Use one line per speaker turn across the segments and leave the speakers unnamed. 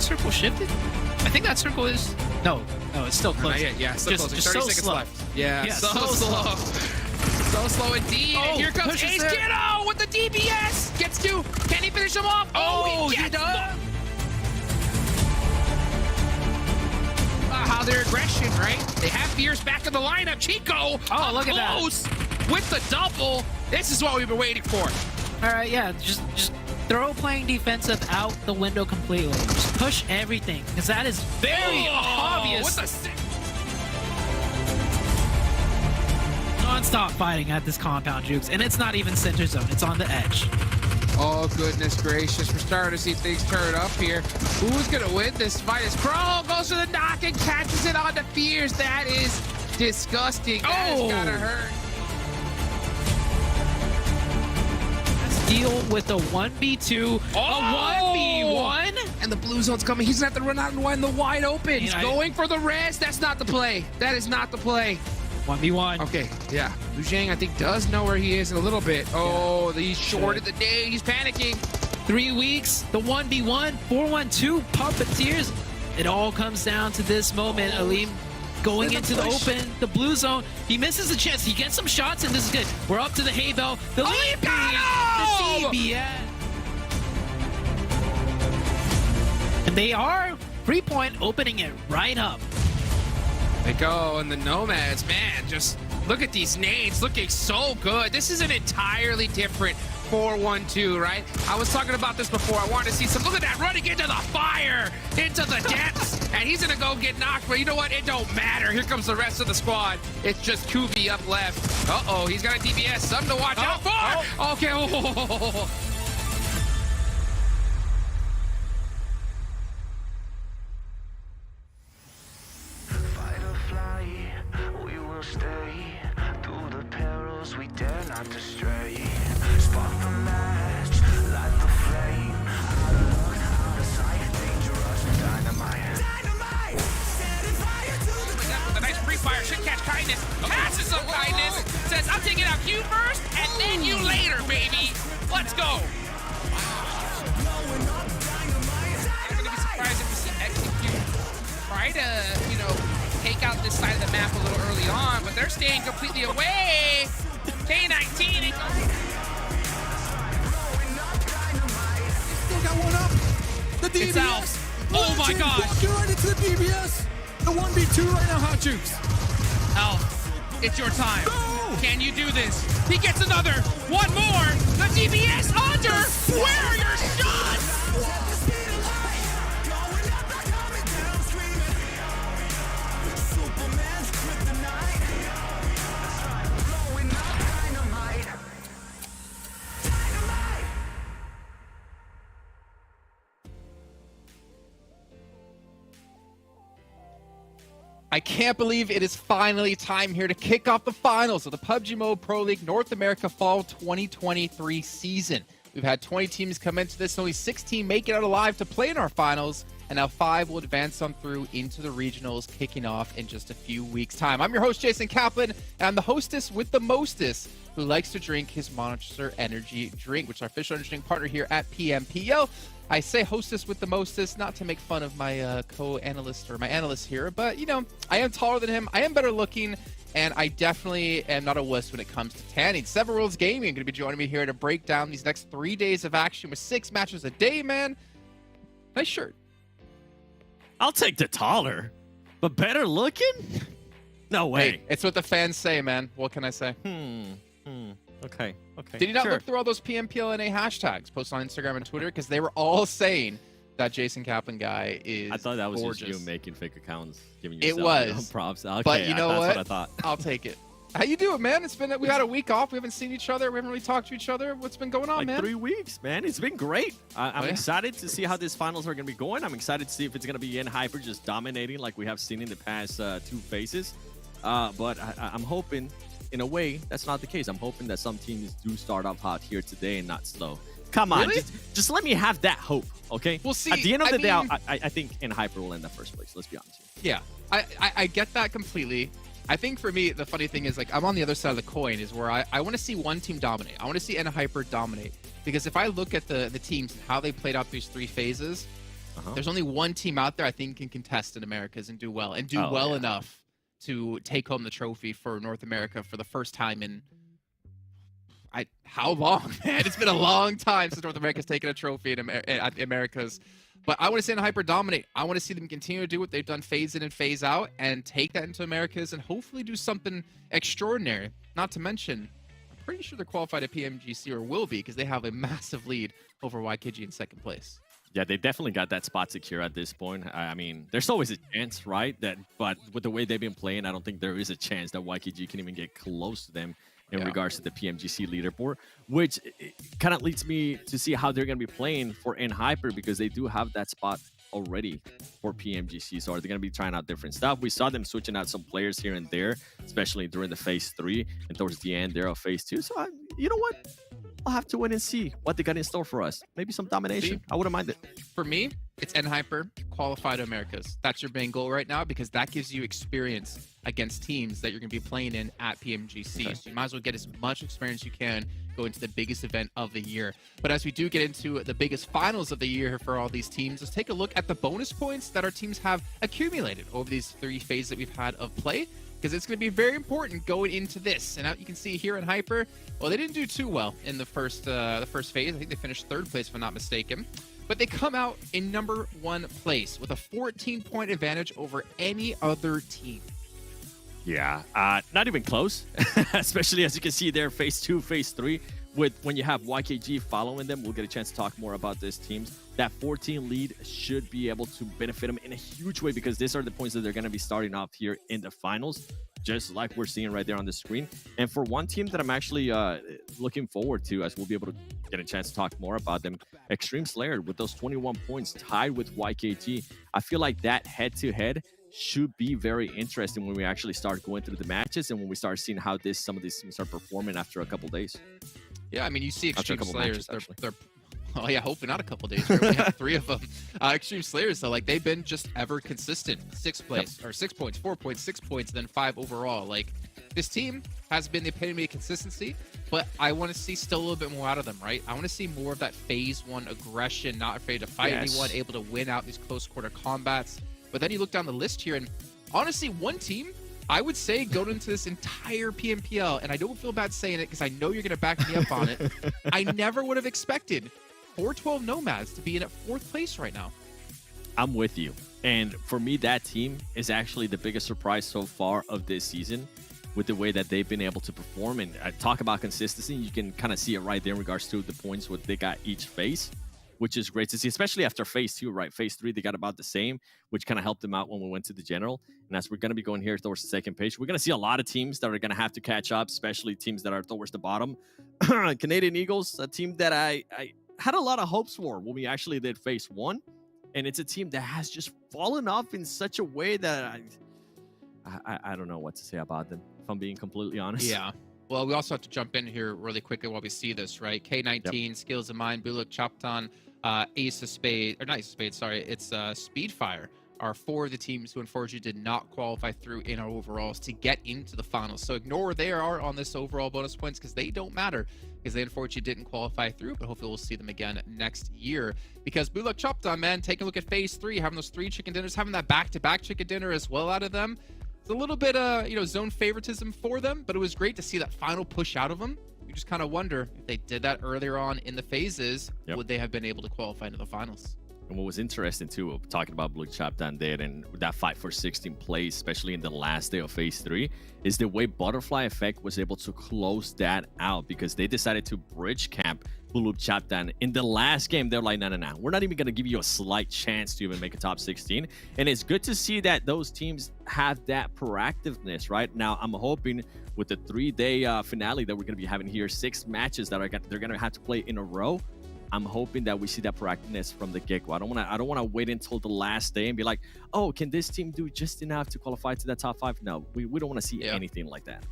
circle shifted? I think that circle is... No, it's still close.
Yeah, still closing. 30
so
seconds
slow.
left. Yeah, so
slow.
So slow indeed.
Oh,
and here comes Ace Kiddo with the DBS. Gets to. Can he finish him off? Oh, he does. their aggression, right? They have Fierce back in the lineup. Chico,
oh, look at that.
With the double. This is what we've been waiting for.
All right, yeah, just throw playing defensive out the window completely. Just push everything, because that is very obvious.
What the
Non-stop fighting at this compound, Jukes, and it's not even center zone. It's on the edge.
Oh, goodness gracious. We're starting to see things turn up here. Who's going to win this fight? As Crow goes for the knock and catches it on the Fears. That is disgusting. That has got to hurt.
Let's deal with a 1v2, a 1v1.
And the blue zone's coming. He's going to have to run out and wind the wide open. He's going for the res. That's not the play. That is not the play.
1v1.
Okay, yeah. Lu Zhang, I think, does know where he is in a little bit. Oh, he's shorted the day. He's panicking.
3 weeks, the 1v1, 4-1-2, Puppeteers. It all comes down to this moment. Aleem going into the open, the blue zone. He misses the chance. He gets some shots, and this is good. We're up to the hay bell. The lead, the CBS. And they are 3-point opening it right up.
They go, and the Nomads, man, just look at these nades looking so good. This is an entirely different 4-1-2, right? I was talking about this before. I wanted to see some, look at that, running into the fire, into the depths, and he's gonna go get knocked, but you know what? It don't matter. Here comes the rest of the squad. It's just Kubi up left. Uh-oh, he's got a DBS, something to watch out for. Okay,
Stay through the perils, we dare not to stray. Spark the match, light the flame. Out of sight, dangerous dynamite. Dynamite, setting fire to the ground.
The nice pre-fire should catch kindness. Passes some kindness. Says, I'm taking out you first, and then you later, baby. Let's go. I'm gonna be surprised if we see execute. Try to, you know, take out this side of the map a little early on, but they're staying completely away. K19.
Still got one up. The DBS.
It's out. Oh my God.
Walking right into the DBS. The 1v2 right now, Hot Jukes.
Alf, it's your time.
No.
Can you do this? He gets another. One more. The DBS under. Where are your shots?
I can't believe it is finally time here to kick off the finals of the PUBG Mobile Pro League North America Fall 2023 season. We've had 20 teams come into this, only 16 make it out alive to play in our finals, and now 5 will advance on through into the regionals, kicking off in just a few weeks' time. I'm your host, Jason Kaplan, and I'm the hostess with the mostest, who likes to drink his Monster Energy drink, which is our official energy drink partner here at PMPL. I say hostess with the mostest, not to make fun of my co-analyst or my analyst here, but, you know, I am taller than him, I am better looking, and I definitely am not a wuss when it comes to tanning. Seven Worlds Gaming going to be joining me here to break down these next 3 days of action with 6 matches a day, man. Nice shirt.
I'll take the taller, but better looking? No way.
Hey, it's what the fans say, man. What can I say?
Okay.
Did you not look through all those PMPLNA hashtags posted on Instagram and Twitter? Because they were all saying that Jason Kaplan guy is
I thought that was
gorgeous.
just you making fake accounts, giving
It
yourself
was.
props. Okay,
But you know
that's
what?
what I thought.
I'll take it. How you doing, man? It's been we had a week off. We haven't seen each other. We haven't really talked to each other. What's been going on,
Like
man?
3 weeks, man. It's been great. I'm
yeah?
excited to see how these finals are going to be going. I'm excited to see if it's going to be in Hyper just dominating like we have seen in the past 2 phases. But I'm hoping, in a way, that's not the case. I'm hoping that some teams do start off hot here today and not slow. Come on,
Really?
just let me have that hope, okay?
Well, see,
at the end of
I
the day,
mean-
I think in Hyper will end up first place. Let's be honest here.
Yeah, I get that completely. I think for me, the funny thing is, like, I'm on the other side of the coin, is where I want to see one team dominate. I want to see NHyper dominate. Because if I look at the teams and how they played out these 3 phases, there's only one team out there I think can contest in Americas and do well. And do well enough to take home the trophy for North America for the first time in... how long, man? It's been a long time since North America's taken a trophy at America's. But I want to see Hyper dominate. I want to see them continue to do what they've done phase in and phase out and take that into Americas and hopefully do something extraordinary. Not to mention, I'm pretty sure they're qualified at PMGC or will be because they have a massive lead over YKG in second place.
Yeah, they definitely got that spot secure at this point. I mean, there's always a chance, right? But with the way they've been playing, I don't think there is a chance that YKG can even get close to them in regards to the PMGC leaderboard, which kind of leads me to see how they're going to be playing for Hyper because they do have that spot already for PMGC. So are they going to be trying out different stuff? We saw them switching out some players here and there, especially during the phase 3 and towards the end there of phase 2. So you know what? I'll have to wait and see what they got in store for us. Maybe some domination. I wouldn't mind it.
For me, it's Hyper qualify to Americas. That's your main goal right now because that gives you experience against teams that you're going to be playing in at PMGC. Okay. So you might as well get as much experience you can go into the biggest event of the year. But as we do get into the biggest finals of the year for all these teams, let's take a look at the bonus points that our teams have accumulated over these 3 phases that we've had of play, because it's going to be very important going into this. And you can see here in Hyper, well, they didn't do too well in the first phase. I think they finished 3rd place, if I'm not mistaken. But they come out in number 1 place with a 14-point advantage over any other team.
Yeah, not even close, especially as you can see there, phase 2, phase 3. When you have YKG following them, we'll get a chance to talk more about these teams. That 14 lead should be able to benefit them in a huge way because these are the points that they're going to be starting off here in the finals, just like we're seeing right there on the screen. And for one team that I'm actually looking forward to, as we'll be able to get a chance to talk more about them, XTREME Slayer with those 21 points tied with YKG. I feel like that head-to-head should be very interesting when we actually start going through the matches and when we start seeing how some of these teams are performing after a couple days.
Yeah, I mean, you see XTREME Slayers, they're oh yeah, hopefully not a couple days. We have 3 of them. XTREME Slayers, though, like they've been just ever consistent. 6th place, or 6 points, 4 points, 6 points, and then 5 overall. Like this team has been the epitome of consistency, but I want to see still a little bit more out of them, right? I want to see more of that phase 1 aggression, not afraid to fight anyone, able to win out these close quarter combats. But then you look down the list here, and honestly, one team I would say going into this entire PMPL, and I don't feel bad saying it because I know you're going to back me up on it, I never would have expected 412 Nomads to be in at 4th place right now.
I'm with you. And for me, that team is actually the biggest surprise so far of this season with the way that they've been able to perform. And I talk about consistency. You can kind of see it right there in regards to the points what they got each phase, which is great to see, especially after phase 2, right? Phase 3, they got about the same, which kind of helped them out when we went to the general. And as we're going to be going here towards the 2nd page, we're going to see a lot of teams that are going to have to catch up, especially teams that are towards the bottom. Canadian Eagles, a team that I had a lot of hopes for when we actually did phase 1. And it's a team that has just fallen off in such a way that I don't know what to say about them, if I'm being completely honest.
Yeah. Well, we also have to jump in here really quickly while we see this, right? K19, Skills of Mine, BULUC, CHABTAN, Ace of Spades, or not Ace of Spades, sorry, it's Speedfire are 4 of the teams who unfortunately did not qualify through in our overalls to get into the finals. So ignore where they are on this overall bonus points because they don't matter because they unfortunately didn't qualify through, but hopefully we'll see them again next year. Because BULUC, CHABTAN, man, taking a look at phase 3, having those 3 chicken dinners, having that back-to-back chicken dinner as well out of them. It's a little bit, zone favoritism for them, but it was great to see that final push out of them. You just kind of wonder if they did that earlier on in the phases, would they have been able to qualify into the finals?
And what was interesting too, talking about BULUC CHABTAN there and that fight for 16th place, especially in the last day of phase 3, is the way Butterfly Effect was able to close that out because they decided to bridge camp BULUC CHABTAN in the last game. They're like, no, we're not even going to give you a slight chance to even make a top 16. And it's good to see that those teams have that proactiveness right now. I'm hoping with the 3-day finale that we're going to be having here, 6 matches that they're going to have to play in a row. I'm hoping that we see that proactiveness from the get-go. I don't want to wait until the last day and be like, oh, can this team do just enough to qualify to that top 5? No, we don't want to see anything like that.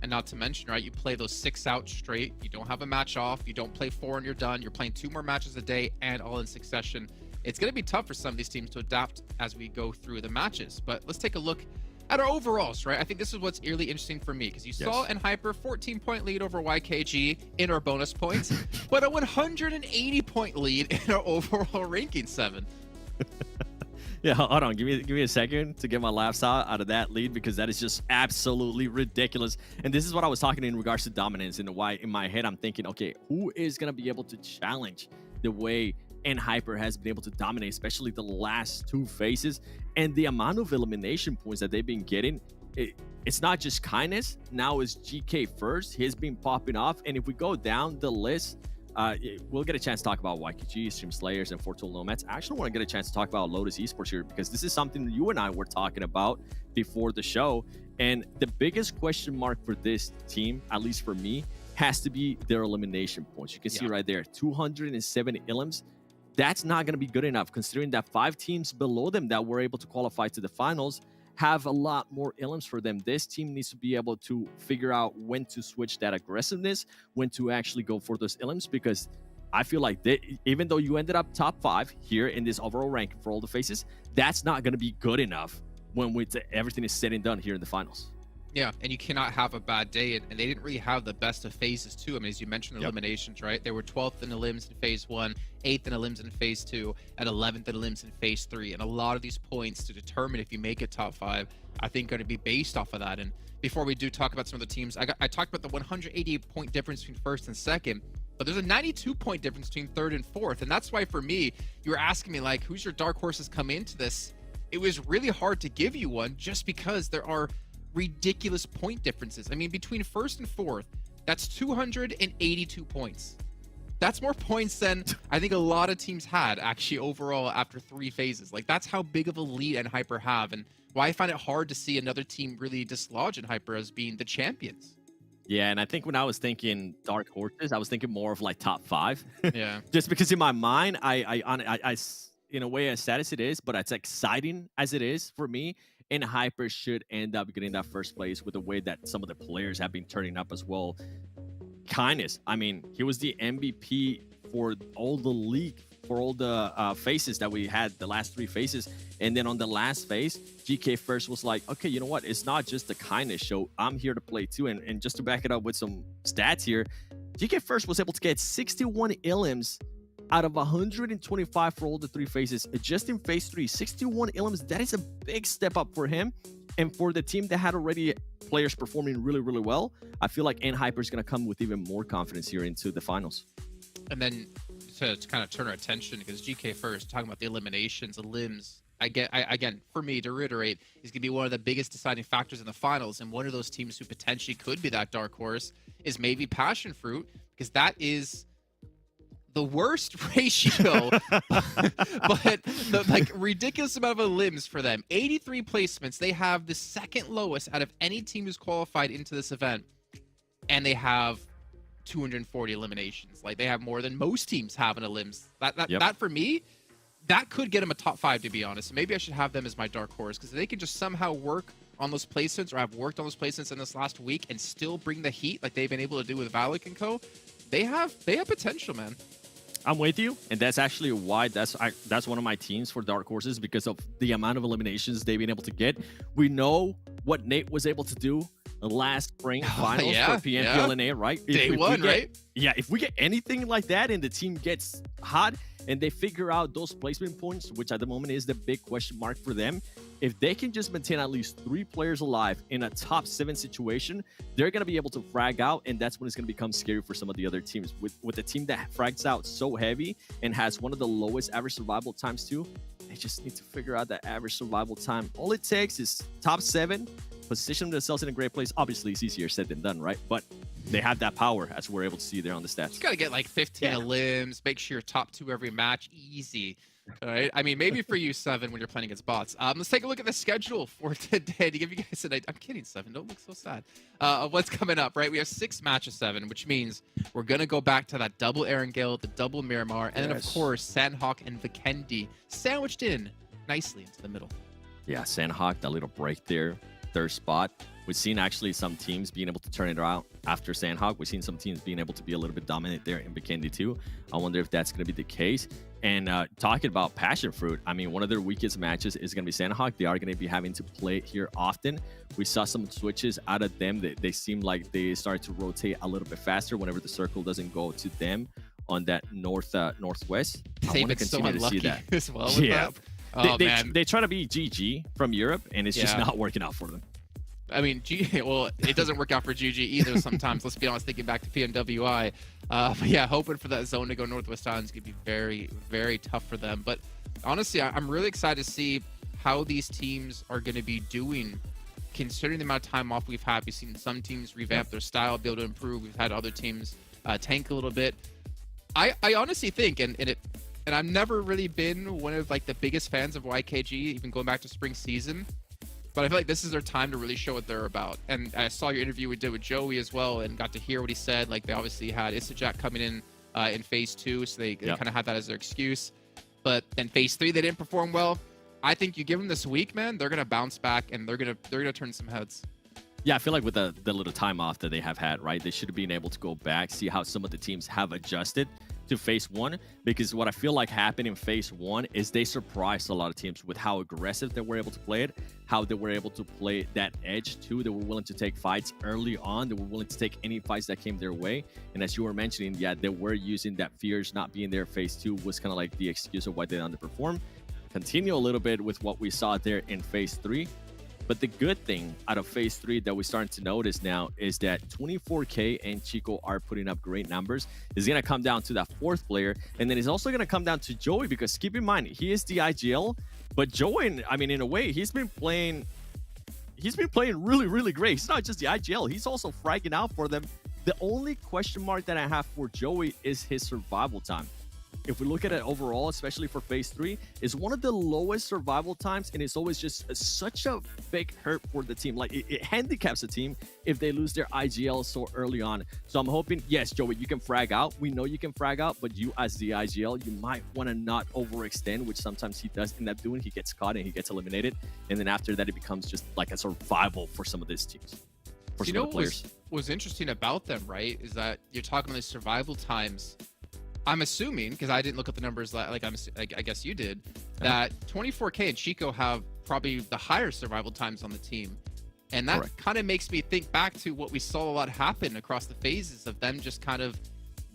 And not to mention, right, you play those 6 out straight. You don't have a match off. You don't play 4 and you're done. You're playing 2 more matches a day and all in succession. It's going to be tough for some of these teams to adapt as we go through the matches. But let's take a look at our overalls, right? I think this is what's really interesting for me because you saw in Hyper 14-point lead over YKG in our bonus points, but a 180-point lead in our overall ranking 7.
Yeah, hold on. Give me a second to get my laughs out of that lead because that is just absolutely ridiculous. And this is what I was talking in regards to dominance and why in my head I'm thinking, okay, who is going to be able to challenge the way and Hyper has been able to dominate, especially the last 2 phases. And the amount of elimination points that they've been getting, it's not just kindness. Now it's GK first. He's been popping off. And if we go down the list, we'll get a chance to talk about YKG, Stream Slayers, and Fortool Nomads. I actually want to get a chance to talk about Lotus Esports here, because this is something you and I were talking about before the show. And the biggest question mark for this team, at least for me, has to be their elimination points. You can see right there, 207 elims. That's not going to be good enough, considering that 5 teams below them that were able to qualify to the finals have a lot more elims for them. This team needs to be able to figure out when to switch that aggressiveness, when to actually go for those elims, because I feel like even though you ended up top 5 here in this overall ranking for all the faces, that's not going to be good enough when everything is said and done here in the finals.
Yeah, and you cannot have a bad day, and they didn't really have the best of phases too. I mean, as you mentioned, eliminations, right? They were 12th in elims in phase 1, 8th in elims in phase 2, and 11th in elims in phase 3. And a lot of these points to determine if you make it top 5, I think, going to be based off of that. And before we do talk about some of the teams, I talked about the 188-point difference between first and second, but there's a 92-point difference between third and fourth. And that's why, for me, you were asking me, like, who's your dark horses come into this? It was really hard to give you one, just because there are ridiculous point differences. I mean, between first and fourth, that's 282 points. That's more points than I think a lot of teams had actually overall after 3 phases. Like, that's how big of a lead and Hyper have, and why I find it hard to see another team really dislodge in Hyper as being the champions.
Yeah, and I think when I was thinking dark horses, I was thinking more of like top 5.
Yeah.
Just because in my mind, I in a way, as sad as it is, but it's exciting as it is for me, and Hyper should end up getting that first place with the way that some of the players have been turning up as well. Kindness, I mean, he was the MVP for all the league, for all the phases that we had, the last 3 phases. And then on the last phase, GK First was like, okay, you know what? It's not just the kindness show. I'm here to play too. And just to back it up with some stats here, GK First was able to get 61 elims out of 125 for all the 3 phases. Just in phase 3, 61 elims. That is a big step up for him. And for the team that had already players performing really, really well, I feel like Hyper is going to come with even more confidence here into the finals.
And then to kind of turn our attention, because GK First, talking about the eliminations, the limbs, again, for me, to reiterate, is going to be one of the biggest deciding factors in the finals. And one of those teams who potentially could be that dark horse is maybe Passionfruit, because that is the worst ratio, but the like ridiculous amount of limbs for them. 83 placements. They have the second lowest out of any team who's qualified into this event, and they have 240 eliminations. Like, they have more than most teams have in elims. That for me, that could get them a top 5, to be honest. Maybe I should have them as my dark horse, because they can just somehow work on those placements, or have worked on those placements in this last week, and still bring the heat like they've been able to do with VOPE and co. They have potential, man.
I'm with you, and that's actually why that's one of my teams for dark horses, because of the amount of eliminations they've been able to get. We know what Nate was able to do last spring finals for PMPL and A, right?
Day one, right?
Yeah, if we get anything like that and the team gets hot and they figure out those placement points, which at the moment is the big question mark for them, if they can just maintain at least 3 players alive in a top 7 situation, they're going to be able to frag out, and that's when it's going to become scary for some of the other teams. With a team that frags out so heavy and has one of the lowest average survival times too, they just need to figure out that average survival time. All it takes is top 7, position themselves in a great place. Obviously, it's easier said than done, right? But they have that power, as we're able to see there on the stats.
You got to get like 15 limbs, make sure you're top 2 every match. Easy. All right. I mean, maybe for you, 7, when you're playing against bots. Let's take a look at the schedule for today to give you guys an idea. I'm kidding, 7. Don't look so sad. Of what's coming up, right? We have 6 matches, 7, which means we're going to go back to that double Erangel, the double Miramar, and then, of course, Sanhok and Vikendi sandwiched in nicely into the middle.
Yeah, Sanhok, that little break there, 3rd spot. We've seen actually some teams being able to turn it around after Sanhok. We've seen some teams being able to be a little bit dominant there in Vikendi too. I wonder if that's going to be the case. And talking about Passionfruit, I mean, one of their weakest matches is going to be Sanhok. They are going to be having to play it here often. We saw some switches out of them. They seem like they start to rotate a little bit faster whenever the circle doesn't go to them on that northwest. I want to continue to see that
as well. With that. Oh,
they try to be GG from Europe, and it's just not working out for them.
I mean, well, it doesn't work out for GG either sometimes. Let's be honest, thinking back to PMWI. But yeah, hoping for that zone to go Northwest Islands could be very, very tough for them. But honestly, I'm really excited to see how these teams are going to be doing, considering the amount of time off we've had. We've seen some teams revamp their style, be able to improve. We've had other teams tank a little bit. I honestly think, and I've never really been one of like the biggest fans of YKG, even going back to spring season. But I feel like this is their time to really show what they're about. And I saw your interview we did with Joey as well, and got to hear what he said. Like, they obviously had Isajak coming in phase 2, so they kind of had that as their excuse. But then phase 3, they didn't perform well. I think you give them this week, man, they're gonna bounce back and they're gonna turn some heads.
Yeah, I feel like with the little time off that they have had, right, they should have been able to go back, see how some of the teams have adjusted to phase 1, because what I feel like happened in phase 1 is they surprised a lot of teams with how aggressive they were able to play it, how they were able to play that edge too. They were willing to take fights early on. They were willing to take any fights that came their way. And as you were mentioning, yeah, they were using that fears not being there. Phase 2 was kind of like the excuse of why they underperformed. Continue a little bit with what we saw there in phase 3. But the good thing out of phase 3 that we're starting to notice now is that 24K and Chico are putting up great numbers. It's going to come down to that 4th player. And then it's also going to come down to Joey, because keep in mind, he is the IGL. But Joey, I mean, in a way, he's been playing really, really great. He's not just the IGL. He's also fragging out for them. The only question mark that I have for Joey is his survival time. If we look at it overall, especially for phase 3, is one of the lowest survival times, and it's always just such a big hurt for the team. Like, it handicaps the team if they lose their IGL so early on. So I'm hoping, yes, Joey, you can frag out. We know you can frag out, but you as the IGL, you might want to not overextend, which sometimes he does end up doing. He gets caught and he gets eliminated, and then after that, it becomes just like a survival for some of these teams. For some of the players.
What's interesting about them, right, is that you're talking about the survival times. I'm assuming, because I didn't look at the numbers like I guess you did, that 24K and Chico have probably the higher survival times on the team. And that kind of makes me think back to what we saw a lot happen across the phases of them just kind of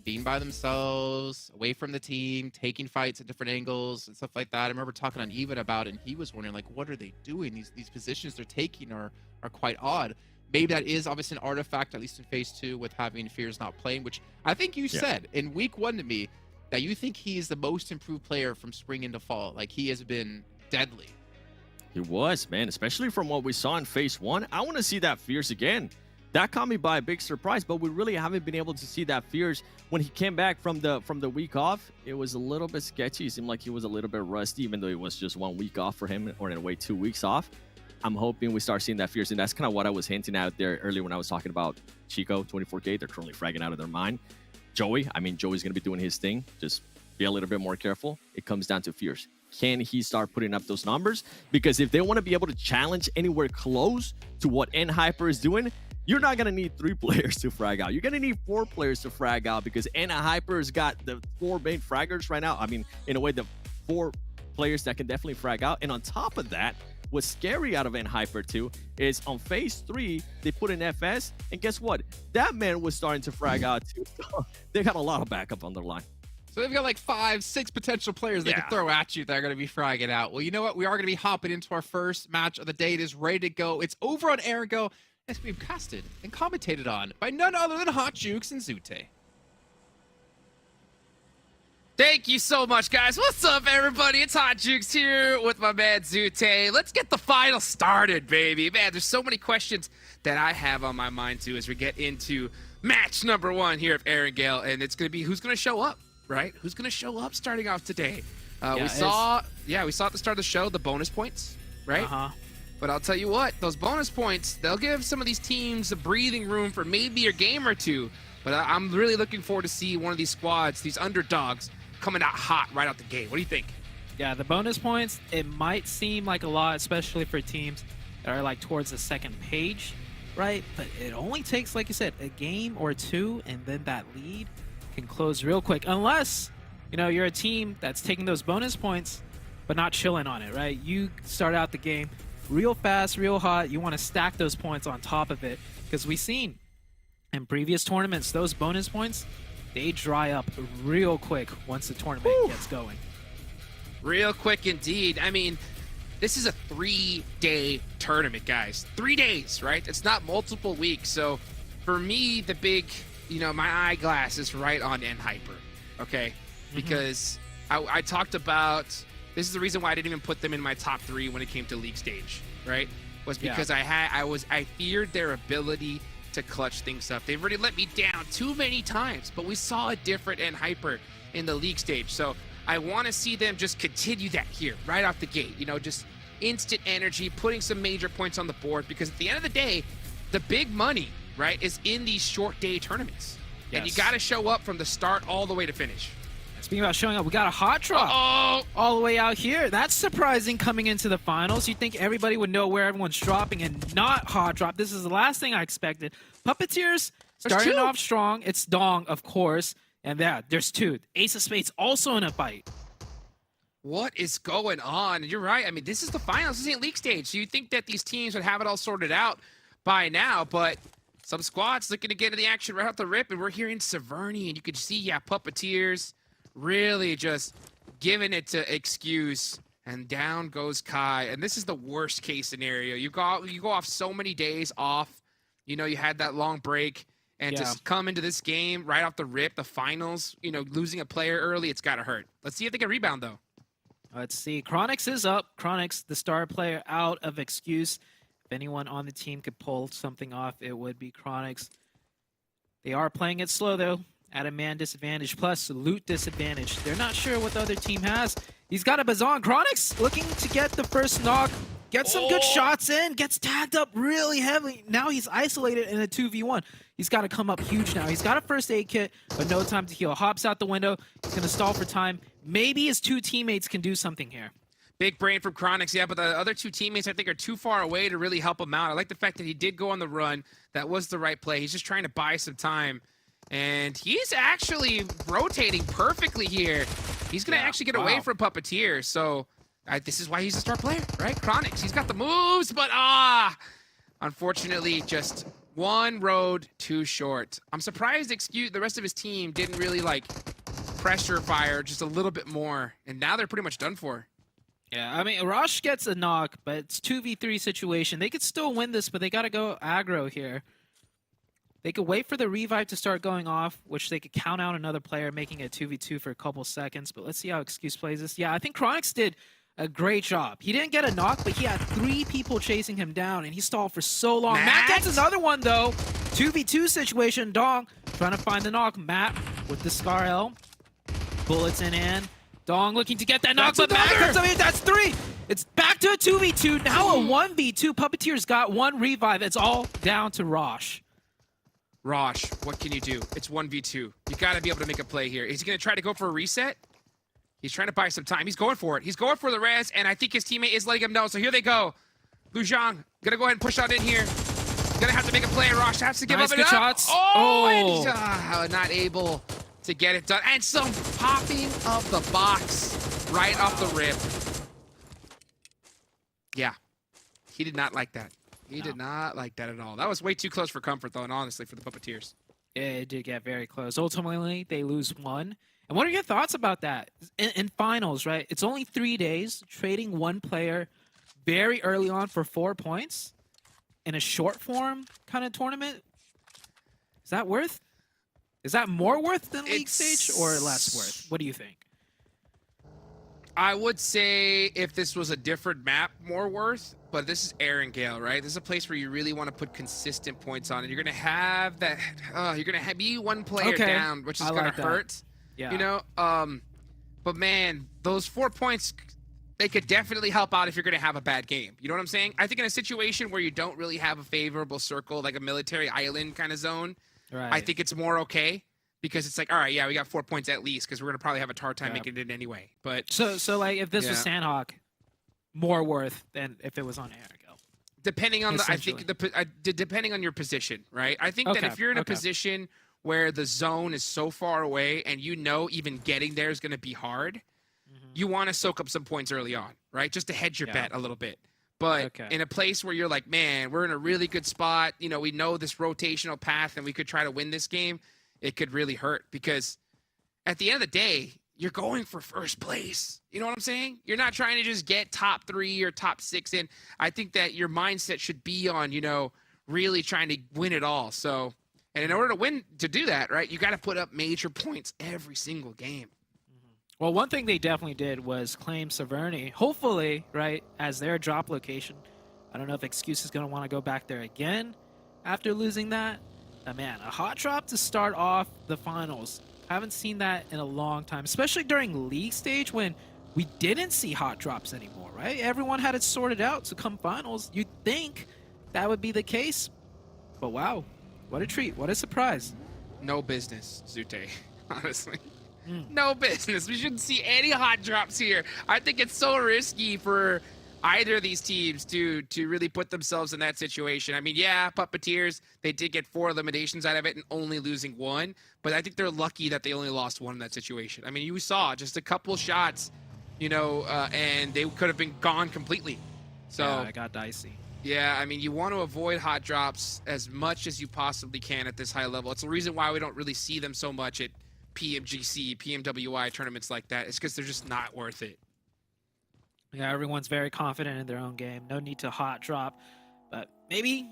being by themselves, away from the team, taking fights at different angles and stuff like that. I remember talking on Even about it, and he was wondering, like, what are they doing? These positions they're taking are quite odd. Maybe that is obviously an artifact, at least in phase 2, with having Fears not playing, which I think you said in week 1 to me that you think he is the most improved player from spring into fall. Like, he has been deadly.
He was, man, especially from what we saw in phase 1. I want to see that Fears again. That caught me by a big surprise, but we really haven't been able to see that Fears when he came back from the week off. It was a little bit sketchy. It seemed like he was a little bit rusty, even though it was just 1 week off for him, or in a way 2 weeks off. I'm hoping we start seeing that Fears, and that's kind of what I was hinting out there earlier when I was talking about Chico, 24K. They're currently fragging out of their mind. Joey, I mean, Joey's going to be doing his thing. Just be a little bit more careful. It comes down to Fears. Can he start putting up those numbers? Because if they want to be able to challenge anywhere close to what N-Hyper is doing, you're not going to need 3 players to frag out. You're going to need 4 players to frag out, because N-Hyper's got the 4 main fraggers right now. I mean, in a way, the 4 players that can definitely frag out. And on top of that, what's scary out of N-Hyper too is on phase 3, they put in FS, and guess what? That man was starting to frag out too. So they got a lot of backup on their line.
So they've got like 5, 6 potential players they can throw at you that are going to be fragging out. Well, you know what? We are going to be hopping into our first match of the day. It is ready to go. It's over on Erangel. It's being casted and commentated on by none other than Hot Jukes and Zute.
Thank you so much, guys. What's up, everybody? It's Hot Jukes here with my man Zute. Let's get the final started, baby. Man, there's so many questions that I have on my mind, too, as we get into match number 1 here of Erangel. And it's going to be who's going to show up, right? Who's going to show up starting off today? We saw at the start of the show the bonus points, right? But I'll tell you what, those bonus points, they'll give some of these teams a breathing room for maybe a game or two. But I'm really looking forward to see one of these squads, these underdogs, coming out hot right out the gate. What do you think?
Yeah, the bonus points, it might seem like a lot, especially for teams that are like towards the second page, right? But it only takes, like you said, a game or 2, and then that lead can close real quick. Unless, you know, you're a team that's taking those bonus points, but not chilling on it, right? You start out the game real fast, real hot. You want to stack those points on top of it, because we've seen in previous tournaments, those bonus points, they dry up real quick once the tournament gets going.
Real quick indeed. I mean, this is a 3-day tournament, guys. 3 days, right? It's not multiple weeks. So for me, the big, my eyeglass is right on NHyper, okay? Because I talked about, this is the reason why I didn't even put them in my top 3 when it came to league stage, right? Was because I feared their ability to clutch things up. They've already let me down too many times, but we saw a different NHyper in the league stage. So I want to see them just continue that here right off the gate, just instant energy, putting some major points on the board, because at the end of the day, the big money, right, is in these short day tournaments. Yes. And you got to show up from the start all the way to finish.
Speaking about showing up, we got a hot drop all the way out here. That's surprising coming into the finals. You'd think everybody would know where everyone's dropping and not hot drop. This is the last thing I expected. Puppeteers starting off strong. It's Dong, of course. And there's 2. Ace of Spades also in a fight.
What is going on? You're right. I mean, this is the finals. This isn't league stage. So you'd think that these teams would have it all sorted out by now, but some squads looking to get into the action right off the rip, and we're here in Severny, and you can see, Puppeteers really just giving it to Excuse, and down goes Kai. And this is the worst case scenario. You go off so many days off. You had that long break, and to come into this game right off the rip, the finals, losing a player early, it's got to hurt. Let's see if they can rebound, though.
Let's see. Chronix is up. Chronix, the star player, out of Excuse. If anyone on the team could pull something off, it would be Chronix. They are playing it slow, though. At a man disadvantage plus loot disadvantage. They're not sure what the other team has. He's got a Bazan. Chronix looking to get the first knock. Gets some good shots in. Gets tagged up really heavily. Now he's isolated in a 2v1. He's got to come up huge now. He's got a first aid kit, but no time to heal. Hops out the window. He's going to stall for time. Maybe his 2 teammates can do something here.
Big brain from Chronix, but the other 2 teammates, I think, are too far away to really help him out. I like the fact that he did go on the run. That was the right play. He's just trying to buy some time. And he's actually rotating perfectly here. He's going to actually get away from Puppeteer. So this is why he's a star player, right? Chronix, he's got the moves, but unfortunately, just one road too short. I'm surprised the rest of his team didn't really pressure fire just a little bit more. And now they're pretty much done for.
Yeah, I mean, Rosh gets a knock, but it's 2v3 situation. They could still win this, but they got to go aggro here. They could wait for the revive to start going off, which they could count out another player, making it 2v2 for a couple seconds. But let's see how Excuse plays this. Yeah, I think Chronix did a great job. He didn't get a knock, but he had 3 people chasing him down, and he stalled for so long. Matt gets another one, though. 2v2 situation. Dong trying to find the knock. Matt with the Scar L. Bullets in hand. Dong looking to get that knock, but Matt comes up here. That's 3. It's back to a 2v2. Now a 1v2. Puppeteer's got 1 revive. It's all down to Rosh.
Rosh, what can you do? It's 1v2. You got to be able to make a play here. Is he going to try to go for a reset? He's trying to buy some time. He's going for it. He's going for the res, and I think his teammate is letting him know. So here they go. Lu Zhang, going to go ahead and push out in here. Going to have to make a play. Rosh has to give up.
Good shots.
And he's not able to get it done. And some popping of the box right off the rip. Yeah, he did not like that. He did not like that at all. That was way too close for comfort, though, and honestly, for the Puppeteers.
Yeah, it did get very close. Ultimately, they lose 1. And what are your thoughts about that? In finals, right? It's only 3 days, trading 1 player very early on for 4 points in a short form kind of tournament. Is that worth? Is that more worth than league stage or less worth? What do you think?
I would say if this was a different map, more worth. But this is Erangel, right? This is a place where you really want to put consistent points on it. You're going to have that. You're going to be 1 player down, which is going to hurt.
Yeah.
But man, those 4 points, they could definitely help out if you're going to have a bad game. You know what I'm saying? I think in a situation where you don't really have a favorable circle, like a military island kind of zone,
right,
I think it's more okay. Because it's like, all right, yeah, we got 4 points at least, because we're gonna probably have a hard time making it anyway. But
so like if this was Sanhok, more worth than if it was on Erangel.
Depending on depending on your position, right? I think that if you're in a position where the zone is so far away and even getting there is gonna be hard, you want to soak up some points early on, right? Just to hedge your bet a little bit. But in a place where you're like, man, we're in a really good spot. We know this rotational path, and we could try to win this game. It could really hurt because at the end of the day, you're going for first place. You know what I'm saying? You're not trying to just get top 3 or top 6 in. I think that your mindset should be on, you know, really trying to win it all. So, and in order to win, to do that, right, you got to put up major points every single game.
Well, one thing they definitely did was claim Severny, hopefully, right, as their drop location. I don't know if Excuse is going to want to go back there again after losing that. Man, a hot drop to start off the finals. Haven't seen that in a long time, especially during league stage when we didn't see hot drops anymore, right? Everyone had it sorted out, so come finals, you'd think that would be the case. But wow, what a treat, what a surprise.
No business, Zute, honestly. No business. We shouldn't see any hot drops here. I think it's so risky for either of these teams to really put themselves in that situation. I mean, yeah, Puppeteers, they did get 4 eliminations out of it and only losing 1, but I think they're lucky that they only lost 1 in that situation. I mean, you saw just a couple shots, you know, and they could have been gone completely. So
yeah, I got dicey.
Yeah, I mean, you want to avoid hot drops as much as you possibly can at this high level. It's the reason why we don't really see them so much at PMGC, PMWI tournaments like that. It's because they're just not worth it.
Yeah, everyone's very confident in their own game. No need to hot drop. But maybe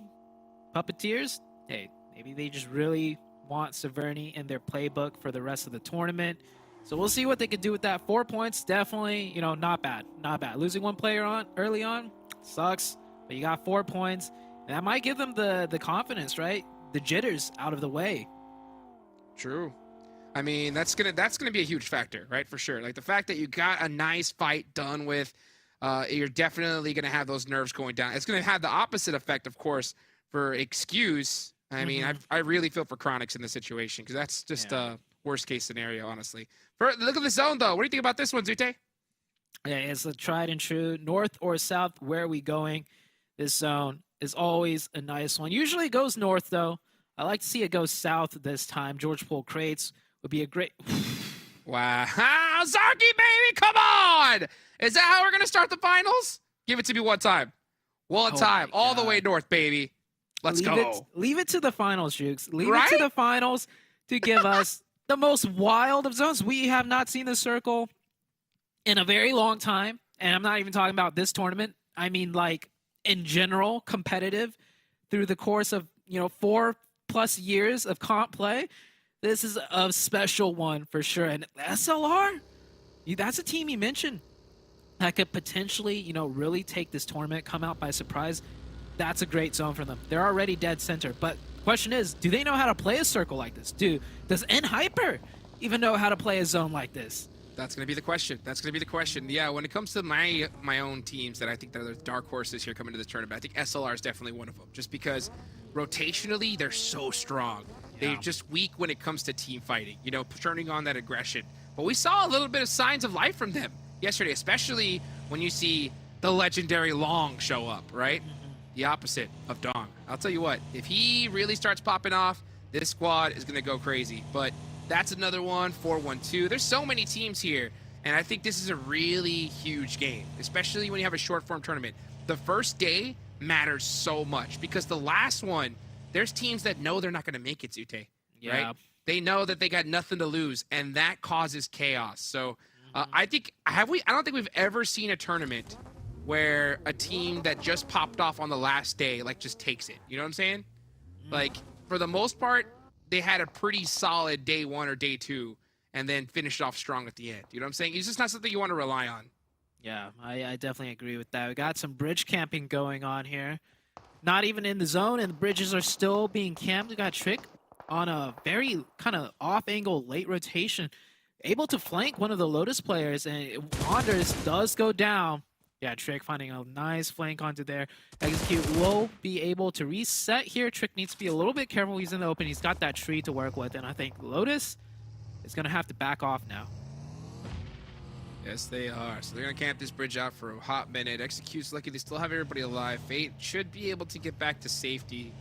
Puppeteers, hey, maybe they just really want Severny in their playbook for the rest of the tournament. So we'll see what they can do with that. 4 points, definitely, you know, not bad. Not bad. Losing 1 player on early on sucks, but you got 4 points. And that might give them the confidence, right? The jitters out of the way.
True. I mean, that's gonna be a huge factor, right? For sure. Like the fact that you got a nice fight done with, you're definitely gonna have those nerves going down. It's gonna have the opposite effect, of course, for Excuse. I mean, I really feel for Chronix in this situation because that's just a worst case scenario, honestly. Look at the zone though. What do you think about this one, Zute?
Yeah, it's a tried and true. North or south, where are we going? This zone is always a nice one. Usually it goes north though. I like to see it go south this time. George Pool crates would be a great.
Wow. Zarky, baby, come on! Is that how we're going to start the finals? Give it to me one time. One time. All the way north, baby. Let's go.
Leave it to the finals, Jukes. Leave
Right?
it to the finals to give us the most wild of zones. We have not seen the circle in a very long time. And I'm not even talking about this tournament. I mean, like, in general, competitive through the course of, you know, 4+ years of comp play. This is a special one for sure. And SLR, that's a team you mentioned that could potentially, you know, really take this tournament, come out by surprise. That's a great zone for them. They're already dead center. But the question is, do they know how to play a circle like this? Does N-Hyper even know how to play a zone like this?
That's going to be the question. That's going to be the question. Yeah, when it comes to my own teams that I think that are dark horses here coming to this tournament, I think SLR is definitely one of them. Just because rotationally, they're so strong. They're just weak when it comes to team fighting, you know, turning on that aggression. But we saw a little bit of signs of life from them yesterday, especially when you see the legendary Long show up, right? The opposite of Dong. I'll tell you what, if he really starts popping off, this squad is going to go crazy. But that's another one, 4-1-2. There's so many teams here, and I think this is a really huge game, especially when you have a short-form tournament. The first day matters so much because the last one, there's teams that know they're not going to make it, Zute, right? They know that they got nothing to lose, and that causes chaos. So I don't think we've ever seen a tournament where a team that just popped off on the last day, like, just takes it. You know what I'm saying? Like, for the most part, they had a pretty solid day 1 or day 2 and then finished off strong at the end. You know what I'm saying? It's just not something you want to rely on.
Yeah, I definitely agree with that. We got some bridge camping going on here. Not even in the zone, and the bridges are still being camped. We got Trick on a very kind of off-angle late rotation, able to flank one of the Lotus players, and Wanders does go down. Yeah, Trick finding a nice flank onto there. Execute will be able to reset here. Trick needs to be a little bit careful. He's in the open. He's got that tree to work with, and I think Lotus is going to have to back off now.
Yes, they are. So they're going to camp this bridge out for a hot minute. Execute's lucky they still have everybody alive. Fate should be able to get back to safety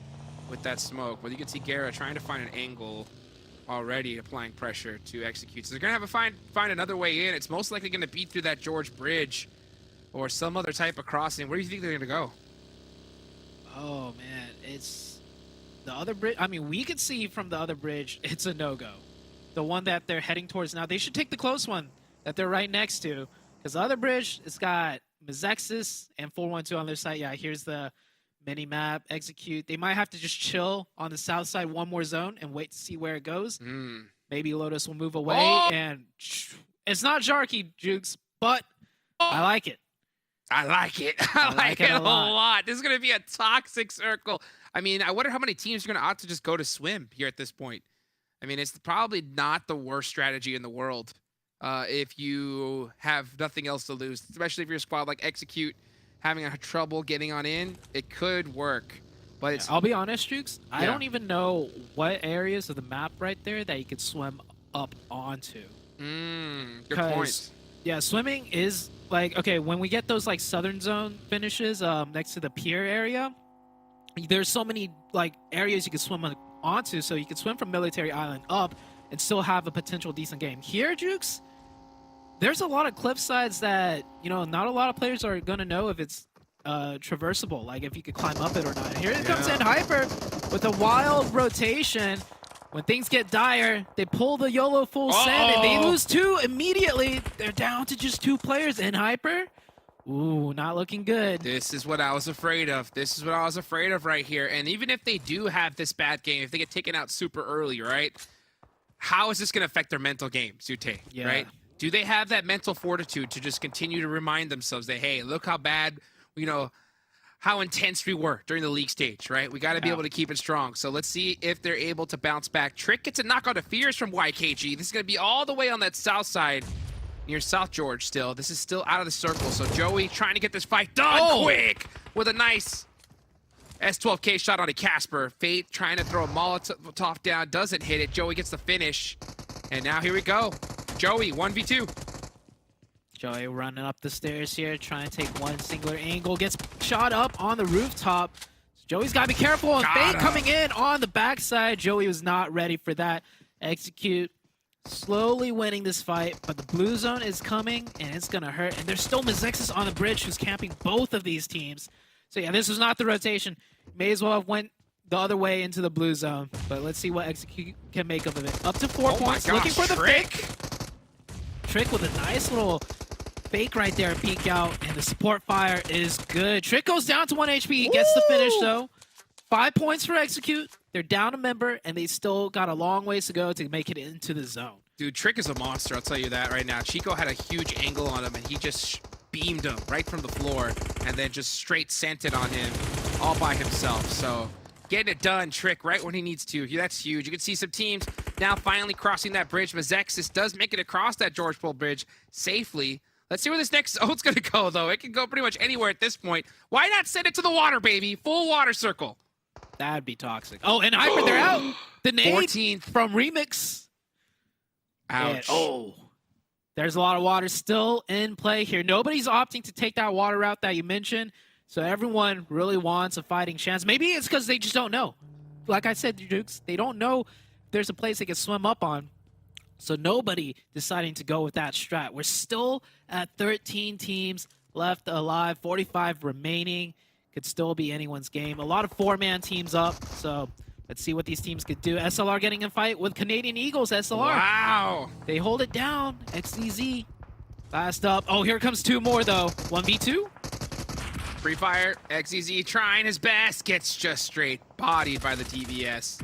with that smoke. But you can see Gara trying to find an angle already, applying pressure to Execute. So they're going to have to find another way in. It's most likely going to be through that George Bridge or some other type of crossing. Where do you think they're going to go?
Oh, man. It's the other bridge. I mean, we could see from the other bridge, it's a no-go. the one that they're heading towards now. They should take the close one that they're right next to, because the other bridge, it's got MEZEXIS and 412 on their side. Yeah, here's the mini map. Execute. They might have to just chill on the south side one more zone and wait to see where it goes. Maybe Lotus will move away, and it's not Jarky, Jukes, but I like it.
I like it. I like it a lot. This is going to be a toxic circle. I mean, I wonder how many teams are going to opt to just go to swim here at this point. I mean, it's probably not the worst strategy in the world if you have nothing else to lose, especially if you're a squad like Execute having a trouble getting on in. It could work, but it's...
I'll be honest, Jukes. Yeah. I don't even know what areas of the map right there that you could swim up onto.
Good point.
Yeah, swimming is... Like, okay, when we get those, like, southern zone finishes next to the pier area, there's so many, like, areas you can swim onto, so you can swim from Military Island up and still have a potential decent game. Here, Jukes, there's a lot of cliff sides that, you know, not a lot of players are going to know if it's traversable, like if you could climb up it or not. Here it comes in Hyper with a wild rotation. When things get dire, they pull the YOLO full send, and they lose 2 immediately. They're down to just 2 players in Hyper. Ooh, not looking good.
This is what I was afraid of. This is what I was afraid of right here. And even if they do have this bad game, if they get taken out super early, right? How is this going to affect their mental game, Sute, right? Do they have that mental fortitude to just continue to remind themselves that, hey, look how bad, you know, how intense we were during the league stage, right? We got to be able to keep it strong. So let's see if they're able to bounce back. Trick gets a knockout of fears from YKG. This is going to be all the way on that south side near South George still. This is still out of the circle. So Joey trying to get this fight done quick with a nice S12K shot on a Casper. Fate trying to throw a Molotov down. Doesn't hit it. Joey gets the finish. And now here we go. Joey, 1v2.
Joey running up the stairs here, trying to take one singular angle. Gets shot up on the rooftop. So Joey's got to be careful. And Fate coming in on the backside. Joey was not ready for that. Execute. Slowly winning this fight, but the blue zone is coming, and it's going to hurt. And there's still MEZEXIS on the bridge who's camping both of these teams. So yeah, this was not the rotation. May as well have went the other way into the blue zone. But let's see what Execute can make of it. Up to 4 points.
My gosh,
looking for the
Trick.
Trick with a nice little fake right there, peek out, and the support fire is good. Trick goes down to 1 HP. He gets the finish, though. 5 points for Execute. They're down a member, and they still got a long ways to go to make it into the zone.
Dude, Trick is a monster, I'll tell you that right now. Chico had a huge angle on him, and he just beamed him right from the floor, and then just straight sent it on him all by himself. So getting it done, Trick, right when he needs to. That's huge. You can see some teams now finally crossing that bridge. MEZEXIS does make it across that George Bull Bridge safely. Let's see where this next zone's going to go, though. It can go pretty much anywhere at this point. Why not send it to the water, baby? Full water circle.
That'd be toxic. Oh, and Hyper, they're out. The nade
14th
from Remix.
Ouch.
And, there's a lot of water still in play here. Nobody's opting to take that water route that you mentioned. So everyone really wants a fighting chance. Maybe it's because they just don't know. Like I said, Dukes, they don't know there's a place they can swim up on. So nobody deciding to go with that strat. We're still at 13 teams left alive, 45 remaining. Could still be anyone's game. A lot of 4-man teams up, so let's see what these teams could do. SLR getting in fight with Canadian Eagles. SLR.
Wow.
They hold it down. XDZ fast up. Oh, here comes 2 more, though. 1v2.
Free fire. XEZ trying his best. Gets just straight bodied by the DVS.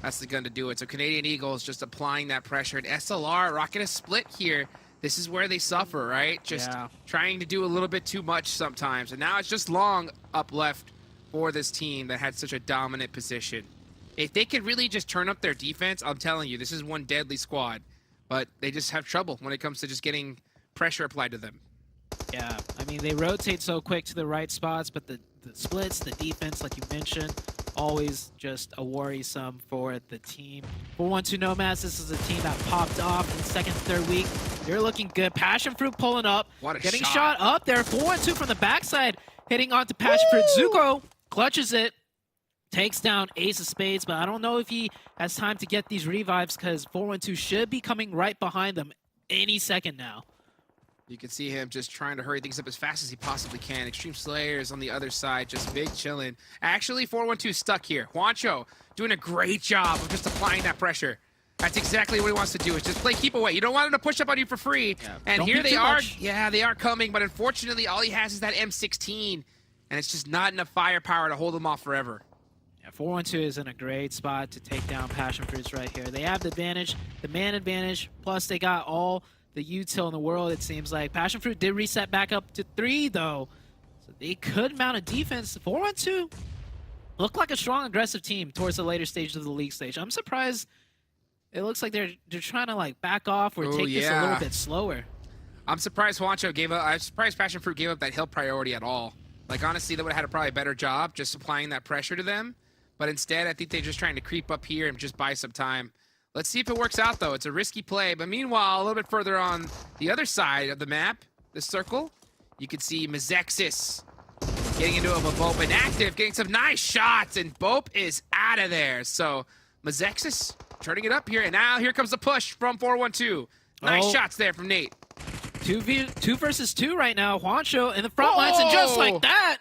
That's the gun to do it. So Canadian Eagles just applying that pressure. And SLR rocking a split here. This is where they suffer, right? Just trying to do a little bit too much sometimes. And now it's just long up left for this team that had such a dominant position. If they could really just turn up their defense, I'm telling you, this is one deadly squad. But they just have trouble when it comes to just getting pressure applied to them.
Yeah, I mean, they rotate so quick to the right spots, but the splits, the defense, like you mentioned, always just a worrisome for the team. 412 Nomads, this is a team that popped off in the second, third week. They're looking good. Passionfruit pulling up. Getting shot up there. 412 from the backside, hitting onto Passionfruit. Zuko clutches it. Takes down Ace of Spades, but I don't know if he has time to get these revives because 412 should be coming right behind them any second now.
You can see him just trying to hurry things up as fast as he possibly can. Extreme Slayer is on the other side, just big chilling. Actually, 412 stuck here. Juancho doing a great job of just applying that pressure. That's exactly what he wants to do, is just play keep away. You don't want him to push up on you for free.
Yeah,
And
don't
here
be
they
too
are.
much.
Yeah, they are coming, but unfortunately, all he has is that M16. And it's just not enough firepower to hold him off forever.
Yeah, 412 is in a great spot to take down PASSIONFRUIT right here. They have the advantage, the man advantage, plus they got all the util in the world, it seems like. PASSIONFRUIT did reset back up to 3, though. So they could mount a defense. 412 look like a strong, aggressive team towards the later stage of the league stage. I'm surprised. It looks like they're trying to like back off or take this a little bit slower.
I'm surprised Juancho gave up. I'm surprised PASSIONFRUIT gave up that hill priority at all. Like, honestly, they would have had a probably better job just applying that pressure to them. But instead, I think they're just trying to creep up here and just buy some time. Let's see if it works out, though. It's a risky play. But meanwhile, a little bit further on the other side of the map, this circle, you can see MEZEXIS getting into a BOPE inactive, getting some nice shots, and BOPE is out of there. So MEZEXIS turning it up here, and now here comes the push from 412. Nice shots there from Nate.
2 versus 2 right now. Juancho in the front lines, and just like that,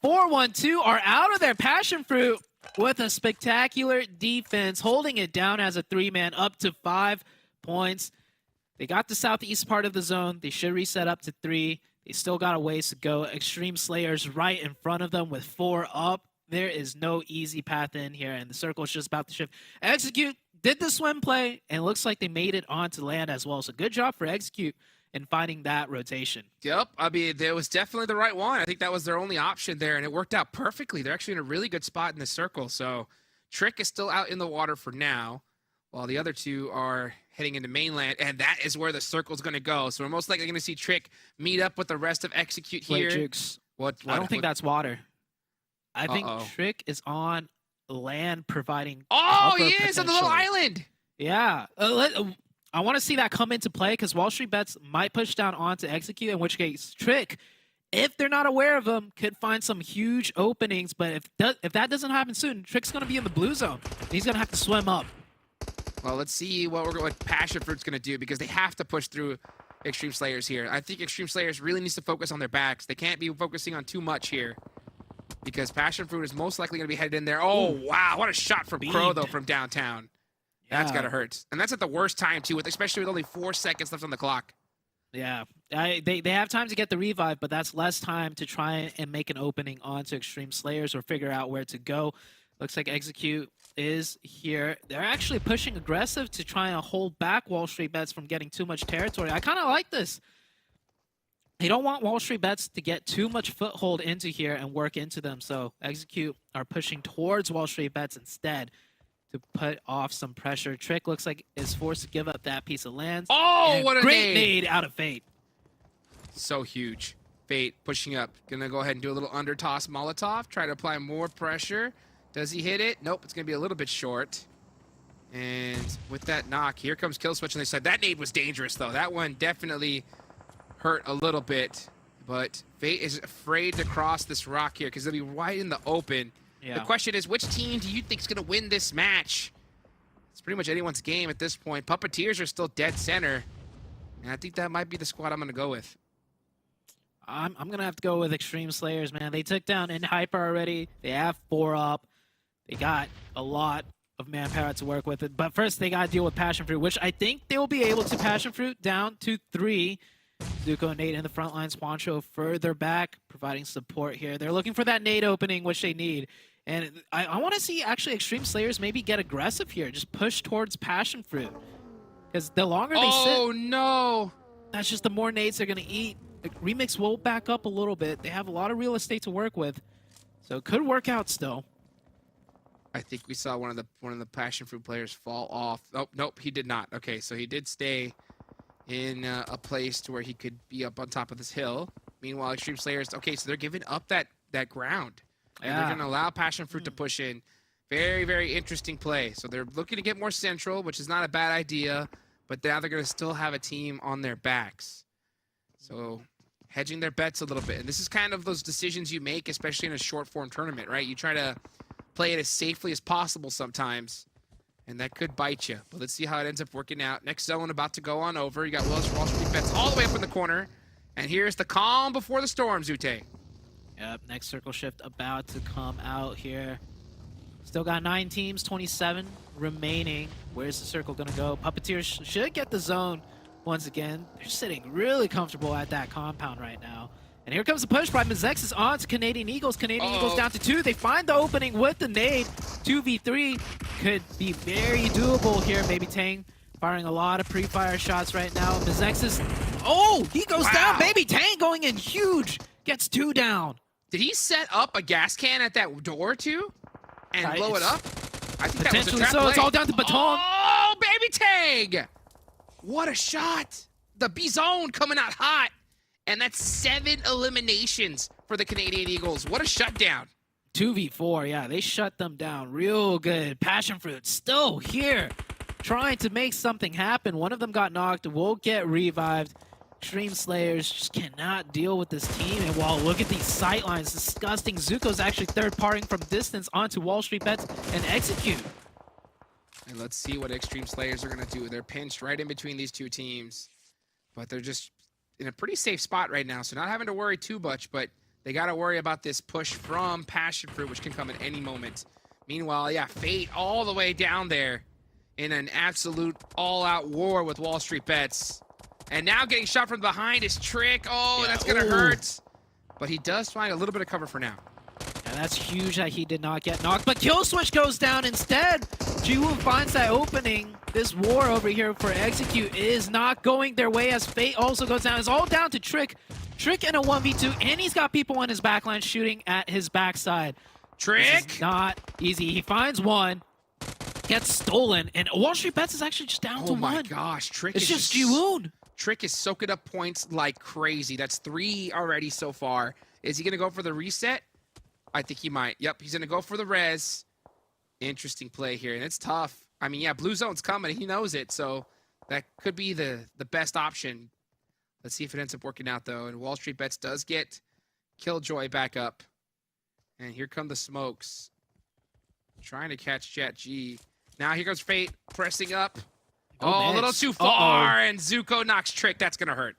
412 are out of their PASSIONFRUIT with a spectacular defense, holding it down as a 3-man up to 5 points. They got the southeast part of the zone. They should reset up to 3. They still got a ways to go. Extreme Slayers right in front of them with 4 up. There is no easy path in here, and the circle is just about to shift. Execute did the swim play, and it looks like they made it onto land as well. So good job for Execute in finding that rotation.
Yep, I mean, there was definitely the right one. I think that was their only option there, and it worked out perfectly. They're actually in a really good spot in the circle. So Trick is still out in the water for now, while the other 2 are heading into mainland, and that is where the circle's going to go. So we're most likely going to see Trick meet up with the rest of Execute here.
Wait, Jukes.
What?
I don't think that's water. I think
Uh-oh.
Trick is on land providing
Oh,
cover
he is on the little
potentially.
island.
Yeah. I want to see that come into play because Wall Street Bets might push down onto Execute, in which case Trick, if they're not aware of them, could find some huge openings. But if that doesn't happen soon, Trick's going to be in the blue zone. He's going to have to swim up.
Well, let's see what PASSIONFRUIT's going to do, because they have to push through Extreme Slayers here. I think Extreme Slayers really needs to focus on their backs. They can't be focusing on too much here, because PASSIONFRUIT is most likely going to be headed in there. Oh, wow. What a shot from Crow, though, from downtown. That's got to hurt. And that's at the worst time, too, especially with only 4 seconds left on the clock.
Yeah. They have time to get the revive, but that's less time to try and make an opening onto Extreme Slayers or figure out where to go. Looks like Execute is here. They're actually pushing aggressive to try and hold back Wall Street Bets from getting too much territory. I kind of like this. They don't want Wall Street Bets to get too much foothold into here and work into them. So Execute are pushing towards Wall Street Bets instead to put off some pressure. Trick looks like is forced to give up that piece of land.
Oh,
and
what a
great
nade.
nade out of Fate.
So huge. Fate pushing up. Gonna go ahead and do a little under toss Molotov. Try to apply more pressure. Does he hit it? Nope, it's gonna be a little bit short. And with that knock, here comes Kill Switch on the side. That nade was dangerous, though. That one definitely hurt a little bit. But Fate is afraid to cross this rock here because they'll be right in the open.
Yeah.
The question is, which team do you think is gonna win this match? It's pretty much anyone's game at this point. Puppeteers are still dead center. And I think that might be the squad I'm gonna go with.
I'm going to have to go with Extreme Slayers, man. They took down in Hyper already. They have 4 up. They got a lot of manpower to work with it. But first, they got to deal with PASSIONFRUIT, which I think they will be able to PASSIONFRUIT down to 3. Zuko and Nate in the front lines. Juancho further back, providing support here. They're looking for that nade opening, which they need. And I want to see, actually, Extreme Slayers maybe get aggressive here. Just push towards PASSIONFRUIT. Because the longer they sit...
Oh, no!
That's just the more nades they're going to eat. The Remix will back up a little bit. They have a lot of real estate to work with. So it could work out still.
I think we saw one of the PASSIONFRUIT players fall off. Oh, nope, he did not. Okay, so he did stay in a place to where he could be up on top of this hill. Meanwhile, Extreme Slayers, okay, so they're giving up that ground. And they're going to allow PASSIONFRUIT to push in. Very, very interesting play. So they're looking to get more central, which is not a bad idea. But now they're going to still have a team on their backs. So hedging their bets a little bit. And this is kind of those decisions you make, especially in a short-form tournament, right? You try to play it as safely as possible sometimes, and that could bite you. But let's see how it ends up working out. Next zone about to go on over. You got Wall Street Bets all the way up in the corner. And here's the calm before the storm, Zute.
Yep, next circle shift about to come out here. Still got 9 teams, 27 remaining. Where's the circle gonna go? Puppeteer should get the zone once again. They're sitting really comfortable at that compound right now. And here comes the push by MEZEXIS onto Canadian Eagles. Canadian Eagles down to 2. They find the opening with the nade. 2v3 could be very doable here. Baby Tang firing a lot of pre-fire shots right now. MEZEXIS, oh, he goes down. Baby Tang going in huge. Gets 2 down.
Did he set up a gas can at that door too? And blow it up? I think that was a
Potentially
trap
so.
play.
It's all down to Baton.
Oh, Baby Tang! What a shot. The B-zone coming out hot. And that's 7 eliminations for the Canadian Eagles. What a shutdown.
2v4, yeah, they shut them down real good. Passionfruit still here, trying to make something happen. One of them got knocked, will get revived. Extreme Slayers just cannot deal with this team. And wow, look at these sightlines, disgusting. Zuko's actually third-partying from distance onto Wall Street Bets and execute.
And let's see what Extreme Slayers are going to do. They're pinched right in between these two teams. But they're just in a pretty safe spot right now, so not having to worry too much, but they got to worry about this push from Passionfruit, which can come at any moment. Meanwhile, yeah, Fate all the way down there in an absolute all-out war with Wall Street Bets. And now getting shot from behind is Trick. Oh, yeah, that's going to hurt. But he does find a little bit of cover for now.
And that's huge that he did not get knocked, but Kill Switch goes down instead. Jiwoo finds that opening. This war over here for Execute is not going their way as Fate also goes down. It's all down to Trick. Trick in a 1v2, and he's got people on his backline shooting at his backside.
Trick!
This is not easy. He finds one, gets stolen, and Wall Street Bets is actually just down to one.
Oh my gosh, Trick
it's
is
just Jiwoon.
Trick is soaking up points like crazy. That's 3 already so far. Is he going to go for the reset? I think he might. Yep, he's going to go for the res. Interesting play here, and it's tough. I mean, yeah, blue zone's coming. He knows it, so that could be the best option. Let's see if it ends up working out, though. And Wall Street Bets does get Killjoy back up. And here come the smokes. Trying to catch Jet G. Now here goes Fate pressing up. Oh, a little too far, and Zuko knocks Trick. That's going to hurt.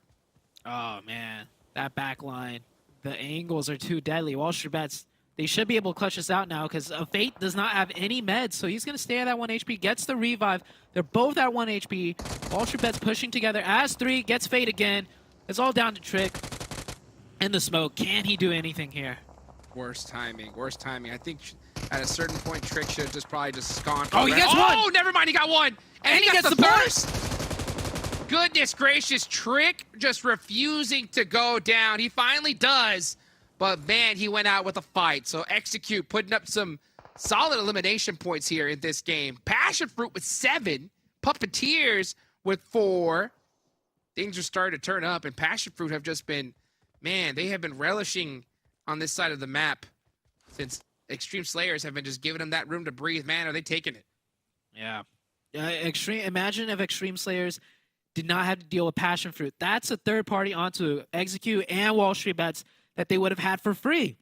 Oh, man. That back line. The angles are too deadly. Wall Street Bets, they should be able to clutch this out now because Fate does not have any meds, so he's going to stay at that 1 HP, gets the revive. They're both at 1 HP. Wall Street Bets pushing together as 3, gets Fate again. It's all down to Trick in the smoke. Can he do anything here?
Worst timing. Worst timing. I think at a certain point, Trick should have probably just gone for
Oh, he gets one!
Oh, never mind. He got one. And he gets the burst. Goodness gracious. Trick just refusing to go down. He finally does. But, man, he went out with a fight. So, Execute putting up some solid elimination points here in this game. Passionfruit with 7. Puppeteers with 4. Things are starting to turn up. And Passionfruit have just been, man, they have been relishing on this side of the map since Extreme Slayers have been just giving them that room to breathe. Man, are they taking it?
Yeah. Imagine if Extreme Slayers did not have to deal with Passionfruit. That's a third party onto Execute and Wall Street Bets that they would have had for free.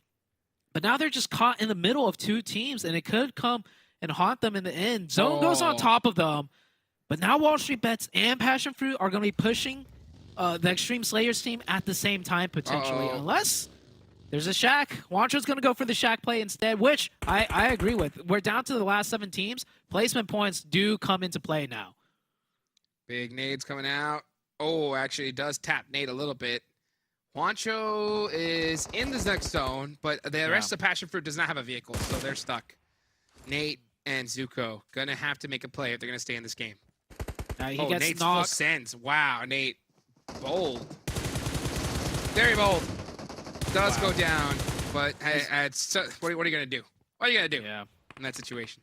But now they're just caught in the middle of 2 teams, and it could come and haunt them in the end. Zone goes on top of them, but now Wall Street Bets and Passionfruit are going to be pushing the Extreme Slayers team at the same time, potentially, unless there's a Shack. Wancho's going to go for the Shack play instead, which I agree with. We're down to the last 7 teams. Placement points do come into play now.
Big nades coming out. Oh, actually, it does tap nade a little bit. Wancho is in the next zone, but the rest of Passionfruit does not have a vehicle, so they're stuck. Nate and Zuko gonna have to make a play if they're gonna stay in this game.
He
oh,
gets
Nate's full
knocked.
sends. Wow, Nate. Bold. Very bold. Does go down, but what are you gonna do? What are you gonna do in that situation?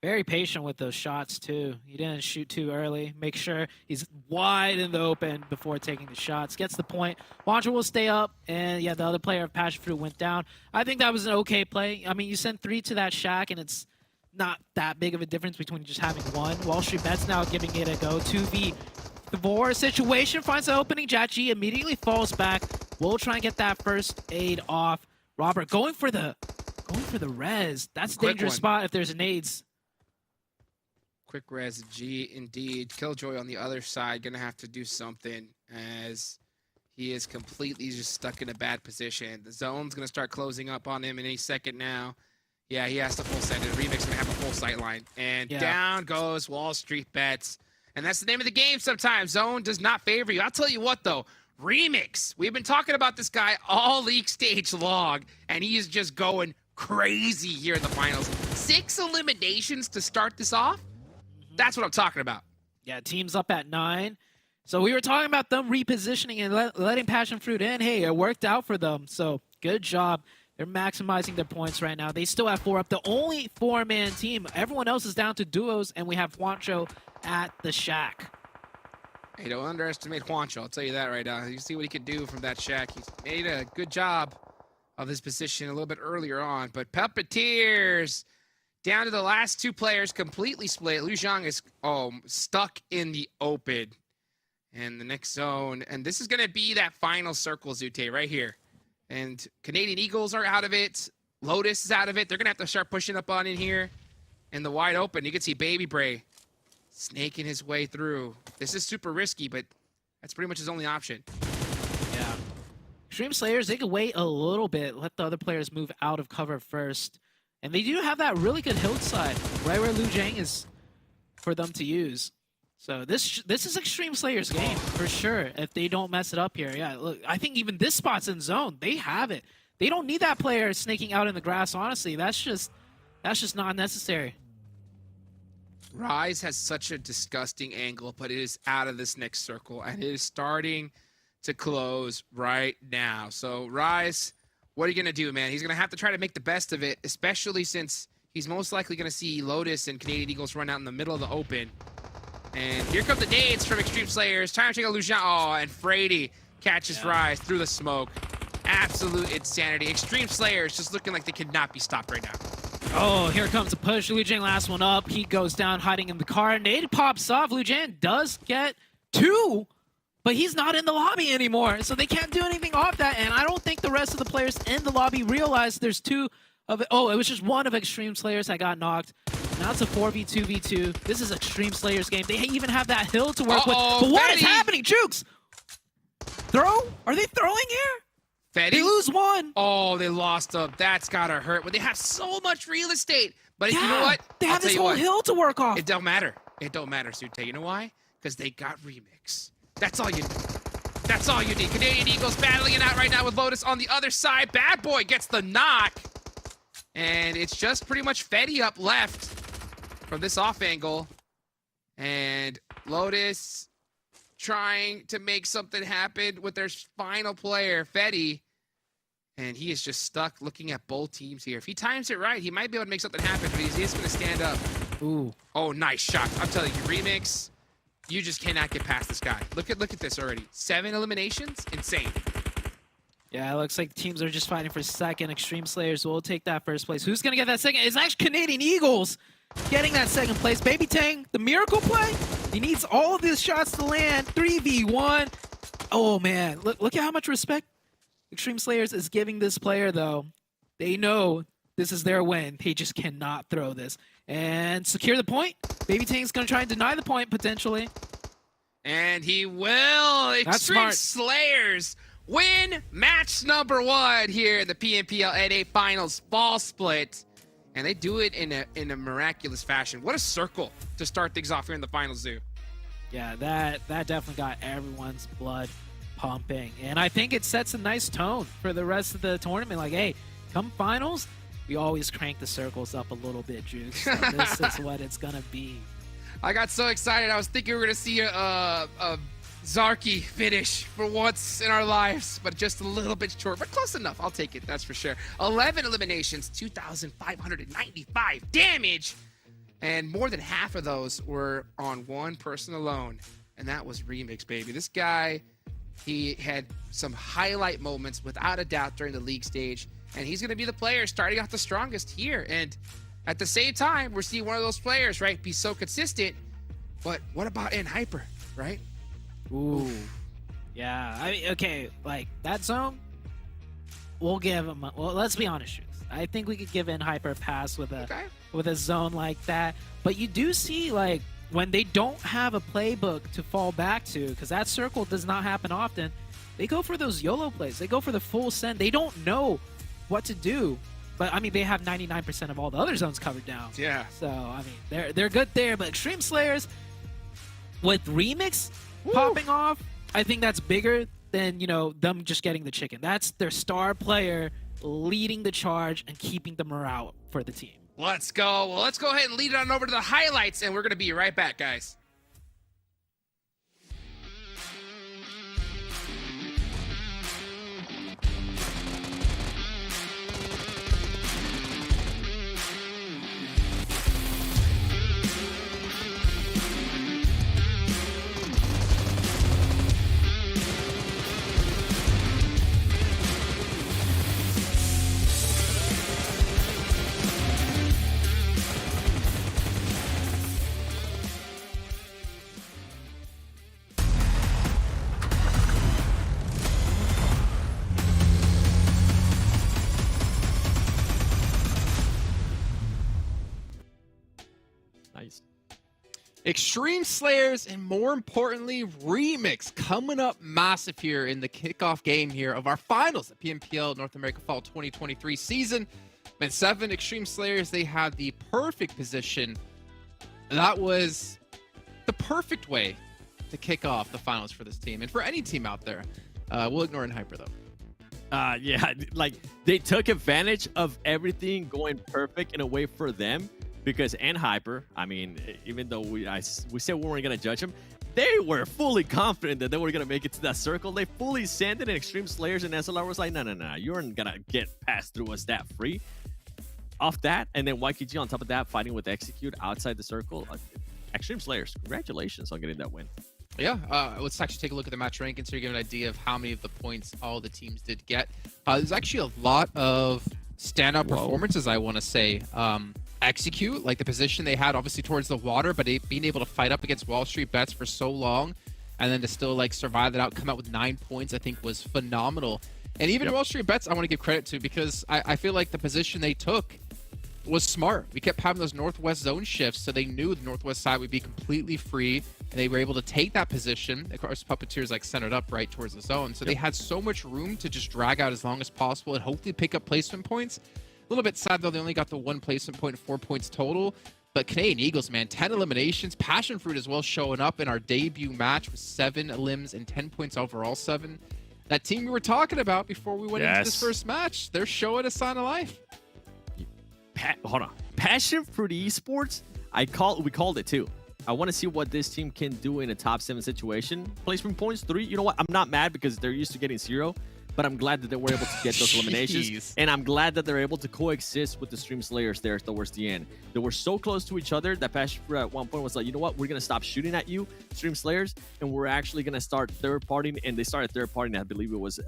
Very patient with those shots, too. He didn't shoot too early. Make sure he's wide in the open before taking the shots. Gets the point. Wancho will stay up, and yeah, the other player of Passionfruit went down. I think that was an okay play. I mean, you send 3 to that Shack, and it's not that big of a difference between just having 1. Wall Street Bets now giving it a go. 2v4 situation. Finds the opening. Jachi immediately falls back. We'll try and get that first aid off. Robert going for the res. That's a dangerous spot if there's nades.
Quick res G indeed. Killjoy on the other side gonna have to do something as he is completely just stuck in a bad position. The zone's gonna start closing up on him in any second now. Yeah, he has to full send it. Remix gonna have a full sight line. And down goes Wall Street Bets. And that's the name of the game sometimes. Zone does not favor you. I'll tell you what, though. Remix. We've been talking about this guy all league stage long, and he is just going crazy here in the finals. 6 eliminations to start this off? That's what I'm talking about.
Yeah, team's up at 9. So we were talking about them repositioning and letting PASSIONFRUIT in. Hey, it worked out for them. So good job. They're maximizing their points right now. They still have 4 up. The only 4-man team. Everyone else is down to duos, and we have Juancho at the shack.
Hey, don't underestimate Juancho. I'll tell you that right now. You see what he can do from that shack. He's made a good job of his position a little bit earlier on. But Puppeteers down to the last 2 players, completely split. Liu Zhang is stuck in the open. And the next zone. And this is going to be that final circle, Zute, right here. And Canadian Eagles are out of it. Lotus is out of it. They're going to have to start pushing up on in here. In the wide open, you can see Baby Bray snaking his way through. This is super risky, but that's pretty much his only option.
Yeah. Extreme Slayers, they can wait a little bit, let the other players move out of cover first. And they do have that really good hillside, right where Liu Zhang is for them to use. So this is Extreme Slayers' game, for sure, if they don't mess it up here. Yeah, look, I think even this spot's in zone. They have it. They don't need that player snaking out in the grass, honestly. That's just not necessary.
Rise has such a disgusting angle, but it is out of this next circle, and it is starting to close right now. So, Rise, what are you going to do, man? He's going to have to try to make the best of it, especially since he's most likely going to see Lotus and Canadian Eagles run out in the middle of the open. And here come the nades from Extreme Slayers. Time to take a Liu Zhang. Oh, and Frady catches Rise through the smoke. Absolute insanity. Extreme Slayers just looking like they could not be stopped right now.
Oh, here comes a push. Liu Zhang last one up. He goes down hiding in the car. Nade pops off. Liu Zhang does get 2, but he's not in the lobby anymore, so they can't do anything off that. And I don't think the rest of the players in the lobby realized there's 2 of it. Oh, it was just 1 of Extreme Slayers that got knocked. Now it's a 4v2v2. This is Extreme Slayers game. They even have that hill to work with. But what is happening, Jukes? Throw? Are they throwing here?
Fetty?
They lose 1.
Oh, they lost up. That's gotta hurt. When they have so much real estate. But you know what?
They have this whole hill to work off.
It don't matter. It don't matter, Sute. You know why? Because they got Remix. That's all you need. That's all you need. Canadian Eagles battling it out right now with Lotus on the other side. Bad Boy gets the knock. And it's just pretty much Fetty up left from this off angle. And Lotus trying to make something happen with their final player, Fetty. And he is just stuck looking at both teams here. If he times it right, he might be able to make something happen, but he's just going to stand up.
Ooh.
Oh, nice shot. I'm telling you, Remix, you just cannot get past this guy. Look at this already. 7 eliminations? Insane.
Yeah, it looks like teams are just fighting for second. Extreme Slayers will take that first place. Who's going to get that second? It's actually Canadian Eagles getting that second place. Baby Tang, the miracle play. He needs all of these shots to land. 3v1. Oh, man. Look at how much respect Extreme Slayers is giving this player, though. They know this is their win. They just cannot throw this. And secure the point. Baby Tang's going to try and deny the point, potentially.
And he will. Extreme Slayers win match number 1 here in the PMPL NA Finals Fall Split. And they do it in a miraculous fashion. What a circle to start things off here in the finals, Zoo.
Yeah, that definitely got everyone's blood pumping. And I think it sets a nice tone for the rest of the tournament. Like, hey, come finals, we always crank the circles up a little bit, Juice. So this is what it's going to be.
I got so excited. I was thinking we were going to see a Zarky finish for once in our lives, but just a little bit short, but close enough. I'll take it, that's for sure. 11 eliminations, 2,595 damage, and more than half of those were on one person alone, and that was Remix, baby. This guy, he had some highlight moments without a doubt during the league stage, and he's going to be the player starting off the strongest here. And at the same time, we're seeing one of those players, right, be so consistent. But what about in Hyper, right?
Ooh. Yeah. I mean, okay, like that zone, we'll give him. Well, let's be honest. I think we could give in Hyper a pass with a zone like that. But you do see, like, when they don't have a playbook to fall back to, because that circle does not happen often, they go for those YOLO plays. They go for the full send. They don't know what to do But I mean, they have 99% of all the other zones covered now.
Yeah.
So I mean, they're good there. But Extreme Slayers with Remix popping off, I think that's bigger than, you know, them just getting the chicken. That's their star player leading the charge and keeping the morale for the team.
Let's go. Well, let's go ahead and lead it on over to the highlights, and we're going to be right back, guys.
Nice.
Extreme Slayers, and more importantly, Remix coming up massive here in the kickoff game here of our finals at PMPL North America Fall 2023 season. And 7 Extreme Slayers, they had the perfect position. That was the perfect way to kick off the finals for this team and for any team out there. We'll ignore Hyper though.
Yeah, like they took advantage of everything going perfect in a way for them. Because Hyper, I mean, even though we said we weren't going to judge them, they were fully confident that they were going to make it to that circle. They fully sent it, and Extreme Slayers and SLR was like, no, you aren't going to get passed through us that free. Off that, and then YKG on top of that, fighting with Execute outside the circle. Extreme Slayers, congratulations on getting that win.
Yeah, let's actually take a look at the match rankings so you get an idea of how many of the points all the teams did get. There's actually a lot of standout performances, I want to say. Execute, like the position they had obviously towards the water, but being able to fight up against Wall Street Bets for so long and then to still like survive that out, come out with 9 points, I think was phenomenal. And even Wall Street Bets I want to give credit to, because I feel like the position they took was smart. We kept having those northwest zone shifts, so they knew the northwest side would be completely free, and they were able to take that position. Of course, Puppeteer's like centered up right towards the zone, so they had so much room to just drag out as long as possible and hopefully pick up placement points. A little bit sad though, they only got the 1 placement point, 4 points total. But Canadian Eagles, man, 10 eliminations. Passionfruit as well showing up in our debut match with 7 elims and 10 points overall, 7. That team we were talking about before we went into this first match, they're showing a sign of life.
Hold on. Passionfruit Esports, we called it too. I want to see what this team can do in a top 7 situation. Placement points, 3. You know what? I'm not mad because they're used to getting 0. But I'm glad that they were able to get those eliminations. And I'm glad that they're able to coexist with the Stream Slayers there towards the end. They were so close to each other that Passionfruit at one point was like, you know what? We're going to stop shooting at you, Stream Slayers, and we're actually going to start third-partying. And they started third-partying, I believe it was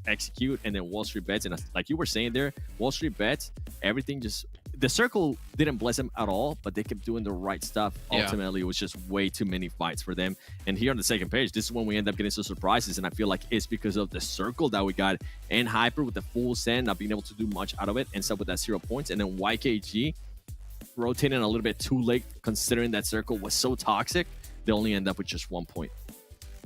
Execute and then Wall Street Bets. And like you were saying there, Wall Street Bets, everything just... The circle didn't bless them at all, but they kept doing the right stuff. Ultimately, it was just way too many fights for them. And here on the second page, this is when we end up getting some surprises. And I feel like it's because of the circle that we got. And Hyper with the full send, not being able to do much out of it, and stuff with that 0 points. And then YKG rotating a little bit too late, considering that circle was so toxic. They only end up with just 1 point.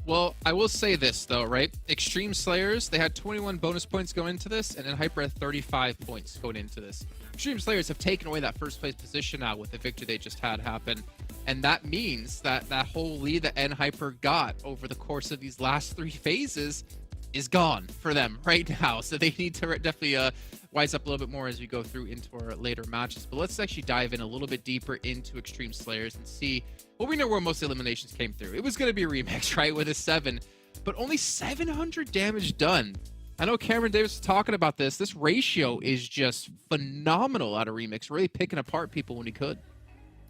Well, I will say this, though, right? Extreme Slayers, they had 21 bonus points going into this, and then Hyper had 35 points going into this. Extreme Slayers have taken away that first place position now with the victory they just had happen. And that means that that whole lead that Hyper got over the course of these last 3 phases is gone for them right now. So they need to definitely wise up a little bit more as we go through into our later matches. But let's actually dive in a little bit deeper into Extreme Slayers and see, well, we know where most eliminations came through. It was going to be a Remix, right, with a 7, but only 700 damage done. I know Cameron Davis was talking about this. This ratio is just phenomenal out of Remix, really picking apart people when he could.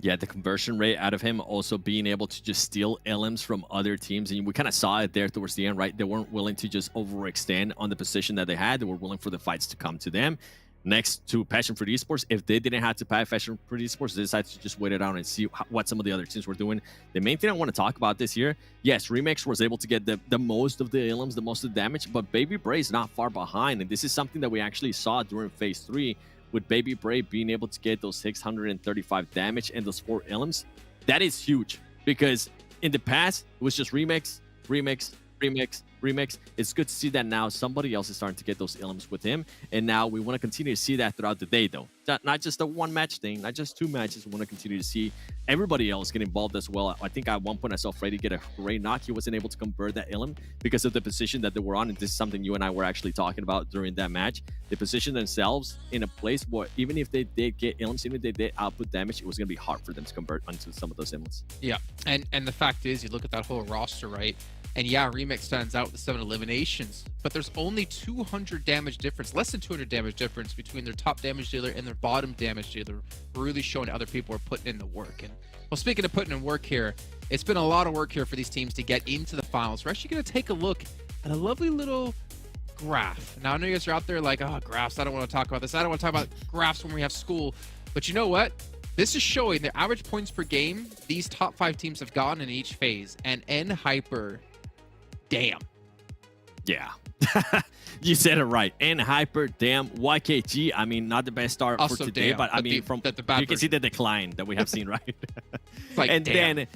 Yeah, the conversion rate out of him, also being able to just steal LMs from other teams. And we kind of saw it there towards the end, right? They weren't willing to just overextend on the position that they had. They were willing for the fights to come to them. Next to Passionfruit Esports, if they didn't have to pay Passionfruit Esports, they decided to just wait it out and see what some of the other teams were doing. The main thing I want to talk about this year, yes, Remix was able to get the most of the LMs, the most of the damage, but Baby Bray is not far behind. And this is something that we actually saw during Phase 3, with Baby Bray being able to get those 635 damage and those 4 LMs. That is huge, because in the past, it was just Remix, Remix, Remix, Remix. It's good to see that now somebody else is starting to get those elements with him. And now we want to continue to see that throughout the day, though. Not just a one-match thing, not just 2 matches. We want to continue to see everybody else get involved as well. I think at one point I saw Freddy get a great knock. He wasn't able to convert that element because of the position that they were on. And this is something you and I were actually talking about during that match. They positioned themselves in a place where even if they did get elements, even if they did output damage, it was going to be hard for them to convert onto some of those elements.
Yeah, and the fact is, you look at that whole roster, right? And yeah, Remix stands out with 7 eliminations, but there's only 200 damage difference, less than 200 damage difference between their top damage dealer and their bottom damage dealer, really showing other people are putting in the work. And well, speaking of putting in work here, it's been a lot of work here for these teams to get into the finals. We're actually going to take a look at a lovely little graph. Now, I know you guys are out there like, oh, graphs, I don't want to talk about this. I don't want to talk about graphs when we have school. But you know what? This is showing the average points per game these top 5 teams have gotten in each phase. And N-Hyper, damn.
Yeah. You said it right. N-Hyper, damn. YKG, I mean, not the best start
Also
for today,
damn,
but I mean, from
the bad
you can see the decline that we have seen, right?
It's like,
and
damn.
then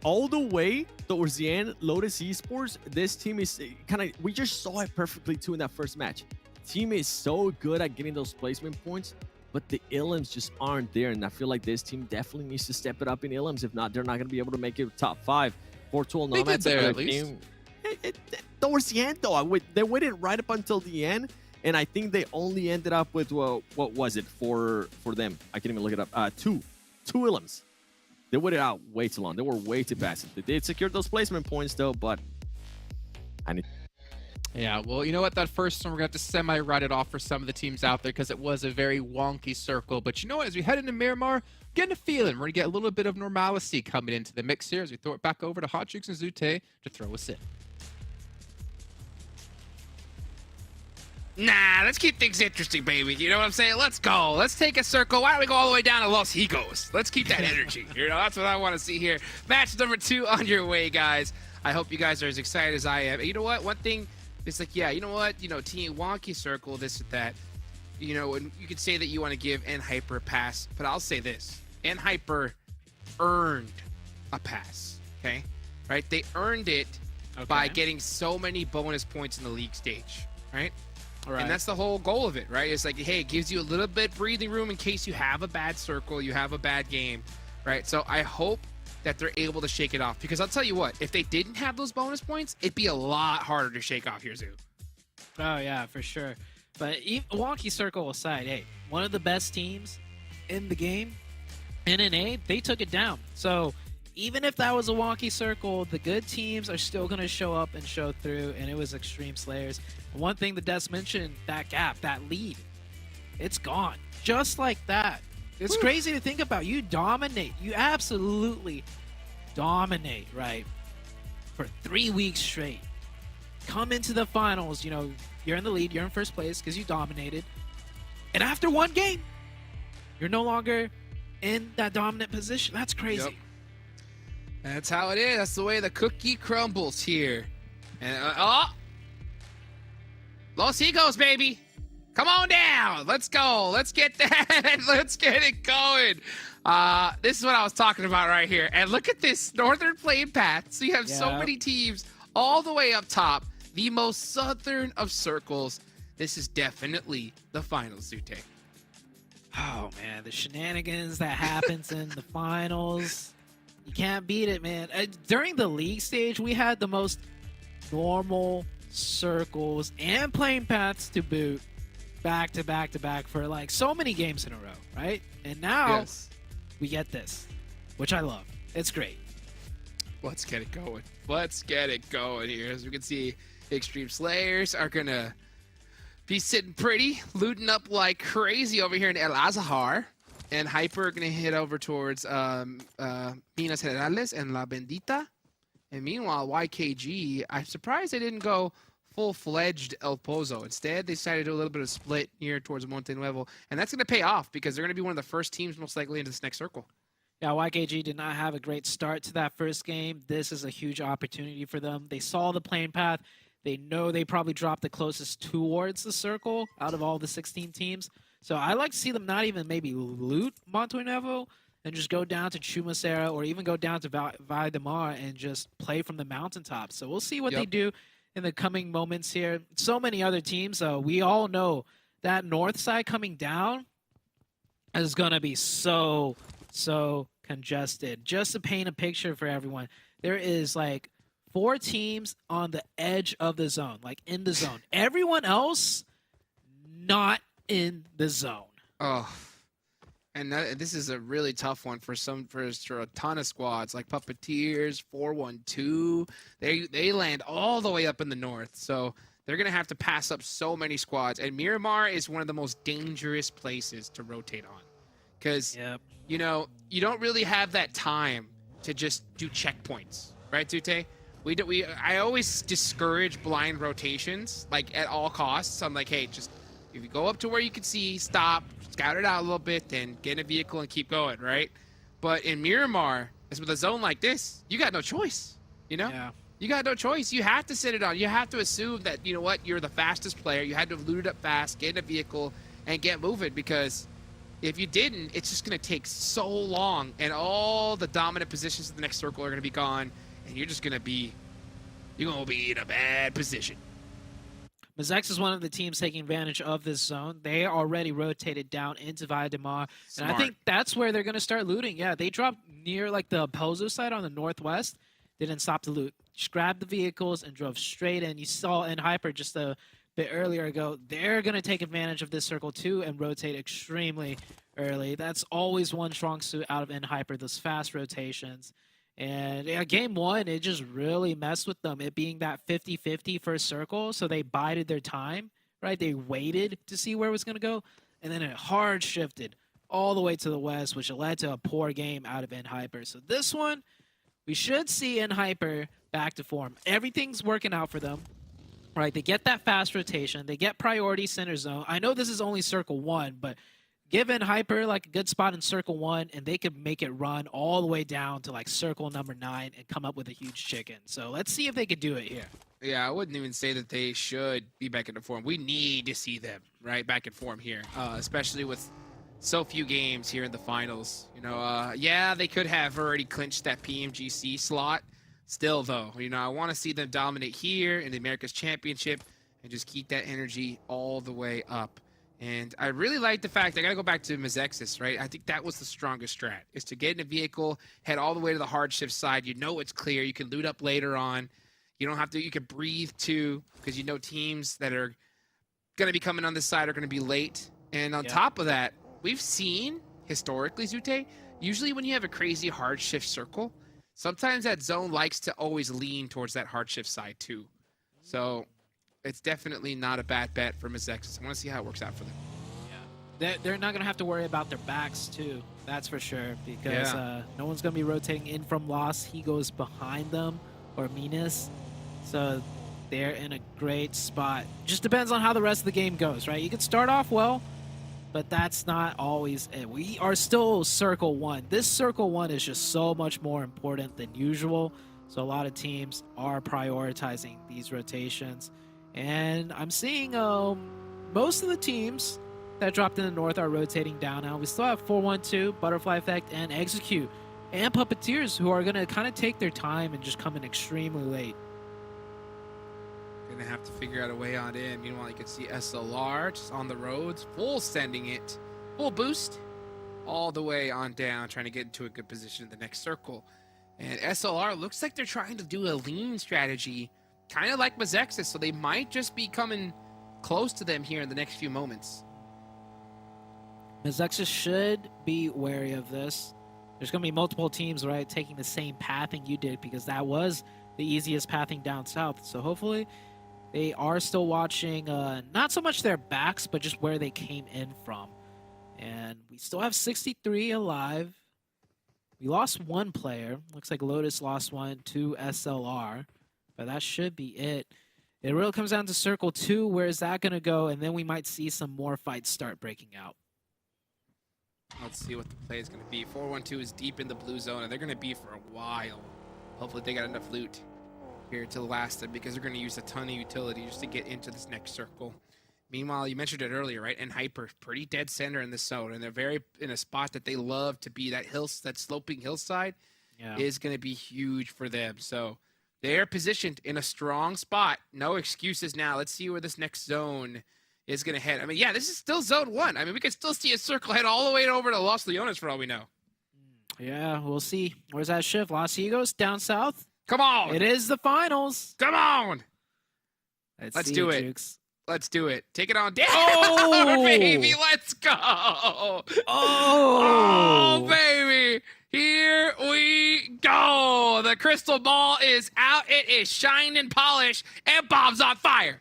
all the way towards the end, Lotus Esports, this team is kind of, we just saw it perfectly too in that first match. Team is so good at getting those placement points, but the elims just aren't there. And I feel like this team definitely needs to step it up in elims. If not, they're not going to be able to make it top 5. 4-12
They did
Nomads
there at least.
Towards the end, though, they waited right up until the end, and I think they only ended up with what was it for them? I can't even look it up. Two elims. They waited out way too long. They were way too passive. They did secure those placement points, though, but I need.
Yeah, well, you know what? That first one, we're going to have to semi-write it off for some of the teams out there because it was a very wonky circle. But you know what? As we head into Miramar, getting a feeling we're going to get a little bit of normalcy coming into the mix here as we throw it back over to Hot Jukes and Zute to throw us in.
Nah, let's keep things interesting, baby. You know what I'm saying? Let's go. Let's take a circle. Why don't we go all the way down to Los Higos? Let's keep that energy. You know, that's what I want to see here. Match number 2 on your way, guys. I hope you guys are as excited as I am. You know what? One thing, it's like, yeah, you know what? You know, team wonky circle, this and that. You know, and you could say that you want to give N-Hyper a pass, but I'll say this. N-Hyper earned a pass, okay? Right? They earned it by getting so many bonus points in the league stage, right?
Right.
And that's the whole goal of it, right? It's like, hey, it gives you a little bit breathing room in case you have a bad circle, you have a bad game, right? So I hope that they're able to shake it off. Because I'll tell you what, if they didn't have those bonus points, it'd be a lot harder to shake off your Zoo.
Oh, yeah, for sure. But even, wonky circle aside, hey, one of the best teams in the game, NNA, they took it down. So even if that was a wonky circle, the good teams are still going to show up and show through, and it was Extreme Slayers. One thing that Des mentioned, that gap, that lead, it's gone. Just like that. It's crazy to think about. You dominate. You absolutely dominate, right? For 3 weeks straight. Come into the finals, you know, you're in the lead, you're in first place because you dominated. And after one game, you're no longer in that dominant position. That's crazy.
Yep. That's how it is. That's the way the cookie crumbles here. And oh, Los Higos, baby. Come on down. Let's go. Let's get that. Let's get it going. This is what I was talking about right here. And look at this northern plane path. So you have so many teams all the way up top. The most southern of circles. This is definitely the finals, Zute.
Oh, man, the shenanigans that happens in the finals. You can't beat it, man. During the league stage, we had the most normal circles and plane paths to boot back to back to back for like so many games in a row, right? And now we get this, which I love. It's great.
Let's get it going. Let's get it going here. As we can see, Extreme Slayers are going to be sitting pretty, looting up like crazy over here in El Azahar. And Hyper are going to head over towards Minas Generales and La Bendita. And meanwhile, YKG, I'm surprised they didn't go full-fledged El Pozo. Instead, they decided to do a little bit of split here towards Monte Nuevo. And that's going to pay off because they're going to be one of the first teams most likely into this next circle.
Yeah, YKG did not have a great start to that first game. This is a huge opportunity for them. They saw the plane path. They know they probably dropped the closest towards the circle out of all the 16 teams. So I like to see them not even maybe loot Monte Nuevo and just go down to Chumacera or even go down to Valle de Mar and just play from the mountaintop. So we'll see what they do. in the coming moments here. So many other teams, though. We all know that north side coming down is going to be so congested. Just to paint a picture for everyone, there is like 4 teams on the edge of the zone, like in the zone. Everyone else not in the zone.
Oh, and this is a really tough one for a ton of squads like Puppeteers, 412. They land all the way up in the north, so they're gonna have to pass up so many squads. And Miramar is one of the most dangerous places to rotate on, because you know you don't really have that time to just do checkpoints, right, Tute? I always discourage blind rotations, like at all costs. I'm like, hey, just if you go up to where you can see, stop, scout it out a little bit, then get in a vehicle and keep going, right? But in Miramar, as with a zone like this, you got no choice, you know?
Yeah.
You got no choice. You have to sit it on. You have to assume that, you know what, you're the fastest player. You had to loot it up fast, get in a vehicle, and get moving, because if you didn't, it's just going to take so long, and all the dominant positions in the next circle are going to be gone, and you're just going to be, in a bad position.
MEZEXIS is one of the teams taking advantage of this zone. They already rotated down into Via de Mar, and I think that's where they're going to start looting. Yeah, they dropped near like the Pozo side on the northwest. They didn't stop to loot. Just grabbed the vehicles and drove straight in. You saw in Hyper just a bit earlier ago, they're going to take advantage of this circle too and rotate extremely early. That's always one strong suit out of in Hyper, those fast rotations. And yeah, game 1, it just really messed with them, it being that 50-50 first circle, so they bided their time, right? They waited to see where it was going to go, and then it hard shifted all the way to the west, which led to a poor game out of Hyper. So this one, we should see Hyper back to form. Everything's working out for them, right? They get that fast rotation. They get priority center zone. I know this is only circle 1, but give Hyper like a good spot in circle 1, and they could make it run all the way down to like circle number 9 and come up with a huge chicken. So let's see if they could do it here.
Yeah, I wouldn't even say that they should be back into form. We need to see them right back in form here, especially with so few games here in the finals. You know, yeah, they could have already clinched that PMGC slot. Still, though, you know, I want to see them dominate here in the Americas Championship and just keep that energy all the way up. And I really like the fact, I got to go back to MEZEXIS, right? I think that was the strongest strat, is to get in a vehicle, head all the way to the hard shift side. You know it's clear. You can loot up later on. You don't have to, you can breathe too, because you know teams that are going to be coming on this side are going to be late. And on top of that, we've seen, historically, Zute, usually when you have a crazy hard shift circle, sometimes that zone likes to always lean towards that hard shift side too. So it's definitely not a bad bet for MEZEXIS. I want to see how it works out for them.
Yeah, they're not going to have to worry about their backs, too. That's for sure, because no one's going to be rotating in from Lost. He goes behind them, or Minas. So they're in a great spot. Just depends on how the rest of the game goes, right? You can start off well, but that's not always it. We are still circle 1. This circle 1 is just so much more important than usual. So a lot of teams are prioritizing these rotations. And I'm seeing most of the teams that dropped in the north are rotating down now. We still have 412, Butterfly Effect, and Execute, and Puppeteers, who are going to kind of take their time and just come in extremely late.
Gonna have to figure out a way on in. Meanwhile, you can see SLR just on the roads, full sending it, full boost, all the way on down, trying to get into a good position in the next circle. And SLR looks like they're trying to do a lean strategy, kind of like MEZEXIS, so they might just be coming close to them here in the next few moments.
MEZEXIS should be wary of this. There's going to be multiple teams, right, taking the same pathing you did, because that was the easiest pathing down south. So hopefully they are still watching not so much their backs, but just where they came in from. And we still have 63 alive. We lost 1 player. Looks like LOTUS lost 1 to SLR. But that should be it. It really comes down to circle 2. Where is that going to go? And then we might see some more fights start breaking out.
Let's see what the play is going to be. 412 is deep in the blue zone, and they're going to be for a while. Hopefully they got enough loot here to last them, because they're going to use a ton of utility just to get into this next circle. Meanwhile, you mentioned it earlier, right? And Hyper, pretty dead center in the zone, and they're very in a spot that they love to be. That sloping hillside is going to be huge for them. So They're positioned in a strong spot. No excuses now. Let's see where this next zone is going to head. I mean, yeah, this is still zone 1. I mean, we could still see a circle head all the way over to Los Leones for all we know.
Yeah, we'll see. Where's that shift? Los Higos down south?
Come on.
It is the finals.
Come on. Let's
see
do it.
Jukes.
Let's do it. Take it on down,
Oh!
baby. Let's go. Oh, baby. Here we go. The crystal ball is out. It is shining polished, and Bob's on fire.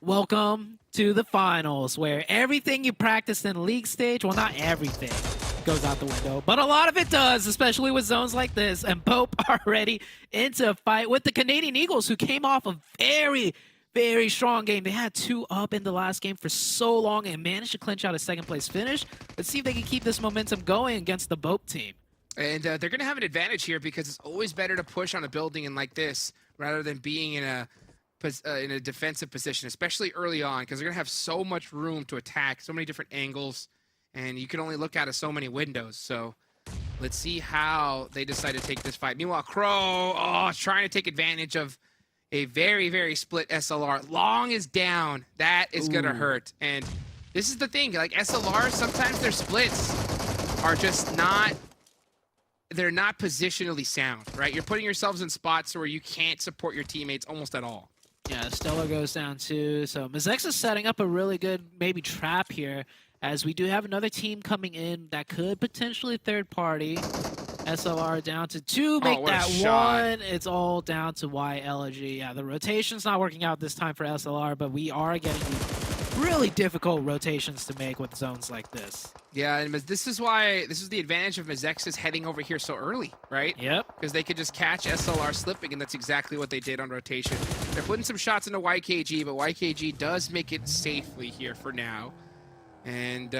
Welcome to the finals, where everything you practiced in league stage, well, not everything goes out the window, but a lot of it does, especially with zones like this. And BOPE are ready into a fight with the Canadian Eagles, who came off a very strong game. They had 2 up in the last game for so long and managed to clinch out a second-place finish. Let's see if they can keep this momentum going against the BOPE team.
And they're going to have an advantage here because it's always better to push on a building in like this rather than being in a defensive position, especially early on, because they're going to have so much room to attack, so many different angles, and you can only look out of so many windows. So let's see how they decide to take this fight. Meanwhile, Crow, trying to take advantage of a very split SLR. Long is down. That is going to hurt. And this is the thing. Like, SLRs, sometimes their splits are just not... They're not positionally sound, right? You're putting yourselves in spots where you can't support your teammates almost at all.
Yeah, Stellar goes down too. So MEZEXIS is setting up a really good maybe trap here, as we do have another team coming in that could potentially third party. SLR down to 2, make that 1. It's all down to YLG. Yeah, the rotation's not working out this time for SLR, but we are getting really difficult rotations to make with zones like this.
Yeah, and this is the advantage of MEZEXIS heading over here so early, right?
Yep.
Because they could just catch SLR slipping, and that's exactly what they did on rotation. They're putting some shots into YKG, but YKG does make it safely here for now. And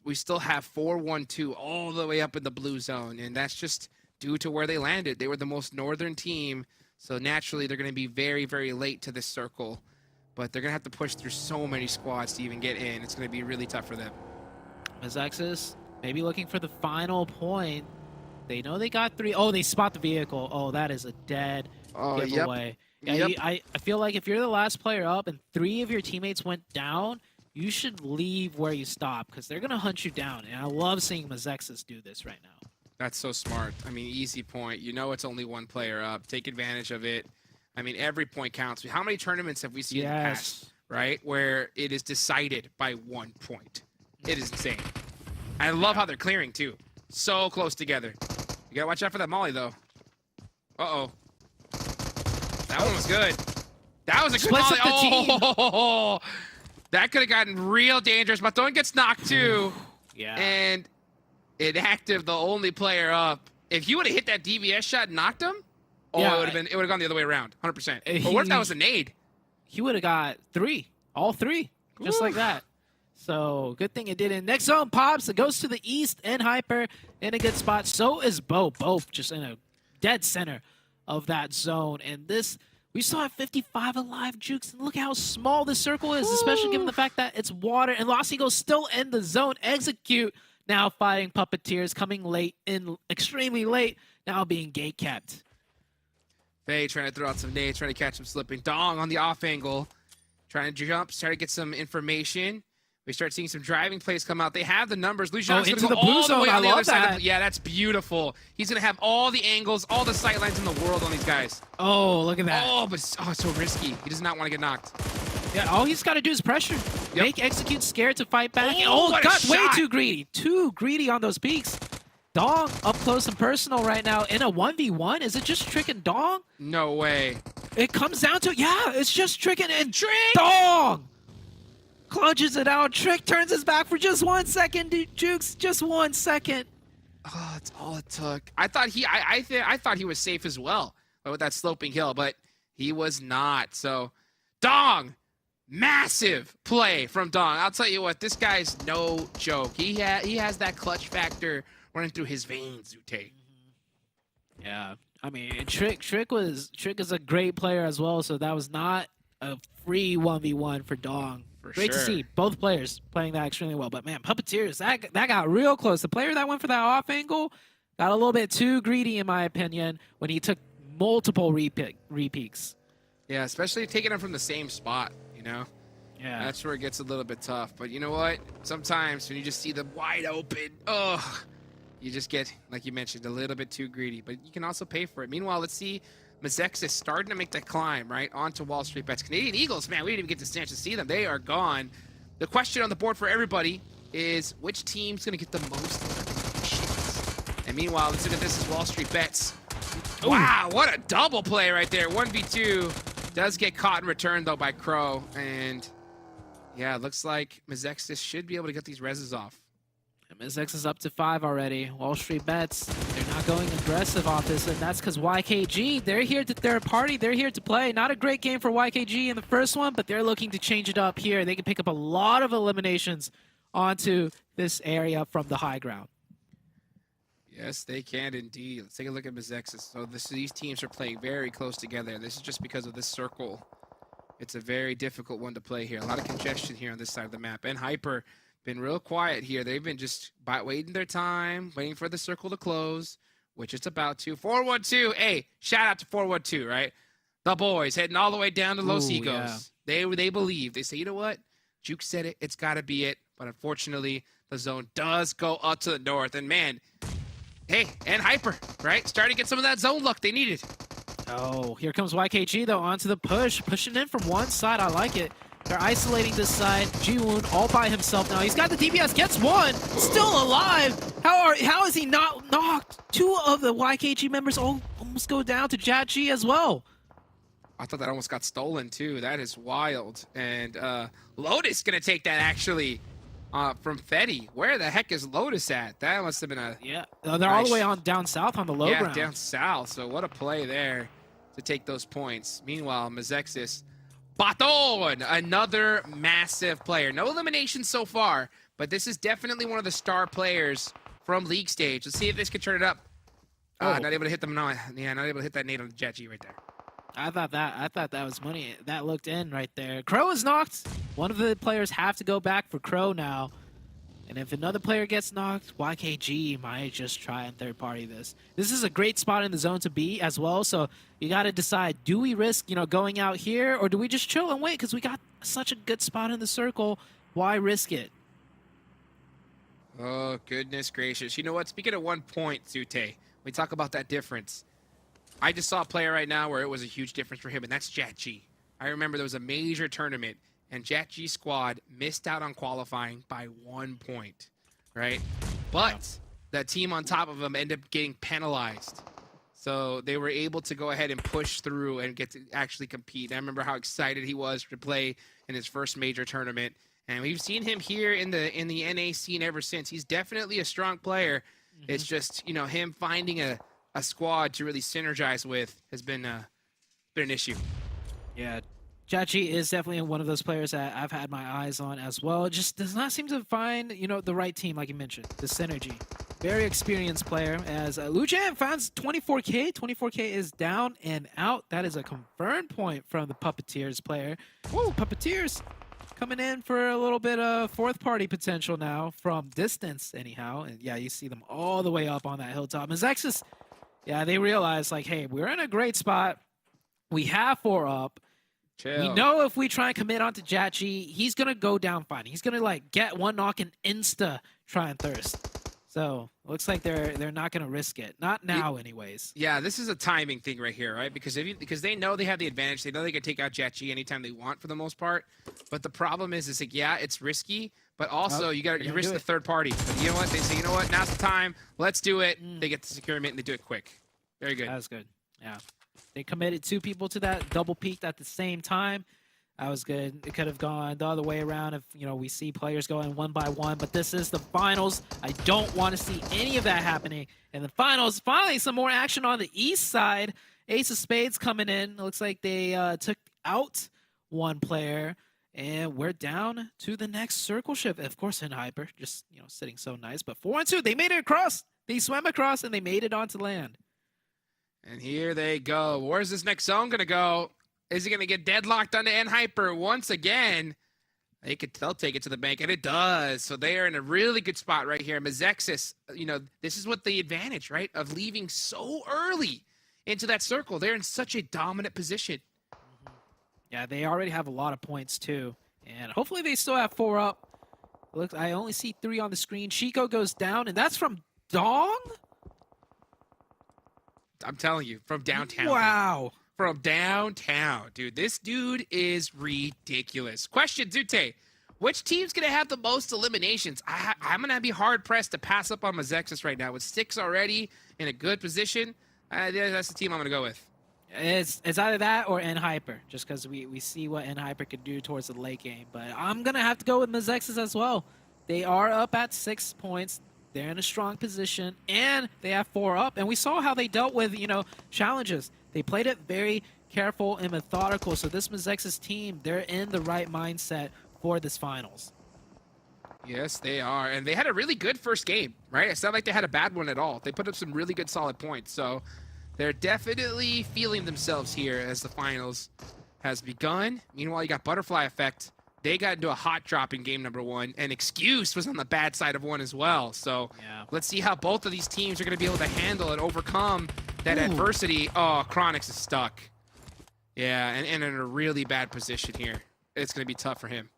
we still have 4-1-2 all the way up in the blue zone, and that's just due to where they landed. They were the most northern team, so naturally they're going to be very late to this circle. But they're going to have to push through so many squads to even get in. It's going to be really tough for them.
MEZEXIS maybe looking for the final point. They know they got 3. Oh, they spot the vehicle. Oh, that is a dead giveaway.
Yep.
Yeah, I feel like if you're the last player up and 3 of your teammates went down, you should leave where you stop, because they're going to hunt you down. And I love seeing MEZEXIS do this right now.
That's so smart. I mean, easy point. You know it's only 1 player up. Take advantage of it. I mean, every point counts. How many tournaments have we seen in the past, right, where it is decided by 1 point? It is insane. I love how they're clearing, too. So close together. You gotta watch out for that molly, though. Uh-oh. That one was good. That was a good molly. Oh, that could have gotten real dangerous. Maton gets knocked, too.
Yeah.
And Inactive, the only player up. If he would have hit that DVS shot and knocked him, it would have gone the other way around, 100%. But what if that was a nade?
He would have got 3, all 3, just like that. So good thing it didn't. Next zone pops. It goes to the east and Hyper in a good spot. So is BOPE. BOPE just in a dead center of that zone. And this, we still have 55 alive, Jukes. And look how small this circle is, especially given the fact that it's water. And Los Eagles still in the zone. Execute now fighting Puppeteers, coming late, extremely late, now being gate kept.
Faye trying to throw out some nades, trying to catch him slipping. Dong on the off angle, trying to jump, trying to get some information. We start seeing some driving plays come out. They have the numbers. Luciano's
into
going to
the
go
blue
all
zone.
the way
I
on the other
love
side.
that.
Yeah, that's beautiful. He's going to have all the angles, all the sight lines in the world on these guys.
Oh, look at that.
Oh, but it's so risky. He does not want to get knocked.
Yeah, all he's got to do is pressure.
Yep.
Make Execute scared to fight back.
Oh,
got way
shot.
too greedy. Too greedy on those peaks. Dong up close and personal right now in a 1v1. Is it just Trick and Dong?
No way.
It comes down to, yeah, it's just Trick and Dong! Clutches it out. Trick turns his back for just 1 second, Jukes. Just 1 second.
Oh, that's all it took. I thought I thought he was safe as well with that sloping hill, but he was not. So, Dong, massive play from Dong. I'll tell you what, this guy's no joke. He has that clutch factor running through his veins, Zute.
Yeah, I mean, Trick is a great player as well, so that was not a free 1v1 for Dong. Great to see both players playing that extremely well. But man, Puppeteers, that got real close. The player that went for that off angle got a little bit too greedy, in my opinion, when he took multiple repeaks.
Yeah, especially taking them from the same spot, you know?
Yeah.
That's where it gets a little bit tough. But you know what? Sometimes when you just see them wide open, you just get, like you mentioned, a little bit too greedy. But you can also pay for it. Meanwhile, let's see MEZEXIS starting to make that climb, right, onto Wall Street Bets. Canadian Eagles, man, we didn't even get the chance to see them. They are gone. The question on the board for everybody is which team's going to get the most eliminations? And meanwhile, let's look at this as Wall Street Bets. Ooh. Wow, what a double play right there. 1v2 does get caught in return, though, by Crow. And, yeah, it looks like MEZEXIS should be able to get these reses off.
MEZEXIS is up to 5 already. Wall Street Bets, they're not going aggressive off this, and that's because YKG, they're here to third party. They're here to play. Not a great game for YKG in the first one, but they're looking to change it up here. They can pick up a lot of eliminations onto this area from the high ground.
Yes, they can indeed. Let's take a look at MEZEXIS. So these teams are playing very close together. This is just because of this circle. It's a very difficult one to play here. A lot of congestion here on this side of the map. And Hyper been real quiet here. They've been just waiting their time, waiting for the circle to close, which it's about to. 412. Hey, shout out to 412, right? The boys heading all the way down to Los Egos. Yeah. They believe. They say, you know what? Juke said it. It's got to be it. But unfortunately, the zone does go up to the north. And man, hey, and Hyper, right? Starting to get some of that zone luck they needed.
Oh, here comes YKG, though, onto the push. Pushing in from one side. I like it. They're isolating this side. Jiwoon all by himself now. He's got the DPS, gets one, still alive. How is he not knocked? 2 of the YKG members almost go down to JatG as well.
I thought that almost got stolen, too. That is wild. And Lotus going to take that, actually. From Fetty. Where the heck is Lotus at? That must have been a...
Yeah, they're all the way on down south on the low ground.
Yeah, down south. So what a play there to take those points. Meanwhile, MEZEXIS, Baton, another massive player. No elimination so far, but this is definitely one of the star players from league stage. Let's see if this can turn it up. Not able to hit them. No, yeah, not able to hit that nade on the JatG right there.
I thought that was money. That looked in right there. Crow is knocked. One of the players have to go back for Crow now. And if another player gets knocked, YKG might just try and third party this. This is a great spot in the zone to be as well. So you got to decide, do we risk, going out here, or do we just chill and wait? Because we got such a good spot in the circle. Why risk it?
Oh, goodness gracious. You know what? Speaking of 1 point, Zute, we talk about that difference. I just saw a player right now where it was a huge difference for him, and that's JatG. I remember there was a major tournament, and JatG squad missed out on qualifying by 1 point, right? But that team on top of them ended up getting penalized. So they were able to go ahead and push through and get to actually compete. I remember how excited he was to play in his first major tournament. And we've seen him here in the NA scene ever since. He's definitely a strong player. Mm-hmm. It's just, him finding a squad to really synergize with has been an issue.
Yeah, JatG is definitely one of those players that I've had my eyes on as well. Just does not seem to find, the right team, like you mentioned, the synergy. Very experienced player, as Lujan finds 24K. 24K is down and out. That is a confirmed point from the Puppeteers player. Woo, Puppeteers coming in for a little bit of fourth party potential now from distance anyhow. And yeah, you see them all the way up on that hilltop. MEZEXIS, yeah, they realize, like, hey, we're in a great spot. We have 4 up.
Chill.
We know if we try and commit onto JatG, he's going to go down fine. He's going to, get one knock and insta try and thirst. So, looks like they're not going to risk it. Not now, anyways.
Yeah, this is a timing thing right here, right? Because they know they have the advantage. They know they can take out JatG anytime they want for the most part. But the problem is yeah, it's risky. But also, you risk the third party. But you know what? They say, you know what? Now's the time. Let's do it. They get the securement and they do it quick. Very good.
That was good. Yeah. They committed 2 people to that, double peaked at the same time. That was good. It could have gone the other way around if, we see players going 1 by 1. But this is the finals. I don't want to see any of that happening. In the finals, finally, some more action on the east side. Ace of Spades coming in. It looks like they took out 1 player. And we're down to the next circle shift. Of course, in Hyper, just, sitting so nice. But 4-2, they made it across. They swam across, and they made it onto land.
And here they go. Where's this next zone going to go? Is he going to get deadlocked onto Hyper once again? They'll take it to the bank, and it does. So they are in a really good spot right here. MEZEXIS, this is what the advantage, right, of leaving so early into that circle. They're in such a dominant position.
Yeah, they already have a lot of points too. And hopefully they still have 4 up. Look, I only see 3 on the screen. Chico goes down, and that's from Dong?
I'm telling you, from downtown.
Wow.
From downtown, dude. This dude is ridiculous. Question, Zute. Which team's going to have the most eliminations? I'm going to be hard-pressed to pass up on MEZEXIS right now. With 6 already in a good position, that's the team I'm going to go with.
It's either that or NHyper, just because we see what NHyper could do towards the late game. But I'm going to have to go with MEZEXIS as well. They are up at 6 points. They're in a strong position, and they have 4 up. And we saw how they dealt with, challenges. They played it very careful and methodical. So this MEZEXIS team, they're in the right mindset for this finals.
Yes, they are. And they had a really good first game, right? It's not like they had a bad one at all. They put up some really good solid points. So they're definitely feeling themselves here as the finals has begun. Meanwhile, you got Butterfly Effect. They got into a hot drop in game number 1, and Excuse was on the bad side of 1 as well. So let's see how both of these teams are going to be able to handle and overcome that adversity. Oh, Chronix is stuck. Yeah, and in a really bad position here. It's going to be tough for him.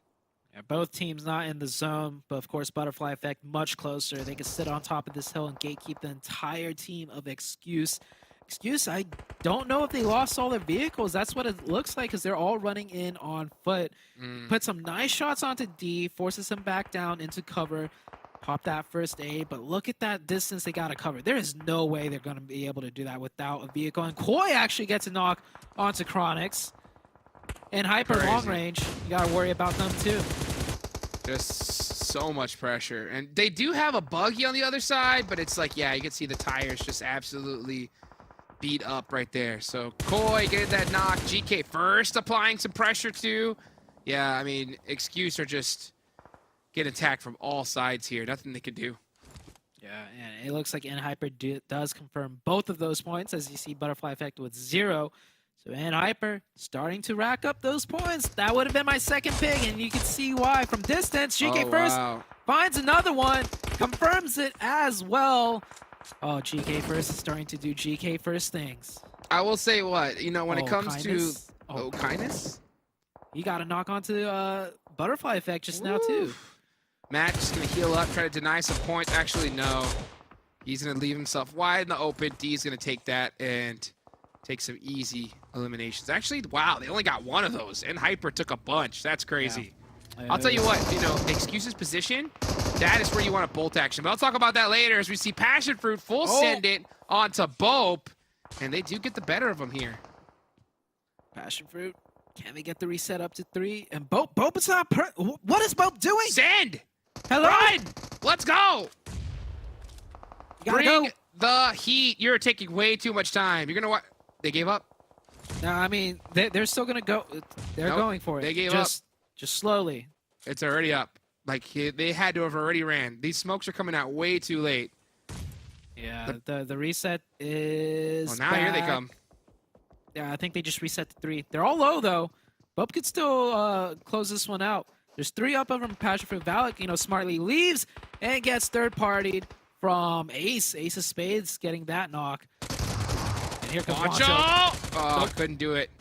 Yeah, both teams not in the zone, but of course Butterfly Effect much closer. They can sit on top of this hill and gatekeep the entire team of Excuse. Excuse, I don't know if they lost all their vehicles. That's what it looks like, because they're all running in on foot. Put some nice shots onto D, forces him back down into cover. Pop that first aid, but look at that distance they got to cover. There is no way they're going to be able to do that without a vehicle. And Koi actually gets a knock onto Chronix. And Hyper long range, you got to worry about them too.
Just so much pressure. And they do have a buggy on the other side, but it's like, yeah, you can see the tires just absolutely beat up right there. So Koi getting that knock. GK first applying some pressure too. Yeah, I mean, Excuse are just getting attacked from all sides here. Nothing they can do.
Yeah, and it looks like NHyper does confirm both of those points, as you see Butterfly Effect with 0. So NHyper starting to rack up those points. That would have been my second pick, and you can see why from distance. GK first finds another one, confirms it as well. Oh, GK first is starting to do GK first things.
I will say what, when it comes
kindness.
to kindness,
he got a knock onto Butterfly Effect just now too.
Matt just gonna heal up, try to deny some points. Actually, no. He's gonna leave himself wide in the open. D's gonna take that and take some easy eliminations. Actually, wow, they only got 1 of those. And NHyper took a bunch. That's crazy. Yeah. I'll tell you what, Excuse's position, that is where you want a bolt action. But I'll talk about that later as we see PASSIONFRUIT full send it onto BOPE. And they do get the better of them here.
PASSIONFRUIT, can they get the reset up to 3? And BOPE is not what is BOPE doing?
Send!
Hello?
Run! Let's go! Bring
go.
the heat. You're taking way too much time. You're gonna what? They gave up?
No, I mean, they're still gonna go. They're going for it.
They gave up.
Just slowly.
It's already up. Like, they had to have already ran. These smokes are coming out way too late.
Yeah, the reset is
now
back.
Here they come.
Yeah, I think they just reset to 3. They're all low, though. BOPE could still close this one out. There's 3 up of them. PASSIONFRUIT. BULUC, smartly leaves and gets third-partied from Ace. Ace of Spades getting that knock. And here comes Wancho.
Oh, couldn't do it.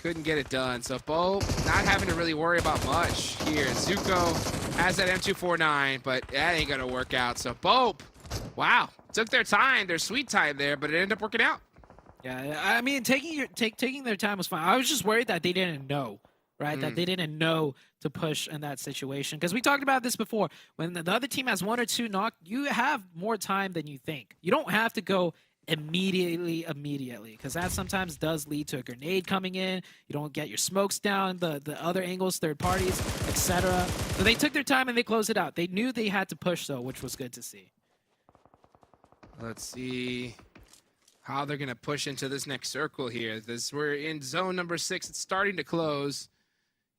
Couldn't get it done. So BOPE not having to really worry about much here. Zuko has that M249, but that ain't gonna work out. So BOPE, wow, took their time, their sweet time there, but it ended up working out.
Yeah, I mean, taking their time was fine. I was just worried that they didn't know, right? That they didn't know to push in that situation. Because we talked about this before. When the other team has 1 or 2 knock, you have more time than you think. You don't have to go immediately, because that sometimes does lead to a grenade coming in. You don't get your smokes down, the other angles, third parties, etc. So they took their time and they closed it out. They knew they had to push, though, which was good to see.
Let's see how they're going to push into this next circle here. We're in zone number 6. It's starting to close.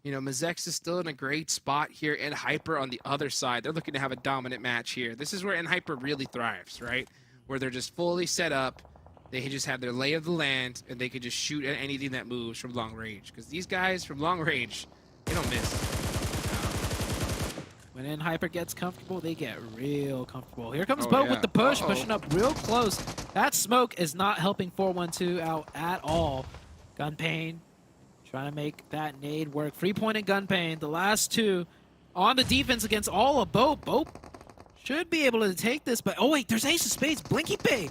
MEZEXIS is still in a great spot here. NHyper on the other side. They're looking to have a dominant match here. This is where NHyper really thrives, right? Where they're just fully set up. They just have their lay of the land, and they can just shoot at anything that moves from long range. Because these guys from long range, they don't miss.
When In Hyper gets comfortable, they get real comfortable. Here comes
Oh,
BOPE
yeah.
with the push,
Uh-oh.
pushing up real close. That smoke is not helping 412 out at all. Gunpain trying to make that nade work. 3-point and Gunpain, the last two on the defense against all of BOPE. BOPE should be able to take this, but oh wait, there's Ace of Spades. Blinky Pay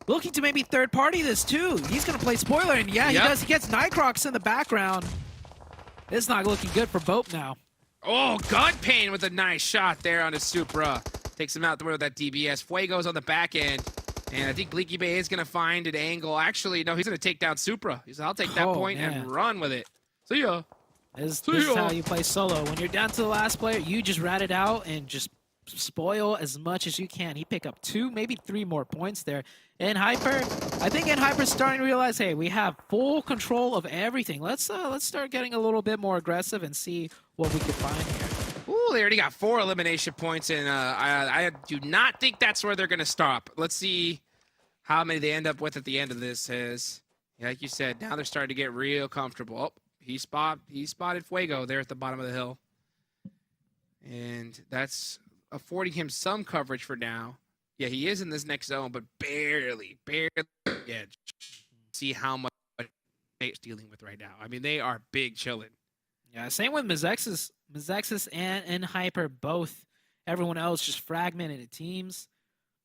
looking to maybe third party this too. He's gonna play spoiler, and yeah, he
Yep.
does. He gets Nightcrocs in the background. It's not looking good for BOPE now.
Oh, Gunpain with a nice shot there on his Supra. Takes him out the way with that DBS. Fuego's on the back end. And I think Blinky Bay is going to find an angle. Actually, no, he's going to take down Supra. He said, I'll take that point
man.
and run with it. See ya.
This is how you play solo. When you're down to the last player, you just rat it out and just spoil as much as you can. He pick up 2, maybe 3 more points there. In Hyper, I think In Hyper's starting to realize, hey, we have full control of everything. Let's start getting a little bit more aggressive and see what we can find here.
Ooh, they already got 4 elimination points, and I do not think that's where they're going to stop. Let's see how many they end up with at the end of this. Like you said, now they're starting to get real comfortable. Oh, he spotted Fuego there at the bottom of the hill. And that's affording him some coverage for now. Yeah, he is in this next zone, but barely. Yeah, see how much Nate's dealing with right now. I mean, they are big chilling.
Yeah, same with MEZEXIS. MEZEXIS and In Hyper both. Everyone else just fragmented into teams.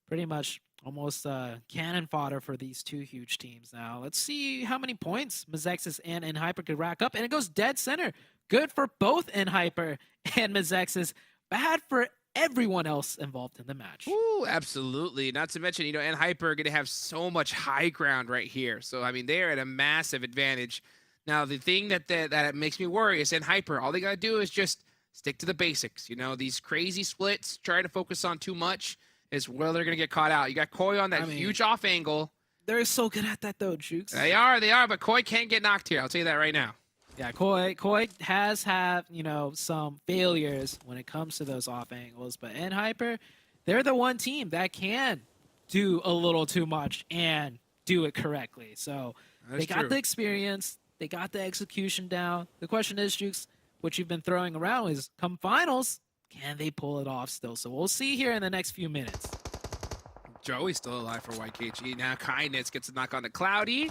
Pretty much almost cannon fodder for these two huge teams now. Let's see how many points MEZEXIS and In Hyper could rack up. And it goes dead center. Good for both In Hyper and MEZEXIS. Bad for everyone else involved in the match.
Ooh, absolutely. Not to mention, and Hyper are going to have so much high ground right here. So, I mean, they're at a massive advantage. Now, the thing that makes me worry is In Hyper, all they got to do is just stick to the basics. These crazy splits, try to focus on too much is where they're going to get caught out. You got Koi on that huge off angle.
They're so good at that, though, Jukes.
They are, but Koi can't get knocked here. I'll tell you that right now.
Yeah, Koi has had, some failures when it comes to those off angles, but In Hyper, they're the one team that can do a little too much and do it correctly. So they got the experience, they got the execution down. The question is, Jukes, what you've been throwing around is, come finals, can they pull it off still? So we'll see here in the next few minutes.
Joey's still alive for YKG. Now Kindness gets a knock on the Cloudy.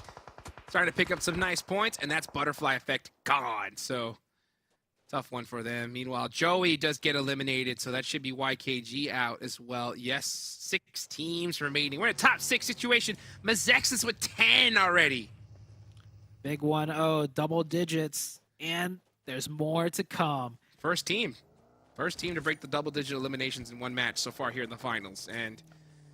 Starting to pick up some nice points, and that's Butterfly Effect gone. So, tough one for them. Meanwhile, Joey does get eliminated, so that should be YKG out as well. Yes, 6 teams remaining. We're in a top 6 situation. MEZEXIS with 10 already.
Big 1-0, double digits, and there's more to come.
First team to break the double-digit eliminations in one match so far here in the finals. And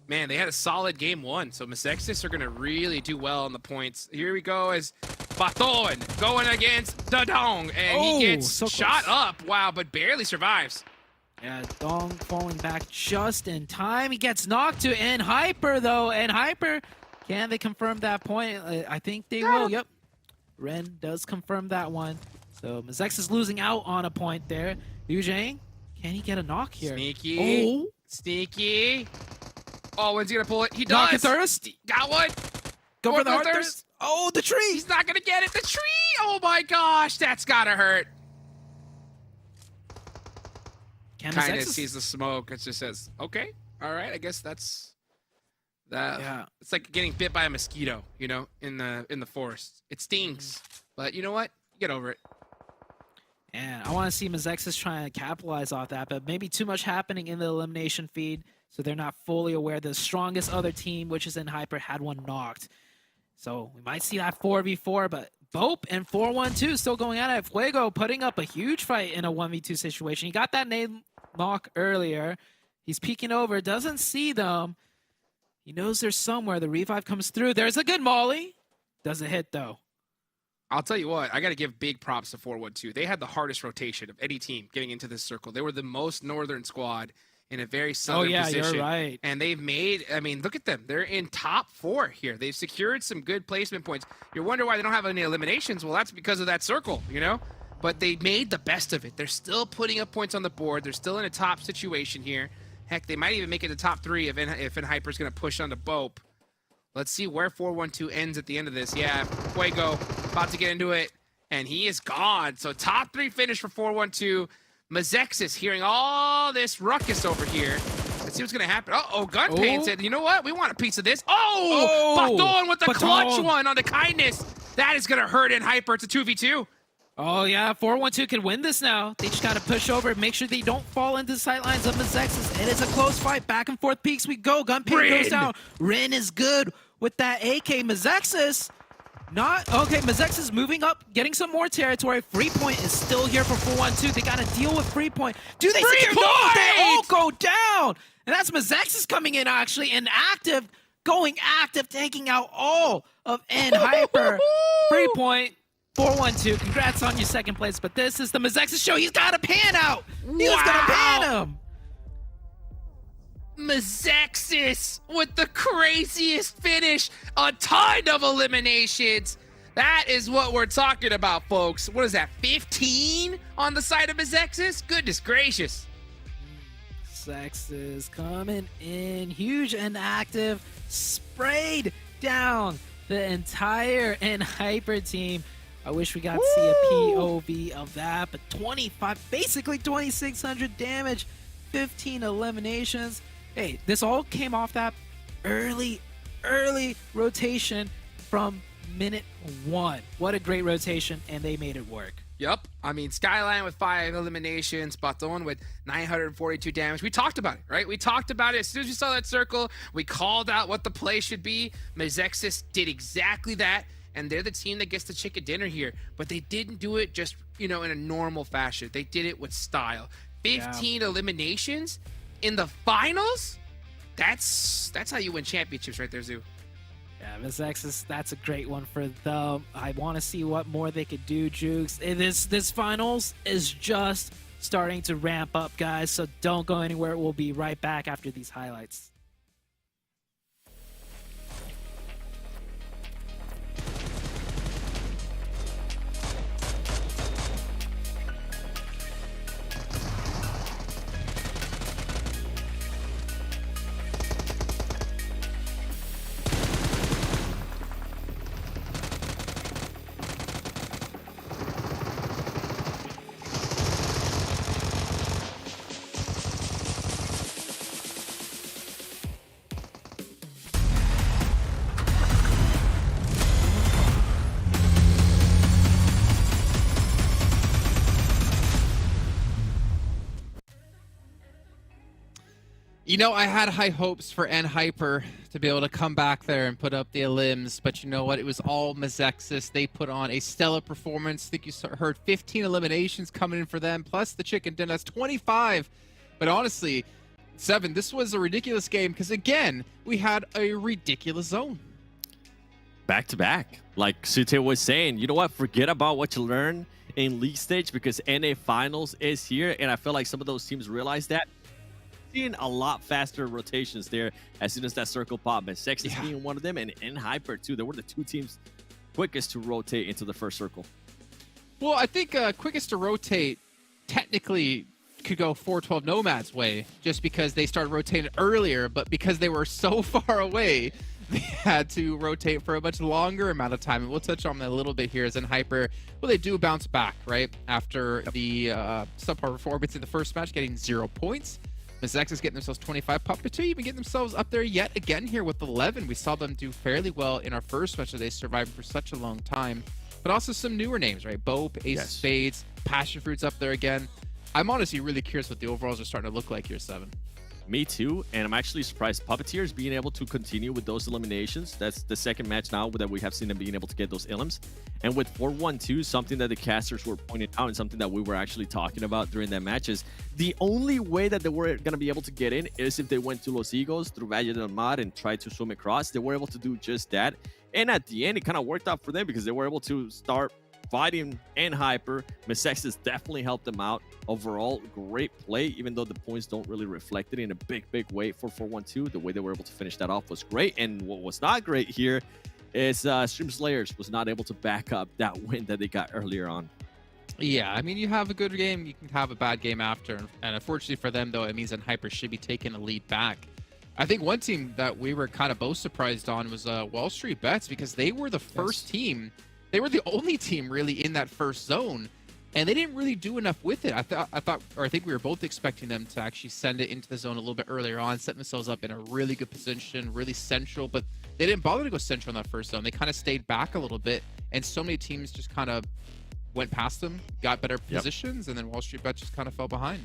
man, they had a solid game 1, so MEZEXIS are going to really do well on the points. Here we go as Baton going against Dadong, and he gets
so
shot
close.
up. Wow, but barely survives.
Yeah, Dong falling back just in time. He gets knocked to In Hyper, though. In Hyper, can they confirm that point? I think they will. Yep. Ren does confirm that one. So MEZEXIS losing out on a point there. Liu Zhang, can he get a knock here?
Sneaky.
Oh.
Sneaky. Oh, when's he going to pull it? He
Knock
does.
it thirst.
Got one.
Go for the hard
thirst.
thirst. Oh, the tree.
He's not going to get it. The tree. Oh, my gosh. That's got to hurt.
Can
Kind of
MEZEXIS-
sees the smoke. It just says, okay, all right, I guess that's that.
Yeah.
It's like getting bit by a mosquito, in the forest. It stings, but you know what? Get over it.
And I want to see MEZEXIS trying to capitalize off that, but maybe too much happening in the elimination feed, so they're not fully aware. The strongest other team, which is In Hyper, had one knocked. So we might see that 4v4, but BOPE and 412 still going at it. Fuego putting up a huge fight in a 1v2 situation. He got that nade knock earlier. He's peeking over, doesn't see them. He knows there's somewhere. The revive comes through. There's a good molly. Doesn't hit, though.
I'll tell you what, I got to give big props to 412. They had the hardest rotation of any team getting into this circle. They were the most northern squad in a very southern position.
You're right.
And they've made, look at them. They're in top 4 here. They've secured some good placement points. You wonder why they don't have any eliminations. Well, that's because of that circle, But they made the best of it. They're still putting up points on the board. They're still in a top situation here. Heck, they might even make it the top 3 if In Hyper's going to push on to BOPE. Let's see where 412 ends at the end of this. Yeah, Fuego about to get into it, and he is gone. So top 3 finish for 412. MEZEXIS hearing all this ruckus over here. Let's see what's going to happen. Uh-oh, Gunpain said, you know what? We want a piece of this. Oh! Baton with the clutch one on the kindness. That is going to hurt in Hyper. It's a 2v2.
Oh, yeah. 4-1-2 can win this now. They just got to push over and make sure they don't fall into the sightlines of MEZEXIS. It is a close fight. Back and forth peaks we go. Gunpain goes down. Rin is good with that AK. MEZEXIS not okay. MEZEXIS moving up, getting some more territory. Freepoint is still here for 4-1-2. They got to deal with Freepoint. Do they secure? No, they all go down. And that's MEZEXIS coming in actually and active, going active, taking out all of Hyper. Freepoint. 4-1-2. Congrats on your second place, but this is the MEZEXIS show. He's got to pan out. He was gonna pan him.
MEZEXIS with the craziest finish. A ton of eliminations. That is what we're talking about, folks. What is that, 15 on the side of MEZEXIS? Goodness gracious.
MEZEXIS coming in huge and active. Sprayed down the entire Hyper team. I wish we got to see a POV of that, but 25, basically 2,600 damage, 15 eliminations. Hey, this all came off that early rotation from minute 1. What a great rotation, and they made it work.
Yep. I mean, Skyline with 5 eliminations, Baton with 942 damage. We talked about it, right? We talked about it as soon as we saw that circle. We called out what the play should be. MEZEXIS did exactly that. And they're the team that gets the chicken dinner here. But they didn't do it just, in a normal fashion. They did it with style. 15 eliminations in the finals? That's how you win championships right there, Zoo.
Yeah, MEZEXIS, that's a great one for them. I want to see what more they could do, Jukes. This finals is just starting to ramp up, guys. So don't go anywhere. We'll be right back after these highlights.
I had high hopes for Hyper to be able to come back there and put up the elims, but you know what? It was all MEZEXIS. They put on a stellar performance. I think you heard 15 eliminations coming in for them, plus the chicken dinner. That's 25. But honestly, 7, this was a ridiculous game because, again, we had a ridiculous zone.
Back to back. Like Sute was saying, you know what? Forget about what you learned in league stage because NA Finals is here, and I feel like some of those teams realize that. Seeing a lot faster rotations there as soon as that circle popped. MEZEXIS being one of them, and Hyper too. They were the 2 teams quickest to rotate into the first circle.
Well, I think quickest to rotate technically could go 412 NOMADS way, just because they started rotating earlier, but because they were so far away, they had to rotate for a much longer amount of time. And we'll touch on that a little bit here as Hyper. Well, they do bounce back, right? After the subpar performance in the first match, getting 0 points. MEZEXIS getting themselves 25. PUPPETEER even getting themselves up there yet again here with 11. We saw them do fairly well in our first match that they survived for such a long time. But also some newer names, right? BOPE, Ace of Spades, PASSIONFRUIT's up there again. I'm honestly really curious what the overalls are starting to look like here, 7.
Me too, and I'm actually surprised PUPPETEER is being able to continue with those eliminations. That's the second match now that we have seen them being able to get those elims. And with 4-1-2, something that the casters were pointing out and something that we were actually talking about during that match is the only way that they were going to be able to get in is if they went to Los Eagles through Valle del Mar and tried to swim across. They were able to do just that. And at the end, it kind of worked out for them because they were able to start fighting Hyper. MEZEXIS definitely helped them out. Overall, great play, even though the points don't really reflect it in a big way for 4-1-2. The way they were able to finish that off was great. And what was not great here is Stream Slayers was not able to back up that win that they got earlier on.
Yeah, I mean, you have a good game, you can have a bad game after. And unfortunately for them, though, it means that Hyper should be taking a lead back. I think one team that we were kind of both surprised on was Wall Street Bets, because they were the first team. They were the only team really in that first zone. and they didn't really do enough with it. I think we were both expecting them to actually send it into the zone a little bit earlier on, set themselves up in a really good position, really central, but they didn't bother to go central in that first zone. They kind of stayed back a little bit, and so many teams just kind of went past them, got better positions, and then Wall Street Bet just kind of fell behind.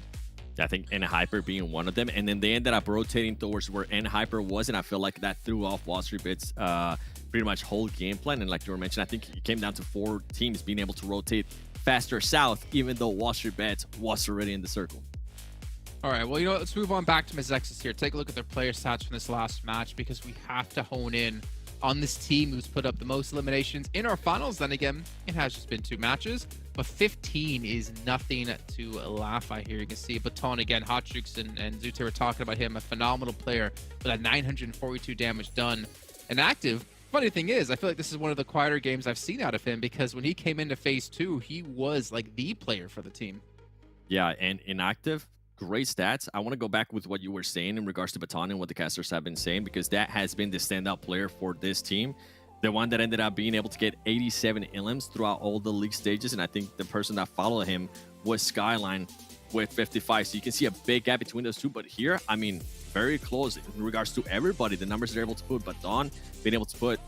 I think N-Hyper being one of them, and then they ended up rotating towards where N-Hyper was, and I feel like that threw off Wall Street Bet's pretty much whole game plan. And like you were mentioning, I think it came down to 4 teams being able to rotate faster south, even though Wall Street Bet was already in the circle.
All right, well, you know what? Let's move on back to MEZEXIS here. Take a look at their player stats from this last match, because we have to hone in on this team who's put up the most eliminations in our finals. Then again, it has just been 2 matches, but 15 is nothing to laugh at here. You can see Baton again, Hot Jukes and Zute were talking about him, a phenomenal player with that 942 damage done and active. Funny thing is, I feel like this is one of the quieter games I've seen out of him, because when he came into phase 2, he was like the player for the team.
Yeah, and inactive, great stats. I want to go back with what you were saying in regards to Baton and what the casters have been saying, because that has been the standout player for this team. The one that ended up being able to get 87 elims throughout all the league stages, and I think the person that followed him was Skyline with 55. So you can see a big gap between those two, but here, I mean, very close in regards to everybody. The numbers they're able to put, Baton being able to put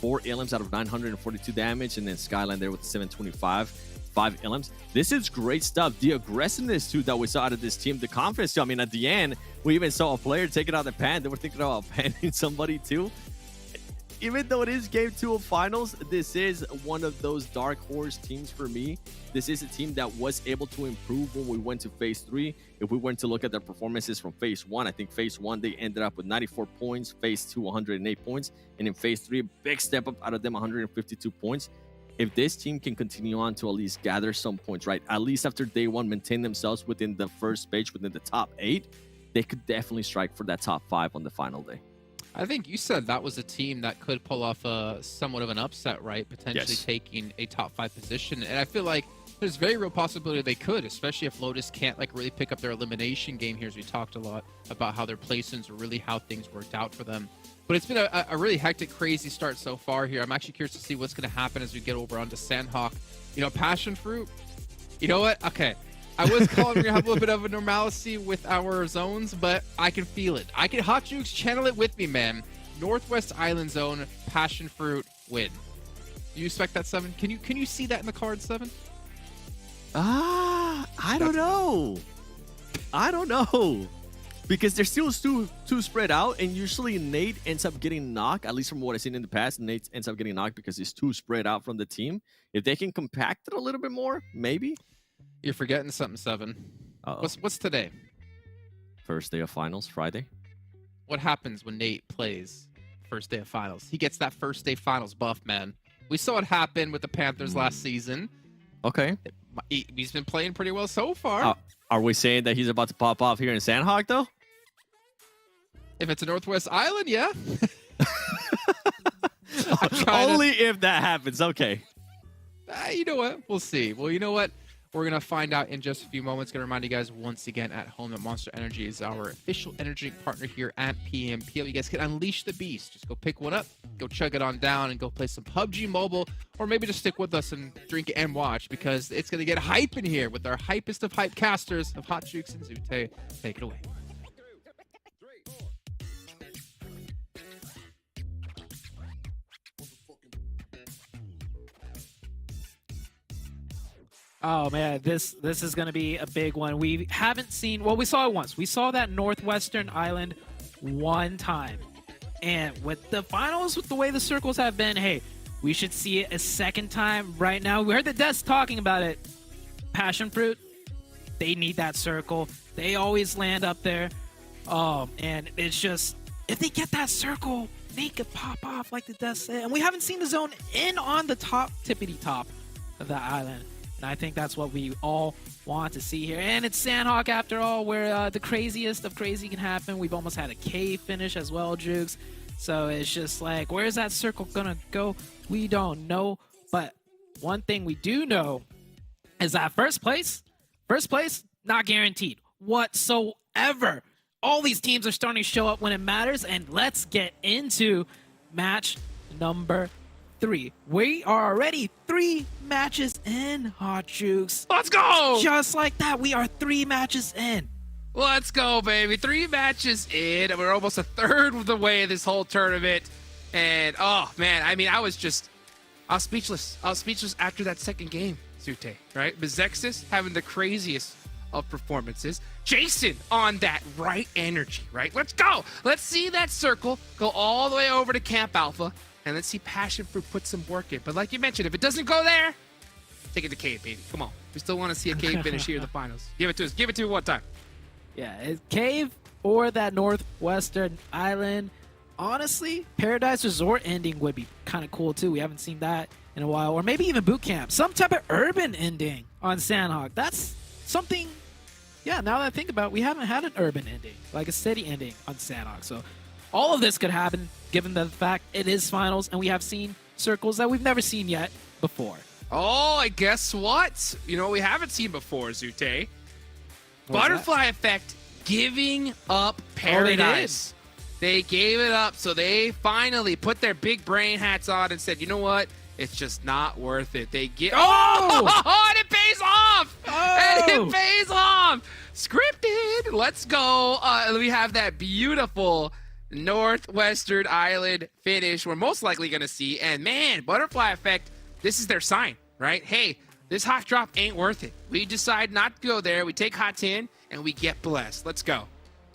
4 elims out of 942 damage, and then Skyline there with 725. 5 elims. This is great stuff. The aggressiveness too that we saw out of this team, the confidence too. I mean, at the end, we even saw a player take it out of the pan. They were thinking about panning somebody too. Even though it is game 2 of finals, this is one of those dark horse teams for me. This is a team that was able to improve when we went to phase 3. If we went to look at their performances from phase 1, I think phase 1 they ended up with 94 points, phase 2 108 points, and in phase 3 a big step up out of them, 152 points. If this team can continue on to at least gather some points, right, at least after day 1, maintain themselves within the first page, within the top 8, they could definitely strike for that top 5 on the final day.
I think you said that was a team that could pull off a somewhat of an upset, right? Potentially taking a top 5 position. And I feel like there's very real possibility they could, especially if Lotus can't like really pick up their elimination game here, as we talked a lot about how their placements are really how things worked out for them. But it's been a really hectic, crazy start so far here. I'm actually curious to see what's going to happen as we get over onto Sanhok. You know, PASSIONFRUIT, you know what? Okay. I was calling we're going to have a little bit of a normalcy with our zones, but I can feel it. I can Hot Jukes channel it with me, man. Northwest Island Zone, PASSIONFRUIT win. Do you expect that, 7? Can you see that in the card, 7?
I don't know. I don't know. Because they're still too spread out, and usually Nate ends up getting knocked, at least from what I've seen in the past. Nate ends up getting knocked because he's too spread out from the team. If they can compact it a little bit more, maybe.
You're forgetting something, 7. What's today?
First day of finals, Friday.
What happens when Nate plays first day of finals? He gets that first day finals buff, man. We saw it happen with the Panthers last season.
Okay.
He's been playing pretty well so far.
Are we saying that he's about to pop off here in Sanhok, though?
If it's a Northwest Island, yeah.
Only if that happens. Okay.
You know what? We'll see. Well, you know what? We're going to find out in just a few moments. Going to remind you guys once again at home that Monster Energy is our official energy partner here at PMPL. You guys can unleash the beast. Just go pick one up, go chug it on down, and go play some PUBG Mobile, or maybe just stick with us and drink and watch, because it's going to get hype in here with our hypest of hype casters of Hot Jukes and Zute. Take it away.
Oh man, this is going to be a big one. We haven't seen, well, we saw it once. We saw that Northwestern Island one time. And with the finals, with the way the circles have been, hey, we should see it a second time right now. We heard the devs talking about it. PASSIONFRUIT, they need that circle. They always land up there. And it's just, if they get that circle, they could pop off like the devs said. And we haven't seen the zone in on the top, tippity top of that island. And I think that's what we all want to see here. And it's Sanhok after all, where the craziest of crazy can happen. We've almost had a K finish as well, Jukes. So it's just like, where's that circle gonna go? We don't know. But one thing we do know is that first place, not guaranteed whatsoever. All these teams are starting to show up when it matters. And let's get into match number 3. We are already 3 matches in, Hot Jukes.
Let's go!
Just like that, we are 3 matches in.
Let's go, baby. 3 matches in, and we're almost a third of the way this whole tournament. And, oh, man, I mean, I was speechless. I was speechless after that second game, Zute, right? MEZEXIS having the craziest of performances. Jason on that right energy, right? Let's go. Let's see that circle go all the way over to Camp Alpha, and let's see PASSIONFRUIT put some work in. But like you mentioned, if it doesn't go there, take it to Cave, baby. Come on. We still want to see a Cave finish here in the finals. Give it to us. Give it to me one time.
Yeah, it's Cave or that Northwestern Island. Honestly, Paradise Resort ending would be kind of cool too. We haven't seen that in a while. Or maybe even boot camp. Some type of urban ending on Sanhok. That's something, yeah, now that I think about it, we haven't had an urban ending, like a city ending on Sanhok. So all of this could happen given the fact it is finals and we have seen circles that we've never seen yet before.
Oh, and guess what? You know what we haven't seen before, Zute? Butterfly effect giving up Paradise. They gave it up, so they finally put their big brain hats on and said, you know what? It's just not worth it. They get and it pays off! And it pays off! Scripted! Let's go. We have that beautiful Northwestern Island finish we're most likely going to see. And man, Butterfly Effect, this is their sign, right? Hey, this hot drop ain't worth it. We decide not to go there. We take hot 10 and we get blessed. Let's go.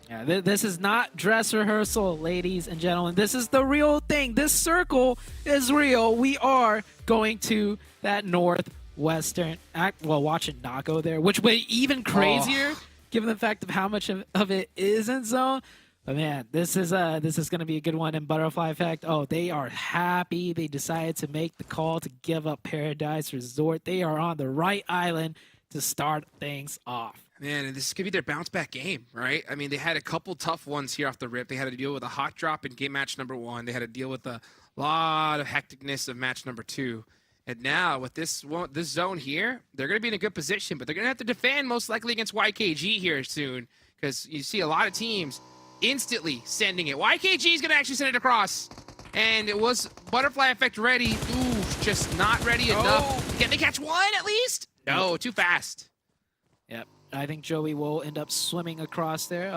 Yeah, this is not dress rehearsal, ladies and gentlemen. This is the real thing. This circle is real. We are going to that Northwestern act. Well, watching not go there, which would be even crazier given the fact of how much of it is in zone. But man, this is going to be a good one in Butterfly Effect. Oh, they are happy. They decided to make the call to give up Paradise Resort. They are on the right island to start things off.
Man, and this could be their bounce back game, right? I mean, they had a couple tough ones here off the rip. They had to deal with a hot drop in game match number 1. They had to deal with a lot of hecticness of match number 2. And now with this zone here, they're going to be in a good position, but they're going to have to defend most likely against YKG here soon because you see a lot of teams instantly sending it. YKG is going to actually send it across. And it was Butterfly Effect ready. Ooh, just not ready enough. Can they catch one at least? No, too fast.
Yep. I think Joey will end up swimming across there.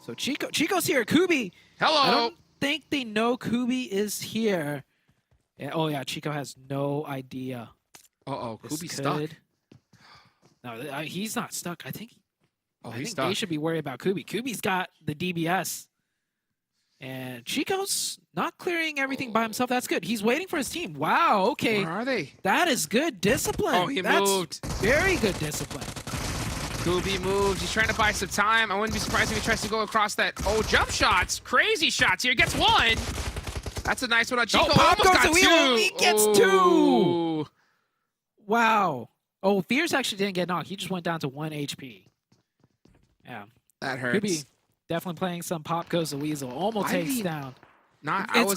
So Chico's here. Kubi.
Hello.
I don't think they know Kubi is here. Yeah, oh yeah, Chico has no idea.
Kubi's stuck.
No, he's not stuck. I think
he's
stuck. They should be worried about Kubi. Kubi's got the DBS. And Chico's not clearing everything by himself. That's good. He's waiting for his team. Wow, okay.
Where are they?
That is good discipline.
Oh, That's moved.
Very good discipline.
Kubi moves. He's trying to buy some time. I wouldn't be surprised if he tries to go across that. Oh, jump shots. Crazy shots here. Gets one. That's a nice one on Chico.
Pop
almost
goes
got
to
two.
He gets two. Wow. Oh, Fierce actually didn't get knocked. He just went down to 1 HP. Yeah.
That hurts.
Kubi definitely playing some Pop Goes the Weasel. Almost takes down. It's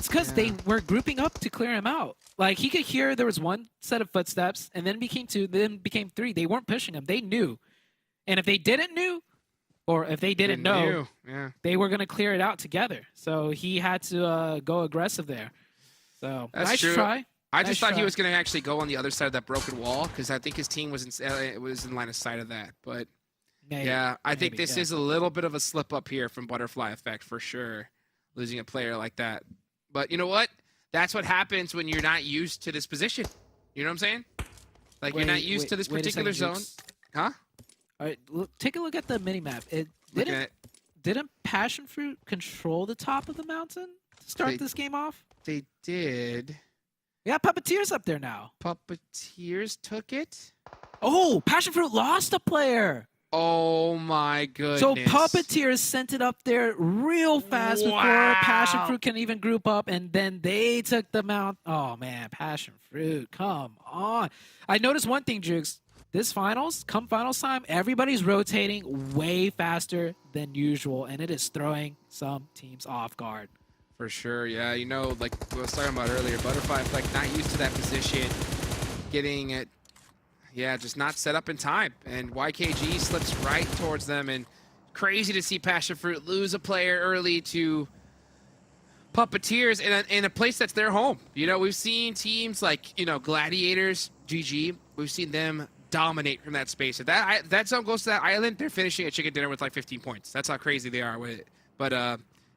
because they were grouping up to clear him out. Like, he could hear there was one set of footsteps, and then became 2, then became 3. They weren't pushing him. They knew. And if they didn't know, they were going to clear it out together. So he had to go aggressive there. So,
That's
nice
true.
Try.
I just thought he was going to actually go on the other side of that broken wall, because I think his team was in line of sight of that. But, I think this is a little bit of a slip up here from Butterfly Effect for sure, losing a player like that. But you know what? That's what happens when you're not used to this position. You know what I'm saying? Like, you're not used to this particular zone. Huh?
All right, take a look at the minimap. Didn't PASSIONFRUIT control the top of the mountain to start this game off?
They did.
Yeah, Puppeteer's up there now.
Puppeteers took it?
Oh, PASSIONFRUIT lost a player.
Oh my goodness.
So Puppeteer sent it up there real fast before PASSIONFRUIT can even group up, and then they took the mount. Oh man, PASSIONFRUIT, come on. I noticed one thing, Jukes. This finals time, everybody's rotating way faster than usual, and it is throwing some teams off guard.
For sure, yeah. You know, like we was talking about earlier, Butterfly, like not used to that position, getting it. Yeah, just not set up in time. And YKG slips right towards them. And crazy to see PASSIONFRUIT lose a player early to Puppeteers in a place that's their home. You know, we've seen teams like, you know, Gladiators, GG. We've seen them dominate from that space. If that zone goes to that island, they're finishing a chicken dinner with like 15 points. That's how crazy they are with it. But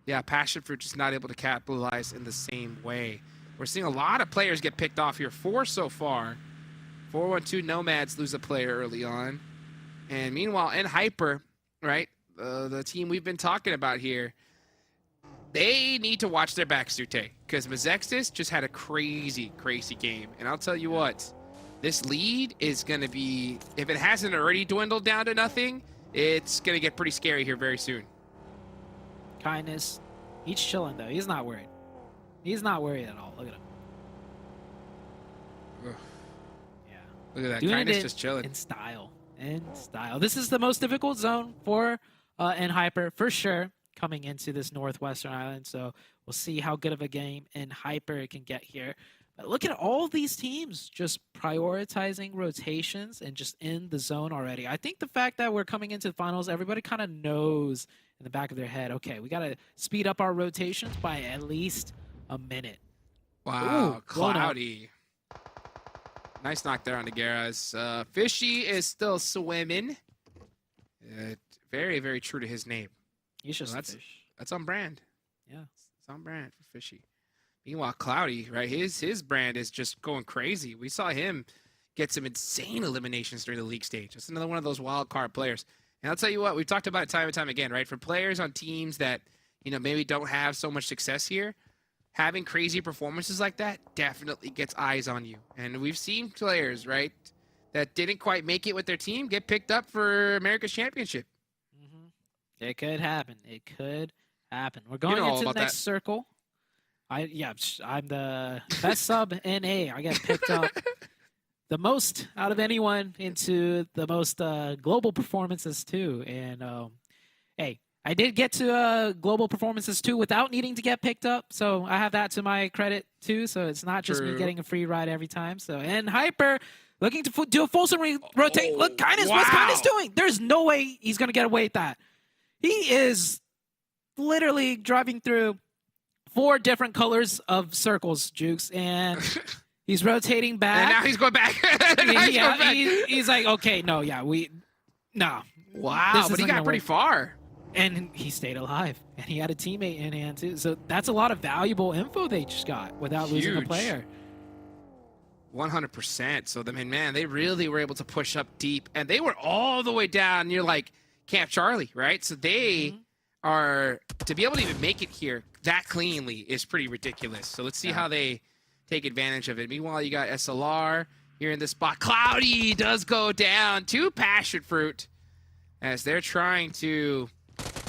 yeah, PASSIONFRUIT just not able to capitalize in the same way. We're seeing a lot of players get picked off here. 4 so far. 4-1-2 NOMADS lose a player early on. And meanwhile, in Hyper, right, the team we've been talking about here, they need to watch their backs, Sute, because MEZEXIS just had a crazy, crazy game. And I'll tell you what, this lead is going to be, if it hasn't already dwindled down to nothing, it's going to get pretty scary here very soon.
Kindness. He's chilling, though. He's not worried. He's not worried at all. Look at him.
Ugh.
Yeah.
Look at that.
Doing
Kindness
it
just chilling.
in style. In style. This is the most difficult zone for in Hyper, for sure, coming into this Northwestern Island. So we'll see how good of a game in Hyper it can get here. But look at all these teams just prioritizing rotations and just in the zone already. I think the fact that we're coming into the finals, everybody kind of knows in the back of their head, okay, we got to speed up our rotations by at least a minute.
Wow,
Ooh,
Cloudy. Nice knock there on the Garas. Fishy is still swimming. Very, very true to his name.
He's just
Well,
a fish.
That's on brand.
Yeah.
It's on brand for Fishy. Meanwhile, Cloudy, right, his brand is just going crazy. We saw him get some insane eliminations during the league stage. That's another one of those wild card players. And I'll tell you what, we've talked about it time and time again, right? For players on teams that, you know, maybe don't have so much success here, having crazy performances like that definitely gets eyes on you. And we've seen players, right, that didn't quite make it with their team get picked up for America's Championship.
It could happen. It could happen. We're going
know all
into the
about
next
that.
circle. I'm the best sub in A. I get picked up the most out of anyone into the most global performances too. And hey, I did get to global performances too without needing to get picked up. So I have that to my credit too. So it's not just me
True.
getting a free ride every time. So and Hyper looking to do a full rotate. Look, Kindness, what's
wow.
Kindness doing? There's no way he's gonna get away with that. He is literally driving through 4 different colors of circles, Jukes, and he's rotating back.
And now he's going back. Now he's going back.
He's like, okay, no,
Wow,
this
but he
isn't
got
gonna
pretty
work.
far.
And he stayed alive, and he had a teammate in hand too. So that's a lot of valuable info they just got without losing a
Huge.
player.
100%. So, man, they really were able to push up deep, and they were all the way down near, like, Camp Charlie, right? So they are, to be able to even make it here that cleanly is pretty ridiculous. So let's see how they take advantage of it. Meanwhile, you got SLR here in this spot. Cloudy does go down to PASSIONFRUIT as they're trying to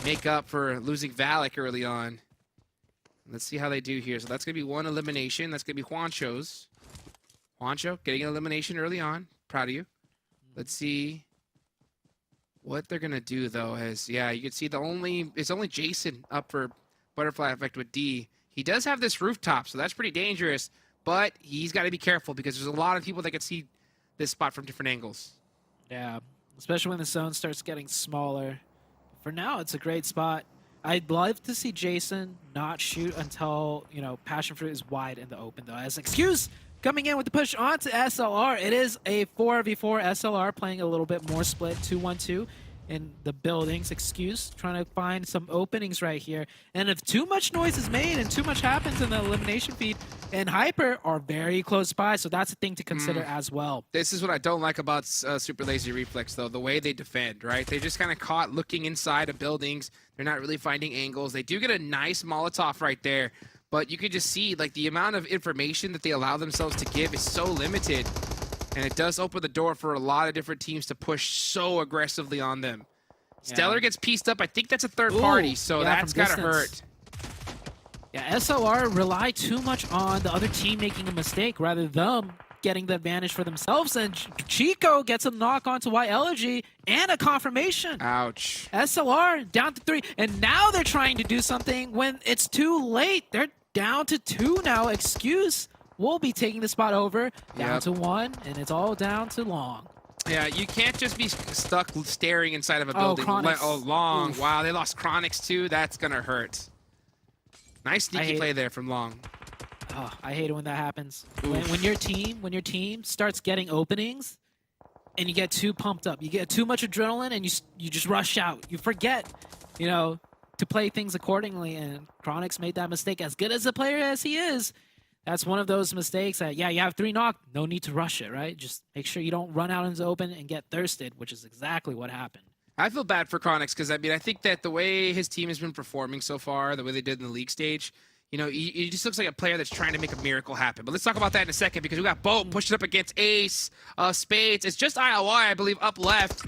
make up for losing Valak early on. Let's see how they do here. So that's going to be 1 elimination. That's going to be Juancho's. Juancho getting an elimination early on. Proud of you. Let's see what they're going to do, though, is, yeah, you can see it's only Jason up for Butterfly Effect with D. He does have this rooftop, so that's pretty dangerous, but he's got to be careful because there's a lot of people that can see this spot from different angles.
Yeah, especially when the zone starts getting smaller. For now, it's a great spot. I'd love to see Jason not shoot until, you know, PASSIONFRUIT is wide in the open, though. As an excuse, coming in with the push onto SLR. It is a 4v4 SLR playing a little bit more split 2-1-2 in the buildings. Excuse, trying to find some openings right here. And if too much noise is made and too much happens in the elimination feed, and Hyper are very close by, so that's a thing to consider as well.
This is what I don't like about Super Lazy Reflex, though, the way they defend, right? They just kind of caught looking inside of buildings. They're not really finding angles. They do get a nice Molotov right there, but you could just see, like, the amount of information that they allow themselves to give is so limited, and it does open the door for a lot of different teams to push so aggressively on them.
Yeah.
Stellar gets pieced up. I think that's a third
Ooh,
party, so
yeah,
that's
from
got to hurt.
distance. Yeah, SLR rely too much on the other team making a mistake rather than them getting the advantage for themselves. And Chico gets a knock onto Y Elegy and a confirmation.
Ouch.
SLR down to 3. And now they're trying to do something when it's too late. They're down to 2 now. Excuse will be taking the spot over. Down to 1. And it's all down to Long.
Yeah, you can't just be stuck staring inside of a building
Chronix.
long.
Oof.
Wow, they lost Chronix too. That's going to hurt. Nice sneaky play there from Long.
Oh, I hate it when that happens. When your team starts getting openings, and you get too pumped up, you get too much adrenaline, and you just rush out. You forget, you know, to play things accordingly. And Chronix made that mistake. As good as a player as he is, that's one of those mistakes that, yeah, you have 3 knocked, no need to rush it, right? Just make sure you don't run out into the open and get thirsted, which is exactly what happened.
I feel bad for Chronix because, I mean, I think that the way his team has been performing so far, the way they did in the league stage, you know, he just looks like a player that's trying to make a miracle happen. But let's talk about that in a second because we got BOPE pushing up against Ace, Spades. It's just ILY, I believe, up left.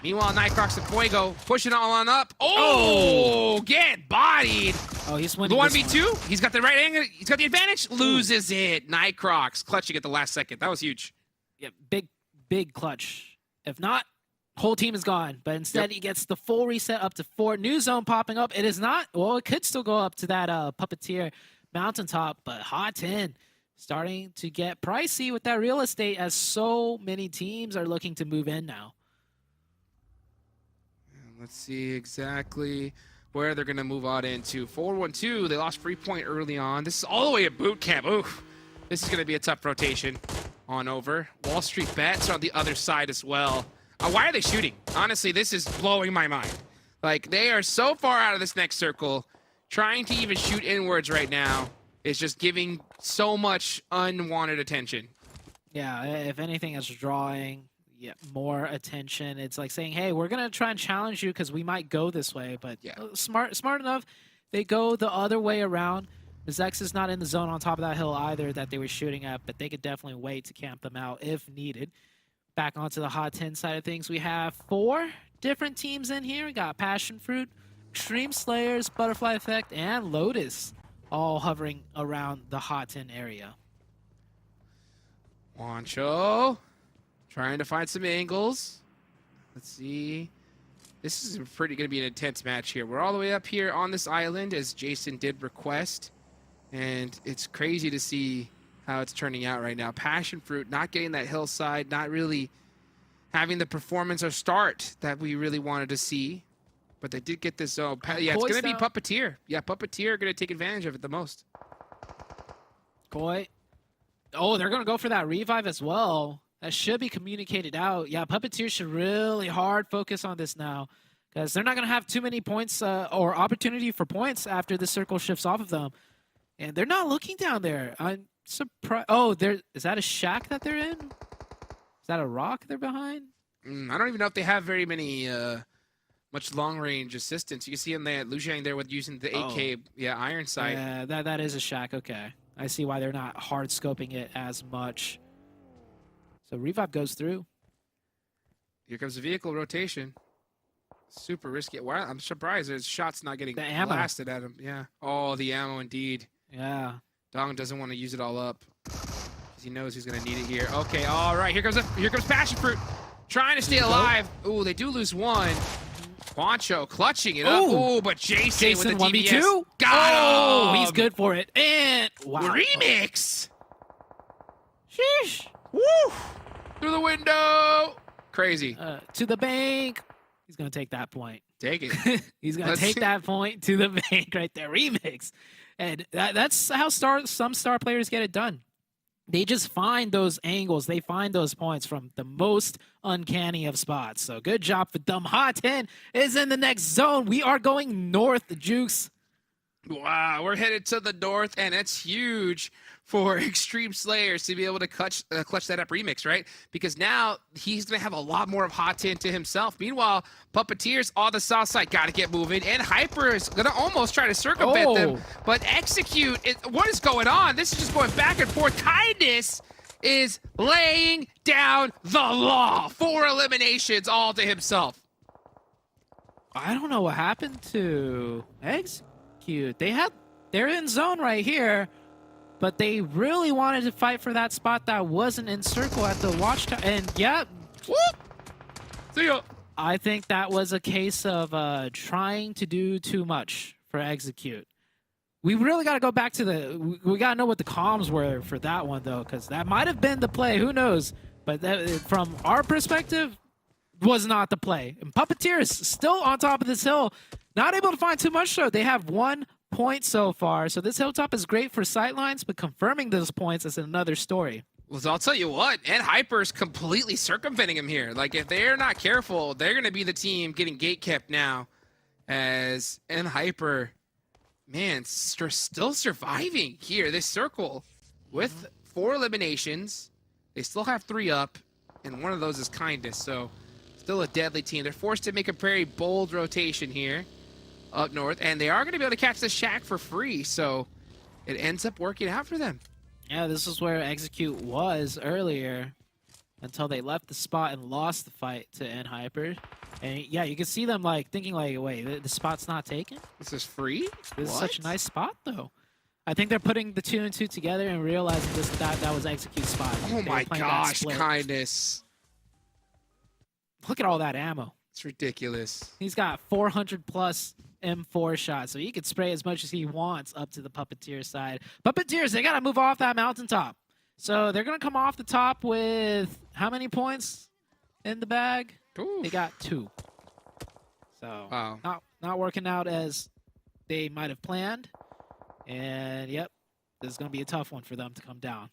Meanwhile, Nightcrocs and Fuego pushing all on up. Oh, get bodied.
Oh, he's winning.
The 1v2. He's got the right angle. He's got the advantage. Loses it. Nightcrocs clutching at the last second. That was huge.
Yeah, big clutch. If not, whole team is gone. But instead, he gets the full reset up to 4. New zone popping up. It is not. Well, it could still go up to that Puppeteer mountaintop, but Hot 10 starting to get pricey with that real estate as so many teams are looking to move in now.
Let's see exactly where they're going to move on into. 4-1-2. They lost free point early on. This is all the way at boot camp. Oof. This is going to be a tough rotation on over. Wall Street Bets are on the other side as well. Why are they shooting? Honestly, this is blowing my mind. Like, they are so far out of this next circle. Trying to even shoot inwards right now is just giving so much unwanted attention.
Yeah, if anything, it's drawing more attention. It's like saying, hey, we're going to try and challenge you because we might go this way. But smart enough, they go the other way around. MEZEXIS is not in the zone on top of that hill either that they were shooting at, but they could definitely wait to camp them out if needed. Back onto the Hot 10 side of things, we have 4 different teams in here. We got PASSIONFRUIT, Extreme Slayers, Butterfly Effect, and LOTUS all hovering around the Hot 10 area.
Wancho trying to find some angles. Let's see. This is pretty going to be an intense match here. We're all the way up here on this island, as Jason did request. And it's crazy to see how it's turning out right now. PASSIONFRUIT not getting that hillside, not really having the performance or start that we really wanted to see. But they did get this zone. Yeah, it's going to be Puppeteer. Yeah, Puppeteer are going to take advantage of it the most.
Koi. Oh, they're going to go for that revive as well. That should be communicated out. Yeah, Puppeteer should really hard focus on this now because they're not going to have too many points or opportunity for points after the circle shifts off of them. And they're not looking down there. I'm surprised. Oh, is that a shack that they're in? Is that a rock they're behind?
I don't even know if they have very many much long-range assistance. You can see him there, Lujiang there with using the AK, iron sight.
Yeah, that is a shack. Okay, I see why they're not hard scoping it as much. So revive goes through.
Here comes the vehicle rotation. Super risky. Wow, I'm surprised his shot's not getting blasted at him. Yeah. Oh, the ammo indeed.
Yeah.
Dong doesn't want to use it all up because he knows he's going to need it here. Okay, all right. Here comes PASSIONFRUIT trying to stay alive. Ooh, they do lose one. Wancho clutching it up. Ooh, but Jason with the
1v2.
Got him.
He's good for it. And wow.
Remix.
Sheesh.
Woo! Through the window. Crazy.
To the bank. He's going to take that point.
Take it.
He's going to take that point to the bank right there. Remix. And that's how some star players get it done. They just find those angles. They find those points from the most uncanny of spots. So good job for them. Hot 10 is in the next zone. We are going north, Jukes.
Wow, we're headed to the north, and it's huge for Extreme Slayers to be able to clutch that up Remix, right? Because now he's going to have a lot more of Hot 10 to himself. Meanwhile, Puppeteers on the south side got to get moving, and Hyper is going to almost try to circumvent them. But Execute, what is going on? This is just going back and forth. Kindness is laying down the law. 4 eliminations all to himself.
I don't know what happened to Execute. They're in zone right here. But they really wanted to fight for that spot that wasn't in circle at the watchtower. And yeah,
see ya.
I think that was a case of trying to do too much for Execute. We really got to go back to we got to know what the comms were for that one, though, because that might have been the play. Who knows? But from our perspective, was not the play. And Puppeteer is still on top of this hill, not able to find too much, though. They have 1 points so far. So this hilltop is great for sightlines, but confirming those points is another story.
Well, I'll tell you what, and Hyper's completely circumventing him here. Like, if they're not careful, they're going to be the team getting gatekept now. As and Hyper, man, still surviving here. This circle with 4 eliminations. They still have 3 up, and one of those is Kindness. So, still a deadly team. They're forced to make a very bold rotation here up north, and they are going to be able to catch the Shack for free. So, it ends up working out for them.
Yeah, this is where Execute was earlier until they left the spot and lost the fight to NHyper. And yeah, you can see them like thinking like, wait, the spot's not taken?
This is free?
This is such a nice spot though. I think they're putting the 2 and 2 together and realizing that was Execute's spot.
Oh my gosh, Kindness.
Look at all that ammo.
It's ridiculous.
He's got 400 plus M4 shots, so he could spray as much as he wants up to the Puppeteer side. Puppeteers, they got to move off that mountaintop. So they're going to come off the top with how many points in the bag?
Oof.
They got 2. So
wow.
not working out as they might have planned. And yep, this is going to be a tough one for them to come down.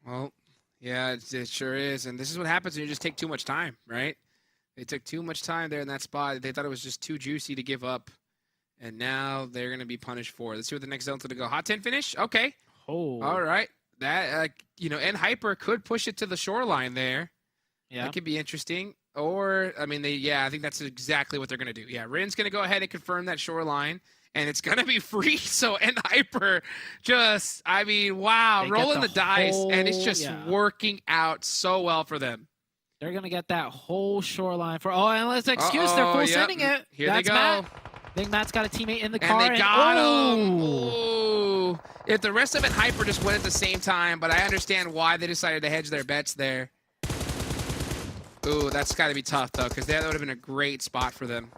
Well, yeah, it sure is. And this is what happens when you just take too much time, right? They took too much time there in that spot. They thought it was just too juicy to give up. And now they're going to be punished for it. Let's see what the next zone's going to go. Hot 10 finish? Okay.
Oh.
All right. That, NHyper could push it to the shoreline there.
Yeah.
That could be interesting. Or, I mean, I think that's exactly what they're going to do. Yeah, Rin's going to go ahead and confirm that shoreline. And it's going to be free. So NHyper just, I mean, wow, rolling the dice. And it's just working out so well for them.
They're going to get that whole shoreline for... Oh, and let's excuse, they're full sending it.
Here
That's
they go.
Matt. I think Matt's got a teammate in the car.
And they got him. Ooh. If the rest of NHyper just went at the same time, but I understand why they decided to hedge their bets there. Ooh, that's got to be tough, though, because that would have been a great spot for them.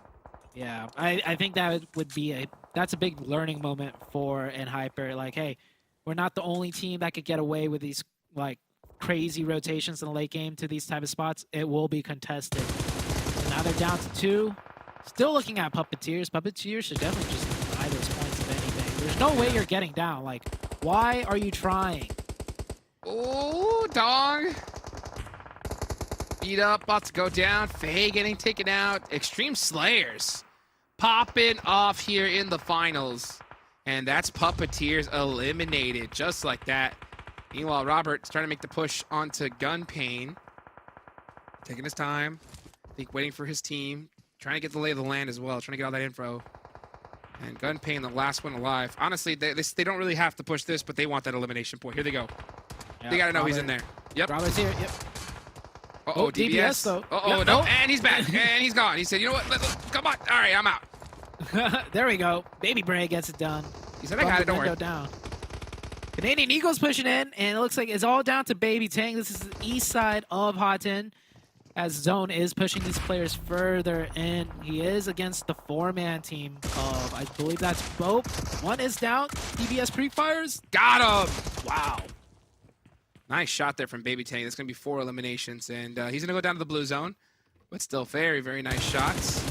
Yeah, I think that would be that's a big learning moment for NHyper. Like, hey, we're not the only team that could get away with these, like, crazy rotations in the late game to these type of spots. It will be contested. And now they're down to 2. Still looking at Puppeteers. Puppeteers should definitely just buy those points if anything. There's no way you're getting down. Like, why are you trying?
Oh, dong. Beat up, about to go down. Faye getting taken out. Extreme Slayers popping off here in the finals. And that's Puppeteers eliminated just like that. Meanwhile, Robert's trying to make the push onto Gunpain. Taking his time. I think waiting for his team. Trying to get the lay of the land as well. Trying to get all that info. And Gunpain, the last one alive. Honestly, they don't really have to push this, but they want that elimination point. Here they go.
Yeah,
they got to know he's in there. Yep.
Robert's here. Yep.
Uh-oh, DBS.
though.
Uh-oh,
Yep.
no. And he's back. And he's gone. He said, you know what? Come on. All right, I'm out.
There we go. Baby Bray gets it done.
He said, I got it. Don't worry.
Down. Canadian Eagles pushing in, and it looks like it's all down to Baby Tang. This is the east side of Hot 10, as Zone is pushing these players further in. He is against the 4-man team of, I believe that's BOPE. One is down. DBS pre-fires.
Got him. Wow. Nice shot there from Baby Tang. That's going to be 4 eliminations, and he's going to go down to the blue zone, but still very, very nice shots.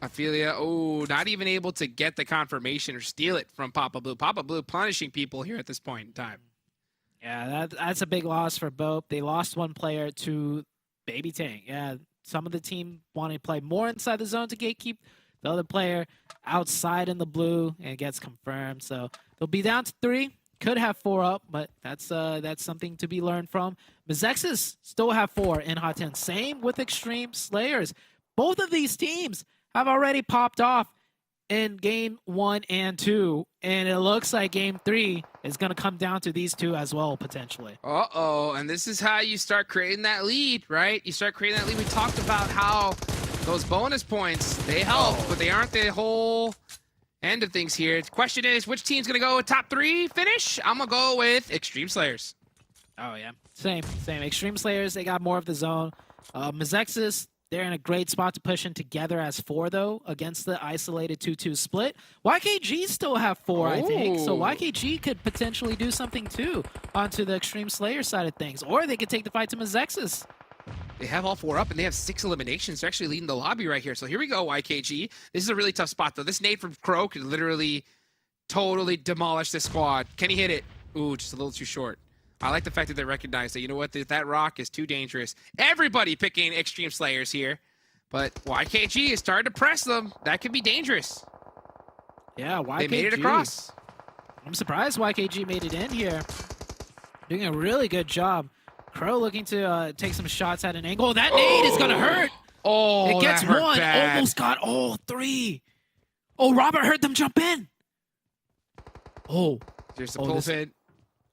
Ophelia, oh, not even able to get the confirmation or steal it from Papa Blue. Papa Blue punishing people here at this point in time.
Yeah, that's a big loss for BOPE. They lost 1 player to Baby Tang. Yeah, some of the team want to play more inside the zone to gatekeep. The other player outside in the blue, and it gets confirmed. So they'll be down to 3. Could have 4 up, but that's something to be learned from. MEZEXIS still have 4 in Hot 10. Same with Extreme Slayers. Both of these teams have already popped off in game 1 and 2, and it looks like game 3 is going to come down to these 2 as well, potentially.
Uh-oh, and this is how you start creating that lead, right? You start creating that lead. We talked about how those bonus points, they help, but they aren't the whole end of things here. The question is, which team's going to go top 3 finish? I'm going to go with Extreme Slayers.
Oh, yeah. Same. Extreme Slayers, they got more of the zone. MEZEXIS, they're in a great spot to push in together as 4, though, against the isolated 2-2 split. YKG still have 4, I think. So YKG could potentially do something, too, onto the Extreme Slayer side of things. Or they could take the fight to MEZEXIS.
They have all 4 up, and they have 6 eliminations. They're actually leading the lobby right here. So here we go, YKG. This is a really tough spot, though. This nade from Crow could literally totally demolish this squad. Can he hit it? Ooh, just a little too short. I like the fact that they recognize that, you know what, that rock is too dangerous. Everybody picking Extreme Slayers here, but YKG is starting to press them. That could be dangerous.
Yeah, YKG.
They made it across.
I'm surprised YKG made it in here. Doing a really good job. Crow looking to take some shots at an angle. That nade is going to hurt.
Oh,
It gets
that hurt
one.
bad.
Almost got all three. Oh, Robert heard them jump in. Oh.
There's the
Oh,
pulpit.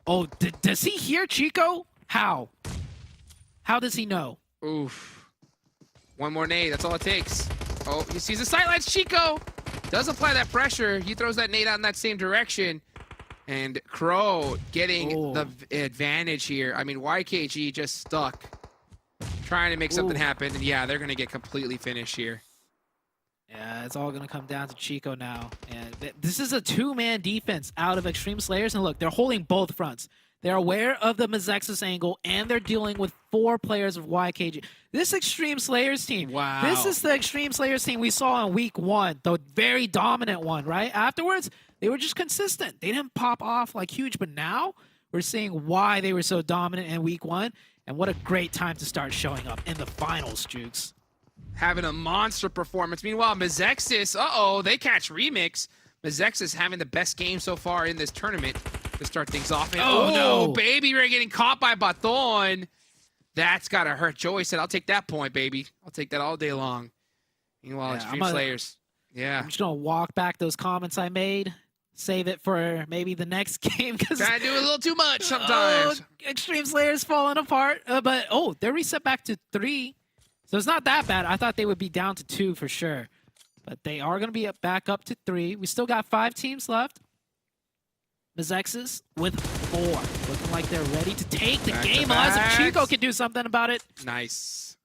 Oh, does he hear Chico? How? How does he know?
Oof. One more nade. That's all it takes. Oh, he sees the sightlines. Chico does apply that pressure. He throws that nade out in that same direction. And Crow getting the advantage here. I mean, YKG just stuck. Trying to make something happen. And yeah, they're going to get completely finished here.
Yeah, it's all going to come down to Chico now. And this is a two-man defense out of Extreme Slayers. And look, they're holding both fronts. They're aware of the MEZEXIS angle, and they're dealing with 4 players of YKG. This Extreme Slayers team,
Wow.
this is the Extreme Slayers team we saw in week 1, the very dominant one, right? Afterwards, they were just consistent. They didn't pop off like huge, but now we're seeing why they were so dominant in week 1, and what a great time to start showing up in the finals, Jukes.
Having a monster performance. Meanwhile, MEZEXIS, uh-oh, they catch Remix. MEZEXIS having the best game so far in this tournament to start things off. And,
Oh, no.
Baby Ray getting caught by Baton. That's got to hurt. Joey said, I'll take that point, baby. I'll take that all day long. Meanwhile,
Yeah,
Extreme Slayers. Yeah.
I'm just going to walk back those comments I made, save it for maybe the next game.
Trying to do a little too much sometimes.
Extreme Slayers falling apart. But, they're reset back to 3. So it's not that bad. I thought they would be down to 2 for sure. But they are going to be back up to 3. We still got 5 teams left. MEZEXIS with 4. Looking like they're ready to take the game. Unless if Chico can do something about it.
Nice.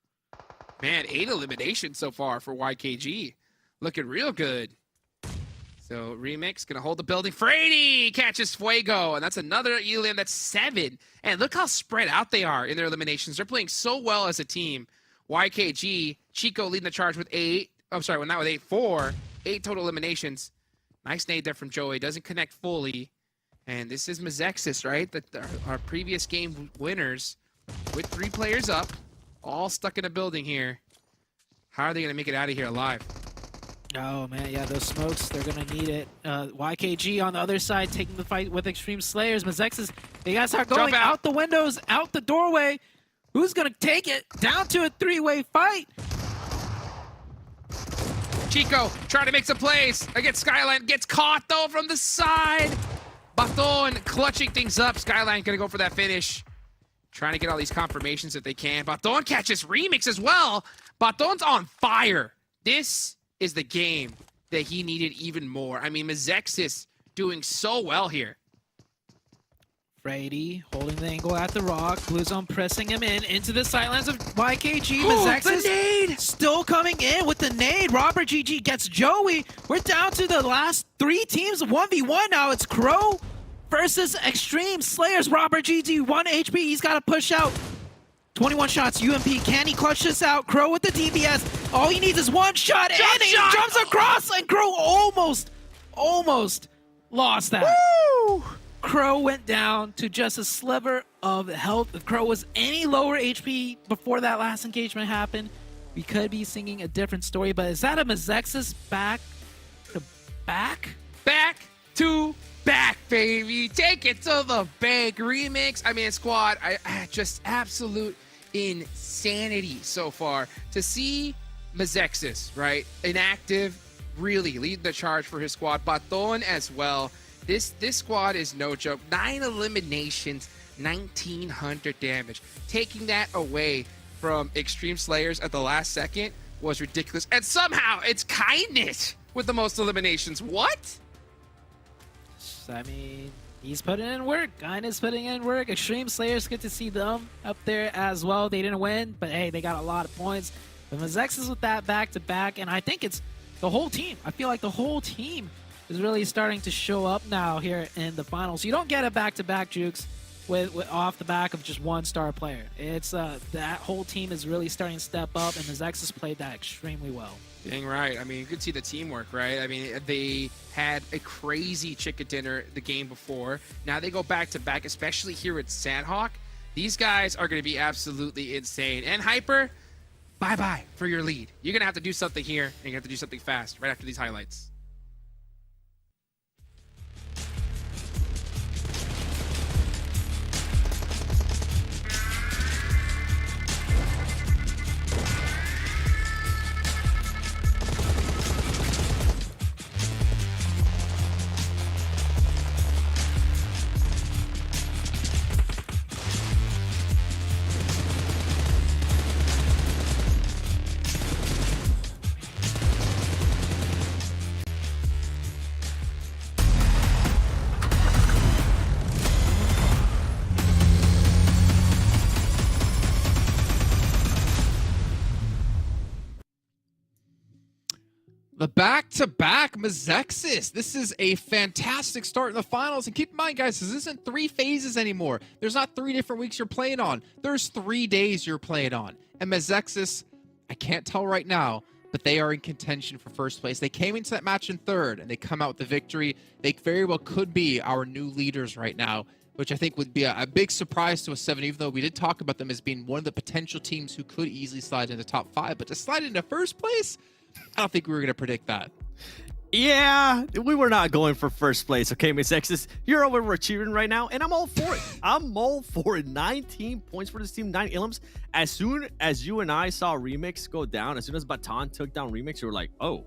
Man, 8 eliminations so far for YKG. Looking real good. So Remix gonna hold the building. Frady catches Fuego, and that's another elim. That's 7. And look how spread out they are in their eliminations. They're playing so well as a team. YKG, Chico leading the charge with 8. I'm sorry, well, not with 8, 4. 8 total eliminations. Nice nade there from Joey. Doesn't connect fully. And this is MEZEXIS, right? Our previous game winners with 3 players up, all stuck in a building here. How are they going to make it out of here alive?
Oh, man, yeah, those smokes, they're going to need it. YKG on the other side taking the fight with Extreme Slayers. MEZEXIS, they got to start going out the windows, out the doorway. Who's going to take it? Down to a 3-way fight.
Chico trying to make some plays against Skyline. Gets caught, though, from the side. Baton clutching things up. Skyline going to go for that finish. Trying to get all these confirmations if they can. Baton catches Remix as well. Baton's on fire. This is the game that he needed even more. I mean, MEZEXIS doing so well here.
Frady holding the angle at the rock. Blue Zone pressing him into the sidelines of YKG. MEZEXIS
the nade!
Still coming in with the nade. Robert GG gets Joey. We're down to the last 3 teams. 1v1 now. It's Crow versus Extreme Slayers. Robert GG, 1 HP. He's got to push out. 21 shots. UMP. Can he clutch this out? Crow with the DBS. All he needs is 1 shot. And he jumps across. And Crow almost lost that.
Woo!
Crow went down to just a sliver of health. If Crow was any lower HP before that last engagement happened, we could be singing a different story. But is that a MEZEXIS back to back?
Back to back, baby. Take it to the bank. Remix. I mean, squad, I just absolute insanity so far. To see MEZEXIS, right? Inactive, really leading the charge for his squad. Baton as well. This squad is no joke. 9 eliminations, 1,900 damage. Taking that away from Extreme Slayers at the last second was ridiculous. And somehow it's Kindness with the most eliminations. What?
I mean, he's putting in work. Kindness putting in work. Extreme Slayers, good to see them up there as well. They didn't win, but hey, they got a lot of points. But MEZEXIS with that back-to-back, and I think it's the whole team. I feel like the whole team is really starting to show up now here in the finals. You don't get a back-to-back, Jukes, with off the back of just one star player. It's that whole team is really starting to step up, and the MEZEXIS played that extremely well.
Dang right. I mean, you could see the teamwork, right? I mean, they had a crazy chicken dinner the game before. Now they go back to back, especially here at Sanhok. These guys are going to be absolutely insane. And Hyper, bye-bye for your lead. You're going to have to do something here, and you have to do something fast right after these highlights.
The back-to-back MEZEXIS. This is a fantastic start in the finals. And keep in mind, guys, this isn't 3 phases anymore. There's not 3 different weeks you're playing on. There's 3 days you're playing on. And MEZEXIS, I can't tell right now, but they are in contention for first place. They came into that match in third, and they come out with the victory. They very well could be our new leaders right now, which I think would be a big surprise to us 7, even though we did talk about them as being one of the potential teams who could easily slide into top 5. But to slide into first place, I don't think we were going to predict that.
Yeah, we were not going for first place. Okay, MEZEXIS, you're overachieving right now, and I'm all for it. I'm all for it. 19 points for this team, 9 elims. As soon as you and I saw Remix go down, as soon as BATAN took down Remix, you were like, oh,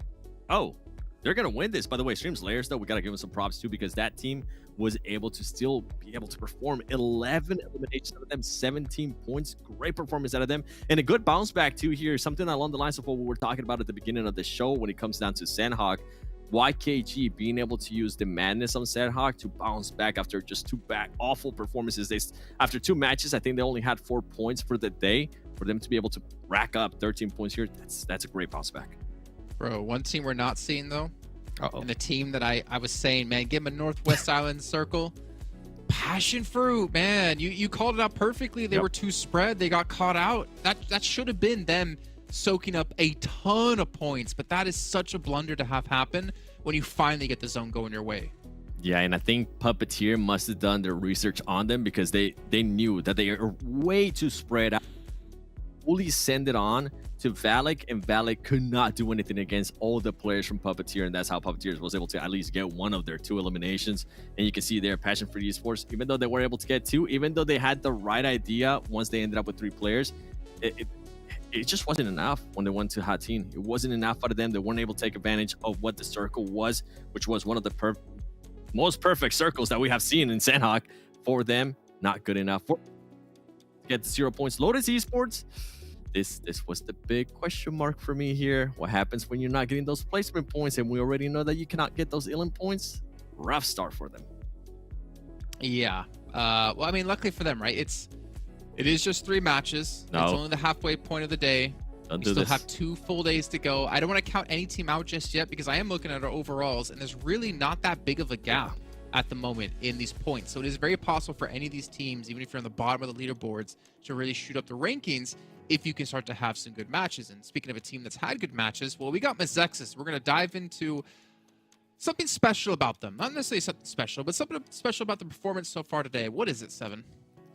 they're going to win this. By the way, Stream's Layers, though, we got to give them some props, too, because that team was able to still be able to perform 11 eliminations out of them, 17 points. Great performance out of them. And a good bounce back, too, here. Something along the lines of what we were talking about at the beginning of the show when it comes down to Sanhok. YKG being able to use the madness on Sanhok to bounce back after just 2 awful performances. After 2 matches, I think they only had 4 points for the day. For them to be able to rack up 13 points here, that's a great bounce back.
Bro, one team we're not seeing, though,
Uh-oh.
and the team that I was saying, man, give them a Northwest Island circle. PASSIONFRUIT, man. You called it out perfectly. They were too spread. They got caught out. That should have been them soaking up a ton of points, but that is such a blunder to have happen when you finally get the zone going your way.
Yeah, and I think Puppeteer must have done their research on them because they knew that they are way too spread out. Fully send it on to Valak, and Valak could not do anything against all the players from Puppeteer, and that's how Puppeteer was able to at least get one of their 2 eliminations. And you can see there, PASSIONFRUIT Esports, even though they were able to get 2, even though they had the right idea once they ended up with 3 players, it just wasn't enough when they went to Hot Team. It wasn't enough out of them. They weren't able to take advantage of what the circle was, which was one of the most perfect circles that we have seen in Sanhok. For them, not good enough. Get 0 points. Lotus Esports, this was the big question mark for me here. What happens when you're not getting those placement points, and we already know that you cannot get those elim points? Rough start for them.
Yeah. Well, I mean, luckily for them, right? It is just 3 matches.
No.
It's only the halfway point of the day. We still have 2 full days to go. I don't want to count any team out just yet because I am looking at our overalls, and there's really not that big of a gap at the moment in these points. So it is very possible for any of these teams, even if you're on the bottom of the leaderboards, to really shoot up the rankings if you can start to have some good matches. And speaking of a team that's had good matches, well, we got MEZEXIS. We're going to dive into something special about them. Not necessarily something special, but something special about the performance so far today. What is it, 7?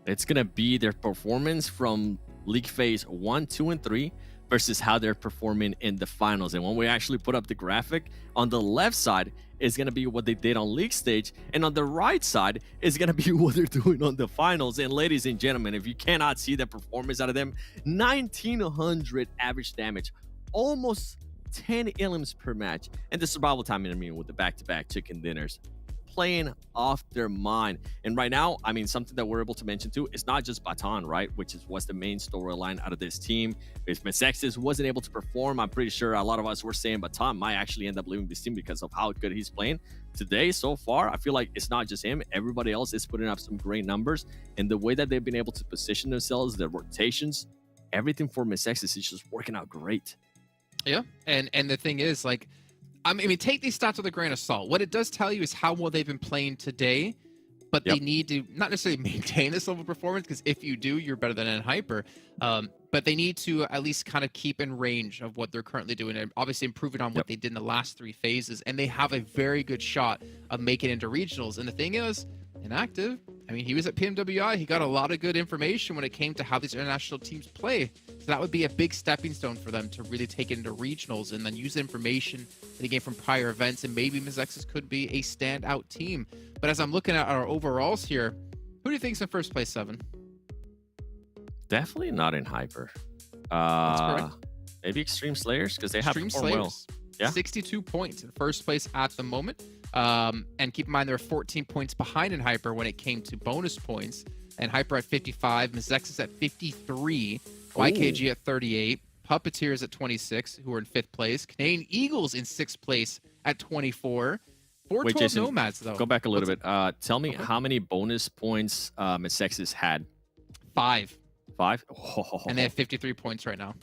It's going to be their performance from League Phase 1, 2, and 3 versus how they're performing in the finals. And when we actually put up the graphic, on the left side is going to be what they did on League Stage, and on the right side is going to be what they're doing on the finals. And ladies and gentlemen, if you cannot see the performance out of them, 1900 average damage, almost 10 elims per match, and the survival time with the back-to-back chicken dinners. Playing off their mind. And right now, I mean, something that we're able to mention too, it's not just BATAN, right? Which was the main storyline out of this team. If MEZEXIS wasn't able to perform, I'm pretty sure a lot of us were saying BATAN might actually end up leaving this team because of how good he's playing. Today, so far, I feel like it's not just him. Everybody else is putting up some great numbers. And the way that they've been able to position themselves, their rotations, everything for MEZEXIS is just working out great.
Yeah, and the thing is, like, I mean, take these stats with a grain of salt. What it does tell you is how well they've been playing today but they need to not necessarily maintain this level of performance, because if you do, you're better than Hyper. But they need to at least kind of keep in range of what they're currently doing, and obviously improving on what they did in the last 3 phases. And they have a very good shot of making it into regionals. And the thing is, Inactive, I mean, he was at PMWI. He got a lot of good information when it came to how these international teams play. So that would be a big stepping stone for them to really take it into regionals and then use the information that he gained from prior events. And maybe MEZEXIS could be a standout team. But as I'm looking at our overalls here, who do you think's in first place, Seven?
Definitely not in Hyper.
That's correct.
Maybe Extreme Slayers, because they have performed well. Yeah.
62 points in first place at the moment. And keep in mind, there are 14 points behind in Hyper when it came to bonus points. And Hyper at 55, MEZEXIS at 53, YKG at 38, Puppeteers at 26, who are in 5th place, Canadian Eagles in 6th place at 24. 412
Wait, Jason,
Nomads, though.
Go back a little bit. Tell me how many bonus points MEZEXIS had.
5.
5?
And they have 53 points right now.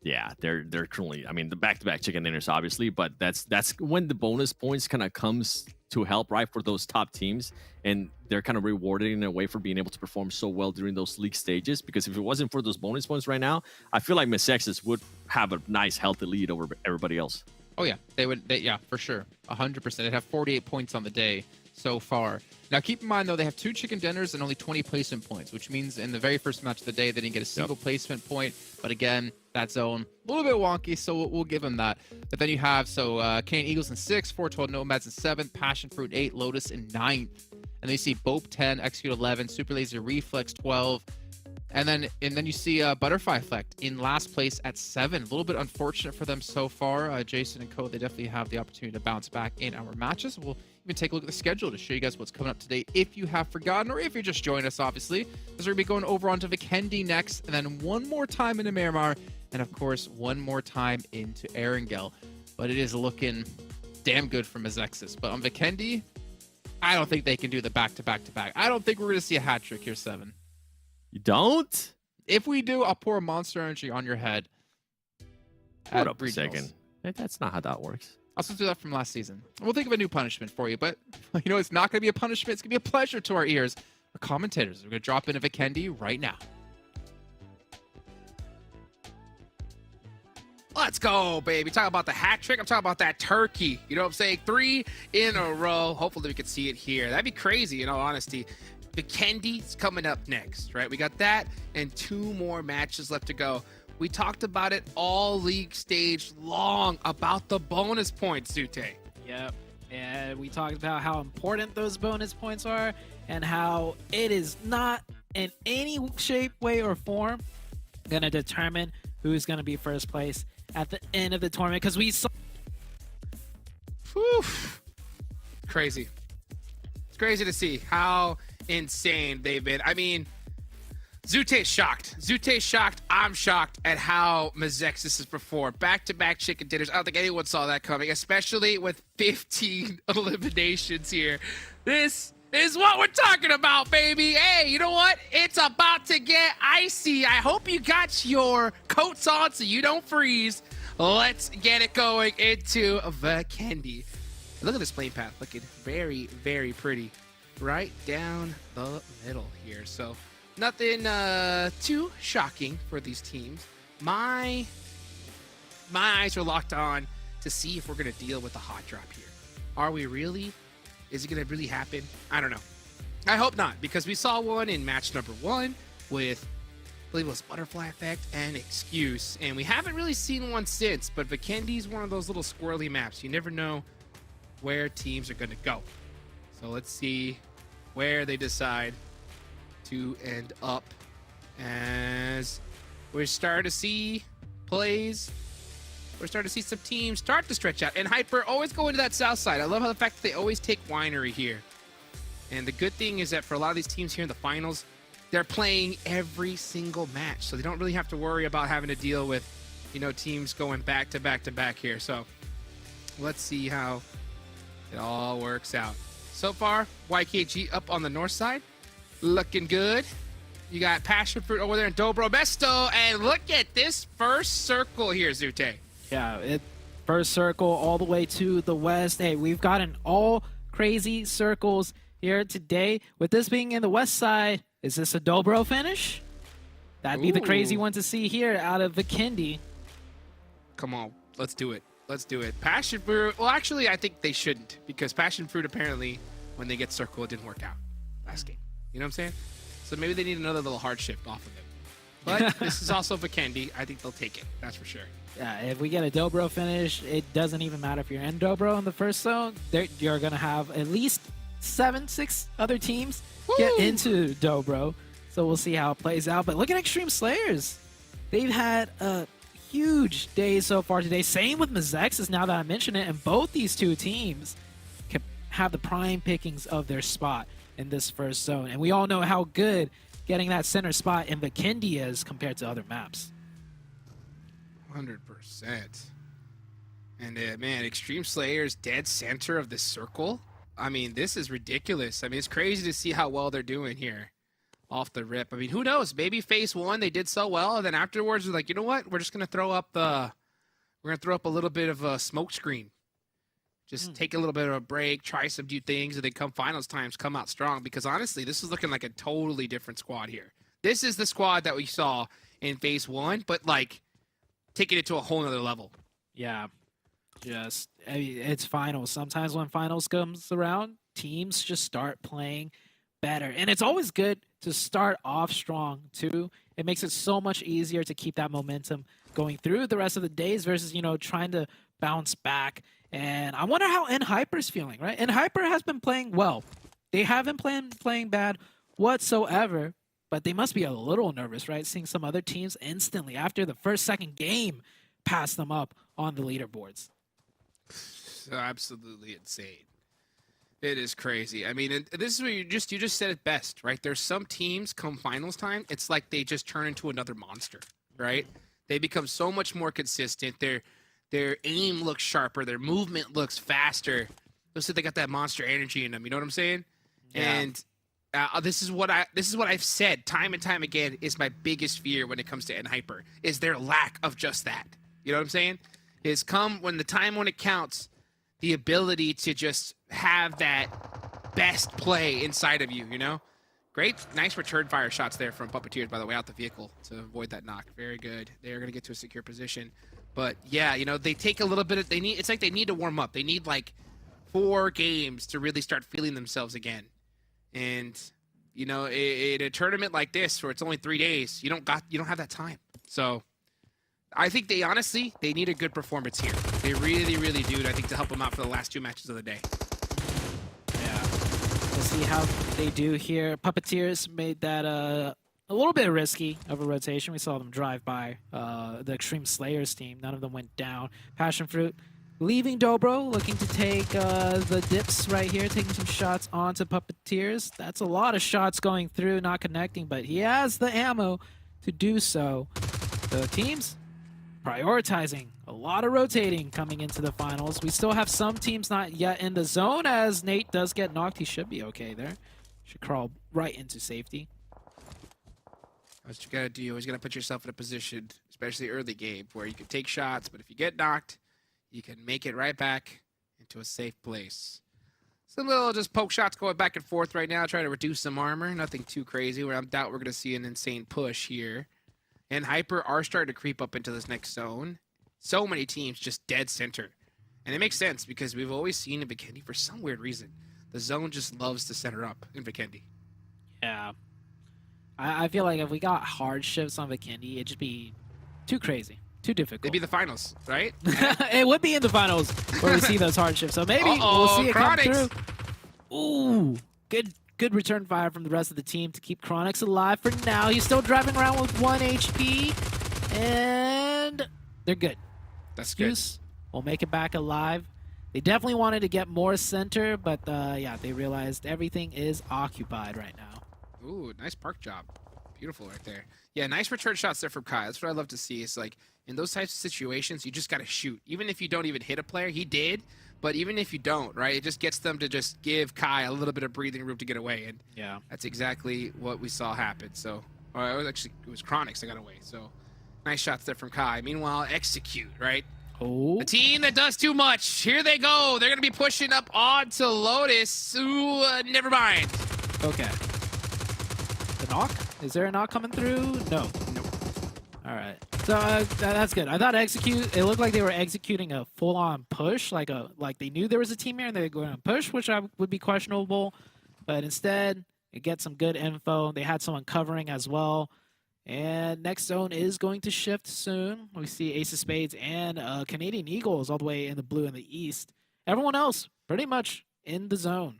Yeah, they're currently, I mean, the back-to-back chicken dinners, obviously, but that's when the bonus points kind of comes to help, right, for those top teams, and they're kind of rewarded in a way for being able to perform so well during those league stages. Because if it wasn't for those bonus points right now, I feel like MEZEXIS would have a nice, healthy lead over everybody else.
Oh yeah, they would. Yeah, for sure, 100%. They'd have 48 points on the day so far. Now, keep in mind though, they have 2 chicken dinners and only 20 placement points, which means in the very first match of the day, they didn't get a single placement point. But again, that zone a little bit wonky, so we'll give them that. But then you have Canadian Eagles in 6th, 412 Nomads in 7th, PASSIONFRUIT 8, LOTUS in 9th, and then you see BOPE 10, Execute 11, Super Laser Reflex 12. And then you see Butterfly Effect in last place at 7. A little bit unfortunate for them so far. Jason and Co, they definitely have the opportunity to bounce back in our matches. We'll even take a look at the schedule to show you guys what's coming up today if you have forgotten, or if you're just joining us, obviously. As we're going to be going over onto Vikendi next, and then one more time into Miramar, and of course, one more time into Erangel. But it is looking damn good for MEZEXIS. But on Vikendi, I don't think they can do the back-to-back-to-back. I don't think we're going to see a hat trick here, Seven.
You don't?
If we do, I'll pour a Monster Energy on your head.
Hold up a second. That's not how that works.
I'll still do that from last season. We'll think of a new punishment for you, but you know, it's not going to be a punishment. It's going to be a pleasure to our ears. Our commentators are going to drop in a Vikendi right now.
Let's go, baby. Talk about the hat trick. I'm talking about that turkey. You know what I'm saying? 3 in a row. Hopefully we can see it here. That'd be crazy, in all honesty. Vikendi's coming up next, right? We got that and 2 more matches left to go. We talked about it all league stage long about the bonus points, Zute.
Yep. And we talked about how important those bonus points are and how it is not in any shape, way, or form going to determine who's going to be first place at the end of the tournament. Because we saw...
Whew. Crazy. It's crazy to see how insane they've been. I mean, Zute's shocked. Zute's shocked. I'm shocked at how MEZEXIS has performed. Back-to-back chicken dinners. I don't think anyone saw that coming, especially with 15 eliminations here. This is what we're talking about, baby. Hey, you know what? It's about to get icy. I hope you got your coats on so you don't freeze. Let's get it going into Vikendi. Look at this playing path. Looking very, very pretty. Right down the middle here. So nothing too shocking for these teams. My eyes are locked on to see if we're going to deal with a hot drop here. Are we really? Is it going to really happen? I don't know. I hope not, because we saw one in match number 1 with, I believe it was Butterfly Effect and Excuse, and we haven't really seen one since, but Vikendi's one of those little squirrely maps. You never know where teams are going to go. So let's see where they decide to end up, as we're starting to see plays. We're starting to see some teams start to stretch out. And Hyper always going to that south side. I love how the fact that they always take Winery here. And the good thing is that for a lot of these teams here in the finals, they're playing every single match. So they don't really have to worry about having to deal with, you know, teams going back to back to back here. So let's see how it all works out. So far, YKG up on the north side. Looking good. You got PASSIONFRUIT over there in Dobro Mesto. And look at this first circle here, Zute.
Yeah, first circle all the way to the west. Hey, we've gotten all crazy circles here today. With this being in the west side, is this a Dobro finish? That'd be the crazy
Ooh.
one to see here out of Vikendi.
Come on, let's do it. Let's do it. Passion Fruit. Well, actually, I think they shouldn't, because Passion Fruit apparently, when they get Circle, it didn't work out last game. You know what I'm saying? So maybe they need another little hard shift off of it. But this is also Vikendi. I think they'll take it. That's for sure.
Yeah, if we get a Dobro finish, it doesn't even matter if you're in Dobro in the first zone. You're going to have at least 6 other teams get into Dobro. So we'll see how it plays out. But look at Extreme Slayers. They've had a huge day so far today. Same with MEZEXIS, now that I mention it. And both these two teams can have the prime pickings of their spot in this first zone. And we all know how good getting that center spot in Vikendi is compared to other maps.
100%. And man, Extreme Slayers dead center of the circle. I mean, this is ridiculous. I mean, it's crazy to see how well they're doing here off the rip. I mean, who knows? Maybe phase 1 they did so well, and then afterwards they're like, you know what? We're just gonna throw up a little bit of a smoke screen. Just take a little bit of a break, try some new things, and then come finals times, come out strong. Because honestly, this is looking like a totally different squad here. This is the squad that we saw in phase 1, but like taking it to a whole nother level.
Yeah, I mean, it's finals. Sometimes when finals comes around, teams just start playing better. And it's always good to start off strong, too. It makes it so much easier to keep that momentum going through the rest of the days versus, trying to bounce back. And I wonder how NHyper's feeling, right? NHyper has been playing well. They haven't playing bad whatsoever, but they must be a little nervous, right? Seeing some other teams instantly after the second game pass them up on the leaderboards.
So absolutely insane. It is crazy. I mean, and this is where you just said it best, right? There's some teams come finals time, it's like they just turn into another monster, right? They become so much more consistent. Their aim looks sharper. Their movement looks faster. Looks like they got that monster energy in them. You know what I'm saying? Yeah. And this is what I've said time and time again is my biggest fear when it comes to NHyper is their lack of just that. You know what I'm saying? Is come when the time when it counts, the ability to just have that best play inside of you. Great, nice return fire shots there from Puppeteers, by the way, out the vehicle to avoid that knock. Very good. They're going to get to a secure position. But yeah, they take a little bit of, it's like they need to warm up. They need like 4 games to really start feeling themselves again. And, in a tournament like this where it's only 3 days, you don't have that time. So I think they need a good performance here. They really, really do, I think, to help them out for the last 2 matches of the day.
We'll see how they do here. Puppeteers made that a little bit risky of a rotation. We saw them drive by the Extreme Slayers team. None of them went down. Passionfruit leaving Dobro, looking to take the dips right here, taking some shots onto Puppeteers. That's a lot of shots going through, not connecting, but he has the ammo to do so. The teams prioritizing a lot of rotating coming into the finals. We still have some teams not yet in the zone as Nate does get knocked. He should be okay there. Should crawl right into safety.
What you gotta do, you always gotta put yourself in a position, especially early game, where you can take shots, but if you get knocked, you can make it right back into a safe place. Some little just poke shots going back and forth right now, trying to reduce some armor. Nothing too crazy. I doubt we're gonna see an insane push here. And Hyper are starting to creep up into this next zone. So many teams just dead center. And it makes sense because we've always seen in Vikendi, for some weird reason, the zone just loves to center up in Vikendi.
Yeah. I feel like if we got hard shifts on Vikendi, it'd just be too crazy, too difficult.
It'd be the finals, right?
It would be in the finals where we see those hard shifts. So maybe we'll see it come through. Ooh, good return fire from the rest of the team to keep Chronix alive for now. He's still driving around with 1 HP, and they're good.
That's good.
Will make it back alive. They definitely wanted to get more center, but yeah, they realized everything is occupied right now.
Ooh, nice park job. Beautiful right there. Yeah, nice return shots there from Kai. That's what I love to see. It's like, in those types of situations, you just got to shoot. Even if you don't even hit a player, he did, but even if you don't, right, it just gets them to just give Kai a little bit of breathing room to get away, and
yeah,
that's exactly what we saw happen. So, it was Chronix that got away, so nice shots there from Kai. Meanwhile, Execute, right?
Oh,
The team that does too much. Here they go. They're going to be pushing up onto Lotus. Ooh, never mind.
okay. The knock? Is there a knock coming through? No.
Nope.
All right. So that's good. I thought it looked like they were executing a full-on push, like they knew there was a team here and they were going to push, which would be questionable. But instead, it gets some good info. They had someone covering as well. And next zone is going to shift soon. We see Ace of Spades and Canadian Eagles all the way in the blue in the east. Everyone else pretty much in the zone.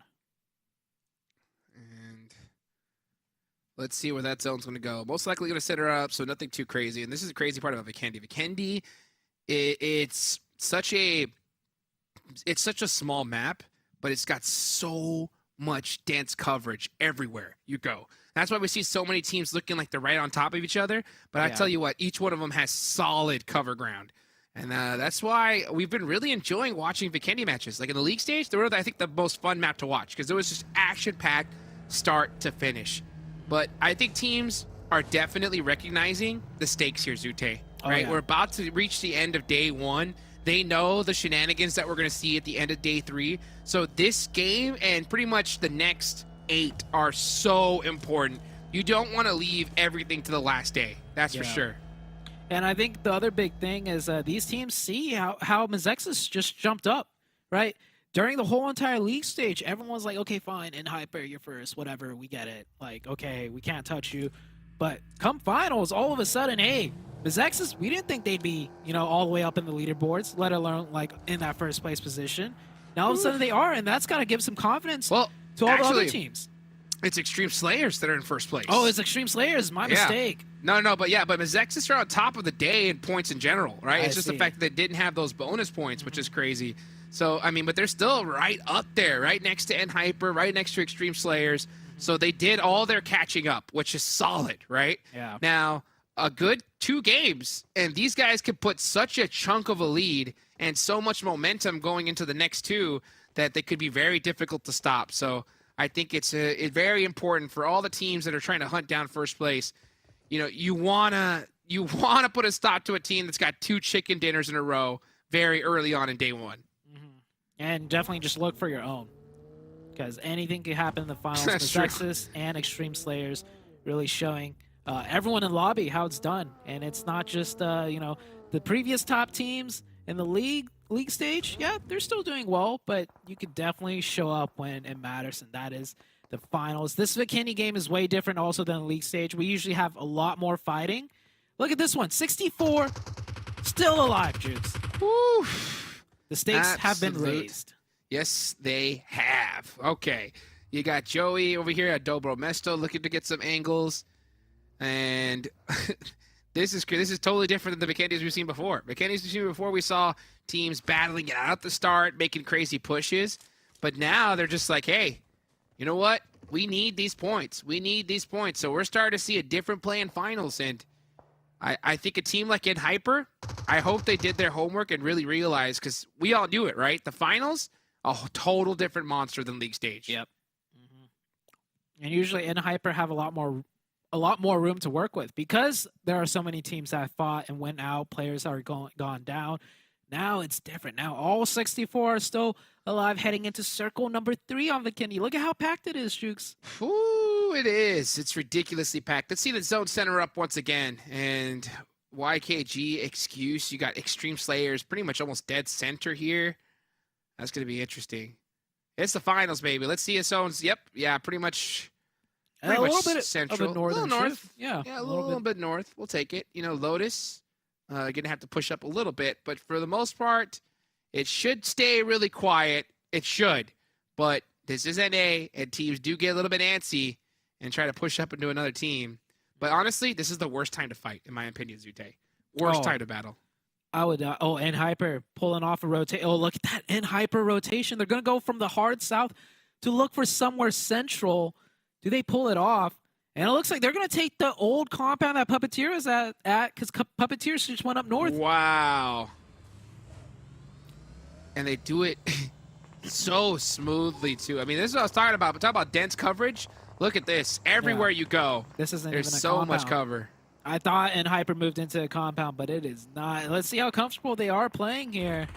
And let's see where that zone's going to go. Most likely going to set her up, so nothing too crazy. And this is the crazy part about Vikendi. Vikendi, it's such a small map, but it's got so much dense coverage everywhere you go. That's why we see so many teams looking like they're right on top of each other. But I tell you what, each one of them has solid cover ground. And that's why we've been really enjoying watching Vikendi matches. Like in the league stage, they were, I think, the most fun map to watch because it was just action-packed start to finish. But I think teams are definitely recognizing the stakes here, Zute. Right? We're about to reach the end of day 1. They know the shenanigans that we're going to see at the end of day 3. So this game and pretty much the next 8 are so important. You don't want to leave everything to the last day. That's for sure.
And I think the other big thing is these teams see how MEZEXIS just jumped up, right? During the whole entire league stage, everyone's like, okay, fine, in Hyper, you're first, whatever, we get it. Like, okay, we can't touch you. But come finals, all of a sudden, hey, MEZEXIS, we didn't think they'd be, all the way up in the leaderboards, let alone, like, in that first place position. Now, all of a sudden, they are, and that's got to give some confidence to all the other teams.
It's Extreme Slayers that are in first place.
Oh, it's Extreme Slayers. My mistake.
No, but MEZEXIS are on top of the day in points in general, right? It's just the fact that they didn't have those bonus points, which is crazy. So, I mean, but they're still right up there, right next to NHyper, right next to Extreme Slayers. So they did all their catching up, which is solid, right?
Yeah.
Now, a good 2 games, and these guys could put such a chunk of a lead and so much momentum going into the next 2 that they could be very difficult to stop. So I think it's very important for all the teams that are trying to hunt down first place. You wanna put a stop to a team that's got 2 chicken dinners in a row very early on in day 1.
And definitely just look for your own, because anything could happen in the finals. MEZEXIS and Extreme Slayers really showing everyone in lobby how it's done, and it's not just the previous top teams in the league stage. Yeah, they're still doing well, but you could definitely show up when it matters, and that is the finals. This Vikendi game is way different also than the league stage. We usually have a lot more fighting. Look at this one, 64, still alive, Jukes.
Woo.
The stakes have been raised.
Yes, they have. Okay. You got Joey over here at Dobro Mesto looking to get some angles. And this is totally different than the Vikendis we've seen before. Vikendis we've seen before, we saw teams battling it out at the start, making crazy pushes. But now they're just like, hey, you know what? We need these points. We need these points. So we're starting to see a different play in finals. And I think a team like NHyper, I hope they did their homework and really realized, because we all knew it, right? The finals, a total different monster than league stage.
Yep. And usually NHyper have a lot more room to work with, because there are so many teams that fought and went out. Players are gone down. Now it's different. Now all 64 are still alive, heading into circle number 3 on Vikendi. Look at how packed it is, Jukes.
Ooh, it is. It's ridiculously packed. Let's see the zone center up once again. And YKG, excuse. You got Extreme Slayers pretty much almost dead center here. That's going to be interesting. It's the finals, baby. Let's see his zones. Yep. Yeah, pretty much
A little bit
central.
of a northern
north.
shift. Yeah,
a little bit north. We'll take it. Lotus, going to have to push up a little bit. But for the most part, it should stay really quiet. It should. But this is NA, and teams do get a little bit antsy and try to push up into another team. But honestly, this is the worst time to fight, in my opinion, Zute. Worst time to battle.
I would, NHyper pulling off a rotation. Oh, look at that NHyper rotation. They're going to go from the hard south to look for somewhere central. Do they pull it off? And it looks like they're going to take the old compound that Puppeteer is at because Puppeteer just went up north.
Wow. And they do it so smoothly, too. I mean, this is what I was talking about. But talk about dense coverage. Look at this. Everywhere you go,
This isn't
there's
even a
so
compound.
much cover.
I thought and Hyper moved into a compound, but it is not. Let's see how comfortable they are playing here.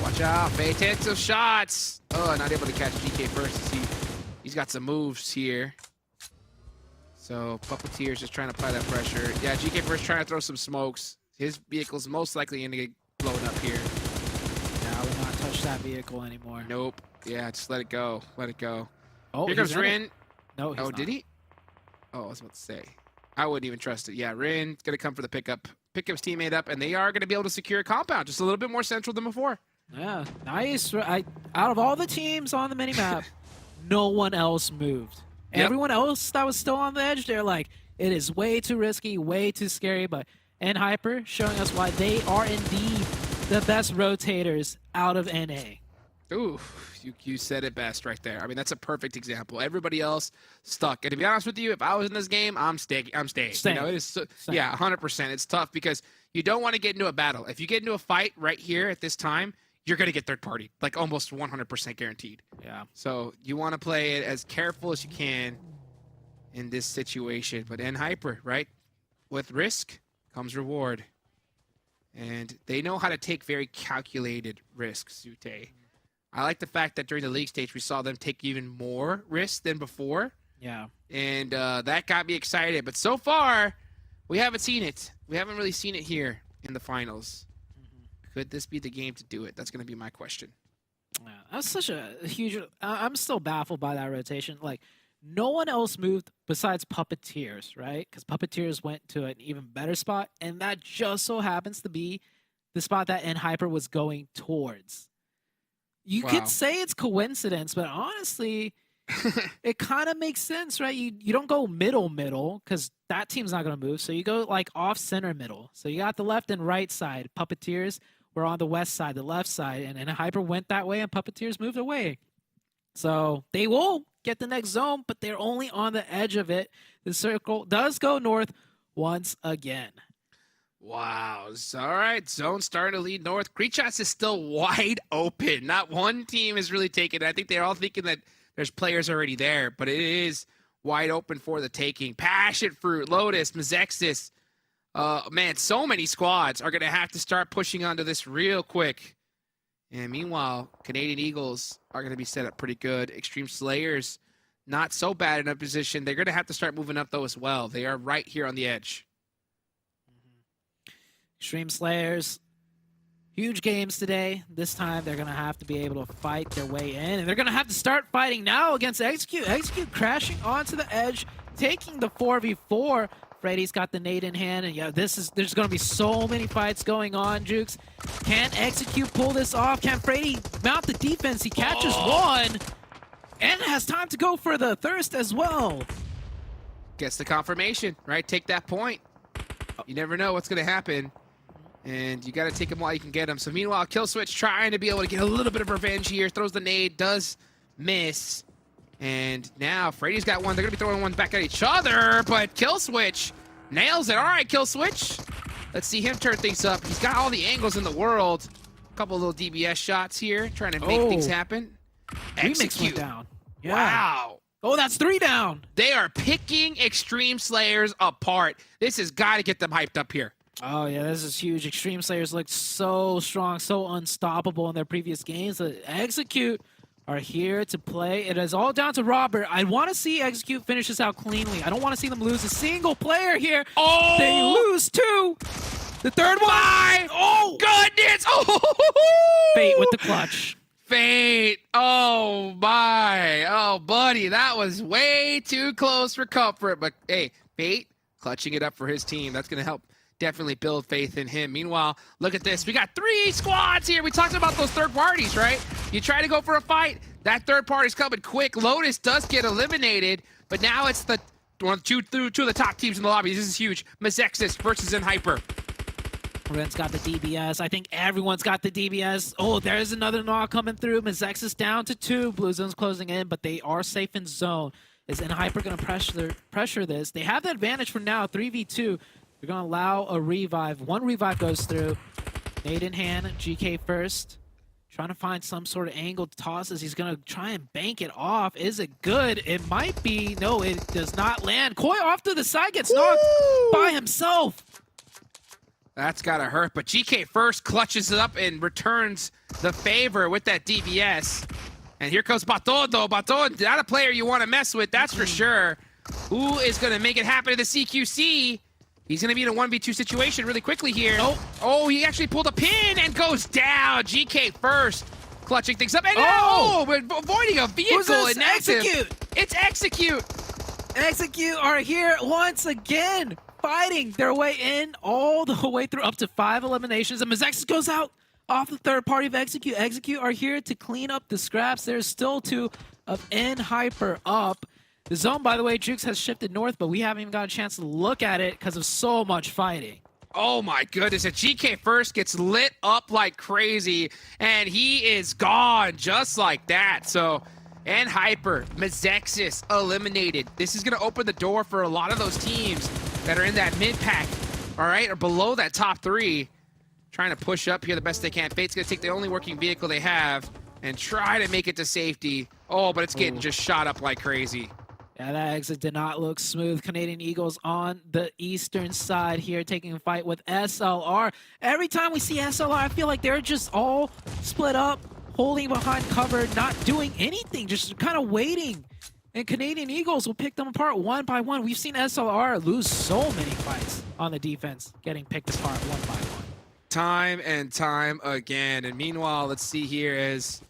Watch out. Pay attention to shots. Oh, not able to catch GK first. He's got some moves here. So Puppeteer's just trying to apply that pressure. Yeah, GK first trying to throw some smokes. His vehicle's most likely going to get blown up here.
Yeah, I would not touch that vehicle anymore.
Nope. Yeah, just let it go. Let it go.
Oh,
Here comes Rin.
No, he's
Oh,
not.
did he? Oh, I was about to say. I wouldn't even trust it. Yeah, Rin's going to come for the pickup. Pick his teammate up, and they are going to be able to secure a compound. Just a little bit more central than before.
Yeah, nice. Out of all the teams on the minimap, no one else moved.
Yep.
Everyone else that was still on the edge, they're like, it is way too risky, way too scary. But and Hyper showing us why they are indeed the best rotators out of NA.
Ooh, you said it best right there. I mean, that's a perfect example. Everybody else stuck. And to be honest with you, if I was in this game, I'm staying. You know, it is yeah, 100%. It's tough because you don't want to get into a battle. If you get into a fight right here at this time, you're going to get third party, like almost 100% guaranteed.
Yeah.
So you want to play it as careful as you can in this situation. But in Hyper, right? With risk comes reward. And they know how to take very calculated risks, Zute. I like the fact that during the league stage, we saw them take even more risks than before.
Yeah.
And that got me excited. But so far, we haven't seen it. We haven't really seen it here in the finals. Could this be the game to do it? That's going to be my question.
Yeah, that's such a huge. I'm still baffled by that rotation. Like, no one else moved besides Puppeteers, right? Because Puppeteers went to an even better spot, and that just so happens to be the spot that Hyper was going towards. You could say it's coincidence, but honestly, it kind of makes sense, right? You don't go middle because that team's not going to move. So you go like off center middle. So you got the left and right side. Puppeteers were on the west side, the left side, and Hyper went that way, and Puppeteers moved away. So they will get the next zone, but they're only on the edge of it. The circle does go north once again.
Wow. All right. Zone starting to lead north. Creechats is still wide open. Not one team is really taking it. I think they're all thinking that there's players already there, but it is wide open for the taking. PASSIONFRUIT, LOTUS, MEZEXIS. Man, so many squads are going to have to start pushing onto this real quick. And meanwhile, Canadian Eagles are going to be set up pretty good. Extreme Slayers, not so bad in a position. They're going to have to start moving up, though, as well. They are right here on the edge.
Extreme Slayers, huge games today. This time they're going to have to be able to fight their way in. And they're going to have to start fighting now against Execute. Execute crashing onto the edge, taking the 4v4. Freddy's got the nade in hand, and yeah, there's going to be so many fights going on, Jukes. Can Execute pull this off? Can Freddy mount the defense? He catches one, and has time to go for the thirst as well.
Gets the confirmation, right? Take that point. You never know what's going to happen, and you got to take him while you can get him. So meanwhile, Killswitch trying to be able to get a little bit of revenge here. Throws the nade, does miss. And now Freddy's got one. They're going to be throwing one back at each other, but Killswitch nails it. All right, Killswitch. Let's see him turn things up. He's got all the angles in the world. A couple little DBS shots here, trying to make things happen. Execute.
Down. Yeah.
Wow.
Oh, that's 3 down.
They are picking Extreme Slayers apart. This has got to get them hyped up here.
Oh, yeah, this is huge. Extreme Slayers looked so strong, so unstoppable in their previous games. Execute are here to play. It is all down to Robert. I want to see Execute finish this out cleanly. I don't want to see them lose a single player here.
Oh!
They lose 2. The third one.
Oh, goodness. Oh!
Fate with the clutch.
Fate. Oh, my. Oh, buddy. That was way too close for comfort. But, hey, Fate clutching it up for his team. That's going to help definitely build faith in him. Meanwhile, look at this. We got 3 squads here. We talked about those third parties, right? You try to go for a fight. That third party's coming quick. LOTUS does get eliminated, but now it's the two of the top teams in the lobby. This is huge. MEZEXIS versus Hyper.
Ren's got the DBS. I think everyone's got the DBS. Oh, there's another knock coming through. MEZEXIS down to 2. Blue Zone's closing in, but they are safe in zone. Is Hyper going to pressure this? They have the advantage for now, 3v2. They're going to allow a revive. 1 revive goes through. Nade in hand, GK first. Trying to find some sort of angle to toss this. He's going to try and bank it off. Is it good? It might be. No, it does not land. Koi off to the side gets knocked by himself.
That's gotta hurt, but GK first clutches it up and returns the favor with that DBS. And here comes Baton, though. Baton, not a player you want to mess with, that's for sure. Who is gonna make it happen to the CQC? He's gonna be in a 1v2 situation really quickly here. Oh, he actually pulled a pin and goes down. GK first, clutching things up. And avoiding a vehicle.
Who's this?
Inactive.
Execute.
It's Execute.
Execute are here once again, fighting their way in all the way through up to 5 eliminations. And MEZEXIS goes out off the third party of Execute. Execute are here to clean up the scraps. There's still 2 of N-Hyper up. The zone, by the way, Jukes has shifted north, but we haven't even got a chance to look at it because of so much fighting.
Oh my goodness, and GK first gets lit up like crazy, and he is gone just like that. So, N-Hyper, MEZEXIS eliminated. This is going to open the door for a lot of those teams that are in that mid-pack, all right, or below that top 3, trying to push up here the best they can. Fate's going to take the only working vehicle they have and try to make it to safety. Oh, but it's getting just shot up like crazy.
Yeah, that exit did not look smooth. Canadian Eagles on the eastern side here, taking a fight with SLR. Every time we see SLR, I feel like they're just all split up, holding behind cover, not doing anything, just kind of waiting. And Canadian Eagles will pick them apart one by one. We've seen SLR lose so many fights on the defense, getting picked apart one by one.
Time and time again. And meanwhile, let's see here as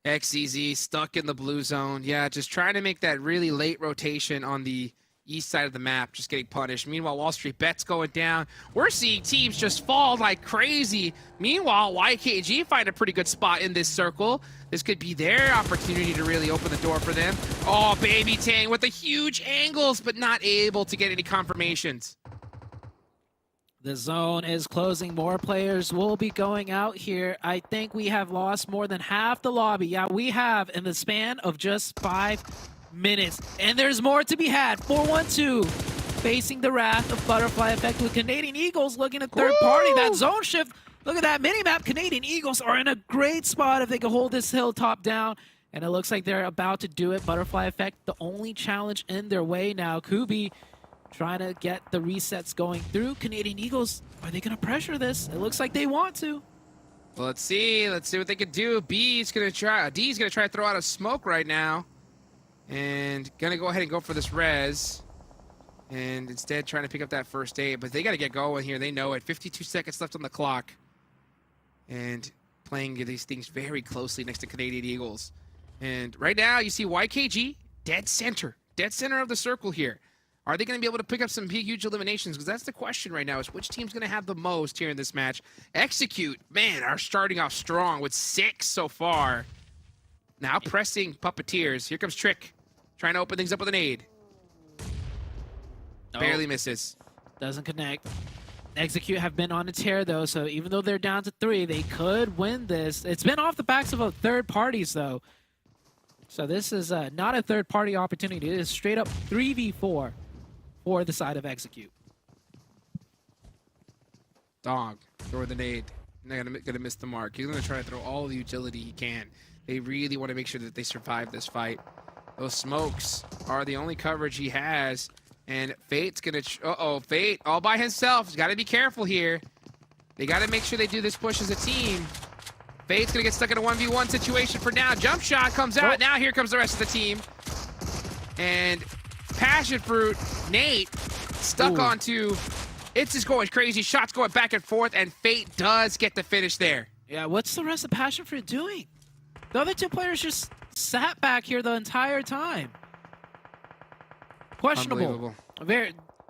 XEZ stuck in the blue zone. Yeah, just trying to make that really late rotation on the east side of the map, just getting punished. Meanwhile, Wall Street Bet's going down. We're seeing teams just fall like crazy. Meanwhile, YKG find a pretty good spot in this circle. This could be their opportunity to really open the door for them. Oh, Baby Tang with the huge angles, but not able to get any confirmations.
The zone is closing. More players will be going out here. I think we have lost more than half the lobby. Yeah, we have in the span of just 5 minutes. And there's more to be had. 4-1-2 facing the wrath of Butterfly Effect with Canadian Eagles looking at third party. That zone shift. Look at that mini-map. Canadian Eagles are in a great spot if they can hold this hilltop down. And it looks like they're about to do it. Butterfly Effect, the only challenge in their way now. Kubi trying to get the resets going through. Canadian Eagles, are they going to pressure this? It looks like they want to.
Well, let's see what they can do. D's gonna try to throw out a smoke right now, and gonna go ahead and go for this res, and instead trying to pick up that first aid. But they got to get going here. They know it. 52 seconds left on the clock, and playing these things very closely next to Canadian Eagles. And right now you see YKG dead center of the circle here. Are they going to be able to pick up some huge eliminations? Because that's the question right now, is which team's going to have the most here in this match. Execute, man, are starting off strong with 6 so far. Now pressing Puppeteers. Here comes Trick, trying to open things up with an aid. Barely misses.
Doesn't connect. Execute have been on a tear, though, so even though they're down to 3, they could win this. It's been off the backs of third parties, though. So this is not a third-party opportunity. It is straight up 3v4. For the side of Execute.
Dog, throw the nade. Not gonna miss the mark. He's gonna try to throw all the utility he can. They really want to make sure that they survive this fight. Those smokes are the only coverage he has, and Fate's gonna. Fate all by himself. He's got to be careful here. They got to make sure they do this push as a team. Fate's gonna get stuck in a 1v1 situation for now. Jump shot comes out. Now here comes the rest of the team, and PASSIONFRUIT, Nate, stuck onto, it's just going crazy. Shots going back and forth, and Fate does get the finish there.
Yeah, what's the rest of PASSIONFRUIT doing? The other 2 players just sat back here the entire time. Questionable.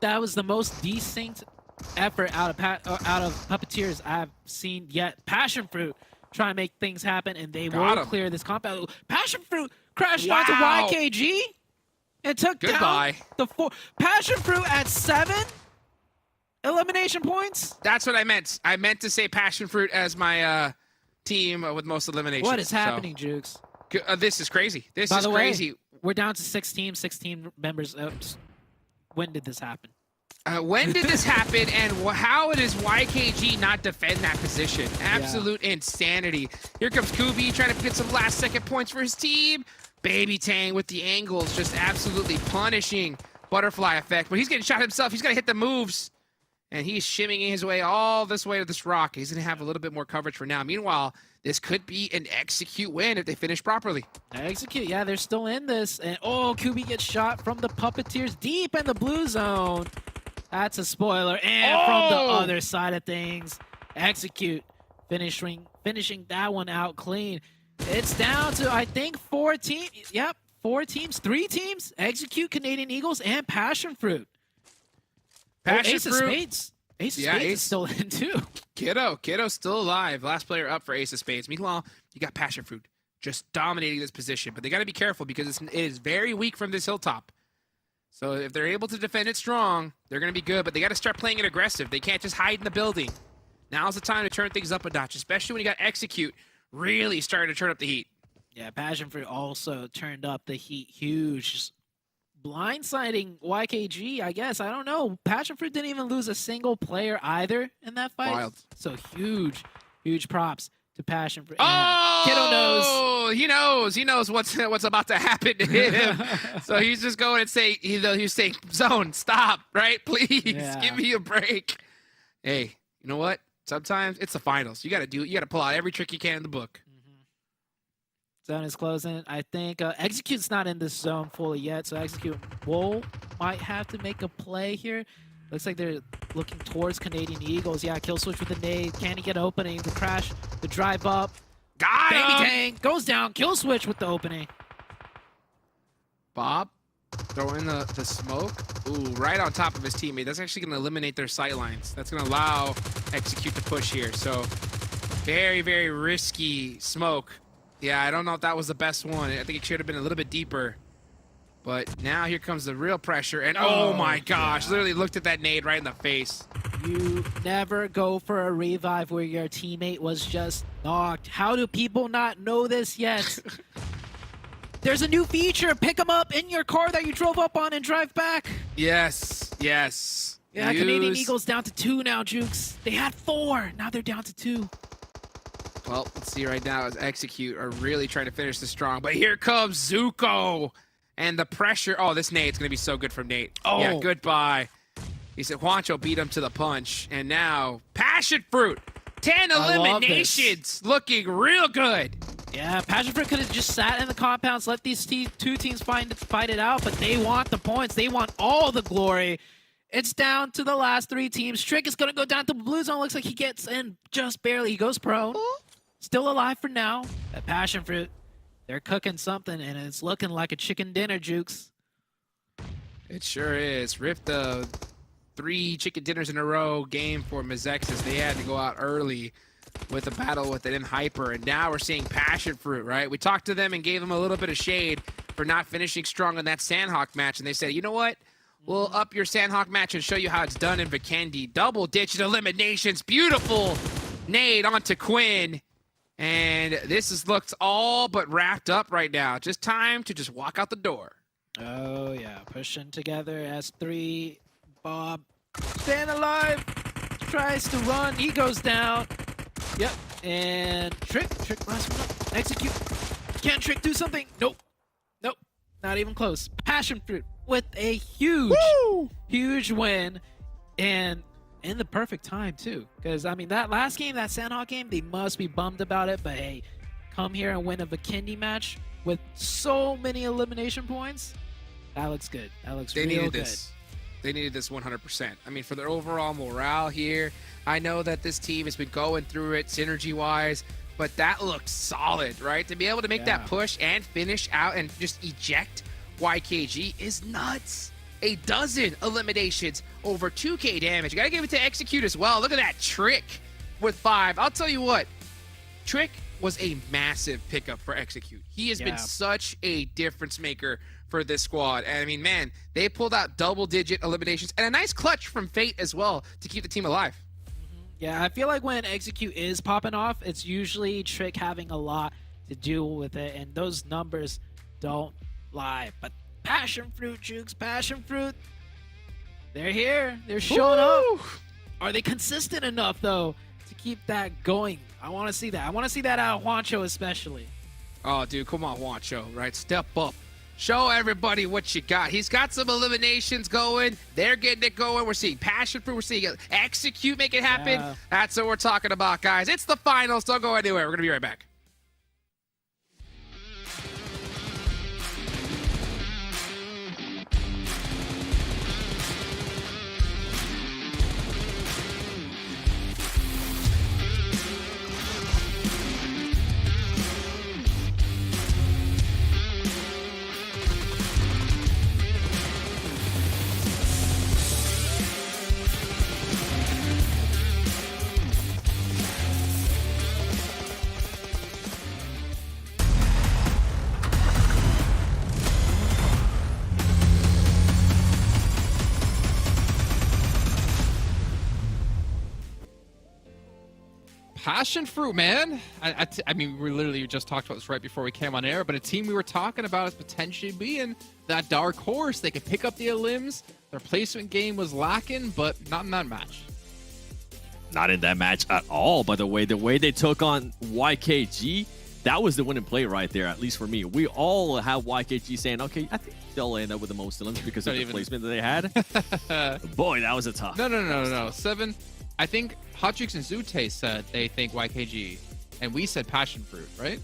That was the most decent effort out of Puppeteers I've seen yet. PASSIONFRUIT trying to make things happen, and they will clear this compound. PASSIONFRUIT crashed onto YKG. And took down the 4. PASSIONFRUIT at 7 elimination points.
That's what I meant. I meant to say PASSIONFRUIT as my team with most eliminations.
What is happening, Jukes?
This is crazy. This
By
is
the way,
crazy.
We're down to 6 teams, 16 members. When did this happen?
When did this happen, and how does YKG not defend that position? Absolute insanity. Here comes Kubi trying to get some last-second points for his team. Baby Tang with the angles, just absolutely punishing Butterfly Effect. But he's getting shot himself. He's got to hit the moves. And he's shimmying his way all this way to this rock. He's going to have a little bit more coverage for now. Meanwhile, this could be an Execute win if they finish properly.
Execute, yeah, they're still in this. And oh, Kubi gets shot from the Puppeteers deep in the blue zone. That's a spoiler. And from the other side of things, Execute finishing that one out clean. It's down to, I think, 4 teams. Yep, 4 teams, 3 teams. Execute, Canadian Eagles, and Passionfruit. Ace of Spades. Ace of Spades is still in too.
Kiddo's still alive. Last player up for Ace of Spades. Meanwhile, you got Passionfruit just dominating this position. But they got to be careful because it is very weak from this hilltop. So if they're able to defend it strong, they're going to be good. But they got to start playing it aggressive. They can't just hide in the building. Now's the time to turn things up a notch, especially when you got Execute really starting to turn up the heat.
Yeah, Passionfruit also turned up the heat huge. Just blindsiding YKG, I guess. I don't know. Passionfruit didn't even lose a single player either in that fight.
Wild.
So huge props to Passionfruit.
Oh,
Kiddo knows.
He knows what's about to happen to him. So he's just going and say, he's saying, zone, stop, right? Please, give me a break. Hey, you know what? Sometimes it's the finals. You got to pull out every trick you can in the book.
Zone is closing. I think Execute's not in this zone fully yet, so Execute might have to make a play here. Looks like they're looking towards Canadian Eagles. Yeah, kill switch with the nade. Can he get opening? The crash, the drive up.
Got him!
Baby Tank goes down. Kill switch with the opening.
Bob throwing the smoke. Ooh, right on top of his teammate. That's actually going to eliminate their sight lines. That's going to allow Execute to push here. So very, very risky smoke. Yeah, I don't know if that was the best one. I think it should have been a little bit deeper. But now here comes the real pressure. And oh my gosh, literally looked at that nade right in the face.
You never go for a revive where your teammate was just knocked. How do people not know this yet? There's a new feature. Pick them up in your car that you drove up on and drive back.
Yes.
Yeah, Canadian Eagles down to 2 now, Jukes. They had 4. Now they're down to 2.
Well, let's see right now as Execute are really trying to finish this strong. But here comes Zuko. And the pressure. Oh, this Nate's going to be so good from Nate. Oh. Yeah, goodbye. He said Juancho beat him to the punch. And now, Passionfruit. 10 eliminations. Looking real good.
Yeah, Passionfruit could have just sat in the compounds, let these 2 teams fight it out. But they want the points. They want all the glory. It's down to the last 3 teams. Trick is going to go down to blue zone. Looks like he gets in just barely. He goes prone. Still alive for now. That Passionfruit, they're cooking something, and it's looking like a chicken dinner, Jukes.
It sure is. Ripped the 3 chicken dinners in a row game for MEZEXIS. They had to go out early with a battle with an Hyper, and now we're seeing Passionfruit, right? We talked to them and gave them a little bit of shade for not finishing strong in that Sanhok match, and they said, you know what? We'll up your Sanhok match and show you how it's done in Vikendi. Double-digit eliminations. Beautiful nade onto Quinn. And this looks all but wrapped up right now. Just time to just walk out the door.
Oh, yeah. Pushing together as 3. Bob staying alive. Tries to run. He goes down. Yep. And Trick last one up. Execute. Can Trick do something? Nope. Not even close. Passionfruit with a huge win. And in the perfect time, too. Because, I mean, that last game, that Sanhok game, they must be bummed about it. But, hey, come here and win a Vikendi match with so many elimination points. That looks good. That looks real good.
They needed this 100%. I mean, for their overall morale here, I know that this team has been going through it synergy-wise, but that looks solid, right? To be able to make that push and finish out and just eject YKG is nuts. 12 eliminations, over 2K damage. You gotta give it to Execute as well. Look at that Trick with 5. I'll tell you what, Trick was a massive pickup for Execute. He has been such a difference maker for this squad. And I mean, man, they pulled out double-digit eliminations and a nice clutch from Fate as well to keep the team alive.
Yeah, I feel like when Execute is popping off, it's usually Trick having a lot to do with it, and those numbers don't lie. But Passionfruit, Jukes, Passionfruit, They're here. They're showing up. Are they consistent enough, though, to keep that going? I want to see that. I want to see that out of Juancho especially.
Oh, dude, come on, Juancho, right? Step up. Show everybody what you got. He's got some eliminations going. They're getting it going. We're seeing passion fruit. We're seeing execute, make it happen.
Yeah.
That's what we're talking about, guys. It's the finals. Don't go anywhere. We're going to be right back.
Passion fruit, man. I mean, we literally just talked about this right before we came on air, but a team we were talking about as potentially being that dark horse. They could pick up the elims. Their placement game was lacking, but not in that match.
Not in that match at all, by the way. The way they took on YKG, that was the winning play right there, at least for me. We all have YKG saying, okay, I think they'll end up with the most elims because of the placement that they had. Boy, that was a tough.
No. 7. I think Hotrix and Zute said they think YKG, and we said passion fruit, right?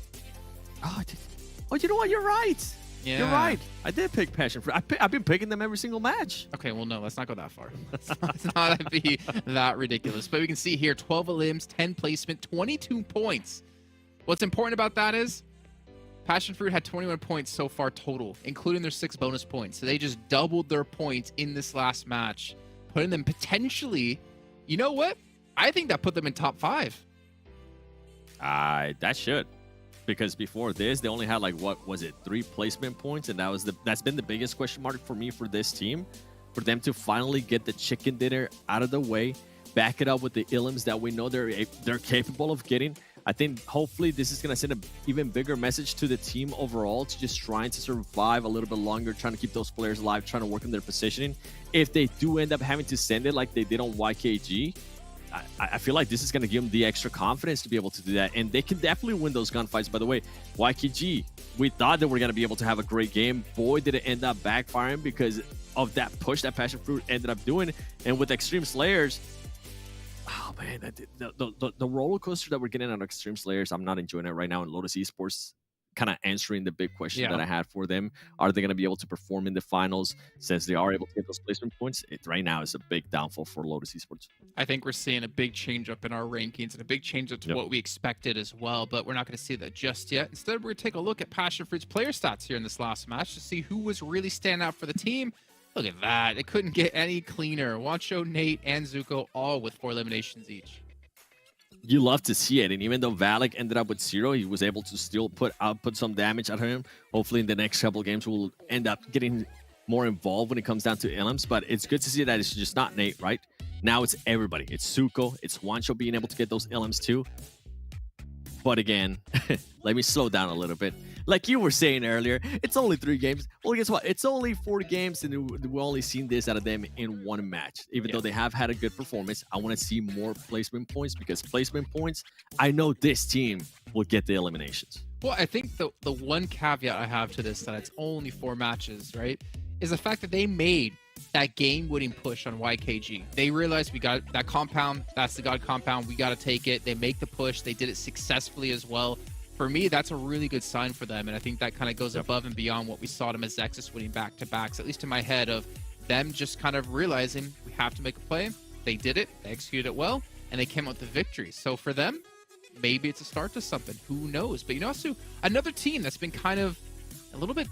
Oh, you know what? You're right.
Yeah.
You're right. I did pick passion fruit. I've been picking them every single match.
Okay, well, no, let's not go that far. Let's not be that ridiculous. But we can see here 12 elims, 10 placement, 22 points. What's important about that is Passion Fruit had 21 points so far total, including their 6 bonus points. So they just doubled their points in this last match, putting them potentially, you know what? I think that put them in top 5.
That should. Because before this, they only had like, what was it, 3 placement points, and that's been the biggest question mark for me for this team, for them to finally get the chicken dinner out of the way, back it up with the elims that we know they're capable of getting. I think hopefully this is gonna send an even bigger message to the team overall, to just trying to survive a little bit longer, trying to keep those players alive, trying to work on their positioning. If they do end up having to send it like they did on YKG, I feel like this is going to give them the extra confidence to be able to do that. And they can definitely win those gunfights. By the way, YKG, we thought that we're going to be able to have a great game. Boy, did it end up backfiring because of that push that Passion Fruit ended up doing. And with Extreme Slayers, oh man, the roller coaster that we're getting on Extreme Slayers, I'm not enjoying it right now in Lotus Esports. Kind of answering the big question that I had for them. Are they going to be able to perform in the finals since they are able to get those placement points? Right now is a big downfall for Lotus Esports.
I think we're seeing a big change up in our rankings and a big change up to what we expected as well, but we're not going to see that just yet. Instead, we're going to take a look at Passion Fruit's player stats here in this last match to see who was really standing out for the team. Look at that. It couldn't get any cleaner. Wancho, Nate, and Zuko all with 4 eliminations each.
You love to see it, and even though Valak ended up with 0, he was able to still put some damage at him. Hopefully in the next couple of games we'll end up getting more involved when it comes down to elims, but it's good to see that it's just not Nate, right? Now it's everybody. It's Zuko, it's Juancho being able to get those elims too. But again, let me slow down a little bit. Like you were saying earlier, it's only 3 games. Well, guess what? It's only 4 games, and we've only seen this out of them in 1 match. Even though they have had a good performance, I want to see more placement points, because placement points, I know this team will get the eliminations.
Well, I think the one caveat I have to this, that it's only 4 matches, right, is the fact that they made that game-winning push on YKG. They realized we got that compound, that's the God compound, we got to take it. They make the push. They did it successfully as well. For me, that's a really good sign for them, and I think that kind of goes above and beyond what we saw to MEZEXIS winning back-to-backs, at least in my head, of them just kind of realizing we have to make a play. They did it, they executed it well, and they came out with the victory. So for them, maybe it's a start to something. Who knows? But you know, also another team that's been kind of a little bit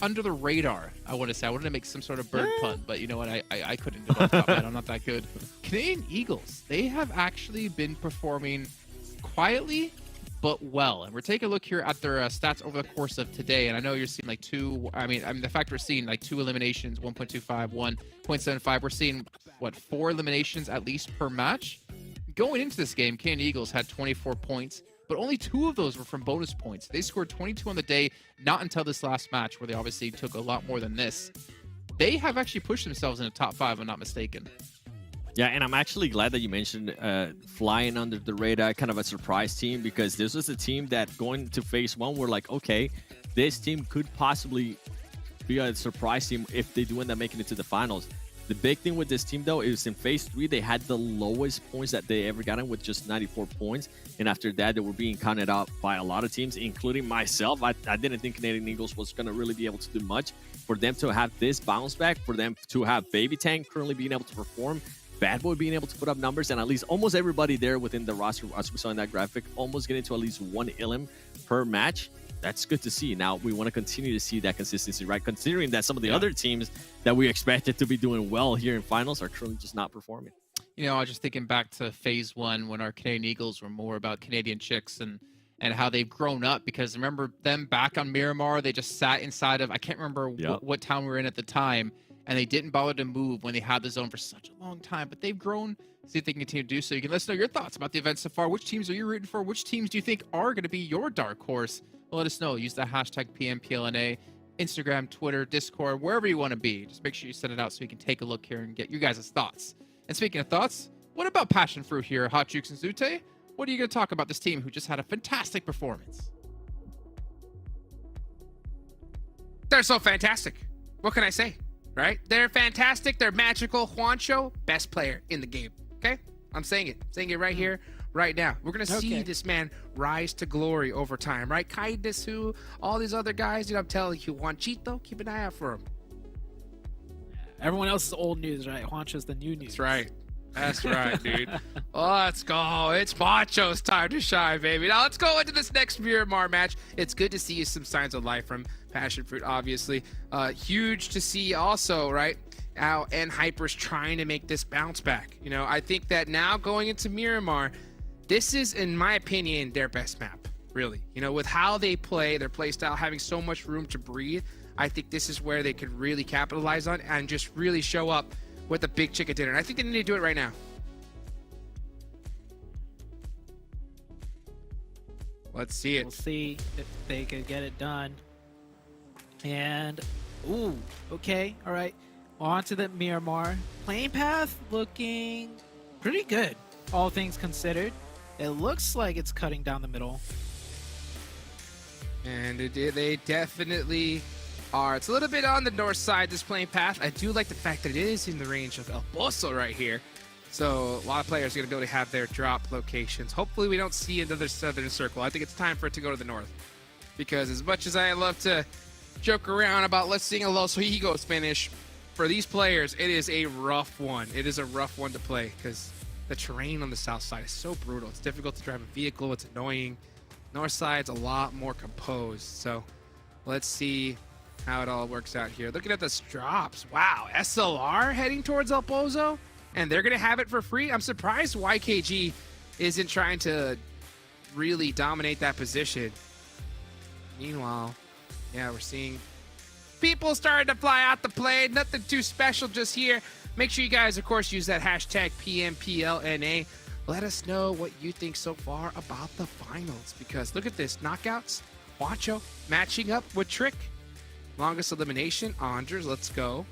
under the radar, I want to say. I wanted to make some sort of bird pun, but you know what? I couldn't do it off the top of my head. I'm not that good. Canadian Eagles, they have actually been performing quietly but well, and we're taking a look here at their stats over the course of today. And I know you're seeing like 2, I mean the fact we're seeing like 2 eliminations, 1.25, 1.75, we're seeing what, 4 eliminations at least per match. Going into this game, Canadian Eagles had 24 points, but only 2 of those were from bonus points. They scored 22 on the day, not until this last match, where they obviously took a lot more than this. they have actually pushed themselves in the top 5, if I'm not mistaken.
Yeah, and I'm actually glad that you mentioned flying under the radar, kind of a surprise team, because this was a team that going to phase 1, we're like, okay, this team could possibly be a surprise team if they do end up making it to the finals. The big thing with this team, though, is in phase 3, they had the lowest points that they ever gotten with just 94 points. And after that, they were being counted out by a lot of teams, including myself. I didn't think Canadian Eagles was going to really be able to do much. For them to have this bounce back, for them to have Baby Tank currently being able to perform, Bad Boy being able to put up numbers, and at least almost everybody there within the roster, as we saw in that graphic, almost getting to at least 1 ILM per match. That's good to see. Now, we want to continue to see that consistency, right? Considering that some of the other teams that we expected to be doing well here in finals are currently just not performing.
You know, I was just thinking back to phase 1 when our Canadian Eagles were more about Canadian chicks and how they've grown up, because remember them back on Miramar, they just sat inside of, I can't remember what town we were in at the time, and they didn't bother to move when they had the zone for such a long time, but they've grown. See if they can continue to do so. You can let us know your thoughts about the event so far. Which teams are you rooting for? Which teams do you think are going to be your dark horse? Well, let us know. Use the hashtag PMPLNA, Instagram, Twitter, Discord, wherever you want to be. Just make sure you send it out so we can take a look here and get you guys' thoughts. And speaking of thoughts, what about Passion Fruit here, Hot Jukes and Zute? What are you going to talk about this team who just had a fantastic performance?
They're so fantastic. What can I say? Right? They're fantastic. They're magical. Juancho, best player in the game. Okay? I'm saying it. Saying it right here, right now. We're going to see this man rise to glory over time, right? Kindness, who, all these other guys, I'm telling you, Juanchito, keep an eye out for him.
Everyone else is old news, right? Juancho's the new news.
That's right. That's right, dude. Let's go. It's Juancho's time to shine, baby. Now let's go into this next Miramar match. It's good to see some signs of life from Passion Fruit, obviously. Huge to see also, right? Al and Hyper's trying to make this bounce back. You know, I think that now going into Miramar, this is, in my opinion, their best map, really. You know, with how they play, their play style, having so much room to breathe, I think this is where they could really capitalize on and just really show up with a big chicken dinner. And I think they need to do it right now. Let's see it.
We'll see if they could get it done. And, ooh, okay, all right. On to the Miramar. Playing path looking pretty good, all things considered. It looks like it's cutting down the middle.
And they definitely are. It's a little bit on the north side, this playing path. I do like the fact that it is in the range of El Pozo right here. So a lot of players are going to be able to have their drop locations. Hopefully we don't see another southern circle. I think it's time for it to go to the north. Because as much as I love to joke around about let's sing a Los Higos finish, for these players, it is a rough one. It is a rough one to play because the terrain on the south side is so brutal. It's difficult to drive a vehicle. It's annoying. North side's a lot more composed. So let's see how it all works out here. Looking at the drops. Wow, SLR heading towards El Pozo, and they're going to have it for free. I'm surprised YKG isn't trying to really dominate that position. Meanwhile, yeah, we're seeing people starting to fly out the plane. Nothing too special just here. Make sure you guys, of course, use that hashtag PMPLNA. Let us know what you think so far about the finals, because look at this. Knockouts, Juancho matching up with Trick. Longest elimination, Andres, let's go.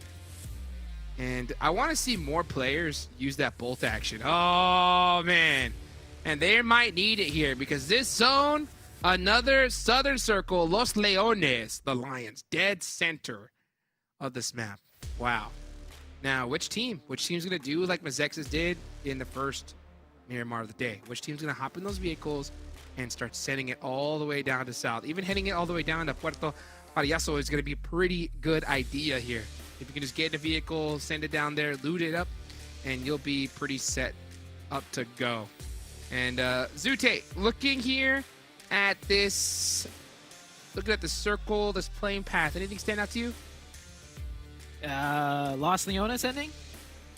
And I want to see more players use that bolt action. Oh, man. And they might need it here because this zone, another southern circle, Los Leones, the Lions, dead center of this map. Wow. Now, which team? Which team's going to do like MEZEXIS did in the first Miramar of the day? Which team's going to hop in those vehicles and start sending it all the way down to south? Even heading it all the way down to Puerto Payaso is going to be a pretty good idea here. If you can just get in a vehicle, send it down there, loot it up, and you'll be pretty set up to go. And Zute, looking here at this, looking at the circle, this playing path, anything stand out to you?
Los Leones ending?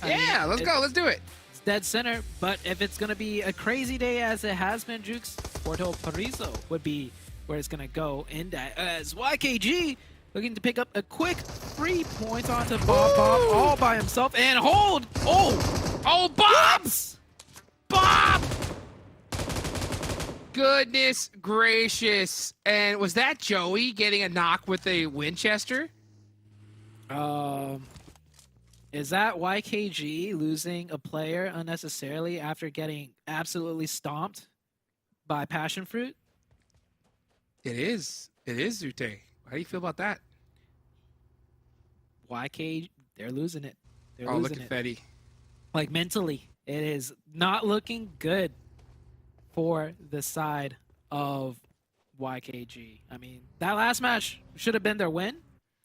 Yeah, let's go. Let's do it.
It's dead center, but if it's going to be a crazy day as it has been, Jukes, Puerto Paraiso would be where it's going to go. And as YKG looking to pick up a quick 3 points onto Bob all by himself. And hold! Oh, Bobs! Bob!
Goodness gracious. And was that Joey getting a knock with a Winchester?
Is that YKG losing a player unnecessarily after getting absolutely stomped by PASSIONFRUIT?
It is. It is, Zute. How do you feel about that?
YK, they're losing it. They're
Oh, look
losing
at
it.
Fetty.
Like mentally, it is not looking good for the side of YKG. I mean, that last match should have been their win,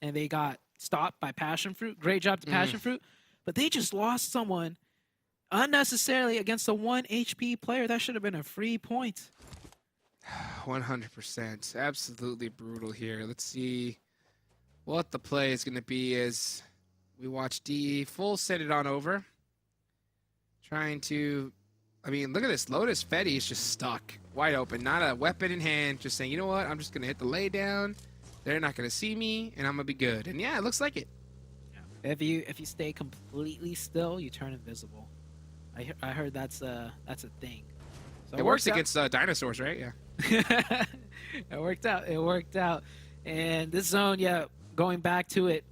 and they got stopped by PASSIONFRUIT. Great job to PASSIONFRUIT, but they just lost someone unnecessarily against a 1 HP player. That should have been a free point.
100%. Absolutely brutal here. Let's see what the play is going to be as we watch D full set it on over. Trying to, I mean, look at this. Lotus Fetty is just stuck. Wide open. Not a weapon in hand. Just saying, you know what? I'm just going to hit the lay down. They're not going to see me, and I'm going to be good. And yeah, it looks like it.
If you stay completely still, you turn invisible. I heard that's a thing. So
It works
out.
against dinosaurs, right? Yeah.
It worked out. It worked out. And this zone, yeah, going back to it,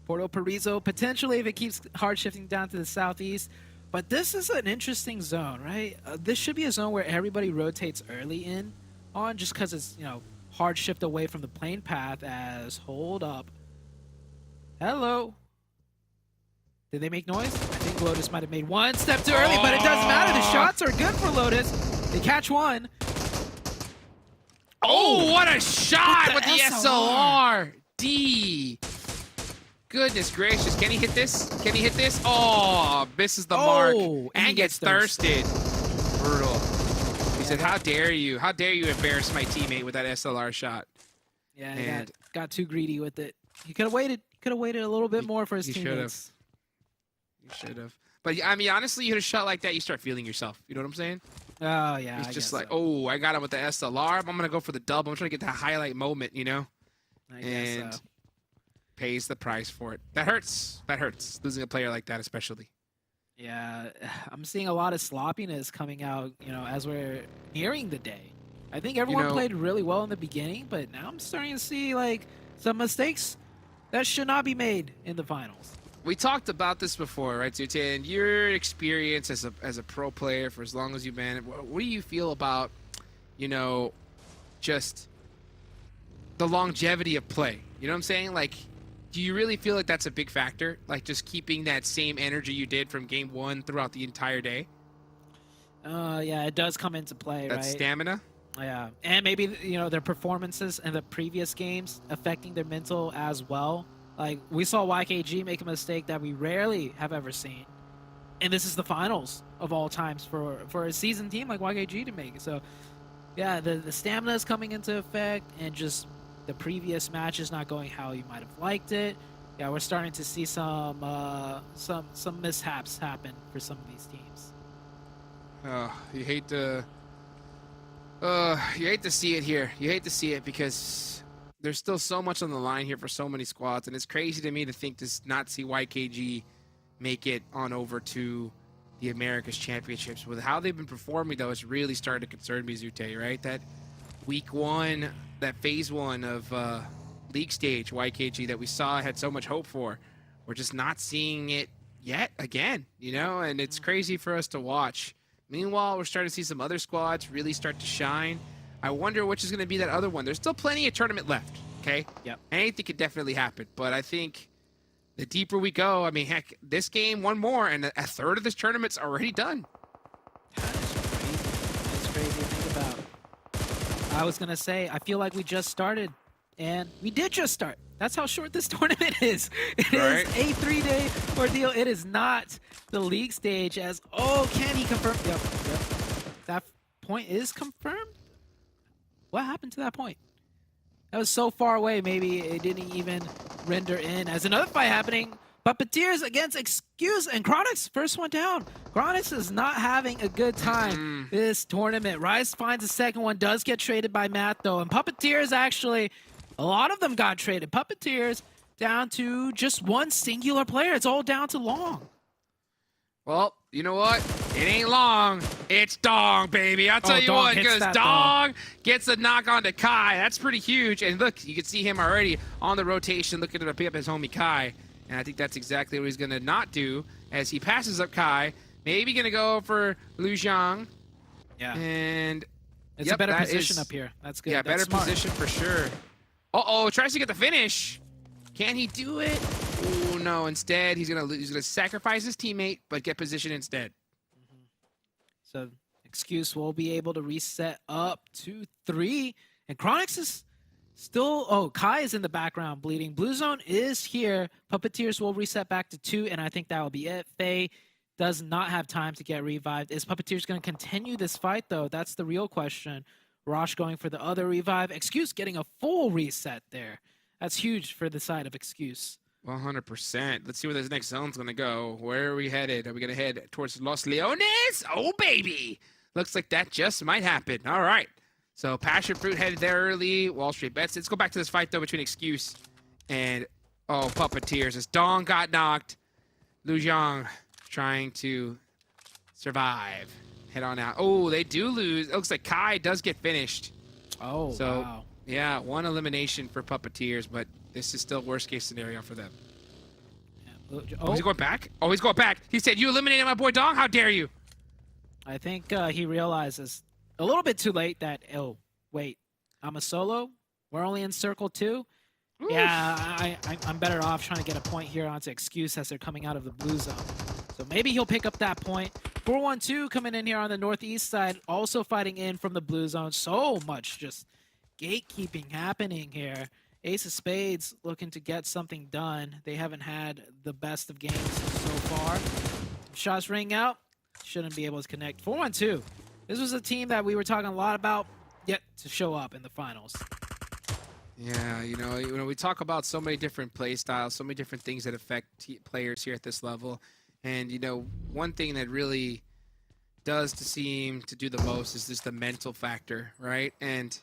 Porto Paraiso, potentially if it keeps hard shifting down to the southeast. But this is an interesting zone, right? This should be a zone where everybody rotates early in on just because it's, you know, hard shift away from the plane path as, hold up. Hello. Did they make noise? I think Lotus might have made one step too early, but it doesn't matter. The shots are good for Lotus. They catch one.
Oh, what a shot with the
SLR.
SLR. D. Goodness gracious. Can he hit this? Can he hit this? Oh, misses the mark.
and
And
he
gets thirsted. Brutal. He said, how dare you? How dare you embarrass my teammate with that SLR shot?
Yeah, he
And-
got too greedy with it. He could have waited. Could have waited a little bit more for his
he should've.
teammates.
You should have. But I mean, honestly, you hit a shot like that, you start feeling yourself. You know what I'm saying?
Oh, yeah.
He's
I
just
guess
like,
so.
oh, I got him with the SLR. I'm going to go for the dub. I'm trying to get that highlight moment, you know?
I guess
And
so.
pays the price for it. That hurts. That hurts. Losing a player like that, especially.
Yeah, I'm seeing a lot of sloppiness coming out, you know, as we're nearing the day. I think everyone
know-
played really well in the beginning, but now I'm starting to see, like, some mistakes that should not be made in the finals.
We talked about this before, right, Zute? And your experience as a pro player for as long as you've been, what do you feel about, you know, just the longevity of play? You know what I'm saying? Like, do you really feel like that's a big factor? Like, just keeping that same energy you did from game one throughout the entire day?
Yeah, it does come into play,
That
right?
stamina?
Yeah, and maybe, you know, their performances in the previous games affecting their mental as well. Like, we saw YKG make a mistake that we rarely have ever seen. And this is the finals of all times for a seasoned team like YKG to make. So, yeah, the stamina is coming into effect, and just the previous matches not going how you might have liked it. Yeah, we're starting to see some mishaps happen for some of these teams.
Oh, you hate to see it here. You hate to see it because there's still so much on the line here for so many squads, and it's crazy to me to think to not see YKG make it on over to the Americas Championships. With how they've been performing, though, it's really starting to concern me, Zute, right? That week one, that phase one of league stage YKG that we saw had so much hope for. We're just not seeing it yet again, you know, and it's crazy for us to watch. Meanwhile, we're starting to see some other squads really start to shine. I wonder which is going to be that other one. There's still plenty of tournament left, okay?
Yep.
Anything could definitely happen, but I think the deeper we go, I mean, heck, this game, one more, and a third of this tournament's already done.
That's crazy to think about. I was going to say, I feel like we just started, and we did just start. That's how short this tournament is. It
Right.
is a 3-day ordeal. It is not the league stage as, oh, can he confirm? Yep. That point is confirmed? What happened to that point? That was so far away, maybe it didn't even render in. As another fight happening, Puppeteers against Excuse and Chronix, first one down. Chronix is not having a good time this tournament. Rise finds the second one, does get traded by Matt though, and Puppeteers actually, a lot of them got traded. Puppeteers down to just one singular player. It's all down to Long.
Well, you know what? It ain't long. It's Dong, baby. I'll tell you
Dong
what,
hits
because
that,
Dong gets a knock on to Kai. That's pretty huge. And look, you can see him already on the rotation looking to pick up his homie Kai. And I think that's exactly what he's going to not do as he passes up Kai. Maybe going to go for Lu Jiang.
Yeah.
And
It's
yep,
a better
that
position
is-
up here. That's good.
Yeah,
That's
better
smart.
position for sure. Uh-oh, tries to get the finish. Can he do it? Oh, no. Instead, he's gonna sacrifice his teammate, but get position instead.
So Excuse will be able to reset up to 3. And Chronix is still... Oh, Kai is in the background bleeding. Blue Zone is here. Puppeteers will reset back to 2, and I think that will be it. Faye does not have time to get revived. Is Puppeteers going to continue this fight, though? That's the real question. Rosh going for the other revive. Excuse getting a full reset there. That's huge for the side of Excuse.
100%. Let's see where this next zone's going to go. Where are we headed? Are we going to head towards Los Leones? Oh, baby. Looks like that just might happen. All right. So Passion Fruit headed there early. Wall Street Bets. Let's go back to this fight, though, between Excuse and, oh, Puppeteers. As Dong got knocked, Lu Jiang trying to survive. Head on out. Oh, they do lose. It looks like Kai does get finished.
Oh,
So,
wow.
yeah, 1 elimination for Puppeteers, but this is still worst case scenario for them.
Yeah.
Oh, he's going back? Oh, he's going back. He said, you eliminated my boy Dong? How dare you?
I think he realizes a little bit too late that, oh, wait, I'm a solo? We're only in circle 2?
Oof.
Yeah, I'm better off trying to get a point here onto Excuse as they're coming out of the blue zone. So maybe he'll pick up that point. 412 coming in here on the northeast side, also fighting in from the blue zone. So much just gatekeeping happening here. Ace of Spades looking to get something done. They haven't had the best of games so far. Shots ring out. Shouldn't be able to connect. 412. This was a team that we were talking a lot about yet to show up in the finals.
Yeah, you know, we talk about so many different play styles, so many different things that affect players here at this level. And, you know, one thing that really does seem to do the most is just the mental factor, right? And,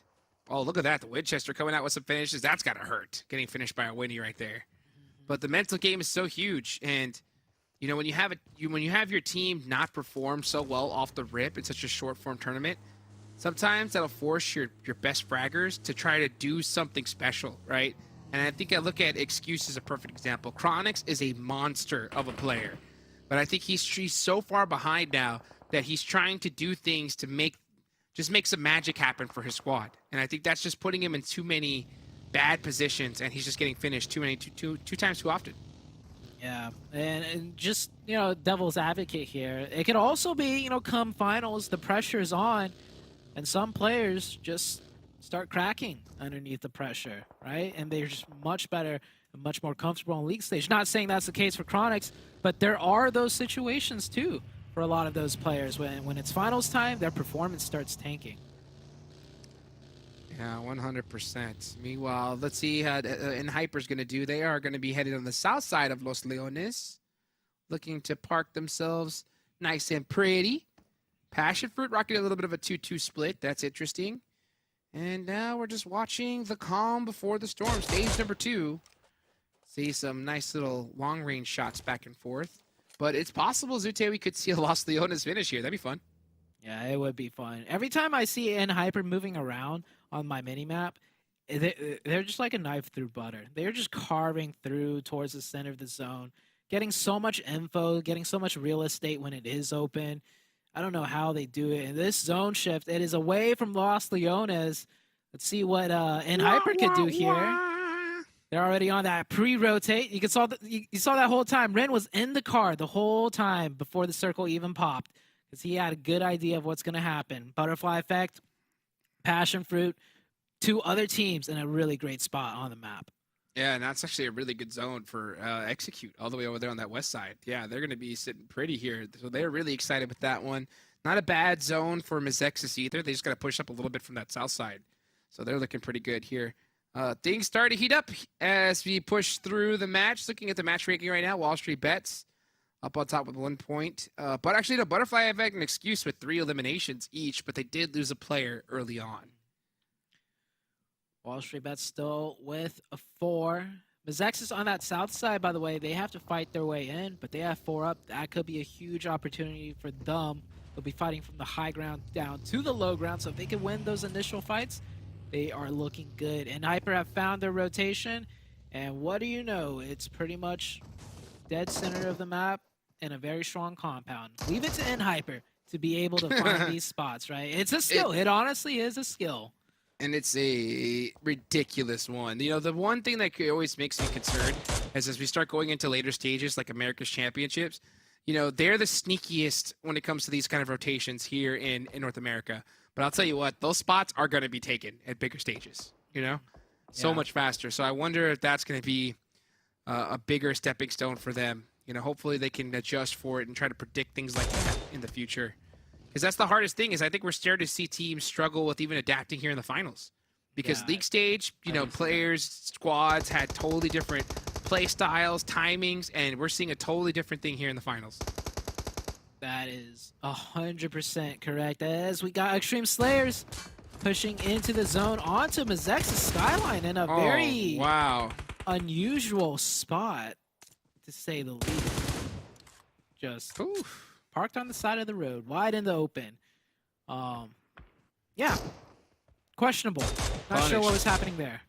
oh, look at that. The Winchester coming out with some finishes. That's got to hurt, getting finished by a Winnie right there. But the mental game is so huge. And, you know, when you have your team not perform so well off the rip in such a short-form tournament, sometimes that'll force your best fraggers to try to do something special, right? And I think I look at Excuse as a perfect example. Chronix is a monster of a player. But I think he's so far behind now that he's trying to do things to make some magic happen for his squad. And I think that's just putting him in too many bad positions, and he's just getting finished two times too often.
Yeah, and just, you know, devil's advocate here. It could also be, you know, come finals, the pressure's on, and some players just start cracking underneath the pressure, right? And they're just much better and much more comfortable on league stage. Not saying that's the case for Chronix, but there are those situations too for a lot of those players. When it's finals time, their performance starts tanking.
Yeah, 100%. Meanwhile, let's see how Hyper's going to do. They are going to be headed on the south side of Los Leones, looking to park themselves nice and pretty. Passion Fruit rocking a little bit of a 2-2 split. That's interesting. And now we're just watching the calm before the storm. Stage number 2. See some nice little long-range shots back and forth. But it's possible, Zute, we could see a Los Leones finish here. That'd be fun.
Yeah, it would be fun. Every time I see Hyper moving around on my minimap, they're just like a knife through butter. They're just carving through towards the center of the zone, getting so much info, getting so much real estate when it is open. I don't know how they do it. And this zone shift, it is away from Los Leones. Let's see what Hyper could do here. They're already on that pre-rotate. You saw that whole time. Ren was in the car the whole time before the circle even popped because he had a good idea of what's going to happen. Butterfly effect, Passion Fruit, 2 other teams in a really great spot on the map.
Yeah, and that's actually a really good zone for Execute all the way over there on that west side. Yeah, they're going to be sitting pretty here. So they're really excited with that one. Not a bad zone for MEZEXIS either. They just got to push up a little bit from that south side. So they're looking pretty good here. Things start to heat up as we push through the match. Looking at the match ranking right now, Wall Street Bets up on top with 1 point. But actually, the Butterfly effect an Excuse with 3 eliminations each, but they did lose a player early on.
Wall Street Bets still with a 4. MEZEXIS on that south side, by the way, they have to fight their way in, but they have 4 up. That could be a huge opportunity for them. They'll be fighting from the high ground down to the low ground, so if they can win those initial fights, they are looking good. And Hyper have found their rotation, and what do you know? It's pretty much dead center of the map in a very strong compound. Leave it to NHyper to be able to find these spots, right? It's a skill. It honestly is a skill.
And it's a ridiculous one. You know, the one thing that always makes me concerned is as we start going into later stages like America's Championships, you know, they're the sneakiest when it comes to these kind of rotations here in North America. But I'll tell you what, those spots are going to be taken at bigger stages, you know, so much faster. So I wonder if that's going to be a bigger stepping stone for them. You know, hopefully they can adjust for it and try to predict things like that in the future. Because that's the hardest thing is I think we're starting to see teams struggle with even adapting here in the finals. Because league stage, you know, players, squads had totally different play styles, timings, and we're seeing a totally different thing here in the finals.
That is 100% correct. As we got Extreme Slayers pushing into the zone onto MEZEXIS Skyline in a very unusual spot, to say the least. Just parked on the side of the road, wide in the open. Yeah, questionable. Not sure what was happening there.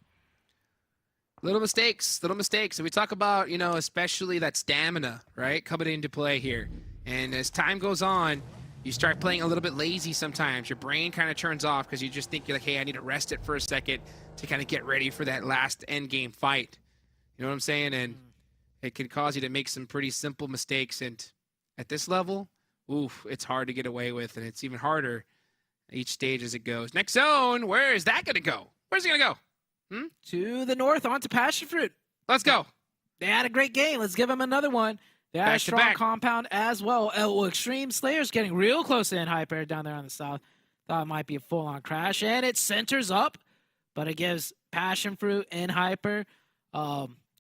Little mistakes, little mistakes. And we talk about, you know, especially that stamina, right, coming into play here. And as time goes on, you start playing a little bit lazy sometimes. Your brain kind of turns off because you just think you're like, hey, I need to rest it for a second to kind of get ready for that last end game fight. You know what I'm saying? And it can cause you to make some pretty simple mistakes. And at this level, oof, it's hard to get away with. And it's even harder each stage as it goes. Next zone, where is that going to go? Where's it going to go?
To the north, onto PASSIONFRUIT.
Let's go.
They had a great game. Let's give them another one. They had a strong compound as well. Extreme Slayers getting real close to NHyper down there on the south. Thought it might be a full-on crash, and it centers up, but it gives PASSIONFRUIT and NHyper,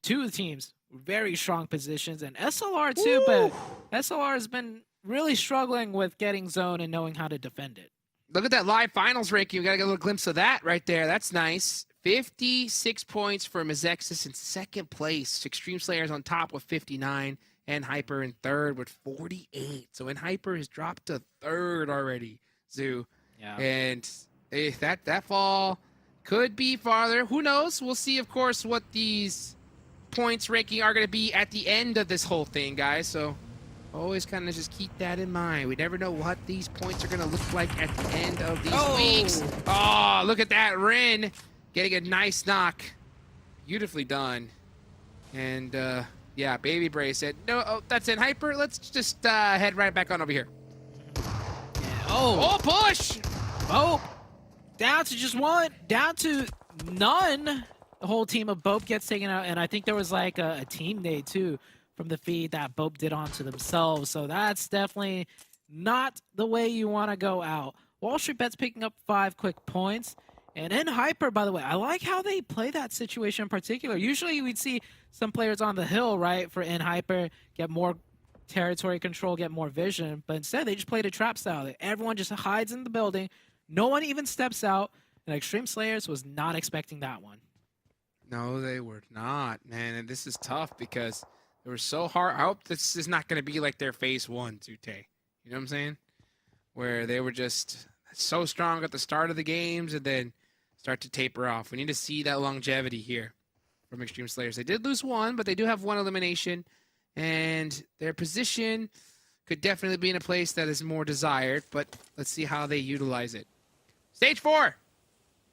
two teams, very strong positions, and SLR too, but SLR has been really struggling with getting zone and knowing how to defend it.
Look at that live finals ranking. We got to get a little glimpse of that right there. That's nice. 56 points for MEZEXIS in second place. Extreme Slayers on top with 59. NHyper in third with 48. So NHyper has dropped to third already, Zoo.
Yeah.
And that fall could be farther. Who knows? We'll see, of course, what these points ranking are going to be at the end of this whole thing, guys. So always kind of just keep that in mind. We never know what these points are going to look like at the end of these weeks. Oh, look at that. Rin getting a nice knock. Beautifully done. And, yeah, Baby Bray said, no, that's NHyper. Let's just head right back on over here. Oh, push!
Oh, down to just one, down to none. The whole team of BOPE gets taken out, and I think there was like a team day too from the feed that BOPE did onto themselves. So that's definitely not the way you want to go out. Wall Street Bet's picking up 5 quick points. And NHyper, by the way, I like how they play that situation in particular. Usually we'd see some players on the hill, right, for NHyper, get more territory control, get more vision. But instead, they just played a trap style. Everyone just hides in the building. No one even steps out. And Extreme Slayers was not expecting that one.
No, they were not, man. And this is tough because they were so hard. I hope this is not going to be like their phase one, Zute. You know what I'm saying? Where they were just so strong at the start of the games and then start to taper off. We need to see that longevity here from Extreme Slayers. They did lose one, but they do have one elimination, and their position could definitely be in a place that is more desired, but let's see how they utilize it. Stage 4.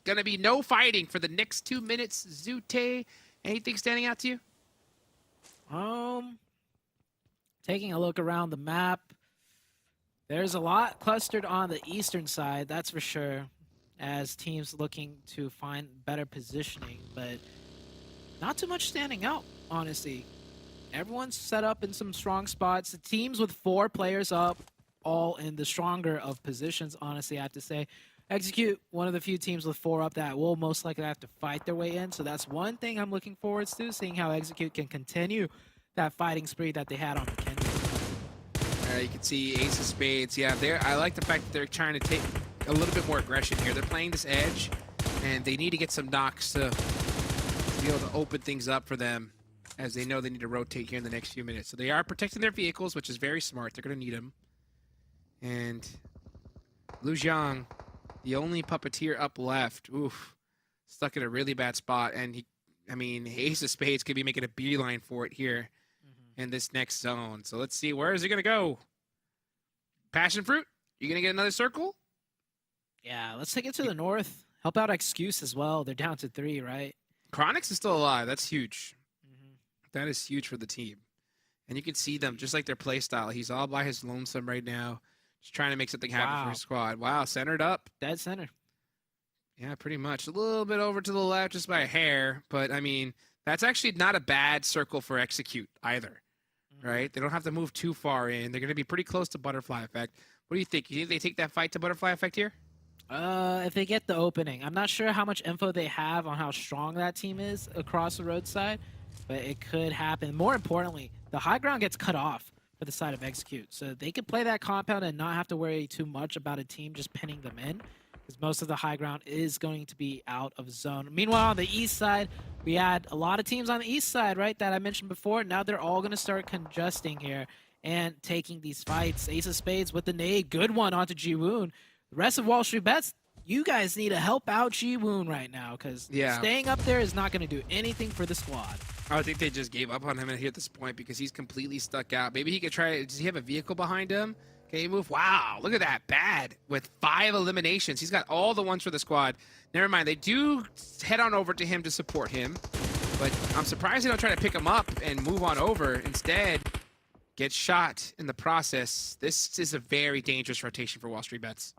Gonna be no fighting for the next 2 minutes. Zute, anything standing out to you?
Taking a look around the map, there's a lot clustered on the eastern side, that's for sure, as teams looking to find better positioning, but not too much standing out, honestly. Everyone's set up in some strong spots. The teams with 4 players up, all in the stronger of positions, honestly, I have to say. Execute, one of the few teams with 4 up that will most likely have to fight their way in, so that's one thing I'm looking forward to, seeing how Execute can continue that fighting spree that they had on Vikendi.
You can see Ace of Spades. Yeah, I like the fact that they're trying to take a little bit more aggression here. They're playing this edge, and they need to get some knocks to be able to open things up for them, as they know they need to rotate here in the next few minutes. So they are protecting their vehicles, which is very smart. They're going to need them. And Lu Jiang, the only puppeteer up left, oof, stuck in a really bad spot. And Ace of Spades could be making a beeline for it here. in this next zone. So let's see, where is it going to go? Passion Fruit, you going to get another circle?
Yeah, let's take it to the north. Help out Excuse as well. They're down to 3, right?
Chronix is still alive. That's huge.
Mm-hmm.
That is huge for the team. And you can see them, just like their play style. He's all by his lonesome right now, just trying to make something happen for his squad. Wow, centered up.
Dead center.
Yeah, pretty much. A little bit over to the left just by a hair. But, I mean, that's actually not a bad circle for Execute either, right? They don't have to move too far in. They're going to be pretty close to Butterfly Effect. What do you think? You think they take that fight to Butterfly Effect here?
If they get the opening. I'm not sure how much info they have on how strong that team is across the roadside, but it could happen. More importantly, the high ground gets cut off for the side of Execute, so they can play that compound and not have to worry too much about a team just pinning them in, because most of the high ground is going to be out of zone. Meanwhile, on the east side, we had a lot of teams on the east side, right, that I mentioned before. Now they're all going to start congesting here and taking these fights. Ace of Spades with the nade. Good one onto Ji-Woon. The rest of Wall Street Bets, you guys need to help out Ji-Woon right now, because staying up there is not going to do anything for the squad.
I think they just gave up on him here at this point because he's completely stuck out. Maybe he could try. Does he have a vehicle behind him? Can he move? Wow, look at that. Bad with 5 eliminations. He's got all the ones for the squad. Never mind. They do head on over to him to support him, but I'm surprised they don't try to pick him up and move on over. Instead, get shot in the process. This is a very dangerous rotation for Wall Street Bets.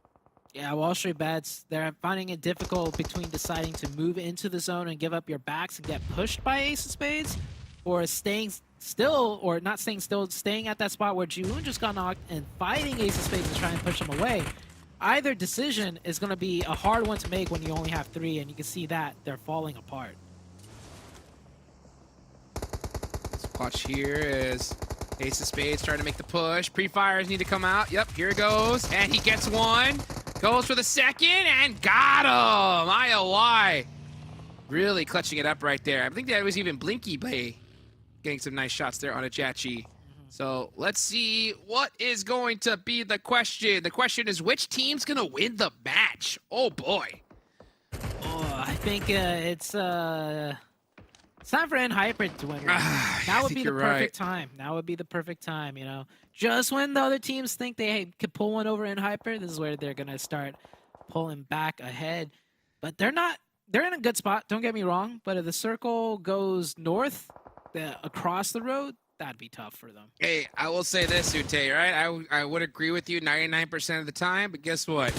Yeah, Wall Street Bets, they're finding it difficult between deciding to move into the zone and give up your backs and get pushed by Ace of Spades, or staying still, or not staying still, staying at that spot where Ji-Woon just got knocked and fighting Ace of Spades to try and push him away. Either decision is going to be a hard one to make when you only have 3, and you can see that they're falling apart.
Let's watch here as Ace of Spades trying to make the push. Pre-fires need to come out. Yep, here it goes, and he gets one. Goes for the second and got him! IOI really clutching it up right there. I think that was even Blinky Bay getting some nice shots there on a Jachi. So let's see what is going to be the question. The question is, which team's going to win the match? Oh, boy.
Oh, I think it's time for N-Hybrid to win. That would be the perfect time. That would be the perfect time, you know. Just when the other teams think they could pull one over N-Hyper, this is where they're going to start pulling back ahead. But they're not. They're in a good spot, don't get me wrong. But if the circle goes north, across the road, that'd be tough for them.
Hey, I will say this, Ute, right? I would agree with you 99% of the time, but guess what?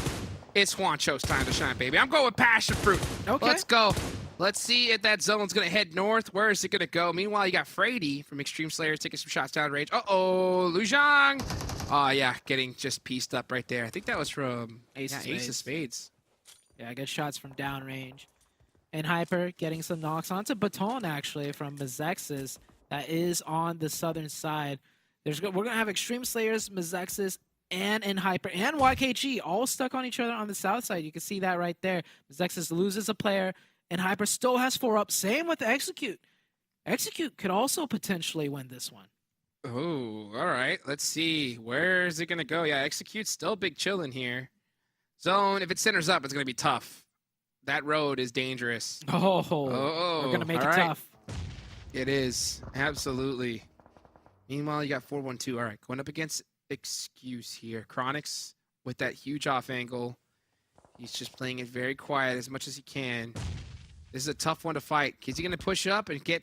It's Juancho's time to shine, baby. I'm going with Passion Fruit.
Okay.
Let's go. Let's see if that zone's going to head north. Where is it going to go? Meanwhile, you got Frady from Extreme Slayers taking some shots down range. Uh-oh, Lu Zhang. Oh, yeah, getting just pieced up right there. I think that was from Ace of Spades.
Yeah, good shots from downrange. And Hyper getting some knocks onto Baton, actually, from MEZEXIS. That is on the southern side. We're going to have Extreme Slayers, MEZEXIS, and Hyper, and YKG all stuck on each other on the south side. You can see that right there. MEZEXIS loses a player, and Hyper still has 4 up. Same with Execute. Execute could also potentially win this one.
Oh, all right. Let's see. Where is it going to go? Yeah, Execute's still big chillin' here. Zone, if it centers up, it's going to be tough. That road is dangerous.
Oh, we're going to make it tough.
It is. Absolutely. Meanwhile, you got 4-1-2. All right, going up against Excuse here. Chronix with that huge off angle. He's just playing it very quiet as much as he can. This is a tough one to fight. Is he going to push up and get...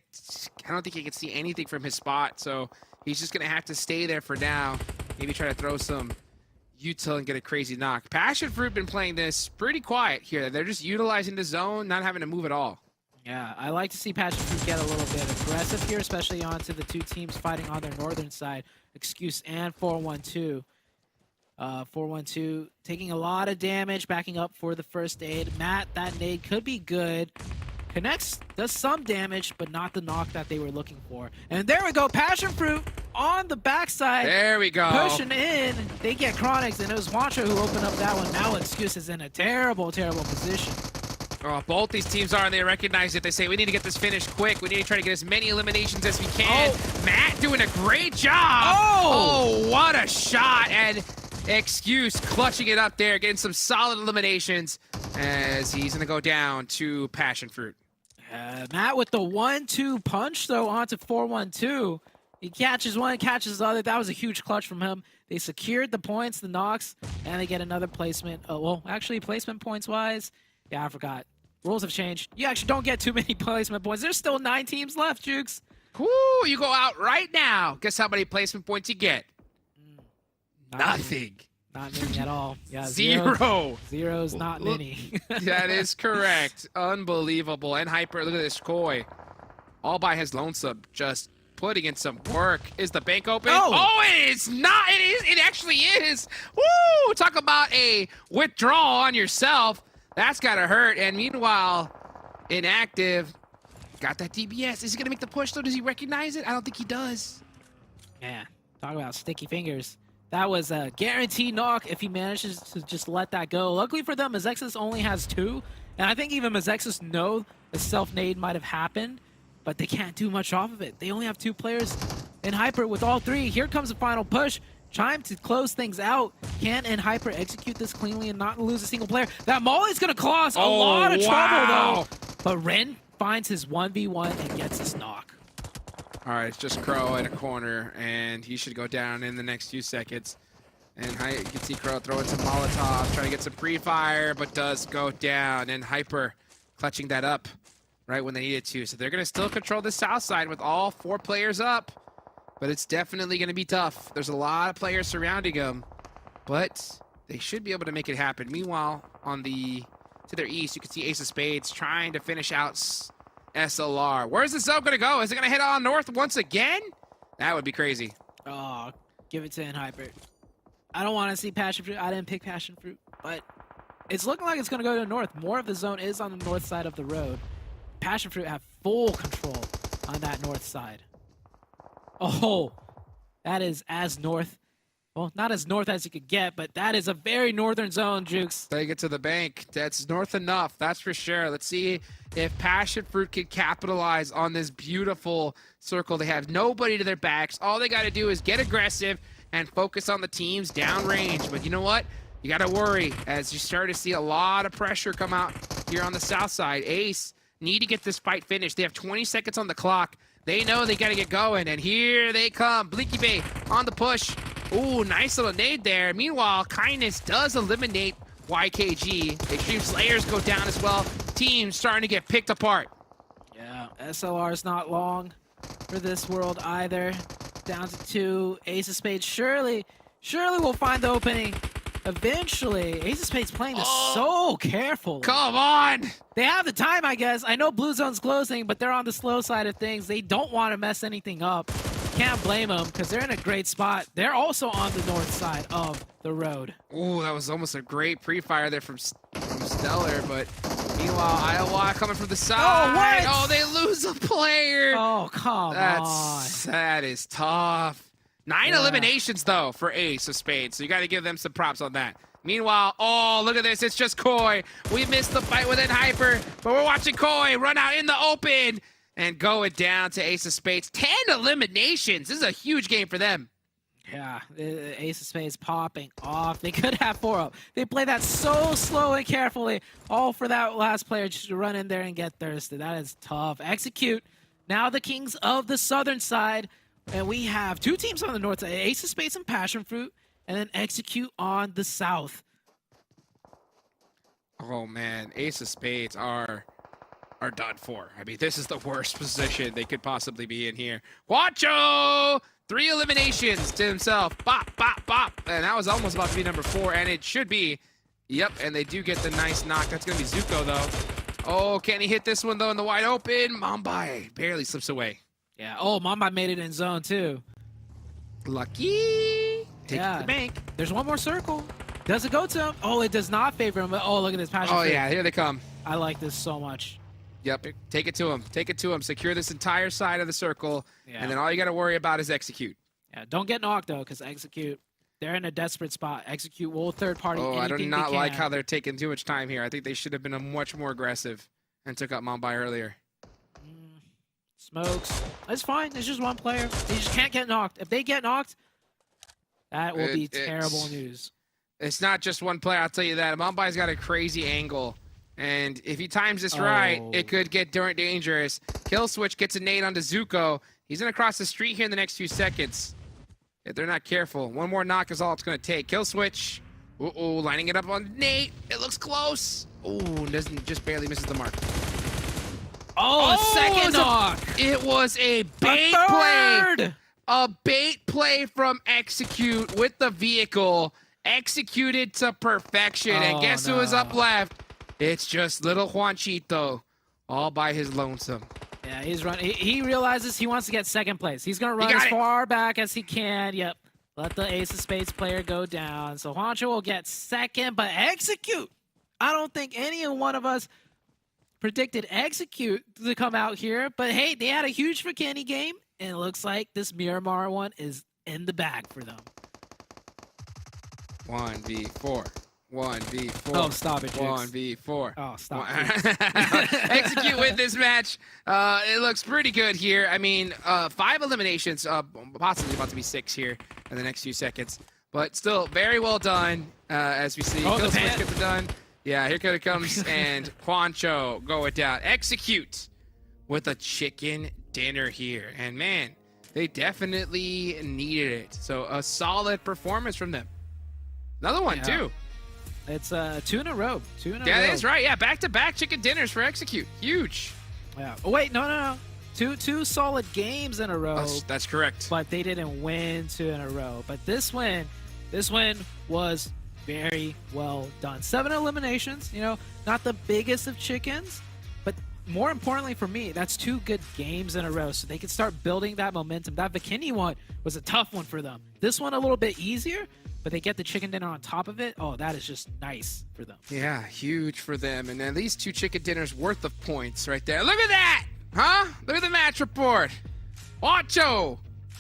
I don't think he can see anything from his spot, so he's just going to have to stay there for now. Maybe try to throw some util and get a crazy knock. Passion Fruit been playing this pretty quiet here. They're just utilizing the zone, not having to move at all.
Yeah, I like to see Passion Fruit get a little bit aggressive here, especially onto the 2 teams fighting on their northern side, Excuse and 4-1-2. 4-1-2 taking a lot of damage, backing up for the first aid. Matt, that nade could be good. Connects, does some damage, but not the knock that they were looking for. And there we go, Passion Fruit on the backside.
There we go.
Pushing in. They get Chronix, and it was Wancho who opened up that one. Now Excuse is in a terrible, terrible position.
Oh, both these teams are, and they recognize it. They say, we need to get this finished quick. We need to try to get as many eliminations as we can. Oh. Matt doing a great job. Oh, what a shot. And Excuse clutching it up there, getting some solid eliminations as he's going to go down to Passion Fruit.
Matt with the 1-2 punch, though, onto 4-1-2. He catches one, catches the other. That was a huge clutch from him. They secured the points, the knocks, and they get another placement. Oh, well, actually, placement points-wise, yeah, I forgot. Rules have changed. You actually don't get too many placement points. There's still 9 teams left, Jukes.
Whoo, you go out right now. Guess how many placement points you get? Nothing.
Not many at all. Yeah,
Zero.
Zero's not many.
That is correct. Unbelievable. And Hyper, look at this Koi. All by his lonesome, just putting in some work. Is the bank open? Oh, it is not. It is. It actually is. Woo! Talk about a withdrawal on yourself. That's gotta hurt. And meanwhile, inactive. Got that DBS. Is he gonna make the push though? Does he recognize it? I don't think he does.
Yeah, talk about sticky fingers. That was a guaranteed knock if he manages to just let that go. Luckily for them, MEZEXIS only has 2. And I think even MEZEXIS know a self-nade might have happened, but they can't do much off of it. They only have 2 players in Hyper with all 3. Here comes the final push. Time to close things out. Can Hyper execute this cleanly and not lose a single player? That Molly's going to cause a lot of trouble, though. But Ren finds his 1v1 and gets his knock.
All right, it's just Crow in a corner, and he should go down in the next few seconds. And you can see Crow throwing some Molotovs, trying to get some pre-fire, but does go down. And Hyper clutching that up right when they needed to. So they're going to still control the south side with all 4 players up. But it's definitely going to be tough. There's a lot of players surrounding them, but they should be able to make it happen. Meanwhile, to their east, you can see Ace of Spades trying to finish out SLR. Where's the zone going to go? Is it going to hit on north once again? That would be crazy.
Oh, give it to Hyper. I don't want to see Passion Fruit. I didn't pick Passion Fruit, but it's looking like it's going to go to the north. More of the zone is on the north side of the road. Passion Fruit have full control on that north side. Oh, that is as north. Well, not as north as you could get, but that is a very northern zone, Jukes.
Take it to the bank. That's north enough, that's for sure. Let's see if Passion Fruit can capitalize on this beautiful circle. They have nobody to their backs. All they got to do is get aggressive and focus on the teams downrange. But you know what? You got to worry as you start to see a lot of pressure come out here on the south side. Ace need to get this fight finished. They have 20 seconds on the clock. They know they got to get going, and here they come. Blinky Bay on the push. Ooh, nice little nade there. Meanwhile, Kindness does eliminate YKG. Extreme Slayers go down as well. Teams starting to get picked apart.
Yeah, SLR is not long for this world either. Down to 2. Ace of Spades surely will find the opening. Eventually, Ace of Spades playing this so careful.
Come on!
They have the time, I guess. I know Blue Zone's closing, but they're on the slow side of things. They don't want to mess anything up. Can't blame them because they're in a great spot. They're also on the north side of the road.
Ooh, that was almost a great pre-fire there from Stellar, but meanwhile, Iowa coming from the side. Oh, they lose a player.
Oh, come on.
That is tough. 9 eliminations, though, for Ace of Spades, so you got to give them some props on that. Meanwhile, oh, look at this. It's just Koi. We missed the fight within Hyper, but we're watching Koi run out in the open and going down to Ace of Spades. 10 eliminations. This is a huge game for them.
Yeah, the Ace of Spades popping off. They could have 4 up. They play that so slow and carefully, all for that last player just to run in there and get thirsted. That is tough. Execute. Now the kings of the southern side. And we have 2 teams on the north side, Ace of Spades and Passion Fruit, and then Execute on the south.
Oh, man. Ace of Spades are done for. I mean, this is the worst position they could possibly be in here. Guacho! 3 eliminations to himself. Bop, bop, bop. And that was almost about to be number 4, and it should be. Yep, and they do get the nice knock. That's going to be Zuko, though. Oh, can he hit this one, though, in the wide open? Mambai barely slips away.
Yeah. Oh, Mamba made it in zone, too.
Lucky. Take it to the bank.
There's one more circle. Does it go to him? Oh, it does not favor him. Oh, look at this Passion Fruit.
Yeah, here they come.
I like this so much.
Yep, take it to him. Take it to him. Secure this entire side of the circle, and then all you got to worry about is Execute.
Yeah, don't get knocked, though, because Execute, they're in a desperate spot. Execute will third party anything
I do not
they
like
can.
how they're taking too much time here. I think they should have been much more aggressive and took out Mumbai earlier.
Smokes. It's fine. It's just one player. They just can't get knocked. If they get knocked, that will be terrible news.
It's not just one player, I'll tell you that. Mumbai's got a crazy angle. And if he times this right, it could get dangerous. Kill Switch gets a nade onto Zuko. He's gonna cross the street here in the next few seconds. If they're not careful, one more knock is all it's gonna take. Kill switch. Uh-oh, lining it up on Nate. It looks close. Ooh, doesn't, just barely misses the mark.
Oh, a second knock.
It was a bait play. A bait play from Execute with the vehicle. Executed to perfection. And guess who is up left? It's just little Juanchito all by his lonesome.
Yeah, he's running. He realizes he wants to get second place. He's going to run as far back as he can. Yep. Let the Ace of Spades player go down. So Juancho will get second, but Execute. I don't think any one of us predicted Execute to come out here. But hey, they had a huge Vikendi game, and it looks like this Miramar one is in the bag for them.
1v4. 1v4.
Oh, stop it, Jigs.
1v4.
Oh, stop.
Execute with this match. It looks pretty good here. I mean, 5 eliminations, possibly about to be 6 here in the next few seconds. But still, very well done, as we see.
Oh,
Kill
the
switch
pan.
gets it done. Yeah, here it comes, and Juancho going down. Execute with a chicken dinner here. And man, they definitely needed it. So a solid performance from them. Another one, too.
It's 2 in a row. 2 in a row.
Yeah, that's right. Yeah, back-to-back chicken dinners for Execute. Huge.
Yeah. Oh, wait, no. Two solid games in a row.
That's correct.
But they didn't win 2 in a row. But this win was very well done. 7 eliminations, you know, not the biggest of chickens, but more importantly for me, that's 2 good games in a row. So they can start building that momentum. That Vikendi one was a tough one for them. This one a little bit easier, but they get the chicken dinner on top of it. Oh, that is just nice for them.
Yeah, huge for them. And then these 2 chicken dinners worth of points right there. Look at that! Huh? Look at the match report. Ocho,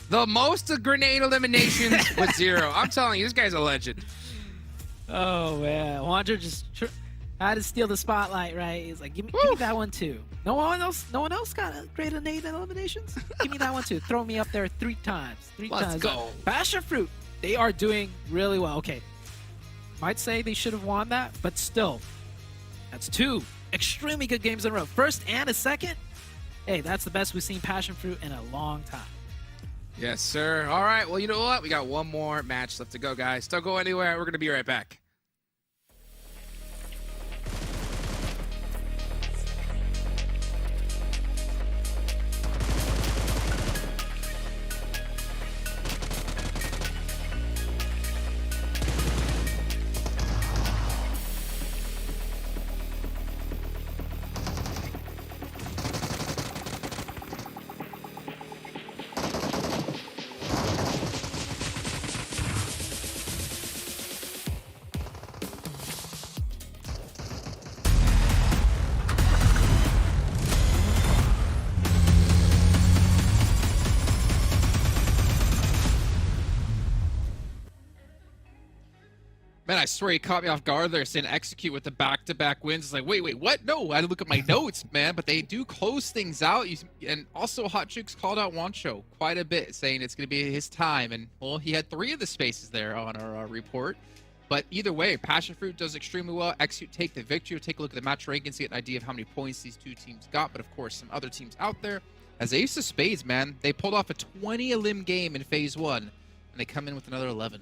the most grenade eliminations with 0. I'm telling you, this guy's a legend.
Oh, man. Wander just had to steal the spotlight, right? He's like, give me that one, too. No one else got a great grenade eliminations? Give me that one, too. Throw me up there 3 times.
Let's go.
PASSIONFRUIT, they are doing really well. Okay, might say they should have won that, but still, that's 2 extremely good games in a row. First and a second. Hey, that's the best we've seen PASSIONFRUIT in a long time.
Yes, sir. All right, well, you know what? We got one more match left to go, guys. Don't go anywhere. We're going to be right back.
Man, I swear he caught me off guard there saying Execute with the back-to-back wins. It's like, wait, what? No, I had to look at my notes, man. But they do close things out. And also, Hot Chooks called out Juancho quite a bit, saying it's going to be his time. And, well, he had 3 of the spaces there on our report. But either way, PASSIONFRUIT does extremely well. Execute take the victory. We'll take a look at the match rankings, get an idea of how many points these 2 teams got. But, of course, some other teams out there. As Ace of Spades, man, they pulled off a 20-elim game in Phase 1. And they come in with another 11.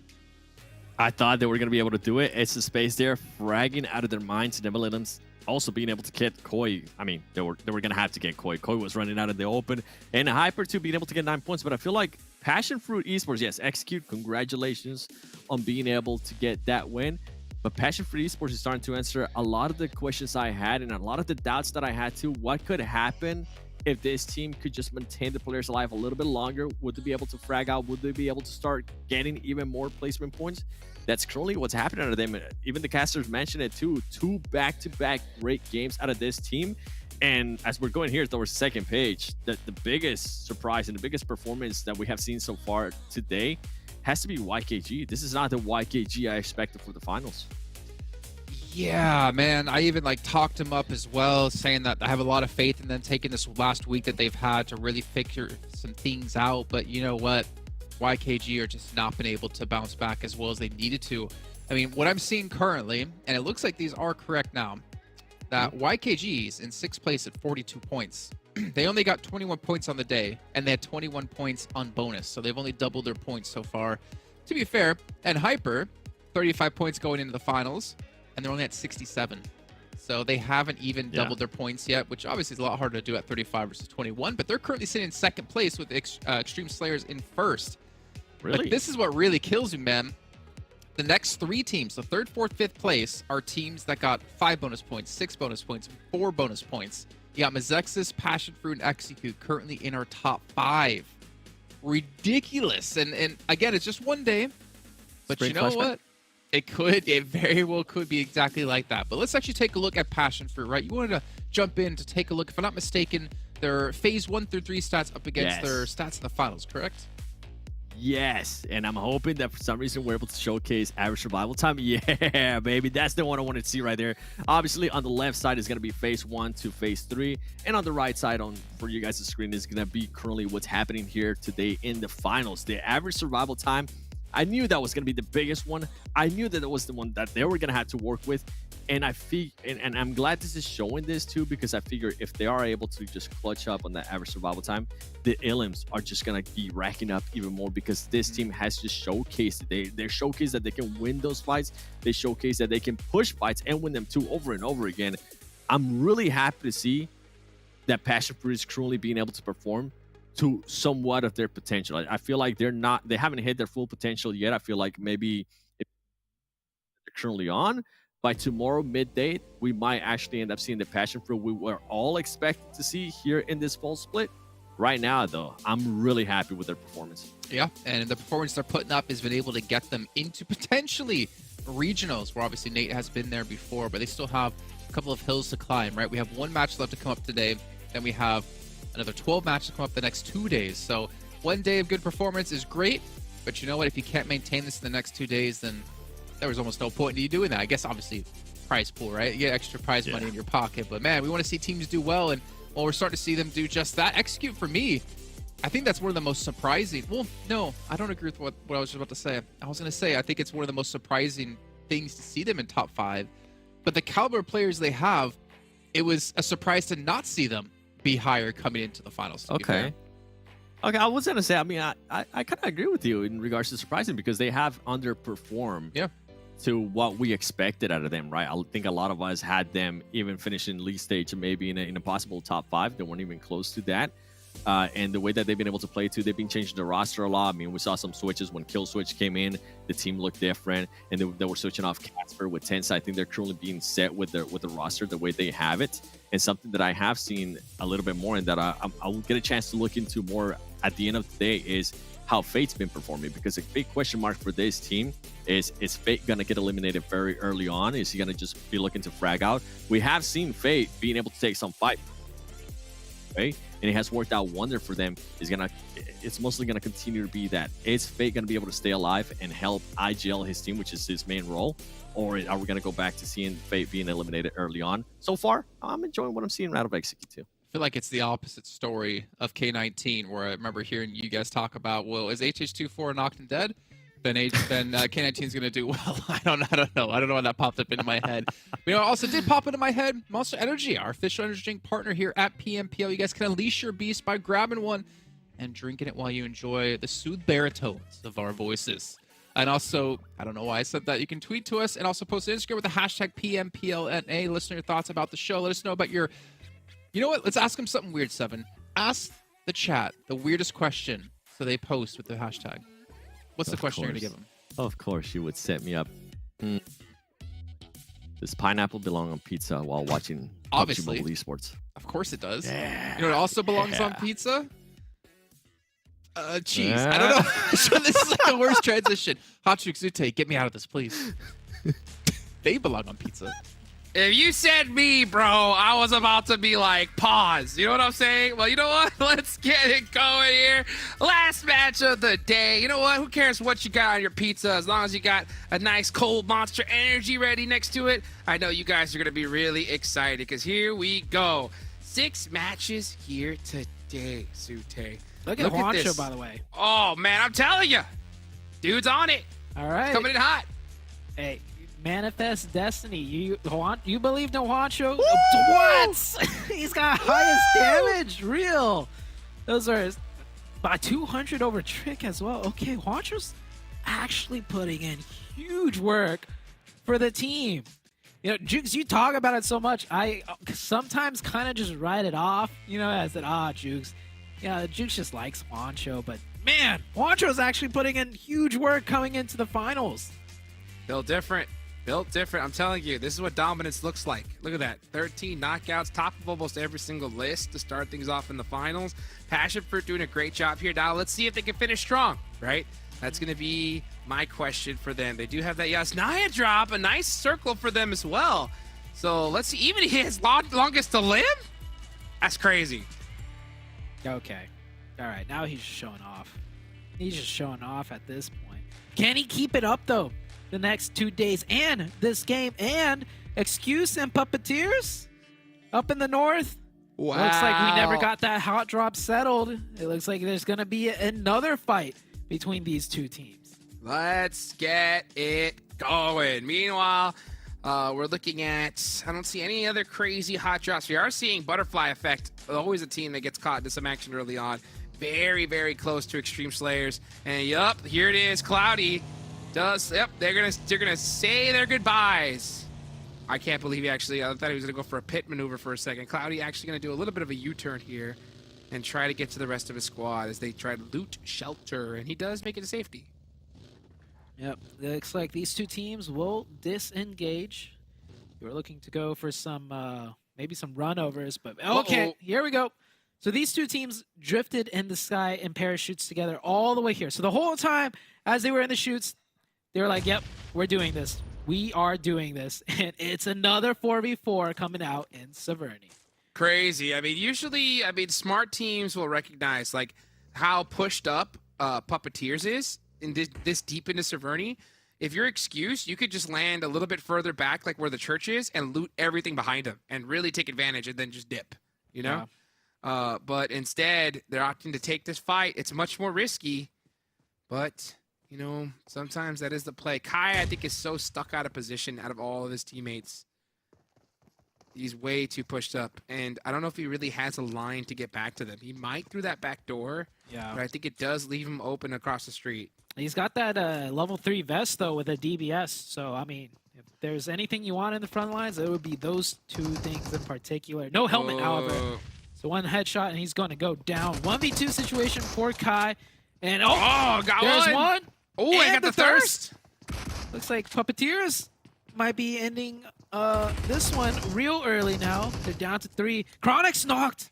I thought they were going to be able to do it. It's the space there, fragging out of their minds. Never let them also being able to get Koi. I mean, they were going to have to get Koi. Koi was running out of the open. And Hyper, too, being able to get 9 points. But I feel like PASSIONFRUIT Esports, yes, Execute, congratulations on being able to get that win. But PASSIONFRUIT Esports is starting to answer a lot of the questions I had and a lot of the doubts that I had too. What could happen if this team could just maintain the players alive a little bit longer? Would they be able to frag out? Would they be able to start getting even more placement points? That's currently what's happening out of them. Even the casters mentioned it too. 2 back-to-back great games out of this team. And as we're going here to our second page, the biggest surprise and the biggest performance that we have seen so far today has to be YKG. This is not the YKG I expected for the finals.
Yeah, man. I even talked him up as well, saying that I have a lot of faith in them taking this last week that they've had to really figure some things out. But you know what? YKG are just not been able to bounce back as well as they needed to. I mean, what I'm seeing currently, and it looks like these are correct now, that YKG's in 6th place at 42 points. they only got 21 points on the day, and they had 21 points on bonus. So they've only doubled their points so far, to be fair. And Hyper, 35 points going into the finals, and they're only at 67. So they haven't even doubled their points yet, which obviously is a lot harder to do at 35 versus 21. But they're currently sitting in second place with Extreme Slayers in first.
Really?
But this is what really kills you, man. The next 3 teams, the 3rd, 4th, 5th place, are teams that got 5 bonus points, 6 bonus points, 4 bonus points. You got MEZEXIS, PASSIONFRUIT, and Execute currently in our top 5. Ridiculous. And again, it's just one day. But
Spring
you know
flashback?
what? It very well could be exactly like that. But let's actually take a look at PASSIONFRUIT, right? You wanted to jump in to take a look. If I'm not mistaken, their phase 1 through 3 stats up against their stats in the finals, correct?
Yes, and I'm hoping that for some reason we're able to showcase average survival time. Yeah, baby, that's the one I wanted to see right there. Obviously, on the left side is going to be phase 1 to phase 3, and on the right side for you guys' screen is going to be currently what's happening here today in the finals. The average survival time, I knew that was going to be the biggest one. I knew that it was the one that they were going to have to work with. And and I'm glad this is showing this too, because I figure if they are able to just clutch up on that average survival time, the Ilims are just going to be racking up even more, because this team has just showcased it. They showcased that they can win those fights. They showcased that they can push fights and win them too over and over again. I'm really happy to see that PASSIONFRUIT is truly being able to perform to somewhat of their potential. I feel like they haven't hit their full potential yet. I feel like maybe if they're currently on, by tomorrow midday, we might actually end up seeing the PASSIONFRUIT we were all expected to see here in this fall split. Right now, though, I'm really happy with their performance.
Yeah, and the performance they're putting up has been able to get them into potentially regionals, where obviously Nate has been there before, but they still have a couple of hills to climb, right? We have 1 match left to come up today, then we have another 12 matches to come up the next 2 days. So 1 day of good performance is great, but you know what? If you can't maintain this in the next 2 days, then there was almost no point in you doing that. I guess obviously prize pool, right? You get extra prize money in your pocket. But man, we want to see teams do well, and well, we're starting to see them do just that. Execute, for me, I think that's one of the most surprising. Well, no, I don't agree with what I was just about to say. I was going to say I think it's one of the most surprising things to see them in top 5. But the caliber of players they have, it was a surprise to not see them be higher coming into the finals.
Okay, I was going to say, I mean, I kind of agree with you in regards to surprising, because they have underperformed to what we expected out of them, right? I think a lot of us had them even finishing league stage, maybe in a possible top 5. They weren't even close to that. And the way that they've been able to play too, they've been changing the roster a lot. I mean, we saw some switches when Kill Switch came in. The team looked different, and they were switching off Casper with Tensa. I think they're currently being set with the roster the way they have it. And something that I have seen a little bit more, and that I'll get a chance to look into more at the end of the day, is how Fate's been performing. Because a big question mark for this team is Fate going to get eliminated very early on? Is he going to just be looking to frag out? We have seen Fate being able to take some fight, right? And it has worked out wonder for them. It's mostly going to continue to be that. Is Fate going to be able to stay alive and help IGL his team, which is his main role? Or are we going to go back to seeing Fate being eliminated early on? So far, I'm enjoying what I'm seeing out of Execute too.
I feel like it's the opposite story of K19, where I remember hearing you guys talk about, well, is HH24 knocked and dead? Then K19 is going to do well. I don't know. I don't know why that popped up into my head. But, you know, also did pop into my head, Monster Energy, our official energy drink partner here at PMPL. You guys can unleash your beast by grabbing one and drinking it while you enjoy the soothed baritones of our voices. And also, I don't know why I said that, you can tweet to us and also post on Instagram with the hashtag PMPLNA. Listen to your thoughts about the show. Let us know about your... You know what? Let's ask them something weird, Seven. Ask the chat the weirdest question so they post with the hashtag. What's the question you're going to give them?
Of course, you would set me up. Does pineapple belong on pizza while watching
Obviously.
PUBG Mobile Esports?
Of course it does.
Yeah.
You know what also belongs on pizza? Cheese. I don't know. This is like the worst transition. Hachuk, get me out of this, please. They belong on pizza.
If you said me, bro, I was about to be like, pause. You know what I'm saying? Well, you know what? Let's get it going here. Last match of the day. You know what? Who cares what you got on your pizza, as long as you got a nice cold Monster Energy ready next to it. I know you guys are going to be really excited, because here we go. 6 matches here today, Sute.
Look at Juancho,
this.
by the way.
Oh, man, I'm telling you. Dude's on it.
All right.
Coming in hot.
Hey, manifest destiny. You believed in Juancho? What? He's got highest damage. Real. Those are by 200 over Trick as well. Okay, Juancho's actually putting in huge work for the team. You know, Jukes, you talk about it so much. I sometimes kind of just write it off. You know, I said, Jukes. Yeah, Jukes just likes Juancho, but man, Juancho's actually putting in huge work coming into the finals.
Built different. Built different. I'm telling you, this is what dominance looks like. Look at that. 13 knockouts, top of almost every single list to start things off in the finals. PASSIONFRUIT doing a great job here. Now, let's see if they can finish strong, right? That's going to be my question for them. They do have that Yasnaya drop, a nice circle for them as well. So let's see. Even his longest to live? That's crazy.
Okay. All right. Now he's just showing off. He's just showing off at this point. Can he keep it up, though, the next 2 days and this game and Excuse and Puppeteers up in the north?
Wow.
Looks like we never got that hot drop settled. It looks like there's going to be another fight between these two teams.
Let's get it going. Meanwhile, we're looking at, I don't see any other crazy hot drops. We are seeing Butterfly Effect, always a team that gets caught into some action early on. Very, very close to Extreme Slayers. And yup, here it is. Cloudy does, yep, they're gonna say their goodbyes. I can't believe he actually, I thought he was gonna go for a pit maneuver for a second. Cloudy actually gonna do a little bit of a U-turn here and try to get to the rest of his squad as they try to loot shelter, and he does make it to safety.
Yep, looks like these two teams will disengage. We're looking to go for some, maybe some runovers, but okay, here we go. So these two teams drifted in the sky in parachutes together all the way here. So the whole time as they were in the chutes, they were like, yep, we're doing this. We are doing this. And it's another 4v4 coming out in Severny.
Crazy. I mean, usually, smart teams will recognize like how pushed up Puppeteers is in this deep into Severny. If you're Excuse, you could just land a little bit further back, like where the church is, and loot everything behind him and really take advantage and then just dip, you know? Yeah. But instead, they're opting to take this fight. It's much more risky, but, you know, sometimes that is the play. Kai, I think, is so stuck out of position out of all of his teammates. He's way too pushed up, and I don't know if he really has a line to get back to them. He might through that back door, but I think it does leave him open across the street.
He's got that level 3 vest, though, with a DBS. So, I mean, if there's anything you want in the front lines, it would be those two things in particular. No helmet, however. So one headshot, and he's going to go down. 1v2 situation for Kai. And,
got
there's one.
Oh, I got the thirst.
Looks like Puppeteers might be ending this one real early now. They're down to 3. Chronix knocked.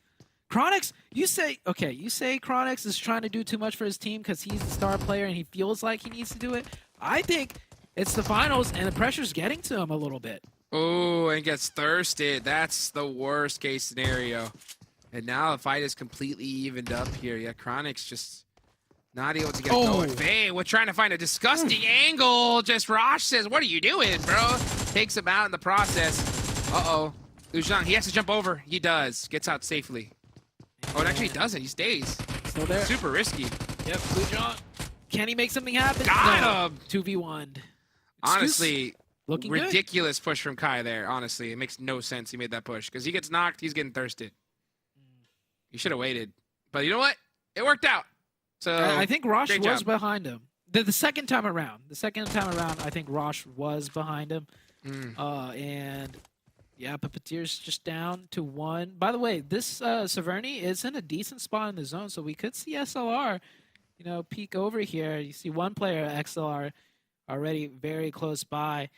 Chronix, you say Chronix is trying to do too much for his team because he's the star player and he feels like he needs to do it. I think it's the finals and the pressure's getting to him a little bit.
Oh, and gets thirsted. That's the worst case scenario. And now the fight is completely evened up here. Yeah, Chronix just not able to get going. Faye, we're trying to find a disgusting angle. Just Rosh says, what are you doing, bro? Takes him out in the process. Uh-oh. Luzhang, he has to jump over. He does. Gets out safely. Oh, it actually doesn't. He stays.
Still there.
Super risky.
Yep, Luzhang. Can he make something happen?
Got him!
2v1.
Honestly,
looking
ridiculous push from Kai there, honestly. It makes no sense he made that push. Because he gets knocked, he's getting thirsted. He should have waited. But you know what? It worked out. So
I think Rosh was behind him. The second time around. I think Rosh was behind him. And yeah, Puppeteer's just down to 1. By the way, this Severny is in a decent spot in the zone, so we could see SLR, you know, peek over here. You see one player, XLR, already very close by.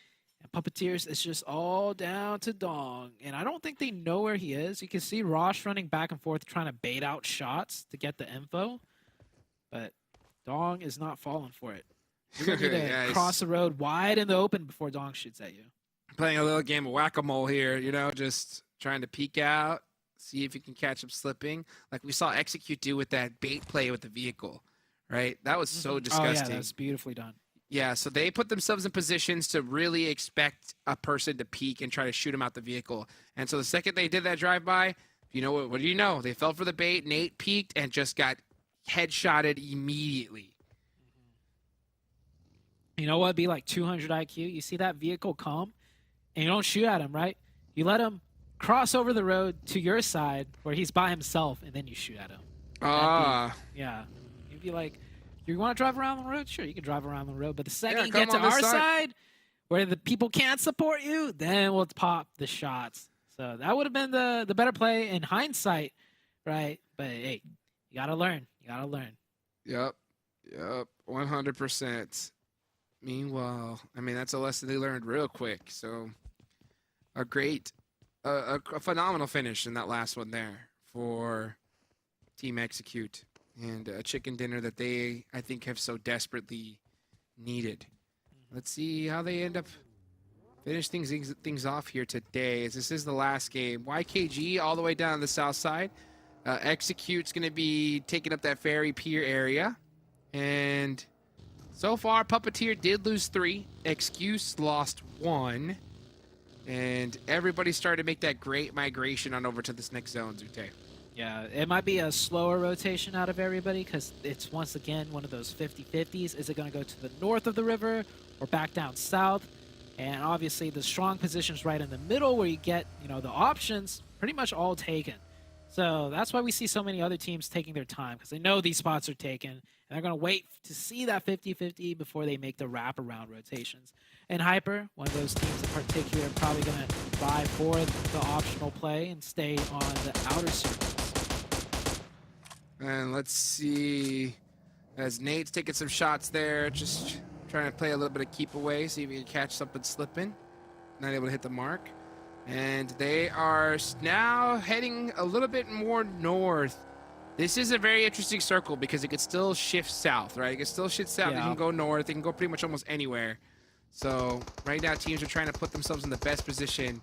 And Puppeteers is just all down to Dong. And I don't think they know where he is. You can see Rosh running back and forth trying to bait out shots to get the info. But Dong is not falling for it. You're going to need to cross the road wide in the open before Dong shoots at you.
Playing a little game of whack-a-mole here, you know, just trying to peek out, see if you can catch him slipping. Like we saw Execute do with that bait play with the vehicle, right? That was so disgusting.
Oh, yeah, that was beautifully done.
Yeah, so they put themselves in positions to really expect a person to peek and try to shoot him out the vehicle. And so the second they did that drive-by, you know what do you know? They fell for the bait, Nate peeked, and just got headshotted immediately.
You know what? Be like 200 IQ. You see that vehicle come, and you don't shoot at him, right? You let him cross over the road to your side where he's by himself, and then you shoot at him. Yeah. You'd be like, you want to drive around the road? Sure, you can drive around the road. But the second you get to our side, where the people can't support you, then we'll pop the shots. So that would have been the better play in hindsight, right? But hey, you got to learn. You got to learn.
Yep. 100%. Meanwhile, I mean, that's a lesson they learned real quick. So a phenomenal finish in that last one there for Team Execute, and a chicken dinner that they, I think, have so desperately needed. Let's see how they end up finish things off here today, as this is the last game. YKG all the way down the south side. Execute's going to be taking up that ferry pier area, and so far, Puppeteer did lose 3. Excuse lost 1. And everybody started to make that great migration on over to this next zone, Zute.
Yeah, it might be a slower rotation out of everybody because it's once again one of those 50-50s. Is it going to go to the north of the river or back down south? And obviously the strong positions right in the middle where you get, the options pretty much all taken. So that's why we see so many other teams taking their time, because they know these spots are taken, and they're going to wait to see that 50-50 before they make the wraparound rotations. And Hyper, one of those teams in particular, probably going to vie for the optional play and stay on the outer circles.
And let's see, as Nate's taking some shots there, just trying to play a little bit of keep away, see if he can catch something slipping. Not able to hit the mark. And they are now heading a little bit more north. This is a very interesting circle because it could still shift south, right? It could still shift south. Yeah. It can go north. It can go pretty much almost anywhere. So right now, teams are trying to put themselves in the best position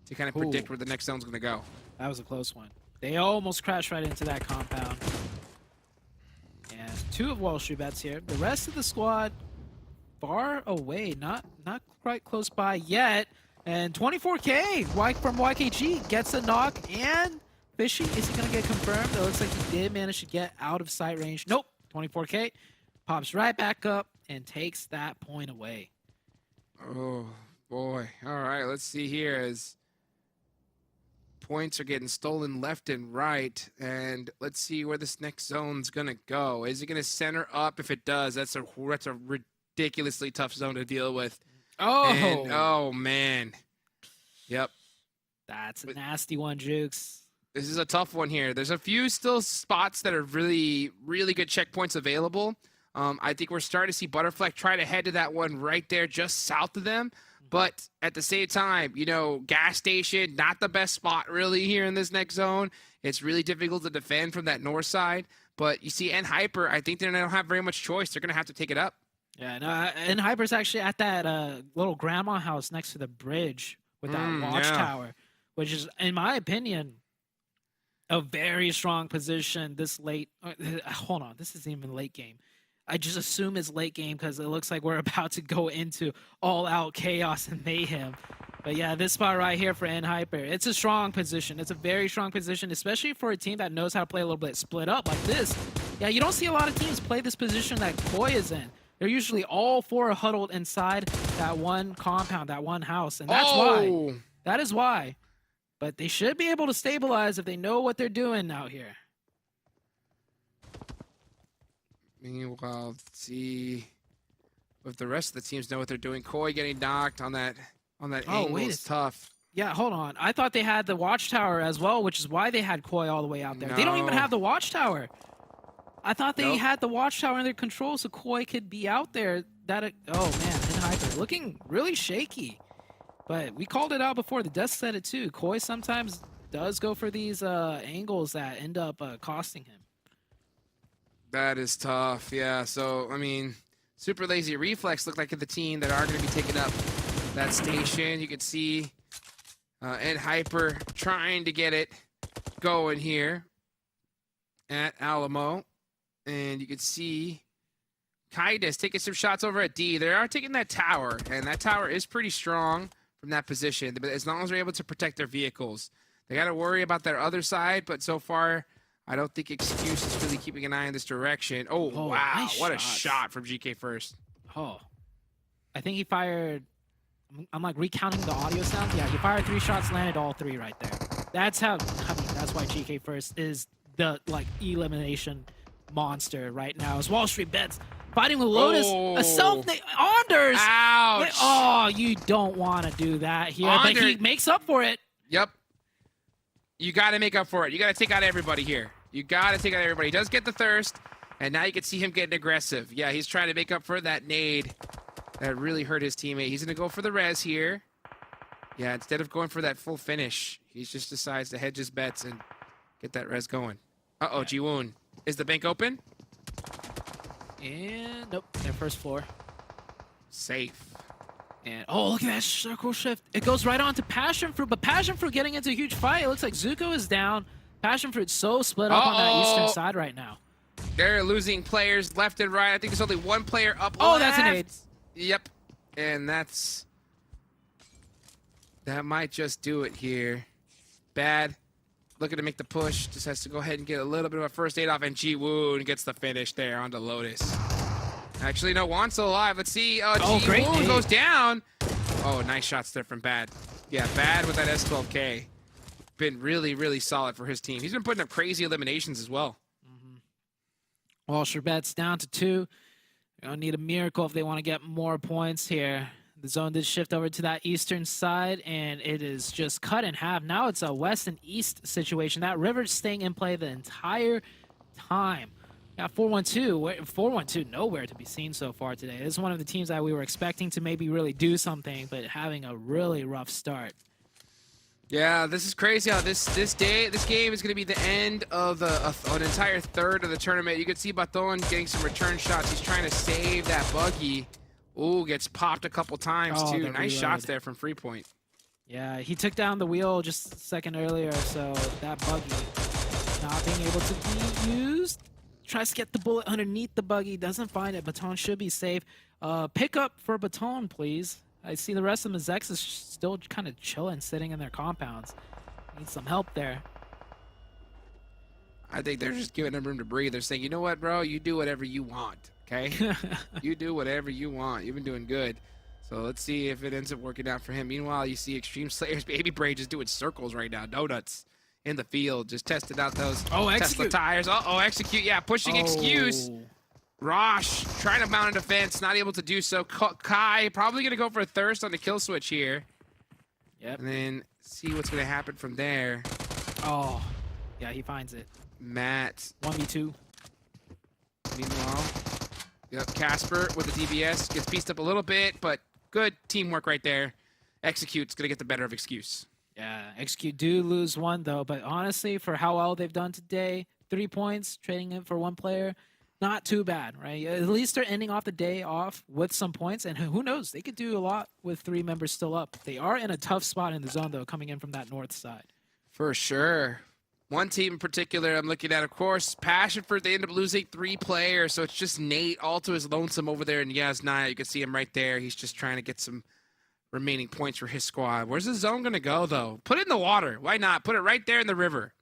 to kind of predict where the next zone's going to go.
That was a close one. They almost crashed right into that compound. And 2 of Wall Street bets here. The rest of the squad far away, not quite close by yet. And 24K from YKG gets a knock, and Fishy, is he going to get confirmed? It looks like he did manage to get out of sight range. Nope, 24K pops right back up and takes that point away.
Oh, boy. All right, let's see here as points are getting stolen left and right, and let's see where this next zone's going to go. Is it going to center up? If it does, that's a ridiculously tough zone to deal with. Oh man. Yep.
That's a nasty one, Jukes.
This is a tough one here. There's a few still spots that are really, really good checkpoints available. I think we're starting to see Butterfly try to head to that one right there just south of them. But at the same time, gas station, not the best spot really here in this next zone. It's really difficult to defend from that north side. But you see, Hyper, I think they don't have very much choice. They're going to have to take it up.
Yeah, no, and Hyper's actually at that little grandma house next to the bridge with that watchtower, which is, in my opinion, a very strong position this late. Hold on, this isn't even late game. I just assume it's late game because it looks like we're about to go into all-out chaos and mayhem. But yeah, this spot right here for Hyper, it's a strong position. It's a very strong position, especially for a team that knows how to play a little bit split up like this. Yeah, you don't see a lot of teams play this position that Koi is in. They're usually all 4 huddled inside that one compound, that one house. And that's why. That is why. But they should be able to stabilize if they know what they're doing out here.
Meanwhile, let's see if the rest of the teams know what they're doing. Koi getting knocked on that angle is tough.
Yeah, hold on. I thought they had the watchtower as well, which is why they had Koi all the way out there. No. They don't even have the watchtower. I thought they had the watchtower under control so Koi could be out there. Oh man, Hyper looking really shaky. But we called it out before. The desk said it too. Koi sometimes does go for these angles that end up costing him.
That is tough, yeah. So, I mean, Super Lazy Reflex look like the team that are going to be taking up that station. You can see Hyper trying to get it going here at Alamo. And you can see Kaidas taking some shots over at D. They are taking that tower, and that tower is pretty strong from that position. But as long as they're able to protect their vehicles, they got to worry about their other side. But so far, I don't think Excuse is really keeping an eye in this direction. Oh wow, nice what shots. A shot from GK first.
Oh, I think he fired. I'm like recounting the audio sounds. Yeah, he fired 3 shots, landed all 3 right there. That's how. I mean, that's why GK First is the like elimination monster right now. As Wall Street Bets fighting with Lotus, a self-name Anders.
Ouch.
Oh, you don't want to do that here, but he makes up for it.
Yep. You got to make up for it. You got to take out everybody here. You got to take out everybody. He does get the thirst, and now you can see him getting aggressive. Yeah, he's trying to make up for that nade that really hurt his teammate. He's going to go for the res here. Yeah, instead of going for that full finish, he just decides to hedge his bets and get that res going. Uh-oh, Jiwoon. Is the bank open?
And nope, their first floor.
Safe.
And oh, look at that circle shift. It goes right on to Passionfruit, but Passionfruit getting into a huge fight. It looks like Zuko is down. Passionfruit's so split up on that eastern side right now.
They're losing players left and right. I think there's only one player up
Oh,
left.
that's an 8.
Yep. And that might just do it here. Bad. Looking to make the push. Just has to go ahead and get a little bit of a first aid off, and Jiwoon gets the finish there onto Lotus. Actually, no, Juan's still alive. Let's see. Jiwoon goes down. Oh, nice shots there from Bad. Yeah, Bad with that S12K. Been really, really solid for his team. He's been putting up crazy eliminations as well.
Well, Sherbet's down to 2. They're gonna need a miracle if they want to get more points here. The zone did shift over to that eastern side, and it is just cut in half. Now it's a west and east situation. That river's staying in play the entire time. Got 4-1-2. 4-1-2 nowhere to be seen so far today. This is one of the teams that we were expecting to maybe really do something, but having a really rough start.
Yeah, this is crazy how this game is going to be the end of an entire third of the tournament. You can see Baton getting some return shots. He's trying to save that buggy. Ooh, gets popped a couple times too. Nice shots there from Free Point.
Yeah, he took down the wheel just a second earlier, so that buggy not being able to be used. Tries to get the bullet underneath the buggy, doesn't find it. Baton should be safe. Pick up for Baton, please. I see the rest of MEZEXIS is still kind of chilling, sitting in their compounds. Need some help there.
I think they're just giving them room to breathe. They're saying, you know what, bro? You do whatever you want, okay? You do whatever you want. You've been doing good. So let's see if it ends up working out for him. Meanwhile, you see Extreme Slayer's Baby Braid just doing circles right now. Donuts in the field. Just testing out those Tesla tires. Execute. Yeah, pushing excuse. Rosh trying to mount a defense, not able to do so. Kai probably going to go for a thirst on the kill switch here.
Yep.
And then see what's going to happen from there.
Oh, yeah, he finds it.
Matt.
1v2.
Meanwhile, yep, Casper with the DBS gets pieced up a little bit, but good teamwork right there. Execute's going to get the better of excuse.
Yeah, Execute do lose 1, though. But honestly, for how well they've done today, 3 points, trading it for 1 player. Not too bad, right? At least they're ending off the day off with some points, and who knows? They could do a lot with 3 members still up. They are in a tough spot in the zone, though, coming in from that north side.
For sure. One team in particular I'm looking at, of course, Passionfruit. They end up losing 3 players, so it's just Nate all to his lonesome over there in Yasnaya. You can see him right there. He's just trying to get some remaining points for his squad. Where's the zone going to go, though? Put it in the water. Why not? Put it right there in the river.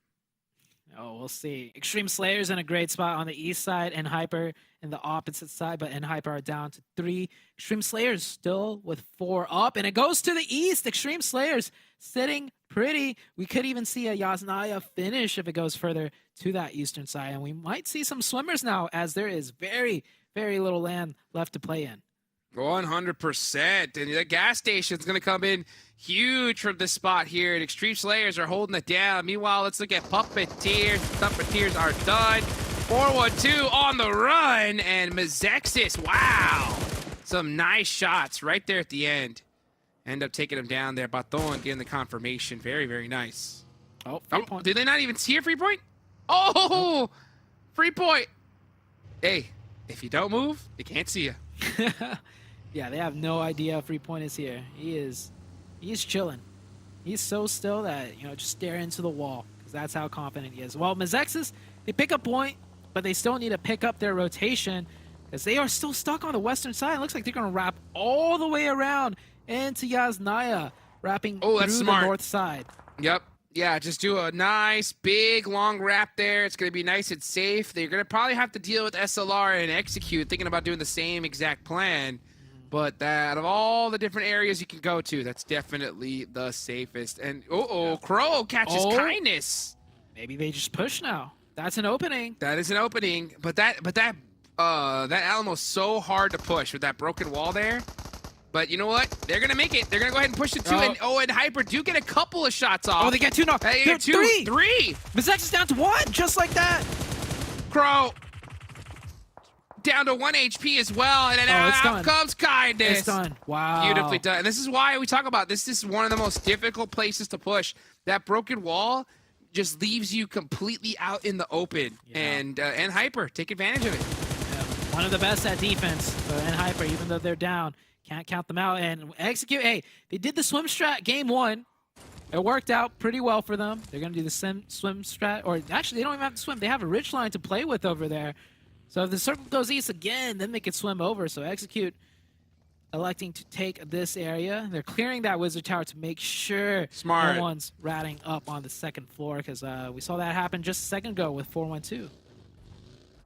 Oh, we'll see. Extreme Slayer's in a great spot on the east side, and Hyper in the opposite side, but Hyper are down to 3. Extreme Slayer's still with 4 up, and it goes to the east. Extreme Slayer's sitting pretty. We could even see a Yasnaya finish if it goes further to that eastern side, and we might see some swimmers now, as there is very, very little land left to play in.
100%. And the gas station's going to come in huge from this spot here. And Extreme Slayers are holding it down. Meanwhile, let's look at Puppeteers. Puppeteers are done. 4-1-2 on the run. And MEZEXIS, wow. Some nice shots right there at the end. End up taking him down there. Baton getting the confirmation. Very, very nice.
Oh, free point.
Did they not even see a free point? Oh, free point. Hey, if you don't move, they can't see you.
Yeah, they have no idea free point is here. He's chilling. He's so still that, just stare into the wall, because that's how confident he is. Well, MEZEXIS, they pick a point, but they still need to pick up their rotation, because they are still stuck on the western side. It looks like they're going to wrap all the way around into Yasnaya, wrapping through the north side.
Yep. Yeah, just do a nice, big, long wrap there. It's going to be nice and safe. They're going to probably have to deal with SLR and Execute, thinking about doing the same exact plan. But that out of all the different areas you can go to, that's definitely the safest. And Crow catches kindness.
Maybe they just push now. That's an opening.
That is an opening, but that Alamo's so hard to push with that broken wall there. But you know what? They're gonna make it. They're gonna go ahead and push it too. And Hyper do get a couple of shots off.
Oh, they get 2 now.
They get three.
MEZEXIS is down to 1, just like that.
Crow down to 1 HP as well, and then out comes kindness.
It's done. Wow.
Beautifully done. And this is why we talk about this. This is one of the most difficult places to push. That broken wall just leaves you completely out in the open.
Yeah.
And Hyper take advantage of it.
Yeah. One of the best at defense, and Hyper, even though they're down, can't count them out. And Execute, hey, they did the swim strat game 1. It worked out pretty well for them. They're going to do the swim strat, or actually, they don't even have to swim. They have a ridge line to play with over there. So if the circle goes east again, then they could swim over. So Execute electing to take this area. They're clearing that wizard tower to make sure no one's ratting up on the second floor, because we saw that happen just a second ago with 412.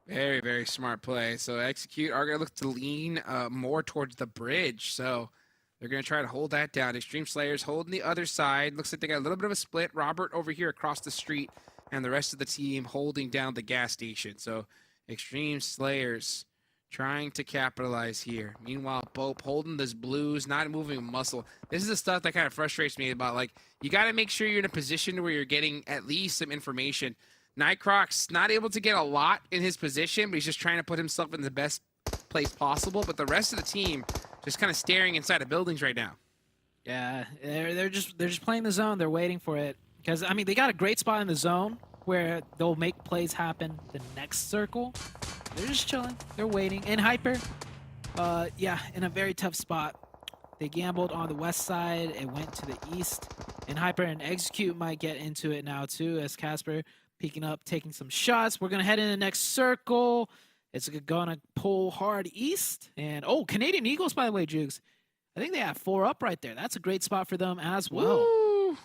Very, very smart play. So Execute are going to look to lean more towards the bridge. So they're going to try to hold that down. Extreme Slayers holding the other side. Looks like they got a little bit of a split. Robert over here across the street, and the rest of the team holding down the gas station. So Extreme Slayers trying to capitalize here. Meanwhile, BOPE holding this blues, not moving a muscle. This is the stuff that kind of frustrates me about, like, you got to make sure you're in a position where you're getting at least some information. Nightcroc's not able to get a lot in his position, but he's just trying to put himself in the best place possible. But the rest of the team just kind of staring inside of buildings right now.
Yeah, they're just playing the zone. They're waiting for it, because I mean, they got a great spot in the zone where they'll make plays happen the next circle. They're just chilling. They're waiting. And Hyper, yeah, in a very tough spot. They gambled on the west side. It went to the east. And Hyper and Execute might get into it now too, as Casper peeking up, taking some shots. We're going to head in the next circle. It's going to pull hard east. And, oh, Canadian Eagles, by the way, Jukes. I think they have 4 up right there. That's a great spot for them as well.
Woo.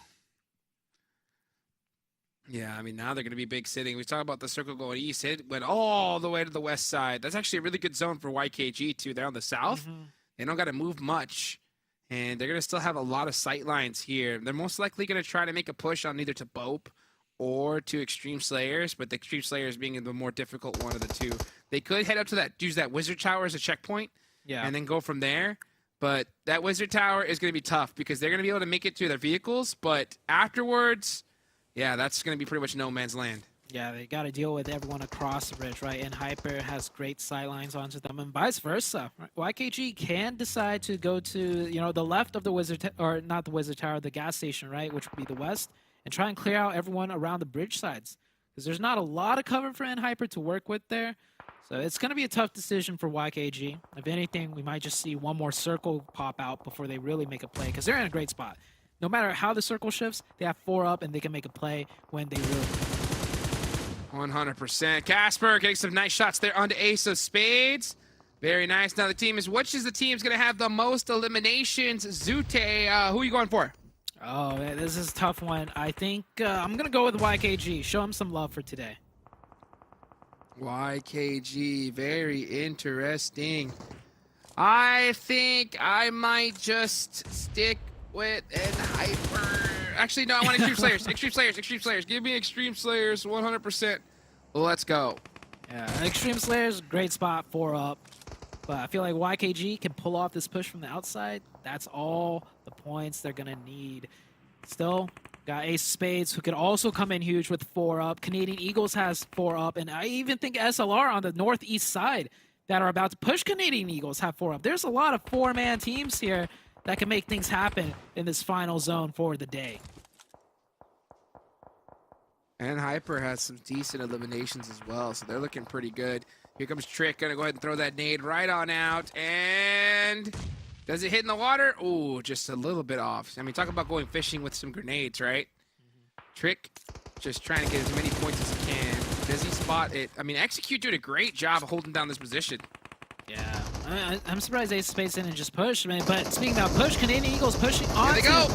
Yeah, I mean, now they're going to be big sitting. We talked about the circle going east. It went all the way to the west side. That's actually a really good zone for YKG, too. They're on the south. They don't got to move much. And they're going to still have a lot of sight lines here. They're most likely going to try to make a push on either to BOPE or to Extreme Slayers, but the Extreme Slayers being the more difficult one of the two. They could head up to that, use that Wizard Tower as a checkpoint, and then go from there. But that Wizard Tower is going to be tough, because they're going to be able to make it to their vehicles, but afterwards, yeah, that's going to be pretty much no man's land.
Yeah, they got to deal with everyone across the bridge, right? And Hyper has great sight lines onto them, and vice versa. Right? YKG can decide to go to, you know, the left of the Wizard, or not the Wizard Tower, the gas station, right, which would be the west, and try and clear out everyone around the bridge sides, because there's not a lot of cover for Hyper to work with there. So it's going to be a tough decision for YKG. If anything, we might just see one more circle pop out before they really make a play, because they're in a great spot. No matter how the circle shifts, they have 4 up, and they can make a play when they really
100%. Casper getting some nice shots there onto Ace of Spades. Very nice. Now the team is, which is the team's going to have the most eliminations? Zute, who are you going for?
Oh, this is a tough one. I think I'm going to go with YKG. Show him some love for today.
YKG, very interesting. I think I might just stick with an Hyper. Actually, no, I want Extreme Slayers. Extreme Slayers, Extreme Slayers. Give me Extreme Slayers, 100%. Let's go.
Yeah, Extreme Slayers, great spot, 4 up. But I feel like YKG can pull off this push from the outside. That's all the points they're going to need. Still, got Ace of Spades, who could also come in huge with 4 up. Canadian Eagles has 4 up. And I even think SLR on the northeast side that are about to push Canadian Eagles have 4 up. There's a lot of 4-man teams here that can make things happen in this final zone for the day.
And Hyper has some decent eliminations as well, so they're looking pretty good. Here comes Trick, gonna go ahead and throw that nade right on out, and does it hit in the water? Ooh, just a little bit off. I mean, talk about going fishing with some grenades, right? Trick just trying to get as many points as he can. Does he spot it? I mean, Execute doing a great job of holding down this position.
Yeah, I'm surprised Ace of Spades didn't just push, man. But speaking of push, Canadian Eagles pushing on.
Here they go.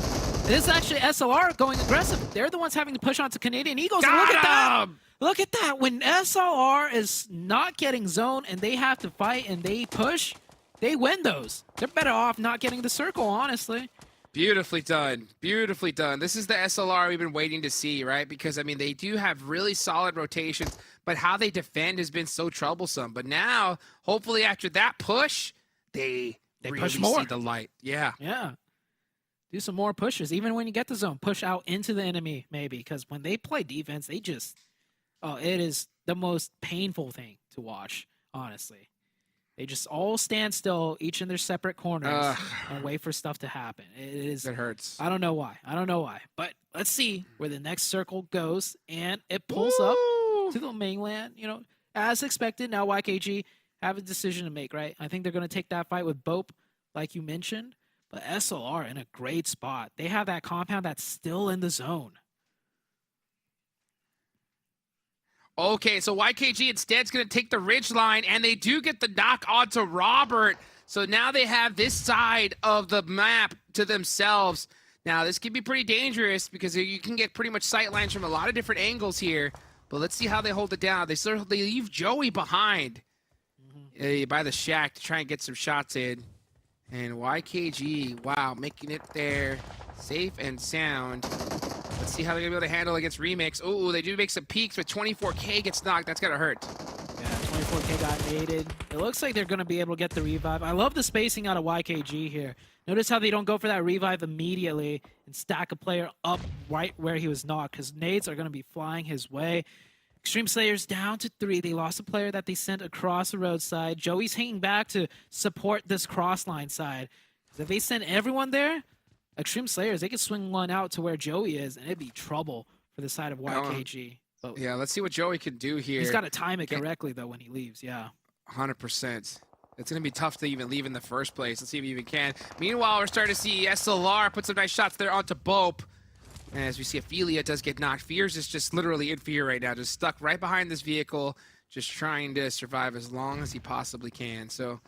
This is actually SLR going aggressive. They're the ones having to push onto Canadian Eagles.
Got
look at that.
him!
Look at that. When SLR is not getting zone and they have to fight and they push, they win those. They're better off not getting the circle, honestly.
Beautifully done. Beautifully done. This is the SLR we've been waiting to see, right? Because, I mean, they do have really solid rotations, but how they defend has been so troublesome. But now, hopefully after that push, they really
push more.
see the light. Yeah.
Yeah. Do some more pushes. Even when you get the zone, push out into the enemy, maybe. Because when they play defense, they just... Oh, it is the most painful thing to watch, honestly. They just all stand still, each in their separate corners, and wait for stuff to happen. It
hurts.
I don't know why. I don't know why. But let's see where the next circle goes, and it pulls up to the mainland. You know, as expected, now YKG have a decision to make, right? I think they're going to take that fight with BOPE, like you mentioned. But SLR in a great spot. They have that compound that's still in the zone.
Okay, so YKG instead is going to take the ridge line, and they do get the knock onto Robert. So now they have this side of the map to themselves. Now, this could be pretty dangerous because you can get pretty much sight lines from a lot of different angles here. But let's see how they hold it down. They leave Joey behind by the shack to try and get some shots in. And YKG, wow, making it there safe and sound. Let's see how they're going to be able to handle against Remix. Ooh, they do make some peaks, but 24K gets knocked. That's going to hurt.
Yeah, 24K got naded. It looks like they're going to be able to get the revive. I love the spacing out of YKG here. Notice how they don't go for that revive immediately and stack a player up right where he was knocked, because nades are going to be flying his way. Extreme Slayers down to 3. They lost a player that they sent across the roadside. Joey's hanging back to support this crossline side. If they send everyone there, Extreme Slayers, they could swing one out to where Joey is, and it'd be trouble for the side of YKG. But
yeah, let's see what Joey can do here.
He's got to time it correctly, though, when he leaves, yeah.
100%. It's going to be tough to even leave in the first place. Let's see if he even can. Meanwhile, we're starting to see SLR put some nice shots there onto BOPE. And as we see, Ophelia does get knocked. Fears is just literally in fear right now, just stuck right behind this vehicle, just trying to survive as long as he possibly can. So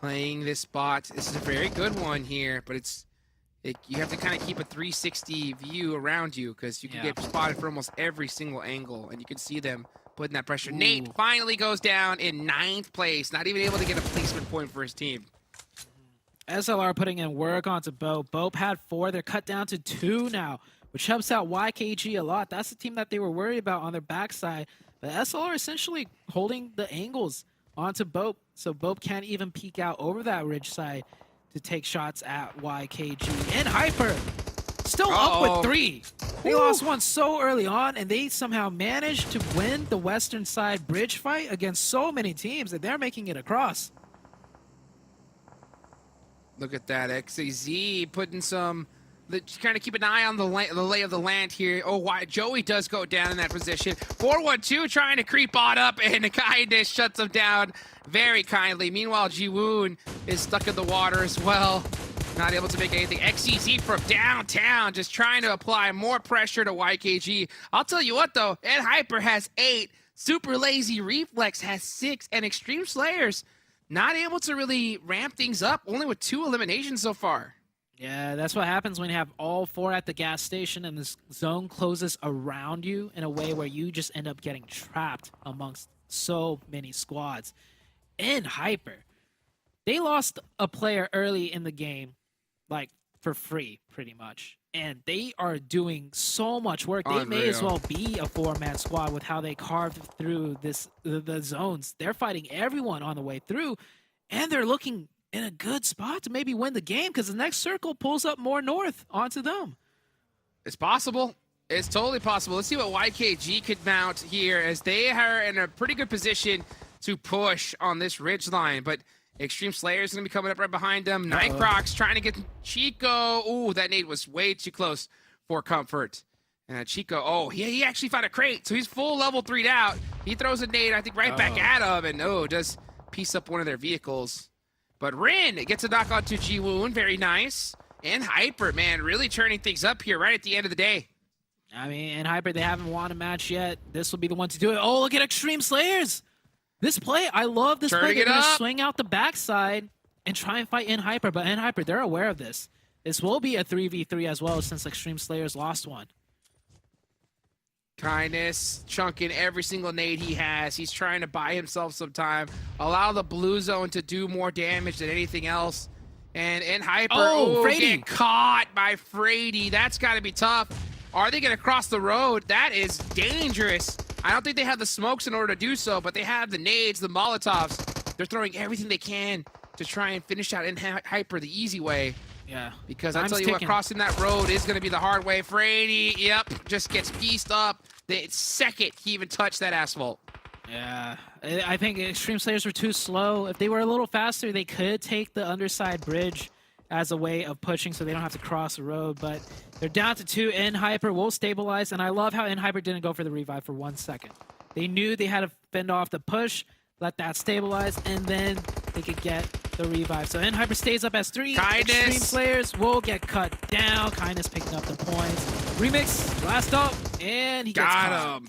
playing this spot, this is a very good one here, but you have to kind of keep a 360 view around you because you can get spotted from almost every single angle, and you can see them putting that pressure. Ooh. Nate finally goes down in 9th place, not even able to get a placement point for his team.
SLR putting in work onto BOPE. BOPE had 4. They're cut down to 2 now, which helps out YKG a lot. That's the team that they were worried about on their backside. But SLR essentially holding the angles onto BOPE, so BOPE can't even peek out over that ridge side to take shots at YKG. And Hyper still up with 3. They lost one so early on, and they somehow managed to win the western side bridge fight against so many teams that they're making it across.
Look at that. XAZ putting some... Just kind of keep an eye on the lay of the land here. Oh, why Joey does go down in that position. 412 trying to creep on up, and Kindness shuts him down very kindly. Meanwhile, Jiwoon is stuck in the water as well. Not able to make anything. XCZ from downtown just trying to apply more pressure to YKG. I'll tell you what, though. Ed Hyper has 8. Super Lazy Reflex has 6. And Extreme Slayers not able to really ramp things up. Only with 2 eliminations so far.
Yeah, that's what happens when you have all 4 at the gas station and this zone closes around you in a way where you just end up getting trapped amongst so many squads. In Hyper, they lost a player early in the game, like for free, pretty much. And they are doing so much work. They may as well be a 4-man squad with how they carved through the zones. They're fighting everyone on the way through, and they're looking in a good spot to maybe win the game because the next circle pulls up more north onto them.
It's possible. It's totally possible. Let's see what YKG could mount here as they are in a pretty good position to push on this ridge line. But Extreme Slayer is going to be coming up right behind them. Nightcrocs trying to get Chico. Ooh, that nade was way too close for comfort. Chico, oh, he actually found a crate, so he's full level 3'd out. He throws a nade, I think, right back at him, and does piece up one of their vehicles. But Rin gets a knock onto Jiwoon, very nice. And Hyper, man, really turning things up here right at the end of the day.
I mean, and Hyper, they haven't won a match yet. This will be the one to do it. Oh, look at Extreme Slayers. This play, I love this play. They're going to swing out the backside and try and fight in Hyper. But in Hyper, they're aware of this. This will be a 3v3 as well since Extreme Slayers lost one.
Kindness chunking every single nade he has. He's trying to buy himself some time, allow the blue zone to do more damage than anything else. And Hyper,
Frady
get caught by Frady. That's got to be tough. Are they going to cross the road? That is dangerous. I don't think they have the smokes in order to do so, but they have the nades, the Molotovs. They're throwing everything they can to try and finish out in Hyper the easy way.
Yeah.
Because I'll tell you what, crossing that road is going to be the hard way. Frady, yep, just gets pieced up the second he even touched that asphalt.
Yeah, I think Extreme Slayers were too slow. If they were a little faster, they could take the underside bridge as a way of pushing so they don't have to cross the road. But they're down to 2. Hyper will stabilize, and I love how Hyper didn't go for the revive for 1 second. They knew they had to fend off the push, let that stabilize, and then they could get the revive. So Hyper stays up as 3.
Kindness.
Extreme Slayers will get cut down. Kindness picking up the points. Remix, last up, and he gets caught.
Got him.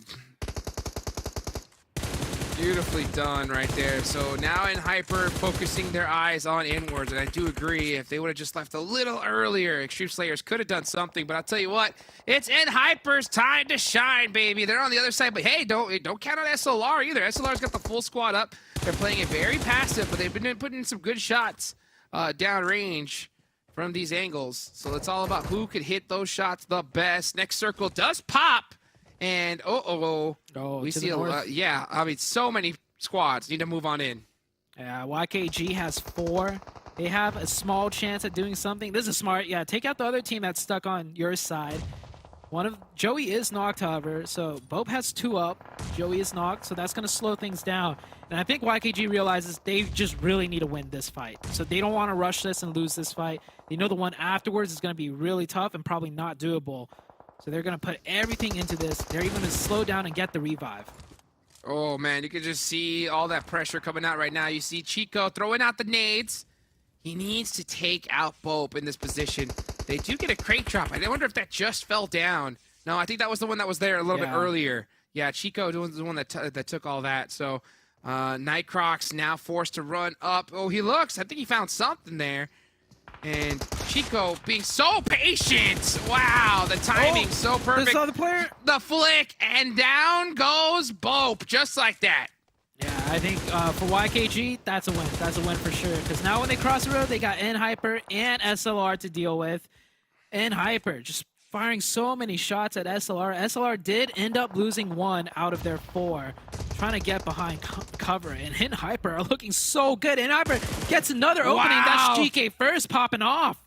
Beautifully done right there. So now Hyper focusing their eyes on inwards, and I do agree, if they would have just left a little earlier, Extreme Slayers could have done something. But I'll tell you what, it's Hyper's time to shine, baby. They're on the other side, but hey, don't count on SLR either. SLR's got the full squad up. They're playing it very passive, but they've been putting in some good shots downrange from these angles. So it's all about who could hit those shots the best. Next circle does pop. And we see yeah, I mean, so many squads need to move on in.
Yeah, YKG has 4. They have a small chance at doing something. This is smart. Yeah, take out the other team that's stuck on your side. Joey is knocked, however, so BOPE has 2 up. Joey is knocked, so that's going to slow things down. And I think YKG realizes they just really need to win this fight. So they don't want to rush this and lose this fight. They know the one afterwards is going to be really tough and probably not doable. So they're going to put everything into this. They're even going to slow down and get the revive.
Oh, man, you can just see all that pressure coming out right now. You see Chico throwing out the nades. He needs to take out BOPE in this position. They do get a crate drop. I wonder if that just fell down. No, I think that was the one that was there a little bit earlier. Yeah, Chico was the one that took all that. So Nightcrocs now forced to run up. Oh, he looks. I think he found something there. And Chico being so patient. Wow, the timing so perfect.
Saw the player.
The flick, and down goes BOPE, just like that.
Yeah, I think for YKG, that's a win. That's a win for sure. Because now when they cross the road, they got Hyper and SLR to deal with. Hyper just firing so many shots at SLR. SLR did end up losing 1 out of their 4. Trying to get behind cover, and Hyper are looking so good. Hyper gets another opening.
Wow.
That's GK first popping off.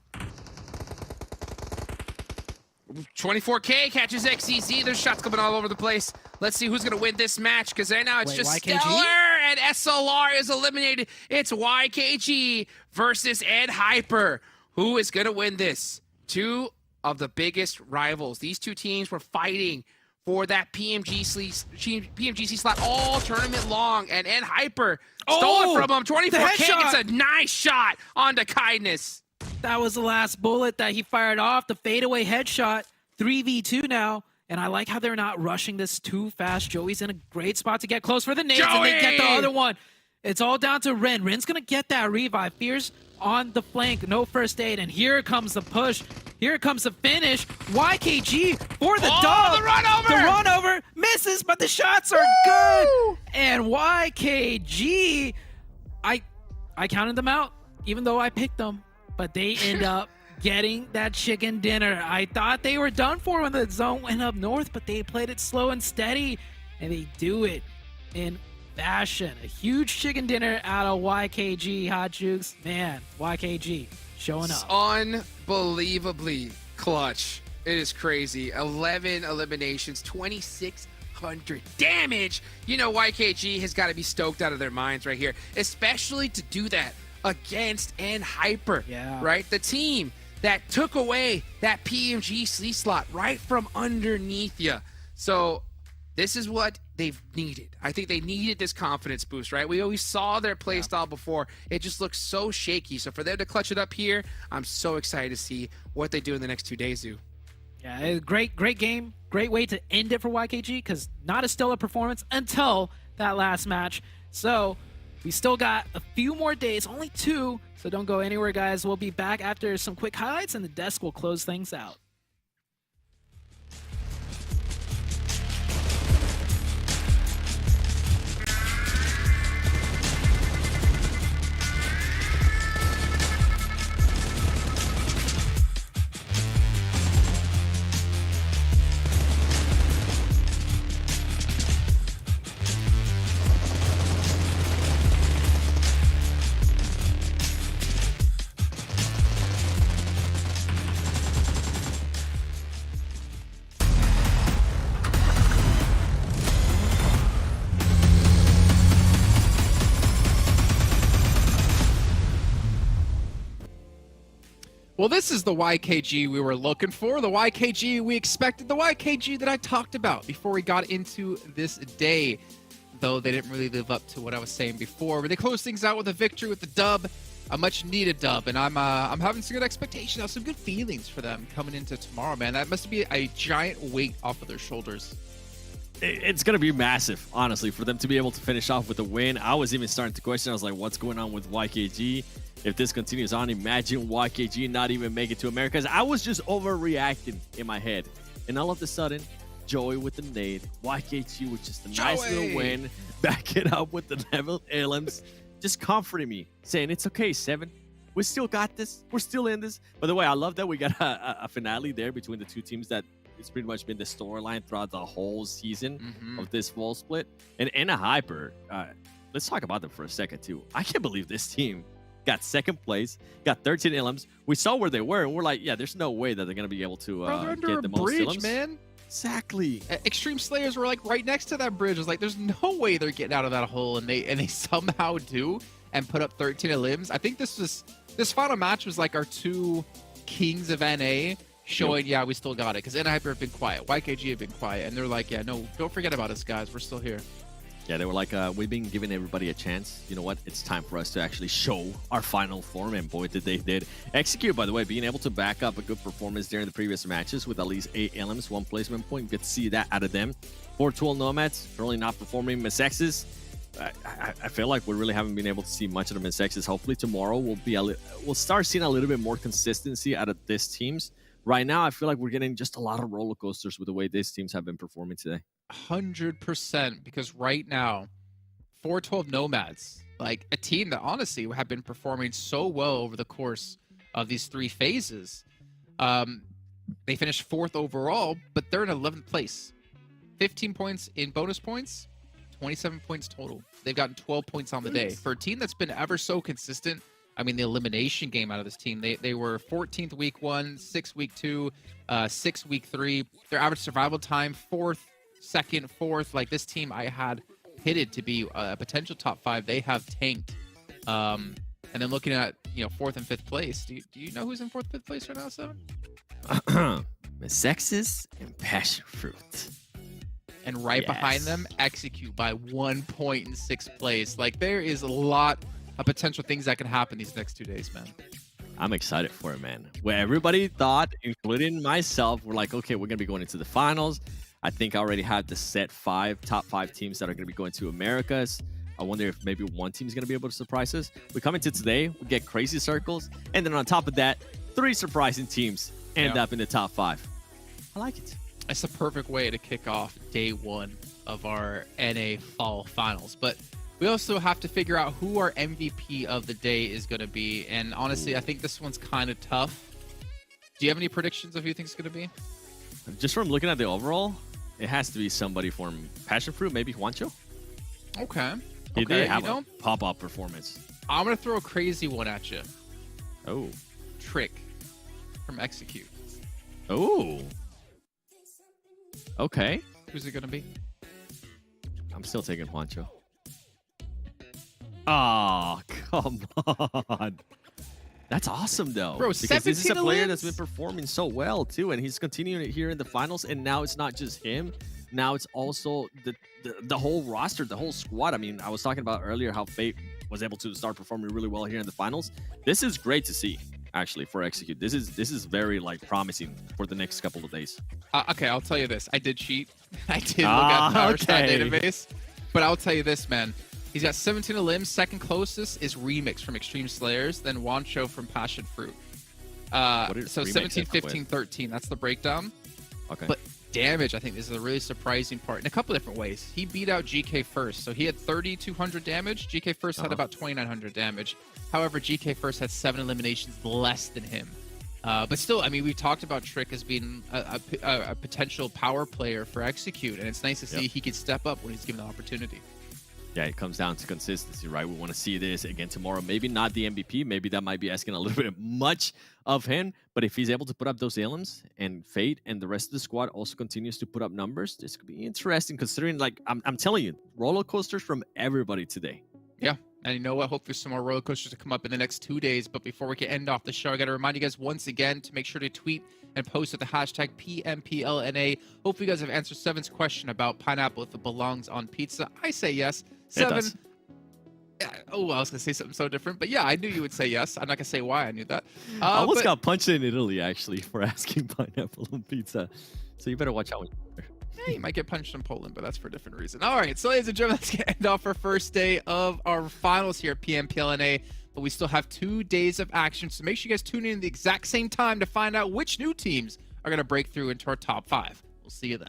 24K catches XCZ. There's shots coming all over the place. Let's see who's going to win this match, because right now it's just
YKG?
Stellar, and SLR is eliminated. It's YKG versus Hyper. Who is going to win this? 2 of the biggest rivals. These 2 teams were fighting for that PMGC slot all tournament long, and Hyper stole it from him. 24K gets a nice shot onto Kindness.
That was the last bullet that he fired off. The fadeaway headshot. 3v2 now. And I like how they're not rushing this too fast. Joey's in a great spot to get close for the nades, and they get the other one. It's all down to Ren. Ren's going to get that revive. Fierce on the flank. No first aid. And here comes the push. Here comes the finish. YKG for the dub.
The run over!
The run over misses, but the shots are good. And YKG, I counted them out, even though I picked them. But they end up getting that chicken dinner. I thought they were done for when the zone went up north, but they played it slow and steady. And they do it in fashion. A huge chicken dinner out of YKG, Hot Jukes. Man, YKG showing up.
Unbelievably clutch. It is crazy. 11 eliminations, 2,600 damage. You know, YKG has got to be stoked out of their minds right here, especially to do that against Hyper.
Yeah.
Right? The team that took away that PMGC slot right from underneath you. So this is what they've needed. I think they needed this confidence boost, right? We always saw their play style before. It just looks so shaky. So for them to clutch it up here, I'm so excited to see what they do in the next 2 days, Zoo.
Yeah, great game. Great way to end it for YKG, because not a stellar performance until that last match. So we still got a few more days, only 2. So don't go anywhere, guys. We'll be back after some quick highlights, and the desk will close things out.
Well, this is the YKG we were looking for, the YKG we expected, the YKG that I talked about before we got into this day, though they didn't really live up to what I was saying before. But they closed things out with a victory with the dub, a much-needed dub, and I'm having some good expectations, some good feelings for them coming into tomorrow, man. That must be a giant weight off of their shoulders.
It's going to be massive, honestly, for them to be able to finish off with a win. I was even starting to question. I was like, what's going on with YKG? If this continues on, imagine YKG not even make it to Americas. I was just overreacting in my head. And all of a sudden, Joey with the nade, YKG with just a nice little win, back it up with the level elims, just comforting me, saying, it's okay, 7. We still got this. We're still in this. By the way, I love that we got a finale there between the two teams that it's pretty much been the storyline throughout the whole season of this fall split. And a Hyper, let's talk about them for a second, too. I can't believe this team got second place, got 13 elims. We saw where they were, and we're like, yeah, there's no way that they're going to be able to get the most
bridge,
elims.
Man.
Exactly.
Extreme Slayers were like right next to that bridge. I was like, there's no way they're getting out of that hole, and they somehow do and put up 13 elims. I think this final match was like our two kings of NA showing, yeah, we still got it, because NHyper have been quiet, YKG have been quiet, and they're like, yeah, no, don't forget about us, guys. We're still here.
Yeah, they were like, we've been giving everybody a chance. You know what? It's time for us to actually show our final form, and boy, did they did. Execute, by the way, being able to back up a good performance during the previous matches with at least 8 elims, 1 placement point. Good to see that out of them. 412 Nomads, currently not performing. MEZEXIS, I feel like we really haven't been able to see much of the MEZEXIS. Hopefully tomorrow we'll start seeing a little bit more consistency out of these teams. Right now, I feel like we're getting just a lot of roller coasters with the way these teams have been performing today.
100%, because right now, 412 Nomads, like a team that honestly have been performing so well over the course of these 3 phases. They finished 4th overall, but they're in 11th place. 15 points in bonus points, 27 points total. They've gotten 12 points on the day. For a team that's been ever so consistent, I mean, the elimination game out of this team, they were 14th week 1, 6th week 2, 6th week 3. Their average survival time, 4th, 2nd, 4th. Like, this team I had pitted to be a potential top 5. They have tanked. And then looking at, 4th and 5th place, do you know who's in 4th, 5th place right now, 7?
MEZEXIS and PASSIONFRUIT.
And right behind them, Execute by 1 point in 6th place. Like, there is a lot of potential things that can happen these next 2 days, man.
I'm excited for it, man. Where everybody thought, including myself, we're like, okay, we're going to be going into the finals. I think I already have the set top 5 teams that are going to be going to Americas. I wonder if maybe one team is going to be able to surprise us. We come into today, we get crazy circles. And then on top of that, 3 surprising teams end up in the top 5. I like it.
It's the perfect way to kick off day 1 of our NA Fall Finals. But we also have to figure out who our MVP of the day is going to be. And honestly, I think this one's kind of tough. Do you have any predictions of who you think it's going to be?
Just from looking at the overall, it has to be somebody from PASSIONFRUIT, maybe Juancho.
Okay.
He did have a pop-up performance.
I'm going to throw a crazy one at you.
Oh.
Trick from Execute.
Oh. Okay.
Who's it going to be?
I'm still taking Juancho. Oh, come on. That's awesome, though.
Bro,
because this is a player that's been
elims?
performing so well, too, and he's continuing it here in the finals, and now it's not just him. Now it's also the whole roster, the whole squad. I mean, I was talking about earlier how Fate was able to start performing really well here in the finals. This is great to see, actually, for Execute. This is very, promising for the next couple of days.
Okay, I'll tell you this. I did cheat. I did look at Power Stat database. But I'll tell you this, man. He's got 17 elims. Second closest is Remix from Extreme Slayers, then Wancho from PASSIONFRUIT. So 17, 15, 13. That's the breakdown.
Okay.
But damage, I think this is a really surprising part in a couple different ways. He beat out GK First. So he had 3,200 damage. GK First had about 2,900 damage. However, GK First had 7 eliminations less than him. But still, I mean, we've talked about Trick as being a potential power player for Execute, and it's nice to see he can step up when he's given the opportunity.
Yeah, it comes down to consistency, right? We want to see this again tomorrow. Maybe not the MVP. Maybe that might be asking a little bit much of him. But if he's able to put up those elims and Fate and the rest of the squad also continues to put up numbers, this could be interesting considering, I'm telling you, roller coasters from everybody today.
Yeah. And you know what? Hopefully some more roller coasters to come up in the next 2 days. But before we can end off the show, I got to remind you guys once again to make sure to tweet and post with the hashtag PMPLNA. Hopefully you guys have answered Seven's question about pineapple if it belongs on pizza. I say yes. Seven. Oh, I was going to say something so different. But yeah, I knew you would say yes. I'm not going to say why I knew that.
I almost got punched in Italy, actually, for asking pineapple on pizza. So you better watch out.
Yeah, you might get punched in Poland, but that's for a different reason. All right, so ladies and gentlemen, let's end off our first day of our finals here at PMPLNA. But we still have 2 days of action, so make sure you guys tune in at the exact same time to find out which new teams are going to break through into our top 5. We'll see you then.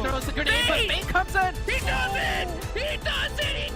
Throws the grenade, but Bane comes in.
He does it! He does it! He